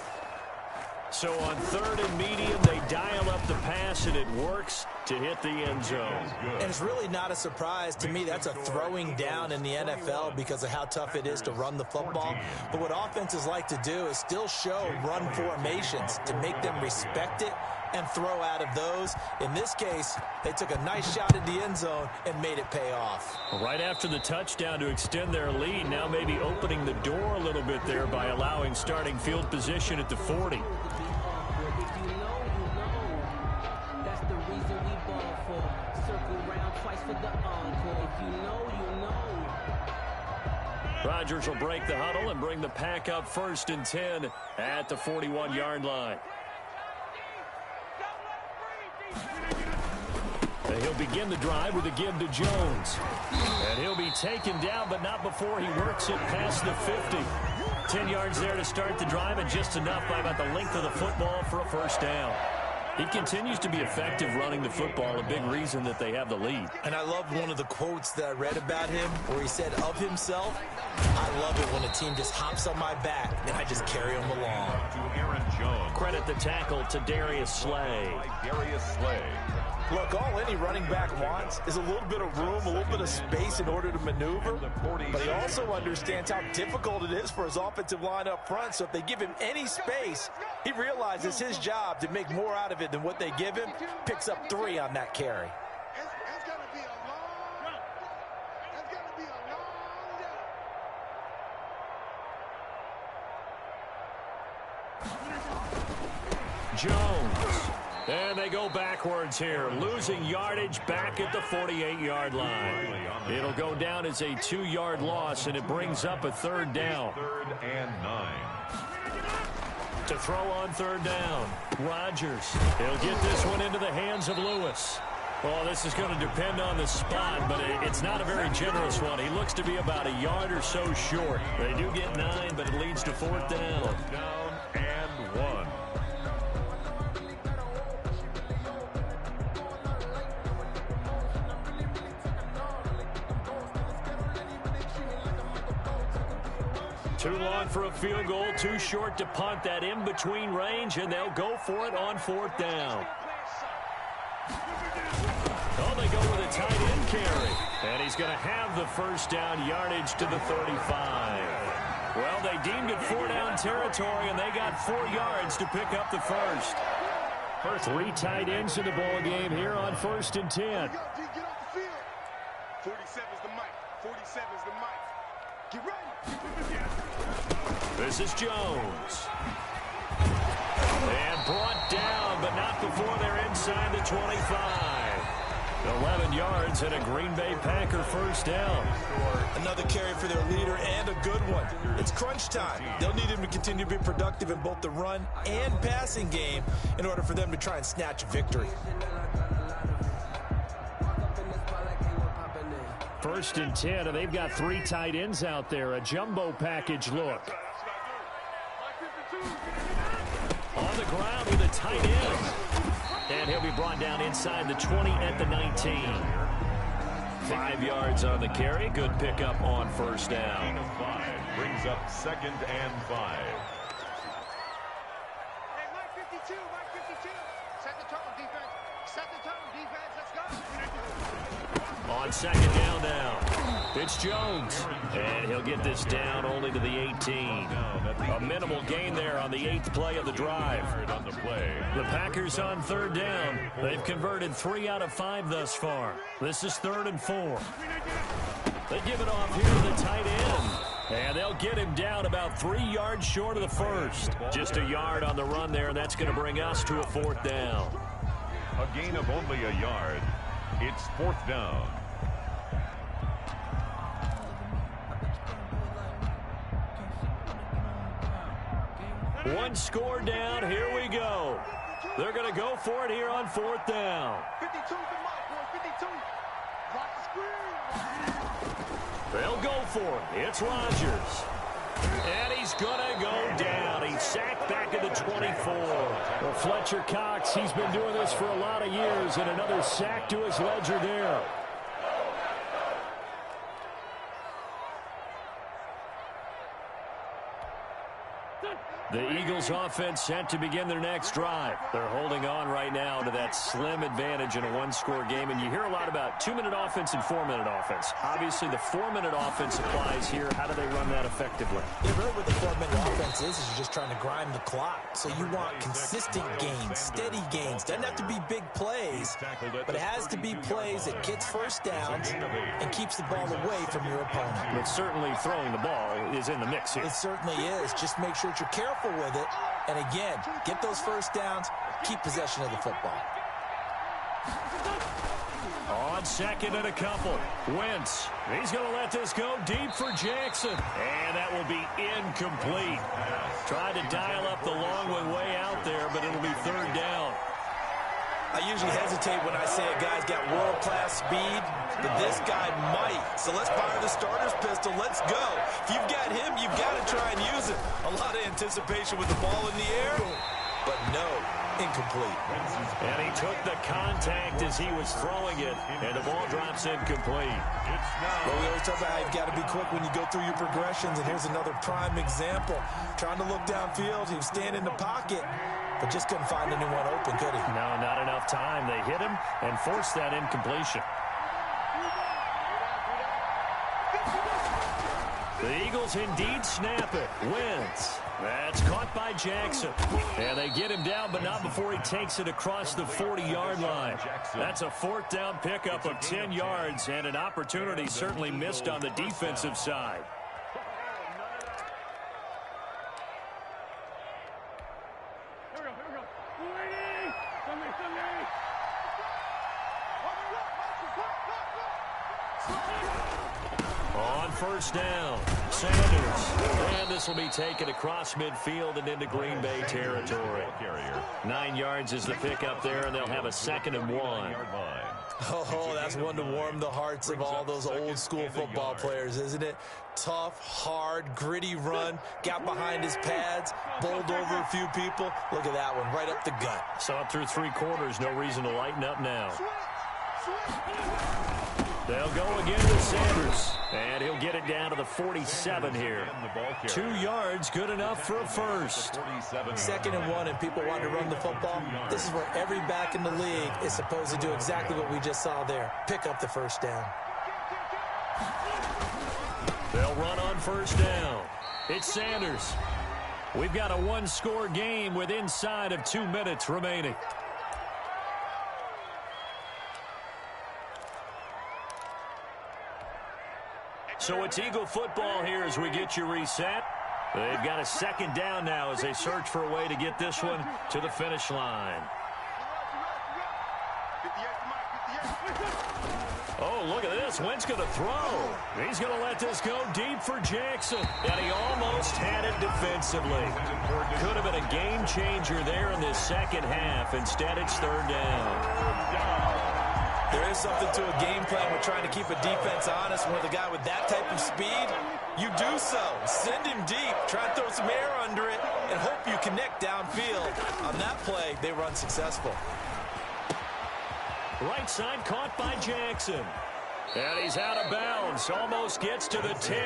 So on 3rd and medium, they dial up the pass, and it works to hit the end zone. And it's really not a surprise to me. That's a throwing down in the NFL because of how tough it is to run the football. But what offenses like to do is still show run formations to make them respect it and throw out of those. In this case, they took a nice shot at the end zone and made it pay off. Right after the touchdown to extend their lead, now maybe opening the door a little bit there by allowing starting field position at the 40. Rodgers will break the huddle and bring the pack up 1st and 10 at the 41-yard line. And he'll begin the drive with a give to Jones. And he'll be taken down, but not before he works it past the 50. 10 yards there to start the drive, and just enough by about the length of the football for a first down. He continues to be effective running the football, a big reason that they have the lead. And I loved one of the quotes that I read about him where he said of himself, I love it when a team just hops on my back and I just carry them along. To Aaron Jones. Credit the tackle to Darius Slay. Darius Slay. Look, all any running back wants is a little bit of room, a little bit of space in order to maneuver. But he also understands how difficult it is for his offensive line up front. So if they give him any space, he realizes his job to make more out of it than what they give him. Picks up 3 on that carry. It's going to be a long Jones. And they go backwards here, losing yardage back at the 48-yard line. It'll go down as a 2-yard loss, and it brings up a third down. 3rd and 9. To throw on third down, Rodgers. He'll get this one into the hands of Lewis. Well, this is going to depend on the spot, but it's not a very generous one. He looks to be about a yard or so short. They do get 9, but it leads to 4th down. Down and 1. Too long for a field goal, too short to punt. That in-between range, and they'll go for it on 4th down. Oh, they go with a tight end carry. And he's going to have the first down yardage to the 35. Well, they deemed it 4-down territory, and they got 4 yards to pick up the first. 3 tight ends in the ball game here on 1st and 10. Get off the field. 47's the mic. 47's the mic. Get ready. This is Jones. And brought down, but not before they're inside the 25. 11 yards and a Green Bay Packer first down. Another carry for their leader and a good one. It's crunch time. They'll need him to continue to be productive in both the run and passing game in order for them to try and snatch a victory. 1st and 10, and they've got 3 tight ends out there. A jumbo package look. On the ground with a tight end. And he'll be brought down inside the 20 at the 19. 5 yards on the carry. Good pickup on first down. 5 brings up 2nd and 5. Hey, Mike 52, Mike 52. Set the tone, defense. Set the tone, defense. Let's go. On 2nd down now, it's Jones. And he'll get this down only to the 18. A minimal gain there on the 8th play of the drive. The Packers on 3rd down. They've converted 3 out of 5 thus far. This is 3rd and 4. They give it off here to the tight end. And they'll get him down about 3 yards short of the first. Just a yard on the run there, and that's going to bring us to a 4th down. A gain of only a yard. It's 4th down. One score down. Here we go. They're going to go for it here on 4th down. 52's the mark, boy. 52. Watch the screen. They'll go for it. It's Rodgers. And he's going to go down. He's sacked back at the 24. Well, Fletcher Cox, he's been doing this for a lot of years, and another sack to his ledger there. The Eagles offense set to begin their next drive. They're holding on right now to that slim advantage in a one-score game. And you hear a lot about 2-minute offense and 4-minute offense. Obviously, the 4-minute offense applies here. How do they run that effectively? Yeah, really what the 4-minute offense is you're just trying to grind the clock. So you want consistent gains, steady gains. Doesn't have to be big plays, but it has to be plays that gets first downs and keeps the ball away from your opponent. But certainly throwing the ball is in the mix here. It certainly is. Just make sure that you're careful with it, and again, get those first downs, keep possession of the football. On 2nd and a couple, Wentz. He's going to let this go deep for Jackson, and that will be incomplete. Tried to dial up the long one way out there, but it'll be 3rd down. I usually hesitate when I say a guy's got world-class speed, but this guy might. So let's fire the starter's pistol. Let's go. If you've got him, you've got to try and use it. A lot of anticipation with the ball in the air, but no, incomplete. And he took the contact as he was throwing it, and the ball drops incomplete. Well, we always talk about how you've got to be quick when you go through your progressions, and here's another prime example. Trying to look downfield, he was standing in the pocket, but just couldn't find anyone open, could he? No, not enough time. They hit him and forced that incompletion. The Eagles indeed snap it. Wentz. That's caught by Jackson. And they get him down, but not before he takes it across the 40-yard line. That's a 4th down pickup of 10 yards and an opportunity certainly missed on the defensive side. On first down, Sanders. And this will be taken across midfield and into Green Bay territory. 9 yards is the pickup there, and they'll have a 2nd and 1. Oh, that's one to warm the hearts of all those old-school football players, isn't it? Tough, hard, gritty run, got behind his pads, bowled over a few people. Look at that one, right up the gut. Saw it through 3 quarters, no reason to lighten up now. They'll go again with Sanders, and he'll get it down to the 47 here. 2 yards, good enough for a first. 2nd and 1, and people want to run the football. This is where every back in the league is supposed to do exactly what we just saw there. Pick up the first down. They'll run on first down. It's Sanders. We've got a 1-score game with inside of 2 minutes remaining. So it's Eagle football here as we get you reset. They've got a 2nd down now as they search for a way to get this one to the finish line. Oh, look at this. Wentz going to throw. He's going to let this go deep for Jackson. And he almost had it defensively. Could have been a game changer there in this second half. Instead, it's 3rd down. There is something to a game plan with trying to keep a defense honest. With a guy with that type of speed, you do so. Send him deep. Try and throw some air under it and hope you connect downfield. On that play, they were unsuccessful. Right side caught by Jackson. And he's out of bounds. Almost gets to the 10.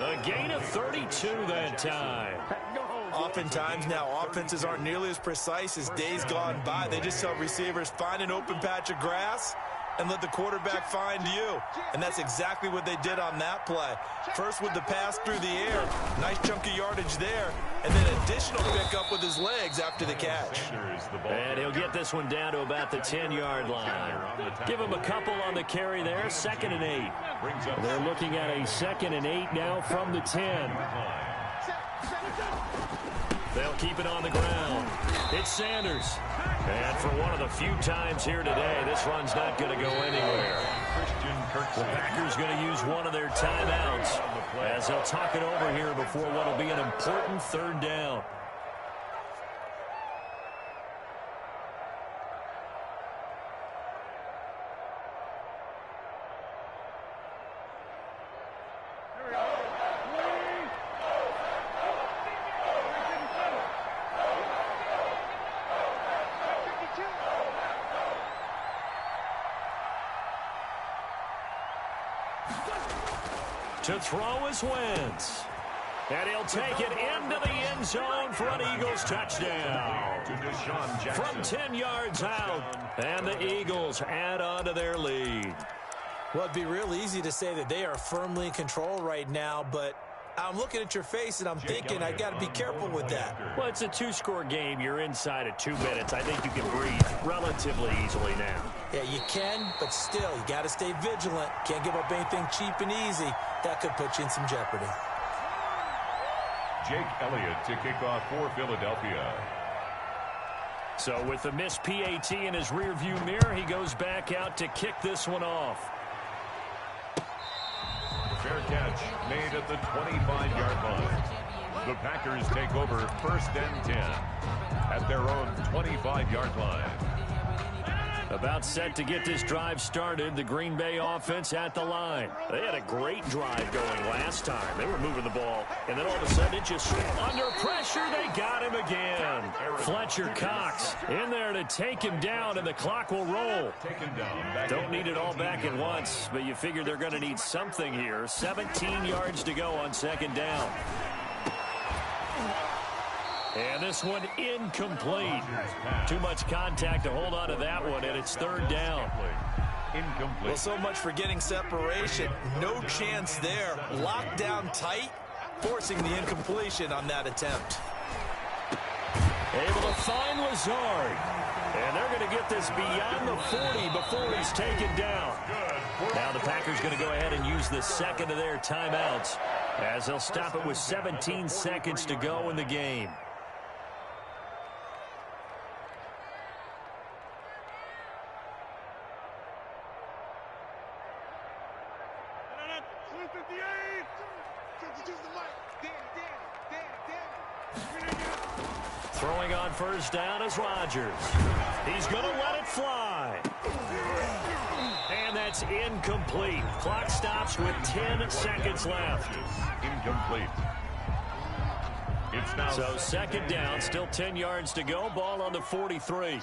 A gain of 32 that time. Oftentimes now, offenses aren't nearly as precise as days gone by. They just tell receivers, find an open patch of grass and let the quarterback find you. And that's exactly what they did on that play. First with the pass through the air. Nice chunk of yardage there. And then additional pickup with his legs after the catch. And he'll get this one down to about the 10-yard line. Give him a couple on the carry there. 2nd and 8. They're looking at a 2nd and 8 now from the 10. They'll keep it on the ground. It's Sanders. And for one of the few times here today, this run's not going to go anywhere. The Packers going to use one of their timeouts as they'll talk it over here before what will be an important 3rd down. To throw is Wentz. And he'll take it into the end zone for an Eagles touchdown. From 10 yards out. And the Eagles add on to their lead. Well, it'd be real easy to say that they are firmly in control right now, but I'm looking at your face and I'm thinking I got to be careful with that. Well, it's a 2-score game. You're inside of 2 minutes. I think you can breathe relatively easily now. Yeah, you can, but still, you got to stay vigilant. Can't give up anything cheap and easy. That could put you in some jeopardy. Jake Elliott to kick off for Philadelphia. So with the missed PAT in his rearview mirror, he goes back out to kick this one off. Fair catch made at the 25-yard line. The Packers take over 1st and 10 at their own 25-yard line. About set to get this drive started. The Green Bay offense at the line. They had a great drive going last time. They were moving the ball, and then all of a sudden it just under pressure. They got him again. Fletcher Cox in there to take him down, and the clock will roll. Don't need it all back at once, but you figure they're going to need something here. 17 yards to go on 2nd down. And this one incomplete. Too much contact to hold on to that one, and it's 3rd down. Incomplete. Well, so much for getting separation. No chance there. Locked down tight, forcing the incompletion on that attempt. Able to find Lazard. And they're going to get this beyond the 40 before he's taken down. Now the Packers going to go ahead and use the 2nd of their timeouts as they'll stop it with 17 seconds to go in the game. 358. Use the mic. Danny. Throwing on first down is Rodgers. He's going to let it fly. And that's incomplete. Clock stops with 10 seconds left. Incomplete. It's now so second down, still 10 yards to go. Ball on the 43.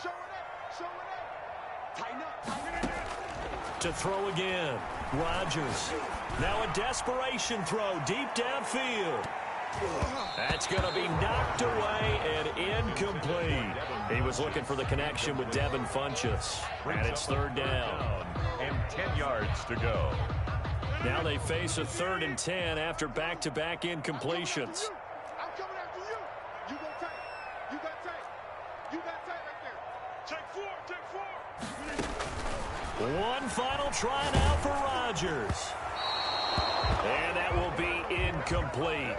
To throw again. Rodgers. Now a desperation throw deep downfield. That's going to be knocked away and incomplete. He was looking for the connection with Devin Funchess. And it's third down. And 10 yards to go. Now they face a 3rd and 10 after back-to-back incompletions. I'm coming after you. You got tight. You got tight. You got tight right there. Take four. One final try now for Rodgers. And that will be incomplete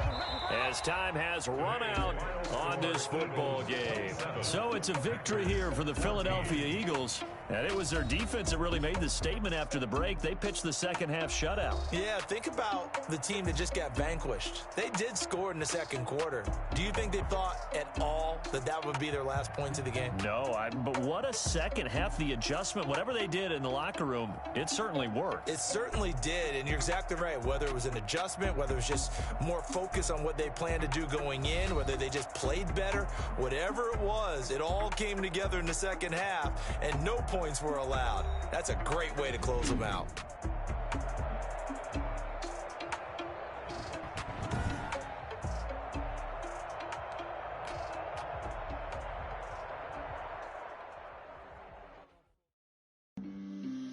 as time has run out on this football game. So it's a victory here for the Philadelphia Eagles. And it was their defense that really made the statement after the break. They pitched the second half shutout. Yeah, think about the team that just got vanquished. They did score in the second quarter. Do you think they thought at all that that would be their last points of the game? No, but what a second half. The adjustment, whatever they did in the locker room, it certainly worked. It certainly did, and you're exactly right. Whether it was an adjustment, whether it was just more focus on what they planned to do going in, whether they just played better, whatever it was, it all came together in the second half, and no points were allowed. That's a great way to close them out.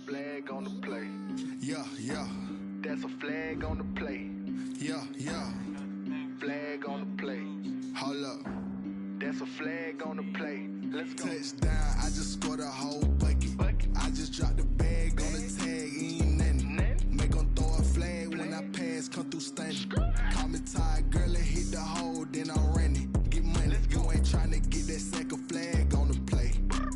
Flag on the play. Yeah. That's a flag on the play. Yeah. Flag on the play. Hold up. That's a flag on the play. Let's go. Touchdown, I just scored a whole bucket. I just dropped the bag on the tag, ain't nothing. Make them throw a flag when I pass, come through stunning. Call me tired, girl, and hit the hole, then I'm running. Get money, you ain't trying to get that second flag on the play.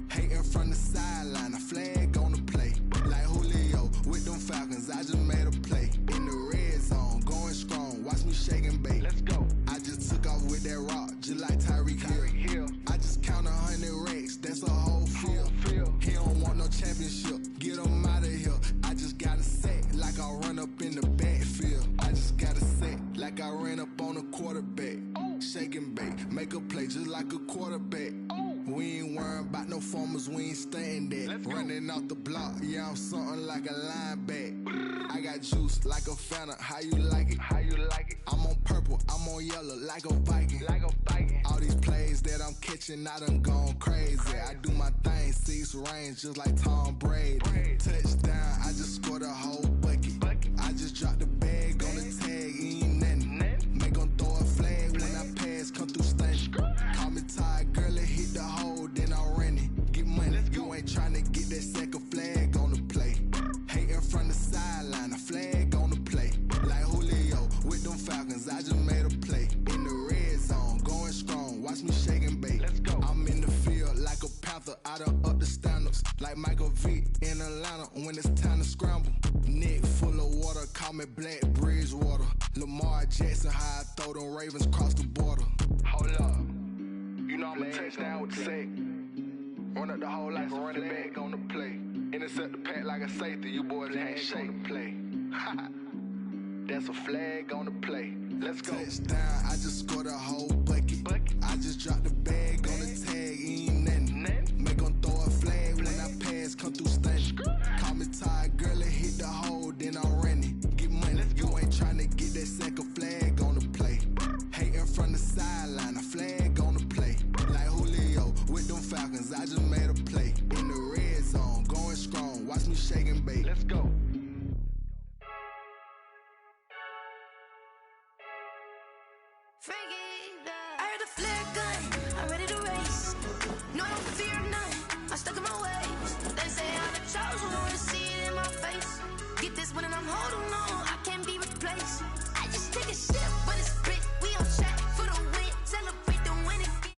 Hating from the sideline, a flag on the play. Like Julio with them Falcons, I just made a play. In the red zone, going strong, watch me shake and bake. Let's go. I just took off with that rock, just like Tyreek Hill. I just count 100 racks, that's a whole field. He don't want no championship, get him out of here. I just got a set, like I run up in the backfield. I just got a set, like I ran up on a quarterback. Shake and bake, make a play just like a quarterback. We ain't worrying about no formers, we ain't staying there. Running off the block, yeah, I'm something like a linebacker. I got juice like a Fanta, how you like it? I'm on purple, I'm on yellow, like a Viking. All these plays that I'm catching, I done gone crazy. I do my thing, 6 range, just like Tom Brady. Touchdown, I just scored a whole bucket. I just dropped the bag on the tag, ain't nothing. Make them throw a flag when I pass, come through stunning. Call me tired, girl, and hit the hole, then I'm running. Get money, you ain't trying to get that second flag on the play. Hating from the sideline, a flag on the play. Like Julio with them Falcons, I just made a play. In the red zone, going strong, watch me shake and bake. Let's go. I'm in the field like a Panther, I done up the standards. Like Michael Vick in Atlanta when it's time to scramble. Neck full of water, call me Black Bridgewater. Lamar Jackson, how I throw them Ravens cross the border. Hold up. You know I'm a touchdown with the sack. Run up the hole like a running back on the play. Intercept the pack like a safety, you boys ain't shake. Play. That's a flag on the play. Let's go. Touchdown, I just scored a whole bucket. I just dropped the bag on the tag, ain't nothing. Make them throw a flag when I pass, come through stunning. Call me tired, girl, and hit the hole, then I'm running. Get money, you ain't trying to get that second flag on the play. Hating from the sideline, a flag on the play. Like Julio with them Falcons, I just made a play. In the red zone, going strong, watch me shake and bake. Let's go. I heard the flare gun, I'm ready to race. No, I don't fear none, I'm stuck in my ways. They say I'm the chosen one, see it in my face. Get this one and I'm holding on, I can't be replaced. I just take a sip, but it's spit, we on track for the win. Celebrate the win again.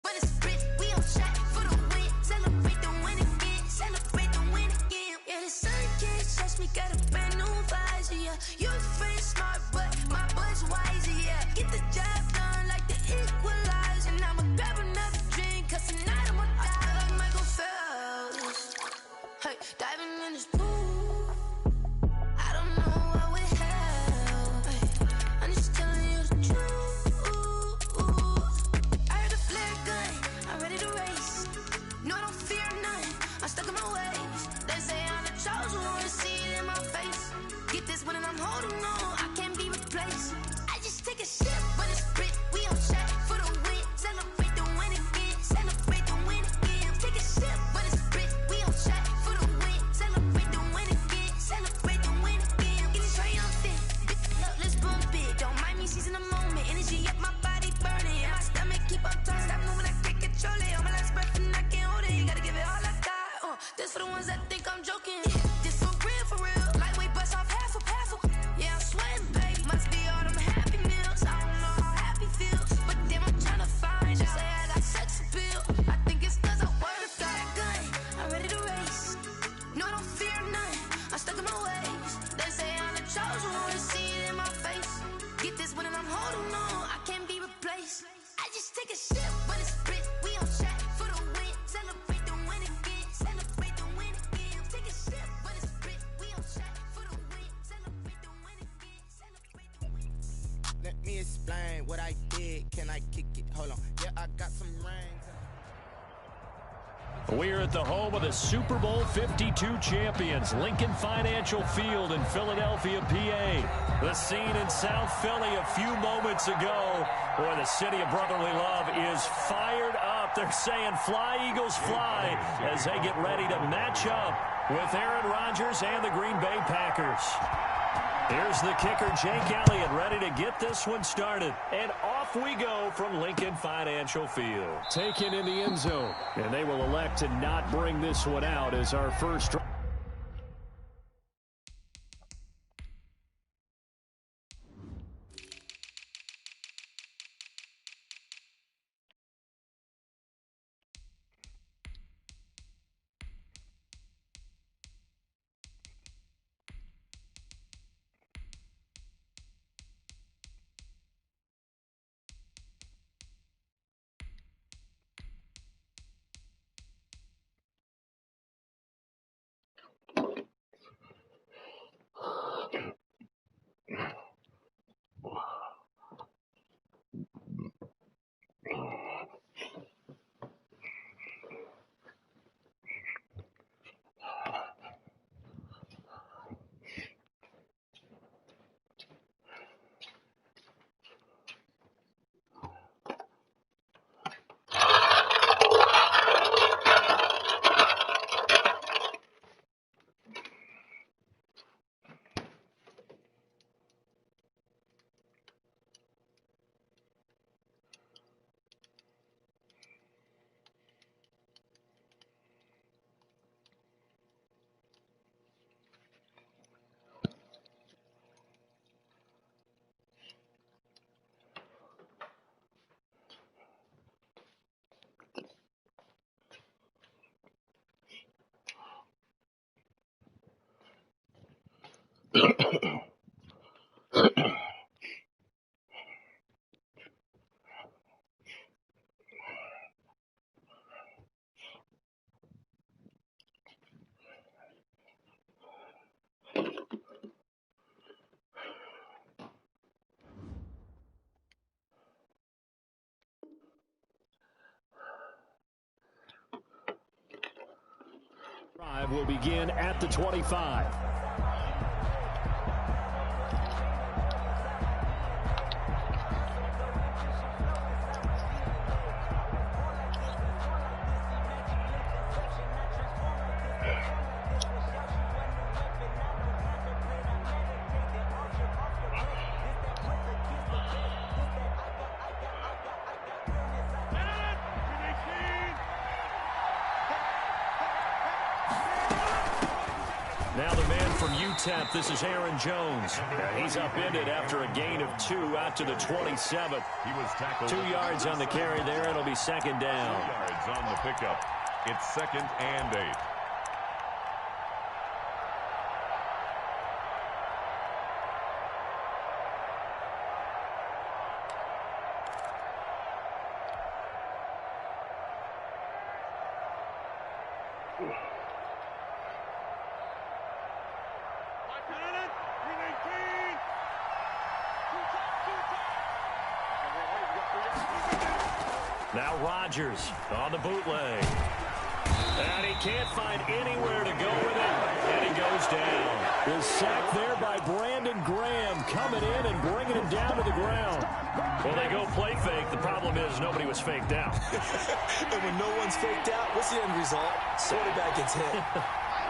But it's spit, we on track for the win. Celebrate the win again. This for the ones that think I'm joking. This for real, for real. Lightweight bust off half a passel. Yeah, I'm sweating, babe. Must be all them happy meals. I don't know how happy feels, but damn, I'm trying to find out. Say I got sex appeal. I think it's 'cause I work. Got a gun, I'm ready to race. No, I don't fear none. I'm stuck in my ways. They say I'm the chosen one. See it in my face. Get this one and I'm holding on. I can't be replaced. I just take a sip, but it's split. We on track for the win. Celebrate the win again. Celebrate the win again. Take a sip, but it's split. We on track for the win. Celebrate the win again. Celebrate the win. Let me explain what I did. Can I kick it? Hold on. Yeah, I got some rings. We're at the home of the Super Bowl 52 champions, Lincoln Financial Field in Philadelphia, PA. The scene in South Philly a few moments ago, where the city of brotherly love is fired up. They're saying fly, Eagles, fly, as they get ready to match up with Aaron Rodgers and the Green Bay Packers. Here's the kicker, Jake Elliott, ready to get this one started. And off we go from Lincoln Financial Field. Taken in the end zone. And they will elect to not bring this one out as our first drive. Drive will begin at the 25. This is Aaron Jones. He's upended after a gain of 2 out to the 27. He was tackled 2 yards on the carry there. It'll be second down. 2 yards on the pickup. It's 2nd and 8. Now Rodgers on the bootleg. And he can't find anywhere to go with it, and he goes down. The sack there by Brandon Graham coming in and bringing him down to the ground. Well, they go play fake. The problem is nobody was faked out. And when no one's faked out, what's the end result? Quarterback gets hit.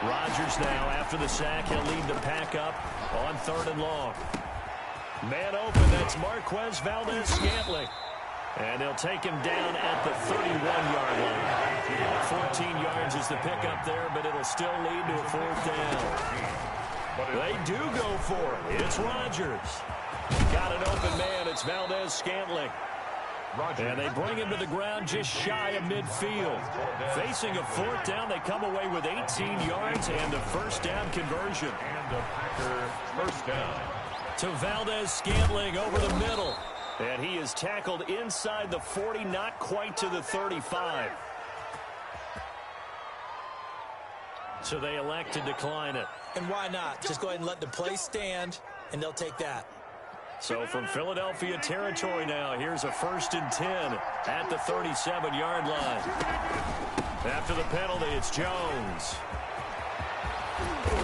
Rodgers now, after the sack, he'll lead the pack up on 3rd and long. Man open, that's Marquez Valdez-Scantling. And they'll take him down at the 31-yard line. 14 yards is the pickup there, but it'll still lead to a fourth down. They do go for it. It's Rodgers. Got an open man. It's Valdez-Scantling. And they bring him to the ground just shy of midfield. Facing a fourth down, they come away with 18 yards and a first down conversion. And a Packer first down. To Valdez-Scantling over the middle. And he is tackled inside the 40, not quite to the 35. So they elect to decline it. And why not? Just go ahead and let the play stand, and they'll take that. So from Philadelphia territory now, here's a 1st and 10 at the 37-yard line. After the penalty, it's Jones.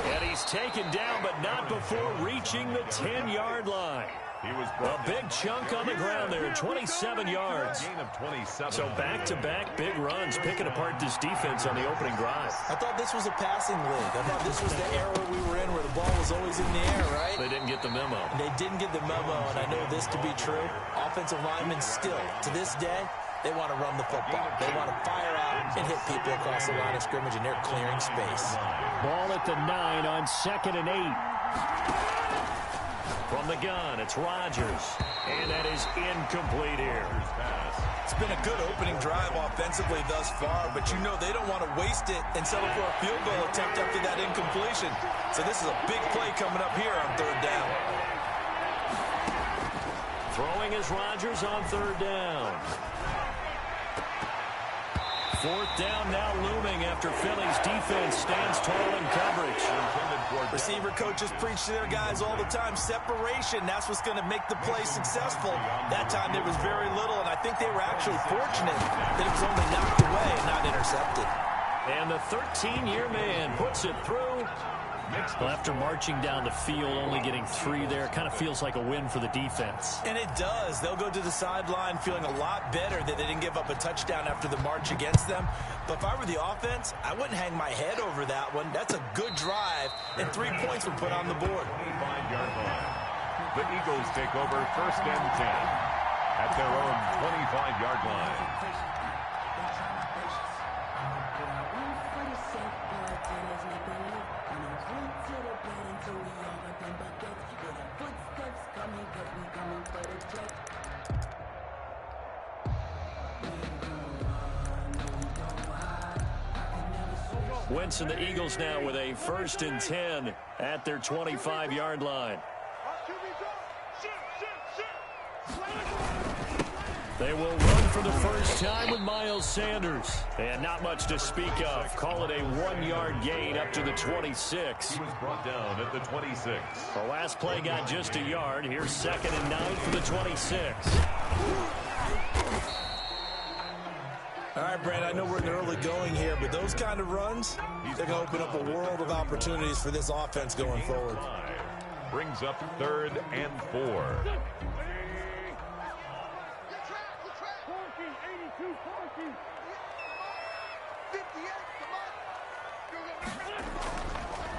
And he's taken down, but not before reaching the 10-yard line. He was a big chunk on the ground there, 27 yards. Gain of 27. So back-to-back big runs, picking apart this defense on the opening drive. I thought this was a passing league. I thought this was the era we were in where the ball was always in the air, right? They didn't get the memo. They didn't get the memo, and I know this to be true. Offensive linemen still, to this day, they want to run the football. They want to fire out and hit people across the line of scrimmage, and they're clearing space. Ball at the 9 on 2nd and 8. From the gun, it's Rodgers. And that is incomplete here. It's been a good opening drive offensively thus far, but you know they don't want to waste it and settle for a field goal attempt after that incompletion. So this is a big play coming up here on 3rd down. Throwing is Rodgers on 3rd down. 4th down now looming after Philly's defense stands tall in coverage. Receiver coaches preach to their guys all the time. Separation, that's what's going to make the play successful. That time there was very little, and I think they were actually fortunate that it was only knocked away and not intercepted. And the 13-year man puts it through. Well, after marching down the field, only getting 3 there, kind of feels like a win for the defense. And it does. They'll go to the sideline feeling a lot better that they didn't give up a touchdown after the march against them. But if I were the offense, I wouldn't hang my head over that one. That's a good drive, and 3 points were put on the board. 25-yard line. The Eagles take over 1st and 10 at their own 25-yard line. Wentz and the Eagles now with a 1st and 10 at their 25-yard line. They will run for the first time with Miles Sanders. And not much to speak of. Call it a 1-yard gain up to the 26. He was brought down at the 26. The last play got just a yard. Here's 2nd and 9 for the 26. All right, Brad, I know we're in the early going here, but those kind of runs, they're going to open up a world of opportunities for this offense going forward. Brings up 3rd and 4.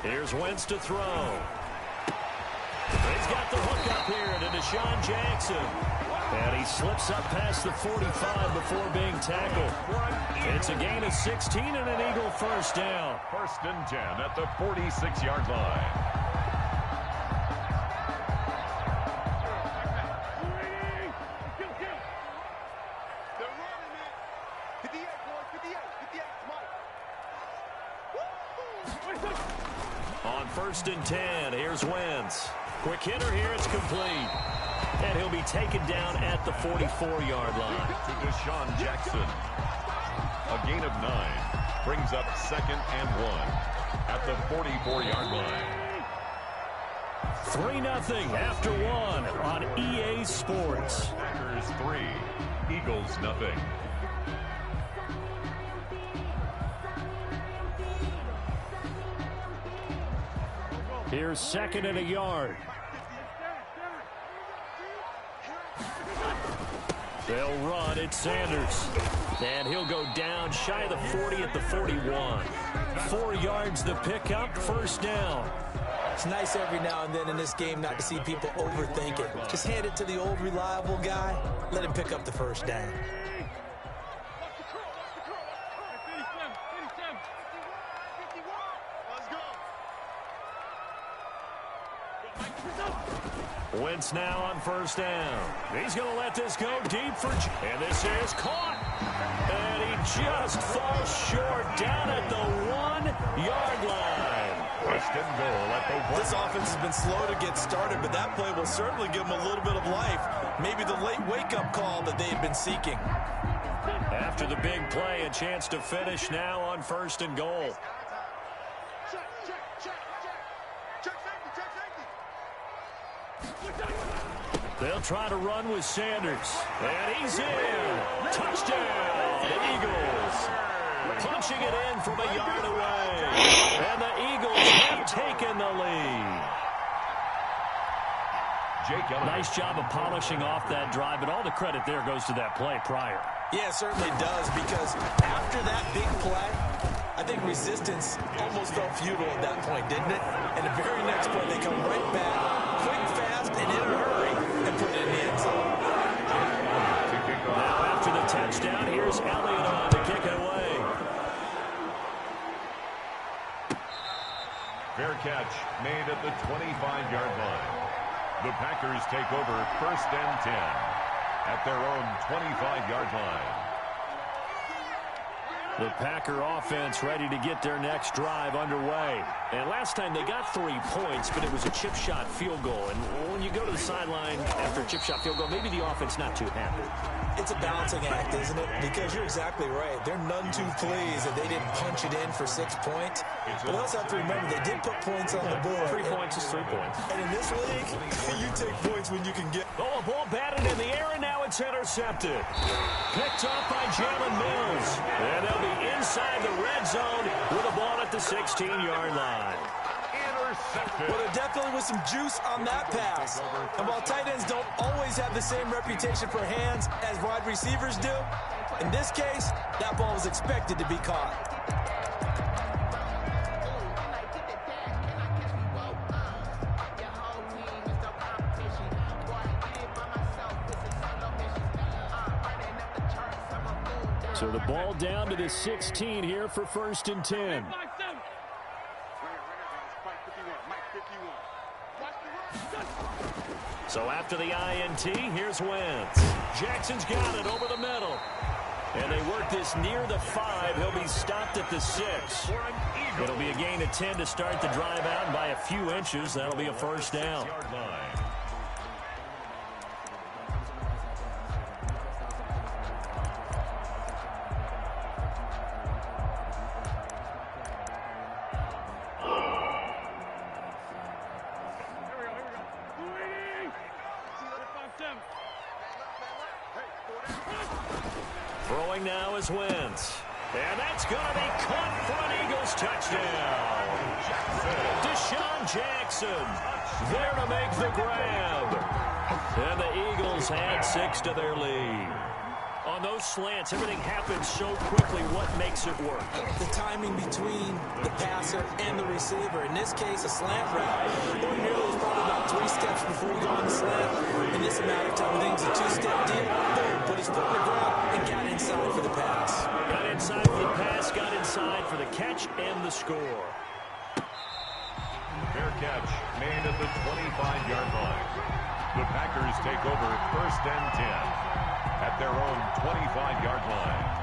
Here's Wentz to throw. He's got the hook up here to Deshaun Jackson. And he slips up past the 45 before being tackled. It's a gain of 16 and an Eagle first down. 1st and 10 at the 46-yard line. On 1st and 10, here's Wentz. Quick hitter here, it's complete. And he'll be taken down at the 44-yard line. To Deshaun Jackson. A gain of 9. Brings up 2nd and 1 at the 44-yard line. 3-0 after 1 on EA Sports. Packers 3, Eagles 0. Here's 2nd and a yard. They'll run. It's Sanders. And he'll go down shy of the 40 at the 41. 4 yards the pickup. First down. It's nice every now and then in this game not to see people overthink it. Just hand it to the old reliable guy. Let him pick up the first down. Wentz now on first down. He's going to let this go deep for... And this is caught. And he just falls short down at the 1-yard line. First and goal at the 1. This offense has been slow to get started, but that play will certainly give them a little bit of life. Maybe the late wake-up call that they had been seeking. After the big play, a chance to finish now on first and goal. They'll try to run with Sanders. And he's in. Touchdown, the Eagles. Punching it in from a yard away. And the Eagles have taken the lead. Nice job of polishing off that drive, but all the credit there goes to that play prior. Yeah, it certainly does, because after that big play, I think resistance almost felt futile at that point, didn't it? And the very next play, they come right back, quick, fast, and in a hurry, and put it in the end zone. Now after the touchdown, here's Elliott on to kick it away. Fair catch made at the 25-yard line. The Packers take over first and 10 at their own 25-yard line. The Packer offense ready to get their next drive underway. And last time they got 3 points, but it was a chip shot field goal. And when you go to the sideline after a chip shot field goal, maybe the offense not too happy. It's a balancing act, isn't it? Because you're exactly right. They're none too pleased that they didn't punch it in for 6 points. But also have to remember they did put points on the board. 3 points is 3 points. And in this league, you take points when you can get. Oh, a ball batted in the air, and now it's intercepted. Picked off by Jalen Mills. And they'll be inside the red zone with a ball at the 16-yard line. Well, there definitely was some juice on that pass. And while tight ends don't always have the same reputation for hands as wide receivers do, in this case, that ball was expected to be caught. So the ball down to the 16 here for first and 10. So after the INT, here's Wentz. Jackson's got it over the middle. And they work this near the 5. He'll be stopped at the 6. It'll be a gain of 10 to start the drive out, and by a few inches, that'll be a first down. Throwing now is Wentz. And that's going to be caught for an Eagles touchdown. Deshaun Jackson there to make the grab. And the Eagles add 6 to their lead. On those slants, everything happens so quickly. What makes it work? The timing between the passer and the receiver. In this case, a slant route. Ordinarily, it's probably about 3 steps before you go on the slant. In this amount of time, I think it's a 2-step deal. Boom, put his foot in the ground and got inside for the pass. Got inside for the pass, got inside for the catch and the score. Fair catch made at the 25-yard line. The Packers take over first and 10 at their own 25-yard line.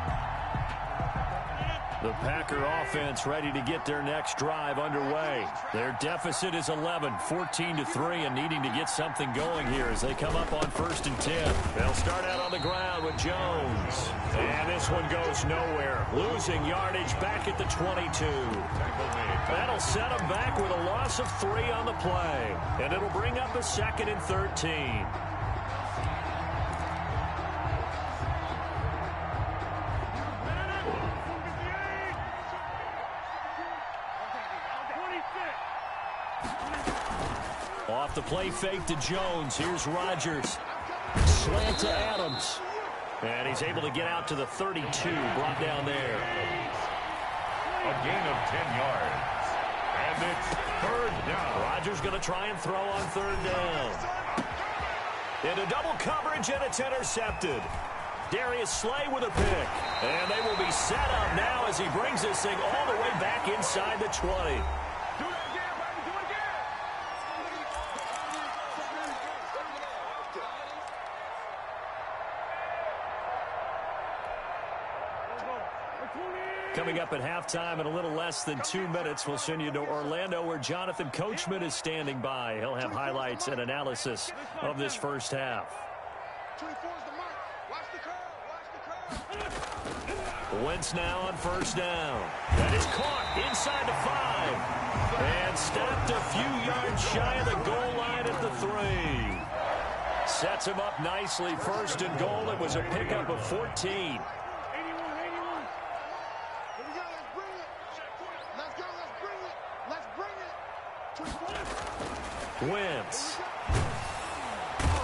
The Packer offense ready to get their next drive underway. Their deficit is 11, 14-3, and needing to get something going here as they come up on first and 10. They'll start out on the ground with Jones. And this one goes nowhere. Losing yardage back at the 22. That'll set them back with a loss of 3 on the play. And it'll bring up a 2nd and 13. Off the play fake to Jones. Here's Rodgers. Slant to Adams. And he's able to get out to the 32. Brought down there. A gain of 10 yards. And it's third down. Rodgers going to try and throw on third down. Into double coverage, and it's intercepted. Darius Slay with a pick. And they will be set up now as he brings this thing all the way back inside the 20. Coming up at halftime in a little less than 2 minutes, we'll send you to Orlando where Jonathan Coachman is standing by. He'll have highlights and analysis of this first half. Wentz now on first down. That is caught inside the 5. And stopped a few yards shy of the goal line at the 3. Sets him up nicely. First and goal. It was a pickup of 14. Wentz.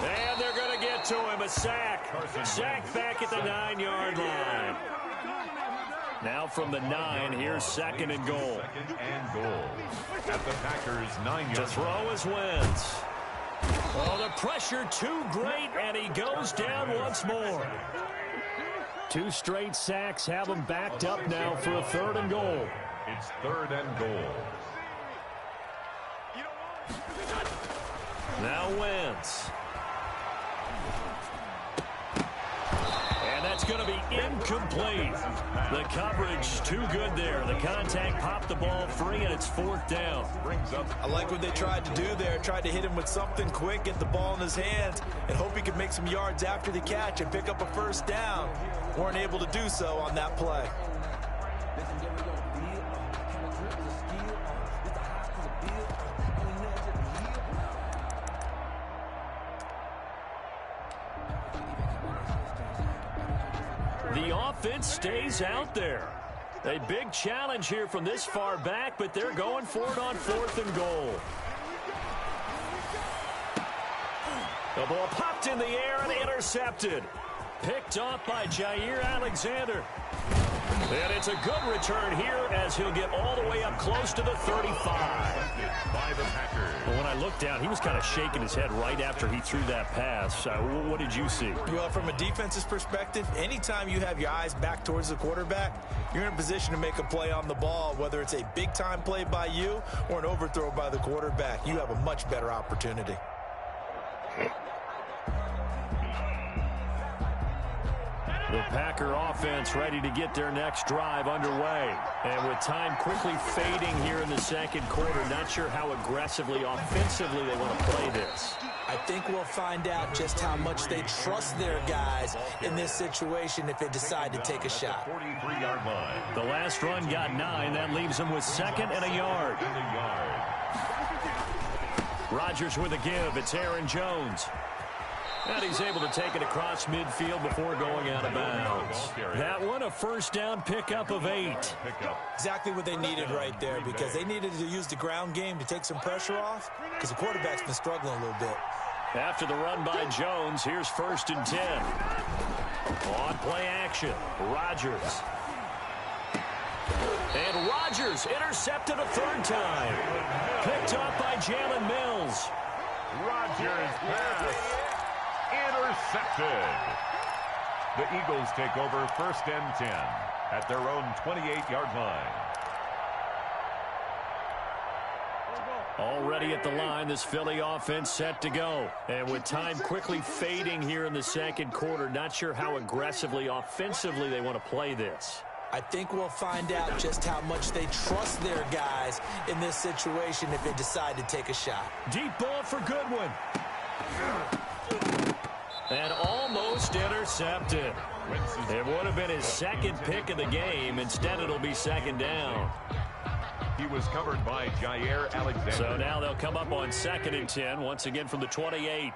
And they're going to get to him. A sack. Sack back at the 9-yard line. Now from the 9, here's second and goal. Second and goal. At the Packers' 9-yard to throw is Wentz. Oh, the pressure too great, and he goes down once more. 2 straight sacks have him backed up now for a third and goal. It's third and goal. Now Wentz. And that's going to be incomplete. The coverage too good there. The contact popped the ball free, and it's fourth down. I like what they tried to do there. Tried to hit him with something quick, get the ball in his hands, and hope he could make some yards after the catch and pick up a first down. Weren't able to do so on that play. The offense stays out there. A big challenge here from this far back, but they're going for it on fourth and goal. The ball popped in the air and intercepted. Picked off by Jair Alexander. And it's a good return here as he'll get all the way up close to the 35. By the Packers. Well, when I looked down, he was kind of shaking his head right after he threw that pass. What did you see? Well, from a defense's perspective, anytime you have your eyes back towards the quarterback, you're in a position to make a play on the ball, whether it's a big-time play by you or an overthrow by the quarterback. You have a much better opportunity. The Packer offense ready to get their next drive underway. And with time quickly fading here in the second quarter, not sure how aggressively, offensively they want to play this. I think we'll find out just how much they trust their guys in this situation if they decide to take a shot. 43-yard line. The last run got 9. That leaves them with second and a yard. Rodgers with a give. It's Aaron Jones. And he's able to take it across midfield before going out of bounds. That one, a first down pickup of 8. Exactly what they needed right there, because they needed to use the ground game to take some pressure off, because the quarterback's been struggling a little bit. After the run by Jones, here's first and 10. On play action, Rodgers. And Rodgers intercepted a third time. Picked up by Jalen Mills. Rodgers pass. Intercepted. The Eagles take over first and 10 at their own 28-yard line. Already at the line, this Philly offense set to go. And with time quickly fading here in the second quarter, not sure how aggressively, offensively they want to play this. I think we'll find out just how much they trust their guys in this situation if they decide to take a shot. Deep ball for Goodwin. And almost intercepted. It would have been his second pick of the game. Instead, it'll be second down. He was covered by Jair Alexander. So now they'll come up on second and 10, once again from the 28.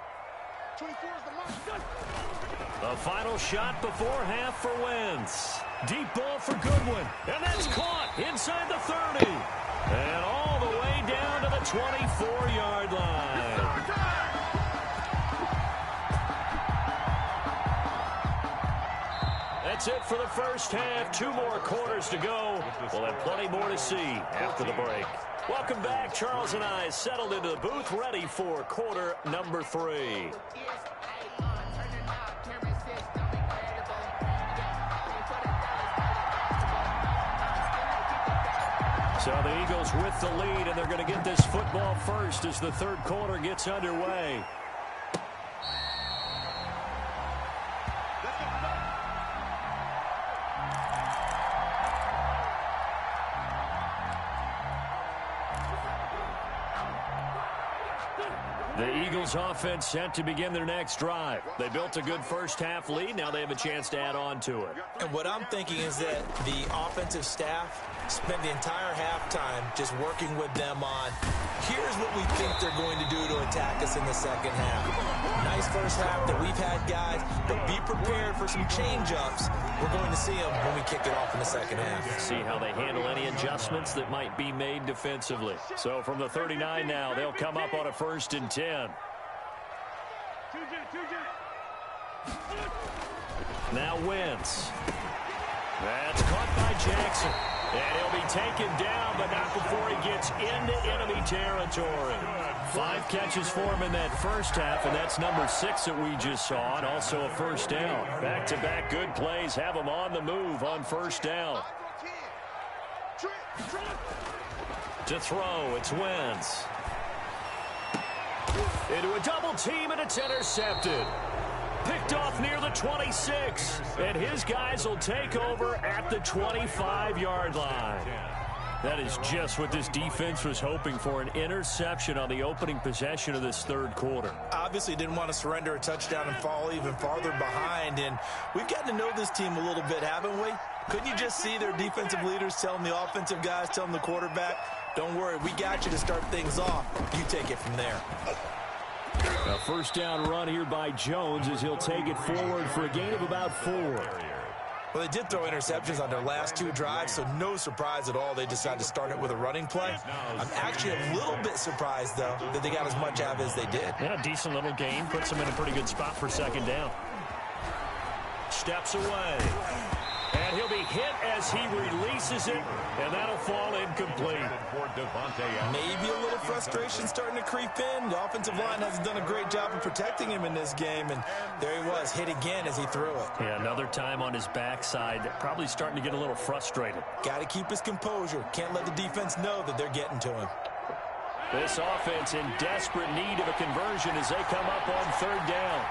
The final shot before half for Wentz. Deep ball for Goodwin. And that's caught inside the 30. And all the way down to the 24-yard line. That's it for the first half. 2 more quarters to go. We'll have plenty more to see after the break. Welcome back. Charles and I settled into the booth, ready for quarter number 3. So the Eagles with the lead, and they're going to get this football first as the third quarter gets underway. The Eagles offense set to begin their next drive. They built a good first-half lead. Now they have a chance to add on to it. And what I'm thinking is that the offensive staff spent the entire halftime just working with them on, here's what we think they're going to do to attack us in the second half. Nice first half that we've had, guys, but be prepared for some change-ups. We're going to see them when we kick it off in the second half. See how they handle any adjustments that might be made defensively. So from the 39 now, they'll come up on a 1st and 10. Now Wentz. That's caught by Jackson. And he'll be taken down, but not before he gets into enemy territory. 5 catches for him in that first half, and that's number 6 that we just saw, and also a first down. Back-to-back good plays have him on the move on first down. To throw, it's Wentz. Into a double team, and it's intercepted. Picked off near the 26, and his guys will take over at the 25-yard line. That is just what this defense was hoping for, an interception on the opening possession of this third quarter. Obviously didn't want to surrender a touchdown and fall even farther behind, and we've gotten to know this team a little bit, haven't we? Couldn't you just see their defensive leaders telling the offensive guys, telling the quarterback, don't worry, we got you to start things off. You take it from there. A first down run here by Jones as he'll take it forward for a gain of about 4. Well, they did throw interceptions on their last 2 drives, so no surprise at all they decided to start it with a running play. I'm actually a little bit surprised, though, that they got as much out of it as they did. Yeah, decent little gain. Puts them in a pretty good spot for second down. Steps away. And he'll be hit as he releases it, and that'll fall incomplete. Maybe a little frustration starting to creep in. The offensive line hasn't done a great job of protecting him in this game, and there he was, hit again as he threw it. Yeah, another time on his backside, probably starting to get a little frustrated. Got to keep his composure. Can't let the defense know that they're getting to him. This offense in desperate need of a conversion as they come up on third down.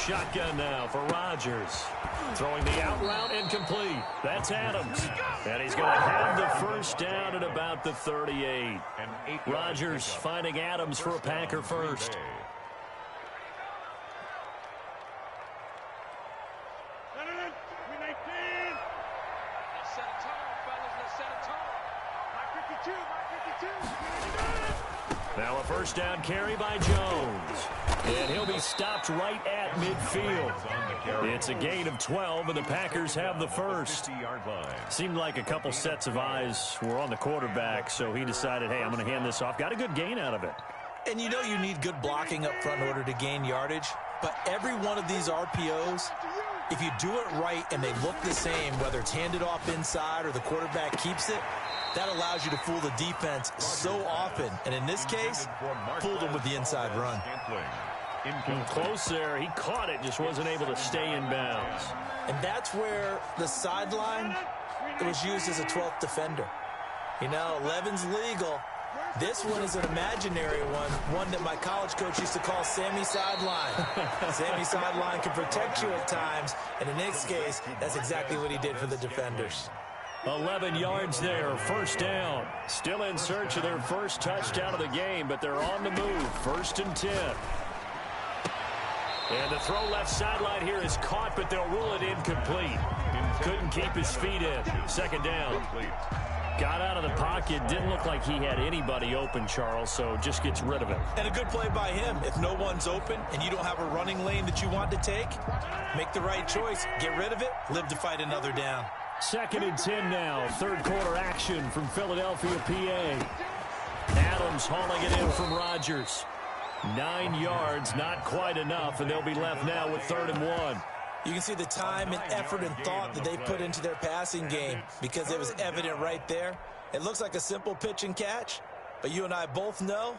Shotgun now for Rodgers. Throwing the out route incomplete. That's Adams. And he's going to have the first down at about the 38. Rodgers finding Adams for a Packer first. Now a first down carry by Jones. And he'll be stopped right at midfield. It's a gain of 12, and the Packers have the first. Seemed like a couple sets of eyes were on the quarterback, so he decided, hey, I'm going to hand this off. Got a good gain out of it. And you know you need good blocking up front in order to gain yardage, but every one of these RPOs, if you do it right and they look the same, whether it's handed off inside or the quarterback keeps it, that allows you to fool the defense so often. And in this case, fooled him with the inside run. Close there. He caught it, just wasn't able to stay in bounds. And that's where the sideline, it was used as a 12th defender. You know, 11's legal. This one is an imaginary one that my college coach used to call Sammy Sideline. Sammy Sideline can protect you at times, and in this case, that's exactly what he did for the defenders. 11 yards there, first down. Still in search of their first touchdown of the game, but they're on the move, 1st and 10. And the throw left sideline here is caught, but they'll rule it incomplete. Couldn't keep his feet in. Second down. Got out of the pocket. Didn't look like he had anybody open, Charles, so just gets rid of it. And a good play by him. If no one's open and you don't have a running lane that you want to take, make the right choice. Get rid of it. Live to fight another down. 2nd and 10 now. Third quarter action from Philadelphia, PA. Adams Mahomes hauling it in from Rodgers. 9 yards, not quite enough, and they'll be left now with 3rd and 1. You can see the time and effort and thought that they put into their passing game because it was evident right there. It looks like a simple pitch and catch, but you and I both know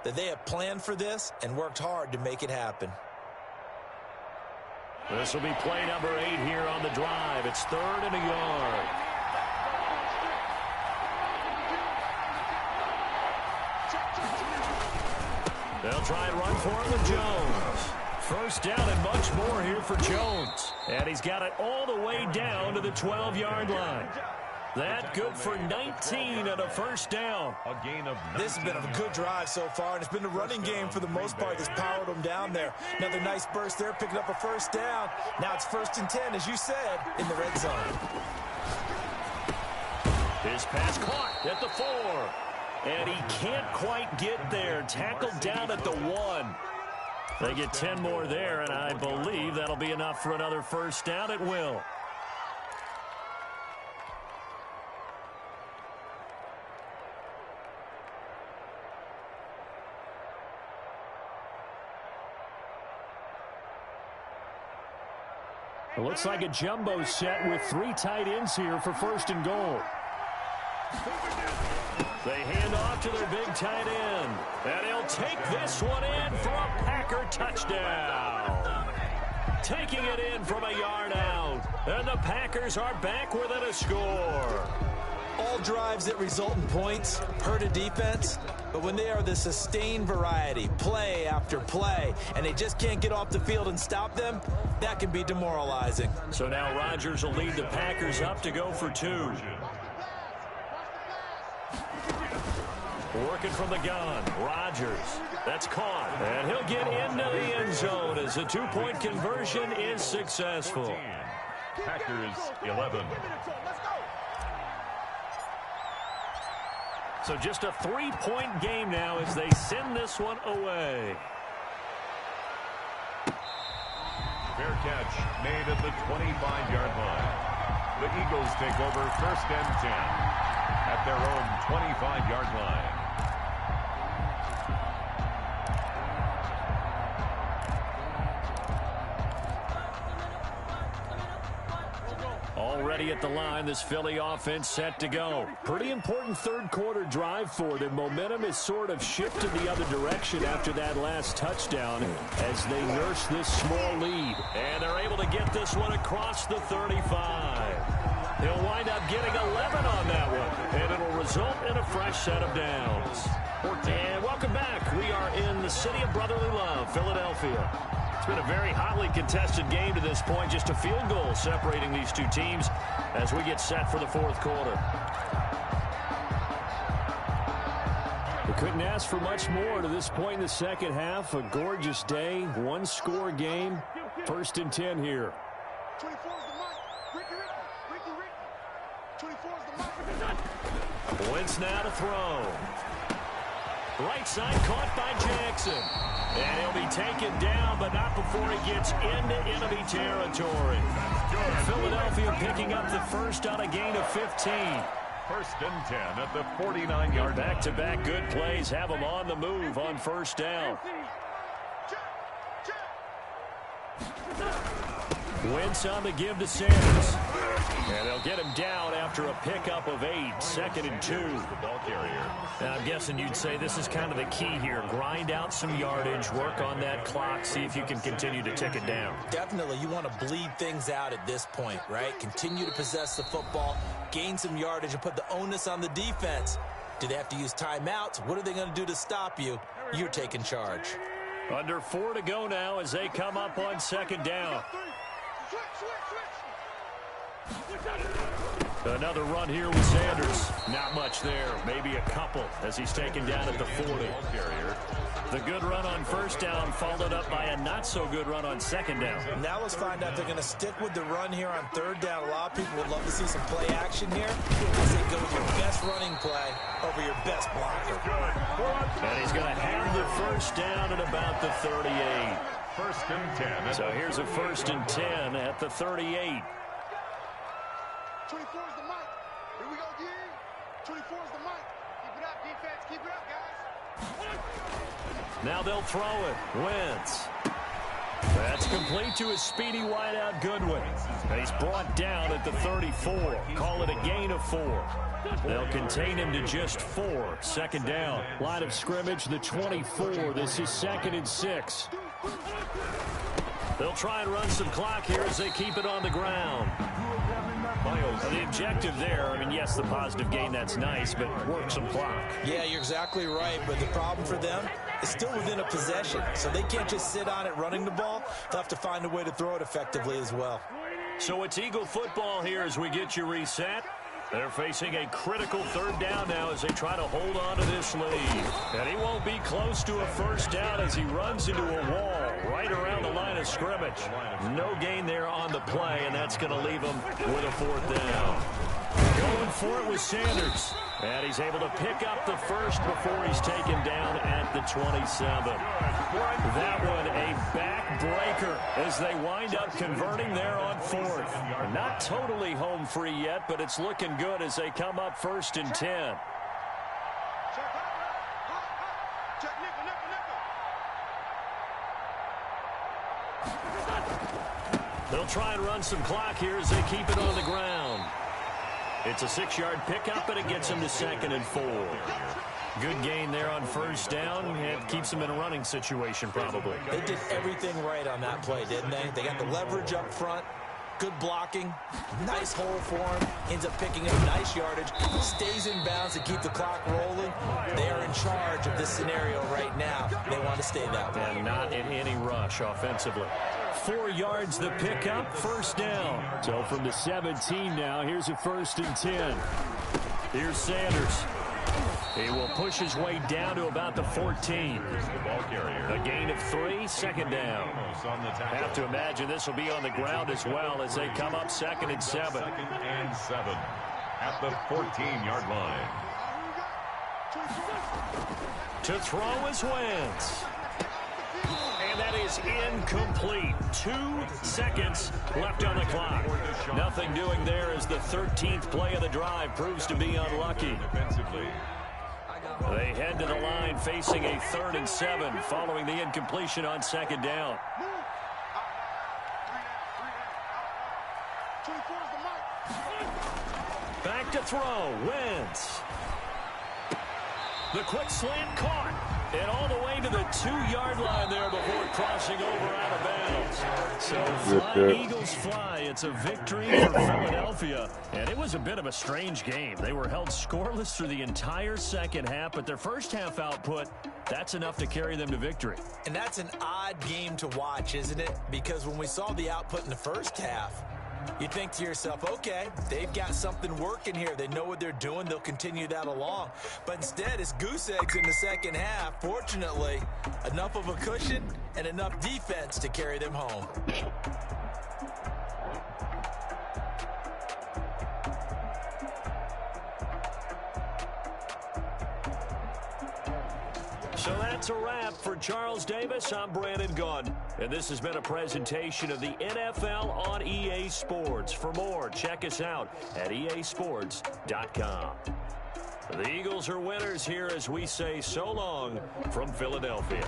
that they have planned for this and worked hard to make it happen. This will be play number 8 here on the drive. It's 3rd and a yard. They'll try and run for it with Jones. First down and much more here for Jones. And he's got it all the way down to the 12-yard line. That good for 19 and a first down. A gain of 19. This has been a good drive so far, and it's been the running game for the most part that's powered them down there. Another nice burst there, picking up a first down. Now it's 1st and 10, as you said, in the red zone. His pass caught at the 4. And he can't quite get there. Tackled down at the 1. They get 10 more there, and I believe that'll be enough for another first down. It will. It looks like a jumbo set with 3 tight ends here for 1st and goal. They hand off to their big tight end. And he'll take this one in for a Packer touchdown. Taking it in from a yard out. And the Packers are back within a score. All drives that result in points hurt a defense, but when they are the sustained variety, play after play, and they just can't get off the field and stop them, that can be demoralizing. So now Rodgers will lead the Packers up to go for 2. Working from the gun, Rodgers. That's caught. And he'll get into the end zone as a 2-point conversion is successful. Packers 11. So just a 3-point game now as they send this one away. Fair catch made at the 25-yard line. The Eagles take over 1st and 10 at their own 25-yard line. Already at the line, this Philly offense set to go. Pretty important 3rd quarter drive for them. Momentum has sort of shifted the other direction after that last touchdown as they nurse this small lead. And they're able to get this one across the 35. He'll wind up getting 11 on that one, and it'll result in a fresh set of downs. And welcome back. We are in the city of brotherly love, Philadelphia. It's been a very hotly contested game to this point. Just a field goal separating these two teams as we get set for the 4th quarter. We couldn't ask for much more to this point in the second half. A gorgeous day, 1-score game. 1st and 10 here. 24 is the mic. Ricky. 24 is the mic. Wentz now to throw. Right side caught by Jackson. And he'll be taken down, but not before he gets into enemy territory. Philadelphia picking up the first on a gain of 15. 1st and 10 at the 49-yard line. Back-to-back good plays have them on the move on 1st down. Wentz on the give to Sanders. And they'll get him down after a pickup of 8, 2nd and 2. The ball carrier. Now, I'm guessing you'd say this is kind of the key here. Grind out some yardage, work on that clock, see if you can continue to tick it down. Definitely, you want to bleed things out at this point, right? Continue to possess the football, gain some yardage, and put the onus on the defense. Do they have to use timeouts? What are they going to do to stop you? You're taking charge. Under 4 to go now as they come up on 2nd down. Another run here with Sanders. Not much there. Maybe a couple as he's taken down at the 40. The good run on 1st down followed up by a not-so-good run on 2nd down. Now let's find out if they're going to stick with the run here on 3rd down. A lot of people would love to see some play action here. As they go with your best running play over your best blocker. And he's going to have the 1st down at about the 38. 1st and 10. So here's a 1st and 10 at the 38. 24 is the mic. Here we go, D. 24 is the mic. Keep it up, defense. Keep it up, guys. Now they'll throw it. Wentz. That's complete to his speedy wideout Goodwin. He's brought down at the 34. Call it a gain of 4. They'll contain him to just 4. Second down. Line of scrimmage, the 24. This is 2nd and 6. They'll try and run some clock here as they keep it on the ground. The objective there, I mean, yes, the positive gain, that's nice, but work some clock. Yeah, you're exactly right, but the problem for them is still within a possession, so they can't just sit on it running the ball. They'll have to find a way to throw it effectively as well. So it's Eagle football here as we get you reset. They're facing a critical 3rd down now as they try to hold on to this lead. And he won't be close to a first down as he runs into a wall right around the line of scrimmage. No gain there on the play, and that's going to leave him with a 4th down. Going for it with Sanders. And he's able to pick up the first before he's taken down at the 27. That one a backbreaker as they wind up converting there on 4th. Not totally home free yet, but it's looking good as they come up 1st and 10. They'll try and run some clock here as they keep it on the ground. It's a 6-yard pickup, and it gets him to 2nd and 4. Good gain there on 1st down. It keeps them in a running situation, probably. They did everything right on that play, didn't they? They got the leverage up front, good blocking, nice hole for him, ends up picking up nice yardage, stays in bounds to keep the clock rolling. They are in charge of this scenario right now. They want to stay that way. And not in any rush offensively. 4 yards the pickup, 1st down. So from the 17 now, here's a 1st and 10. Here's Sanders. He will push his way down to about the 14. A gain of 3, 2nd down. Have to imagine this will be on the ground as well as they come up 2nd and 7. 2nd and 7 at the 14-yard line. To throw is Wentz. And that is incomplete. 2 seconds left on the clock. Nothing doing there as the 13th play of the drive proves to be unlucky. They head to the line facing a 3rd and 7 following the incompletion on 2nd down. Back to throw. Wentz. The quick slant caught. And all the way to the 2-yard line there before crossing over out of bounds. So flying Eagles fly. It's a victory for Philadelphia. And it was a bit of a strange game. They were held scoreless through the entire second half, but their first half output, that's enough to carry them to victory. And that's an odd game to watch, isn't it? Because when we saw the output in the first half, you think to yourself, okay, they've got something working here. They know what they're doing. They'll continue that along. But instead, it's goose eggs in the second half. Fortunately, enough of a cushion and enough defense to carry them home. So that's a wrap for Charles Davis. I'm Brandon Gunn. And this has been a presentation of the NFL on EA Sports. For more, check us out at easports.com. The Eagles are winners here as we say so long from Philadelphia.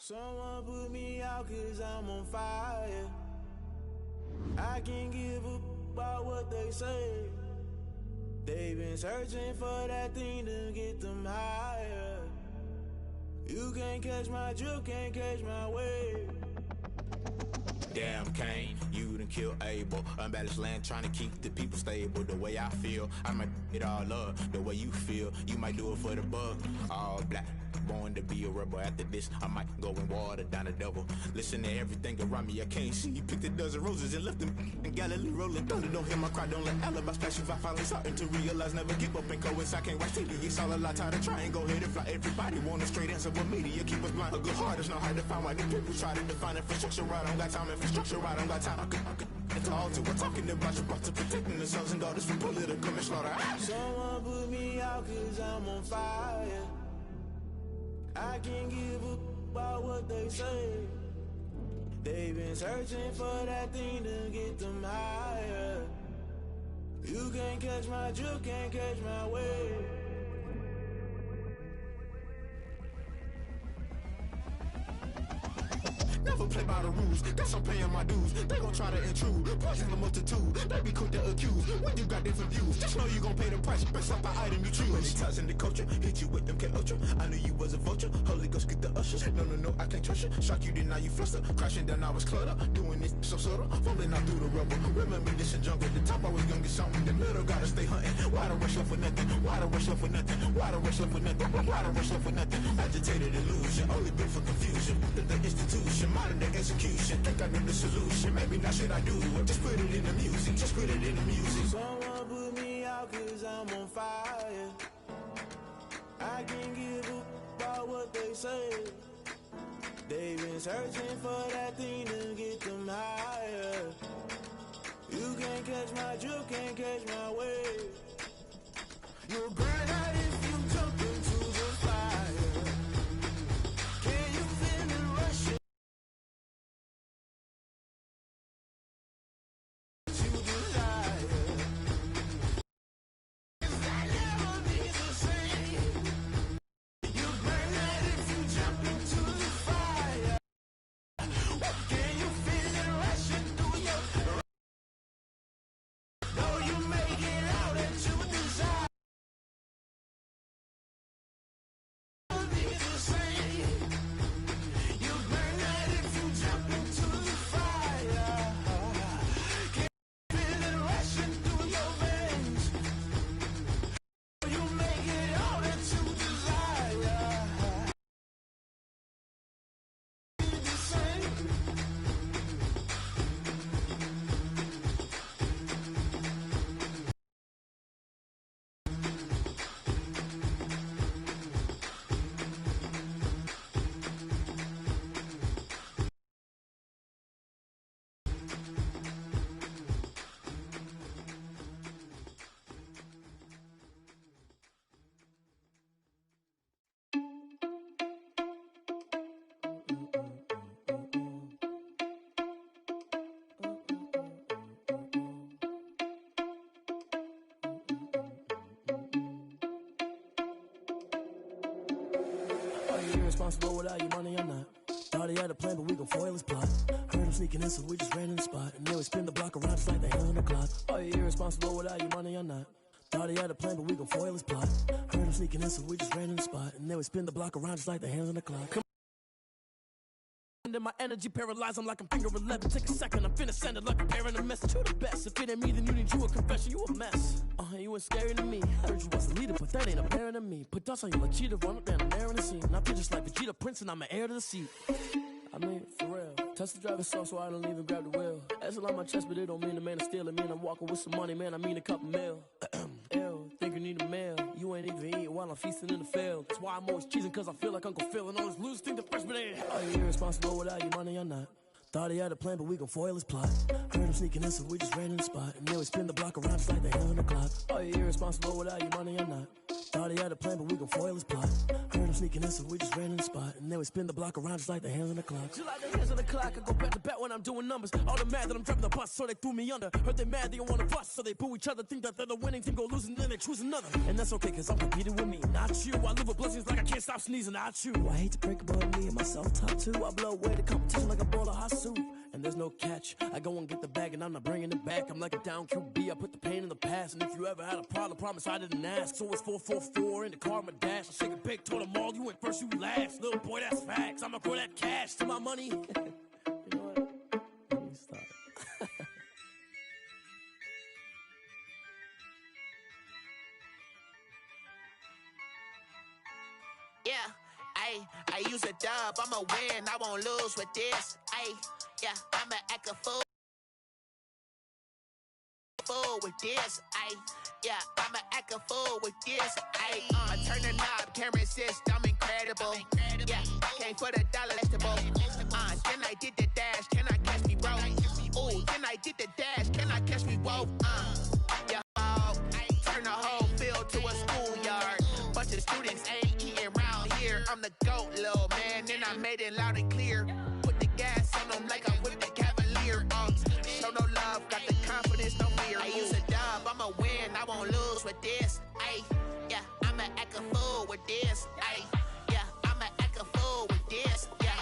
Someone put me out cause I'm on fire. I can't give a about what they say. They've been searching for that thing to get them higher. You can't catch my drift, can't catch my wave. Damn Kane, you done killed Abel. Unbalanced land trying to keep the people stable. The way I feel, I might it all up. The way you feel, you might do it for the bug. All black, born to be a rebel. After this, I might go and water down the devil. Listen to everything around me, I can't see. Picked a dozen roses and left them in Galilee rolling thunder. Don't hear my cry, don't let alibis flash. If I finally starting to realize, never give up and coincide. Can't watch TV, it's all a lot. Tired of trying, go ahead and fly. Everybody want a straight answer, but media keep us blind. A good heart is not hard to find. Why the people try to define infrastructure right? I don't got time, infrastructure right? I don't got time. I could it's all to we're talking about your to protecting the sons and daughters from political manslaughter. Someone put me out cause I'm on fire. I can't give a about what they say. They've been searching for that thing to get them higher. You can't catch my drift, can't catch my wave. Never play by the rules, guess I'm paying my dues. They gon' try to intrude, poison the multitude. They be quick to accuse, when you got different views. Just know you gon' pay the price, based off the item you choose. Many times in the culture, hit you with MK Ultra. I knew you was a vulture, Holy Ghost get the ushers. No, I can't trust you. Shock you, then now you fluster. Crashing down, I was clutter. Doing this so subtle, falling out through the rubble. Remember this in jungle, the top I was gonna get something. The middle gotta stay hunting. Why the rush left for nothing? Why the rush left for nothing? Why the rush left for nothing? Why the rush left for nothing? Agitated illusion, only built for confusion. The institution, modern day execution. Think I know the solution. Maybe not should I do it? Just put it in the music. Just put it in the music. Someone put me out cause I'm on fire. I can't give a about what they say. They've been searching for that thing to get them higher. You can't catch my drift, can't catch my wave. You'll burn out if you jump into the fire. Can you feel it rushing? Irresponsible without your money or not. Thought he had a plan, but we gon' foil his plot. Heard him sneaking in, so we just ran in the spot. And then we spin the block around just like the hell on the clock. Are you irresponsible without your money or not? Thought he had a plan, but we gon' foil his plot. Heard him sneaking in, so we just ran in the spot. And then we spin the block around just like the hands on the clock. Come on. My energy paralyzed, I'm like I'm finger 11. Take a second, I'm finna send it like a bear in a message. You the best, if it ain't me, then you need you a confession. You a mess, you ain't scary to me. Heard you was a leader, but that ain't apparent to me. Put dust on you like cheetah, run up down the air in the scene. Now pictures like Vegeta Prince, and I'm an heir to the seat. I mean, for real. Tesla driving soft, so I don't even grab the wheel. That's on my chest, but it don't mean the man is stealing. Mean I'm walking with some money, man, I mean a couple mil. Ew, think you need a meal. You ain't even eating while I'm feasting in the field. That's why I'm always cheesing, cause I feel like Uncle Phil. And all this losers think the freshman ain't. Are you irresponsible without your money or not? Thought he had a plan, but we gon' foil his plot. Heard him sneaking in, so we just ran in the spot. And then we spin the block around just like the hell on the clock. Are you irresponsible without your money or not? Thought he had a plan, but we gon' foil his plot. Heard him them sneaking in, so we just ran in the spot. And then we spin the block around just like the hands on the clock. Just like the hands on the clock, I go back to back when I'm doing numbers. All the mad that I'm driving the bus, so they threw me under. Heard they mad, they don't want to bust, so they boo each other. Think that they're the winning team, go losing, then they choose another. And that's okay, cause I'm competing with me, not you. I live with blessings like I can't stop sneezing, not you. I hate to break it, but me and myself top two. I blow away the competition like a bowl of hot soup. And there's no catch. I go and get the bag and I'm not bringing it back. I'm like a down QB, I put the pain in the past. And if you ever had a problem, promise I didn't ask. So it's 444 in the car, my dash. I shake a big, told them all, you went first, you last. Little boy, that's facts. I'ma grow that cash to my money. You know what? Let me start. Yeah, I use a dub, I'ma win, I won't lose with this. Yeah, I'ma act a fool with this. Yeah, I'ma act a fool with this. I turn the knob, camera assist, I'm incredible. Yeah, came for the dollar vegetable. Then I did the dash, can I catch me, bro? Ooh, then I did the dash, can I catch me, whoa? Yeah, turn the whole field to a schoolyard. Bunch of students ain't eating round here. I'm the GOAT, little man, and I made it loud and clear. Put the gas on them like I whipped the Cavalier. Show no love, got the confidence, no fear. I use a dub, I'ma win, I won't lose with this. Yeah, I'ma act a fool with this. Yeah, I'ma act a fool with this. Yeah,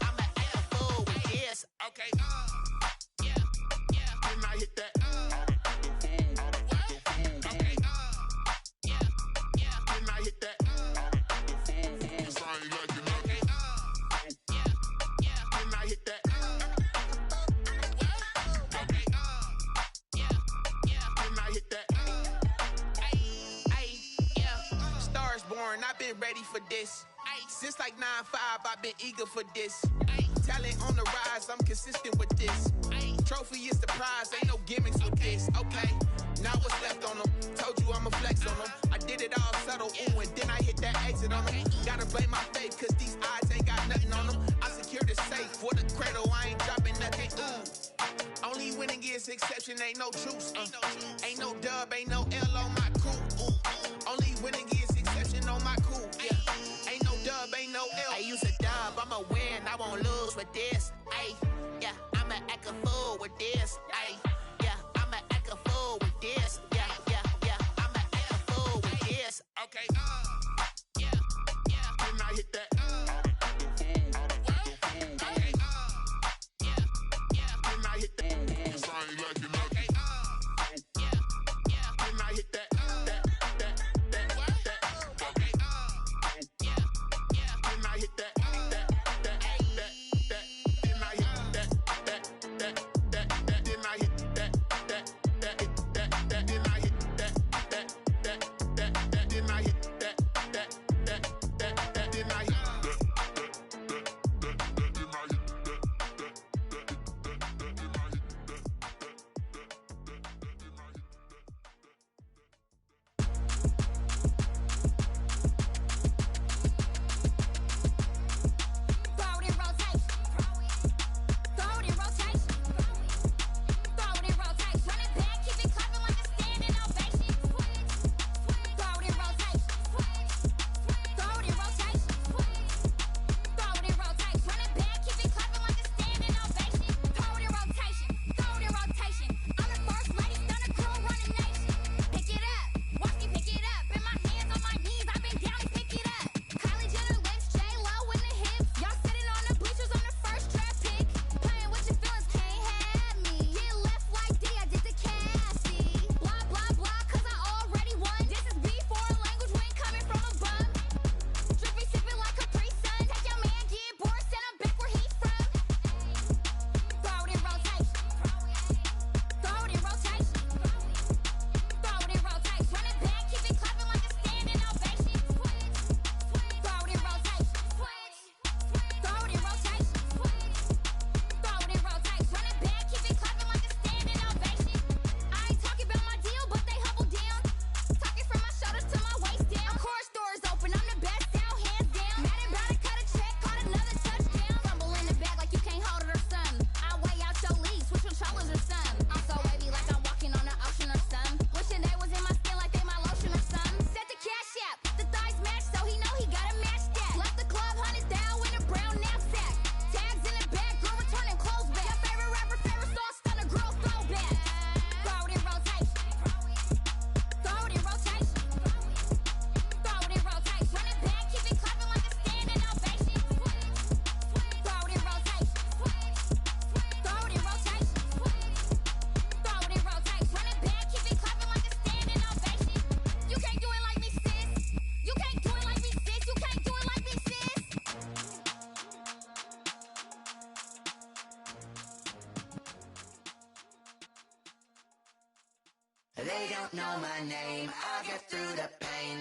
I'ma act a fool with this. Okay, yeah, when I hit that. Okay, yeah, when I hit that. Cause I ain't like it. Okay, yeah, when I hit that. Okay, yeah, when I hit that. Yeah, Stars born, I've been ready for this. Since like 9-5, I've been eager for this. Talent on the rise, I'm consistent with this. Trophy is the prize, ain't no gimmicks with this. Okay, now what's left on them? Told you I'ma flex on them. I did it all subtle, ooh, and then I hit that exit on them. Gotta blame my faith, cause these odds ain't got nothing on them. I secure the safe for the cradle, I ain't dropping nothing, ooh. Only winning is exception, ain't no truce. Ain't no dub, ain't no L on my crew. Only winning is exception on my crew. Yeah, ain't no dub, ain't no L. I use a dub, I'ma win, I won't lose with this. Yeah, I'ma act a fool with this. Yeah, I'ma act a fool with this. Yeah, I'ma act a fool with this. Okay, yeah, when I hit that. Okay, yeah, when I hit that. Cause I ain't like it. Okay, yeah, when I hit that.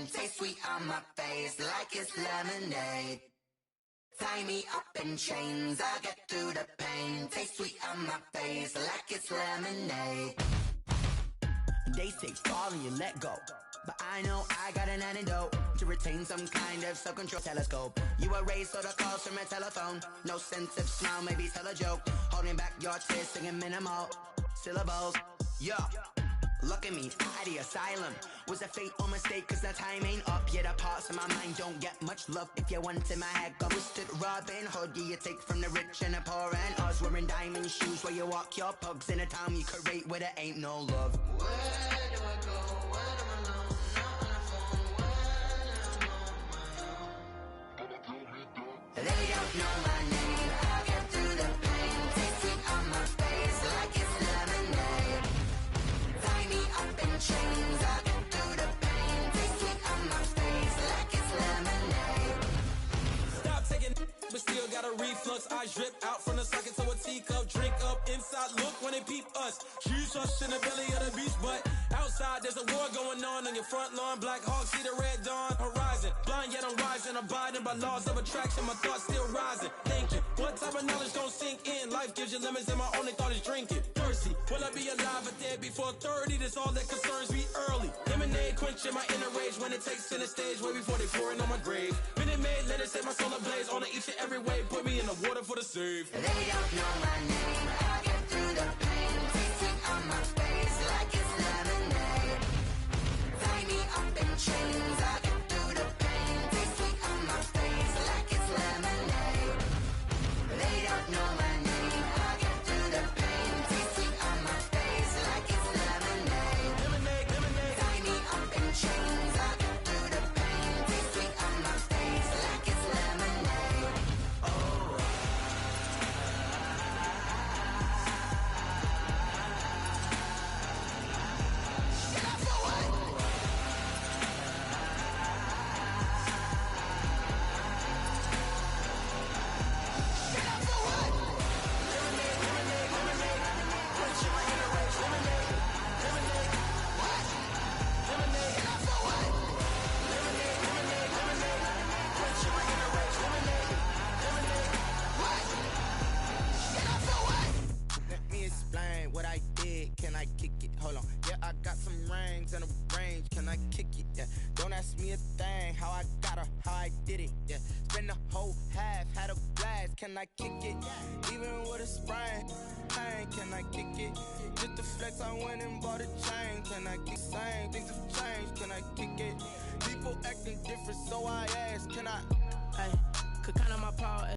pain. Taste sweet on my face like it's lemonade. Tie me up in chains, I'll get through the pain. Taste sweet on my face like it's lemonade. They say fall and you let go, but I know I got an antidote to retain some kind of self-control. Telescope, you erase all the calls from a telephone. No sense of smile, maybe tell a joke. Holding back your tears, singing minimal syllables. Yeah, look at me, out the asylum. Was a fate or mistake, cause the time ain't up. Yet the parts of my mind don't get much love. If you want in my head, got twisted Robin Hood. Yeah, you take from the rich and the poor and us. Wearing diamond shoes where you walk your pugs. In a town you create where there ain't no love. Where do I go? When I'm alone? Not on the phone. When I'm on my own. They don't know my name. I'll get through the pain. Taste sweet on my face like it's lemonade. Tie me up in chains. I'll get through the pain. Taste sweet on my face like it's lemonade. Stop taking, but still got a reflux. Eyes drip out from the socket to a teacup. Drink up inside, look when they peep us. Huge us in the belly of the beast, but outside there's a war going on your front lawn. Black Hawk, see the red dawn horizon. Blind yet I'm rising, abiding by laws of attraction. My thoughts still rising. Thinking, what type of knowledge gon' sink in? Life gives you lemons and my only thought is drinking. Thirsty, will I be alive or dead before 30? That's all that concerns me early. Lemonade quenching my inner rage when it takes center stage way before they pour it on my grave. Minute Maid, let it set my soul ablaze on each and every way. Put me in the water for the save. They don't know my name. I'll get through the pain. Taste sweet on my face like it's lemonade. Tie me up in chains. I'll get through the pain. Taste sweet on my face like it's lemonade. They don't know my name. I'll get through the pain. Taste sweet on my face like it's lemonade. Lemonade, lemonade. Tie me up in chains. I'll get through the pain. Taste sweet on my face like it's lemonade. Oh. Let me explain what I did. Can I kick it? Hold on. Yeah, I got some rings and a range. Can I kick it? Yeah. Don't ask me a thing. How I got her, how I did it. Yeah. Spend the whole half, had a blast. Can I kick it? Even with a sprain. Pain, can I kick it? Just the flex, I went and bought a chain. Can I kick same? Things have changed. Can I kick it? People acting different, so I ask. Can I? Hey, could count on my power.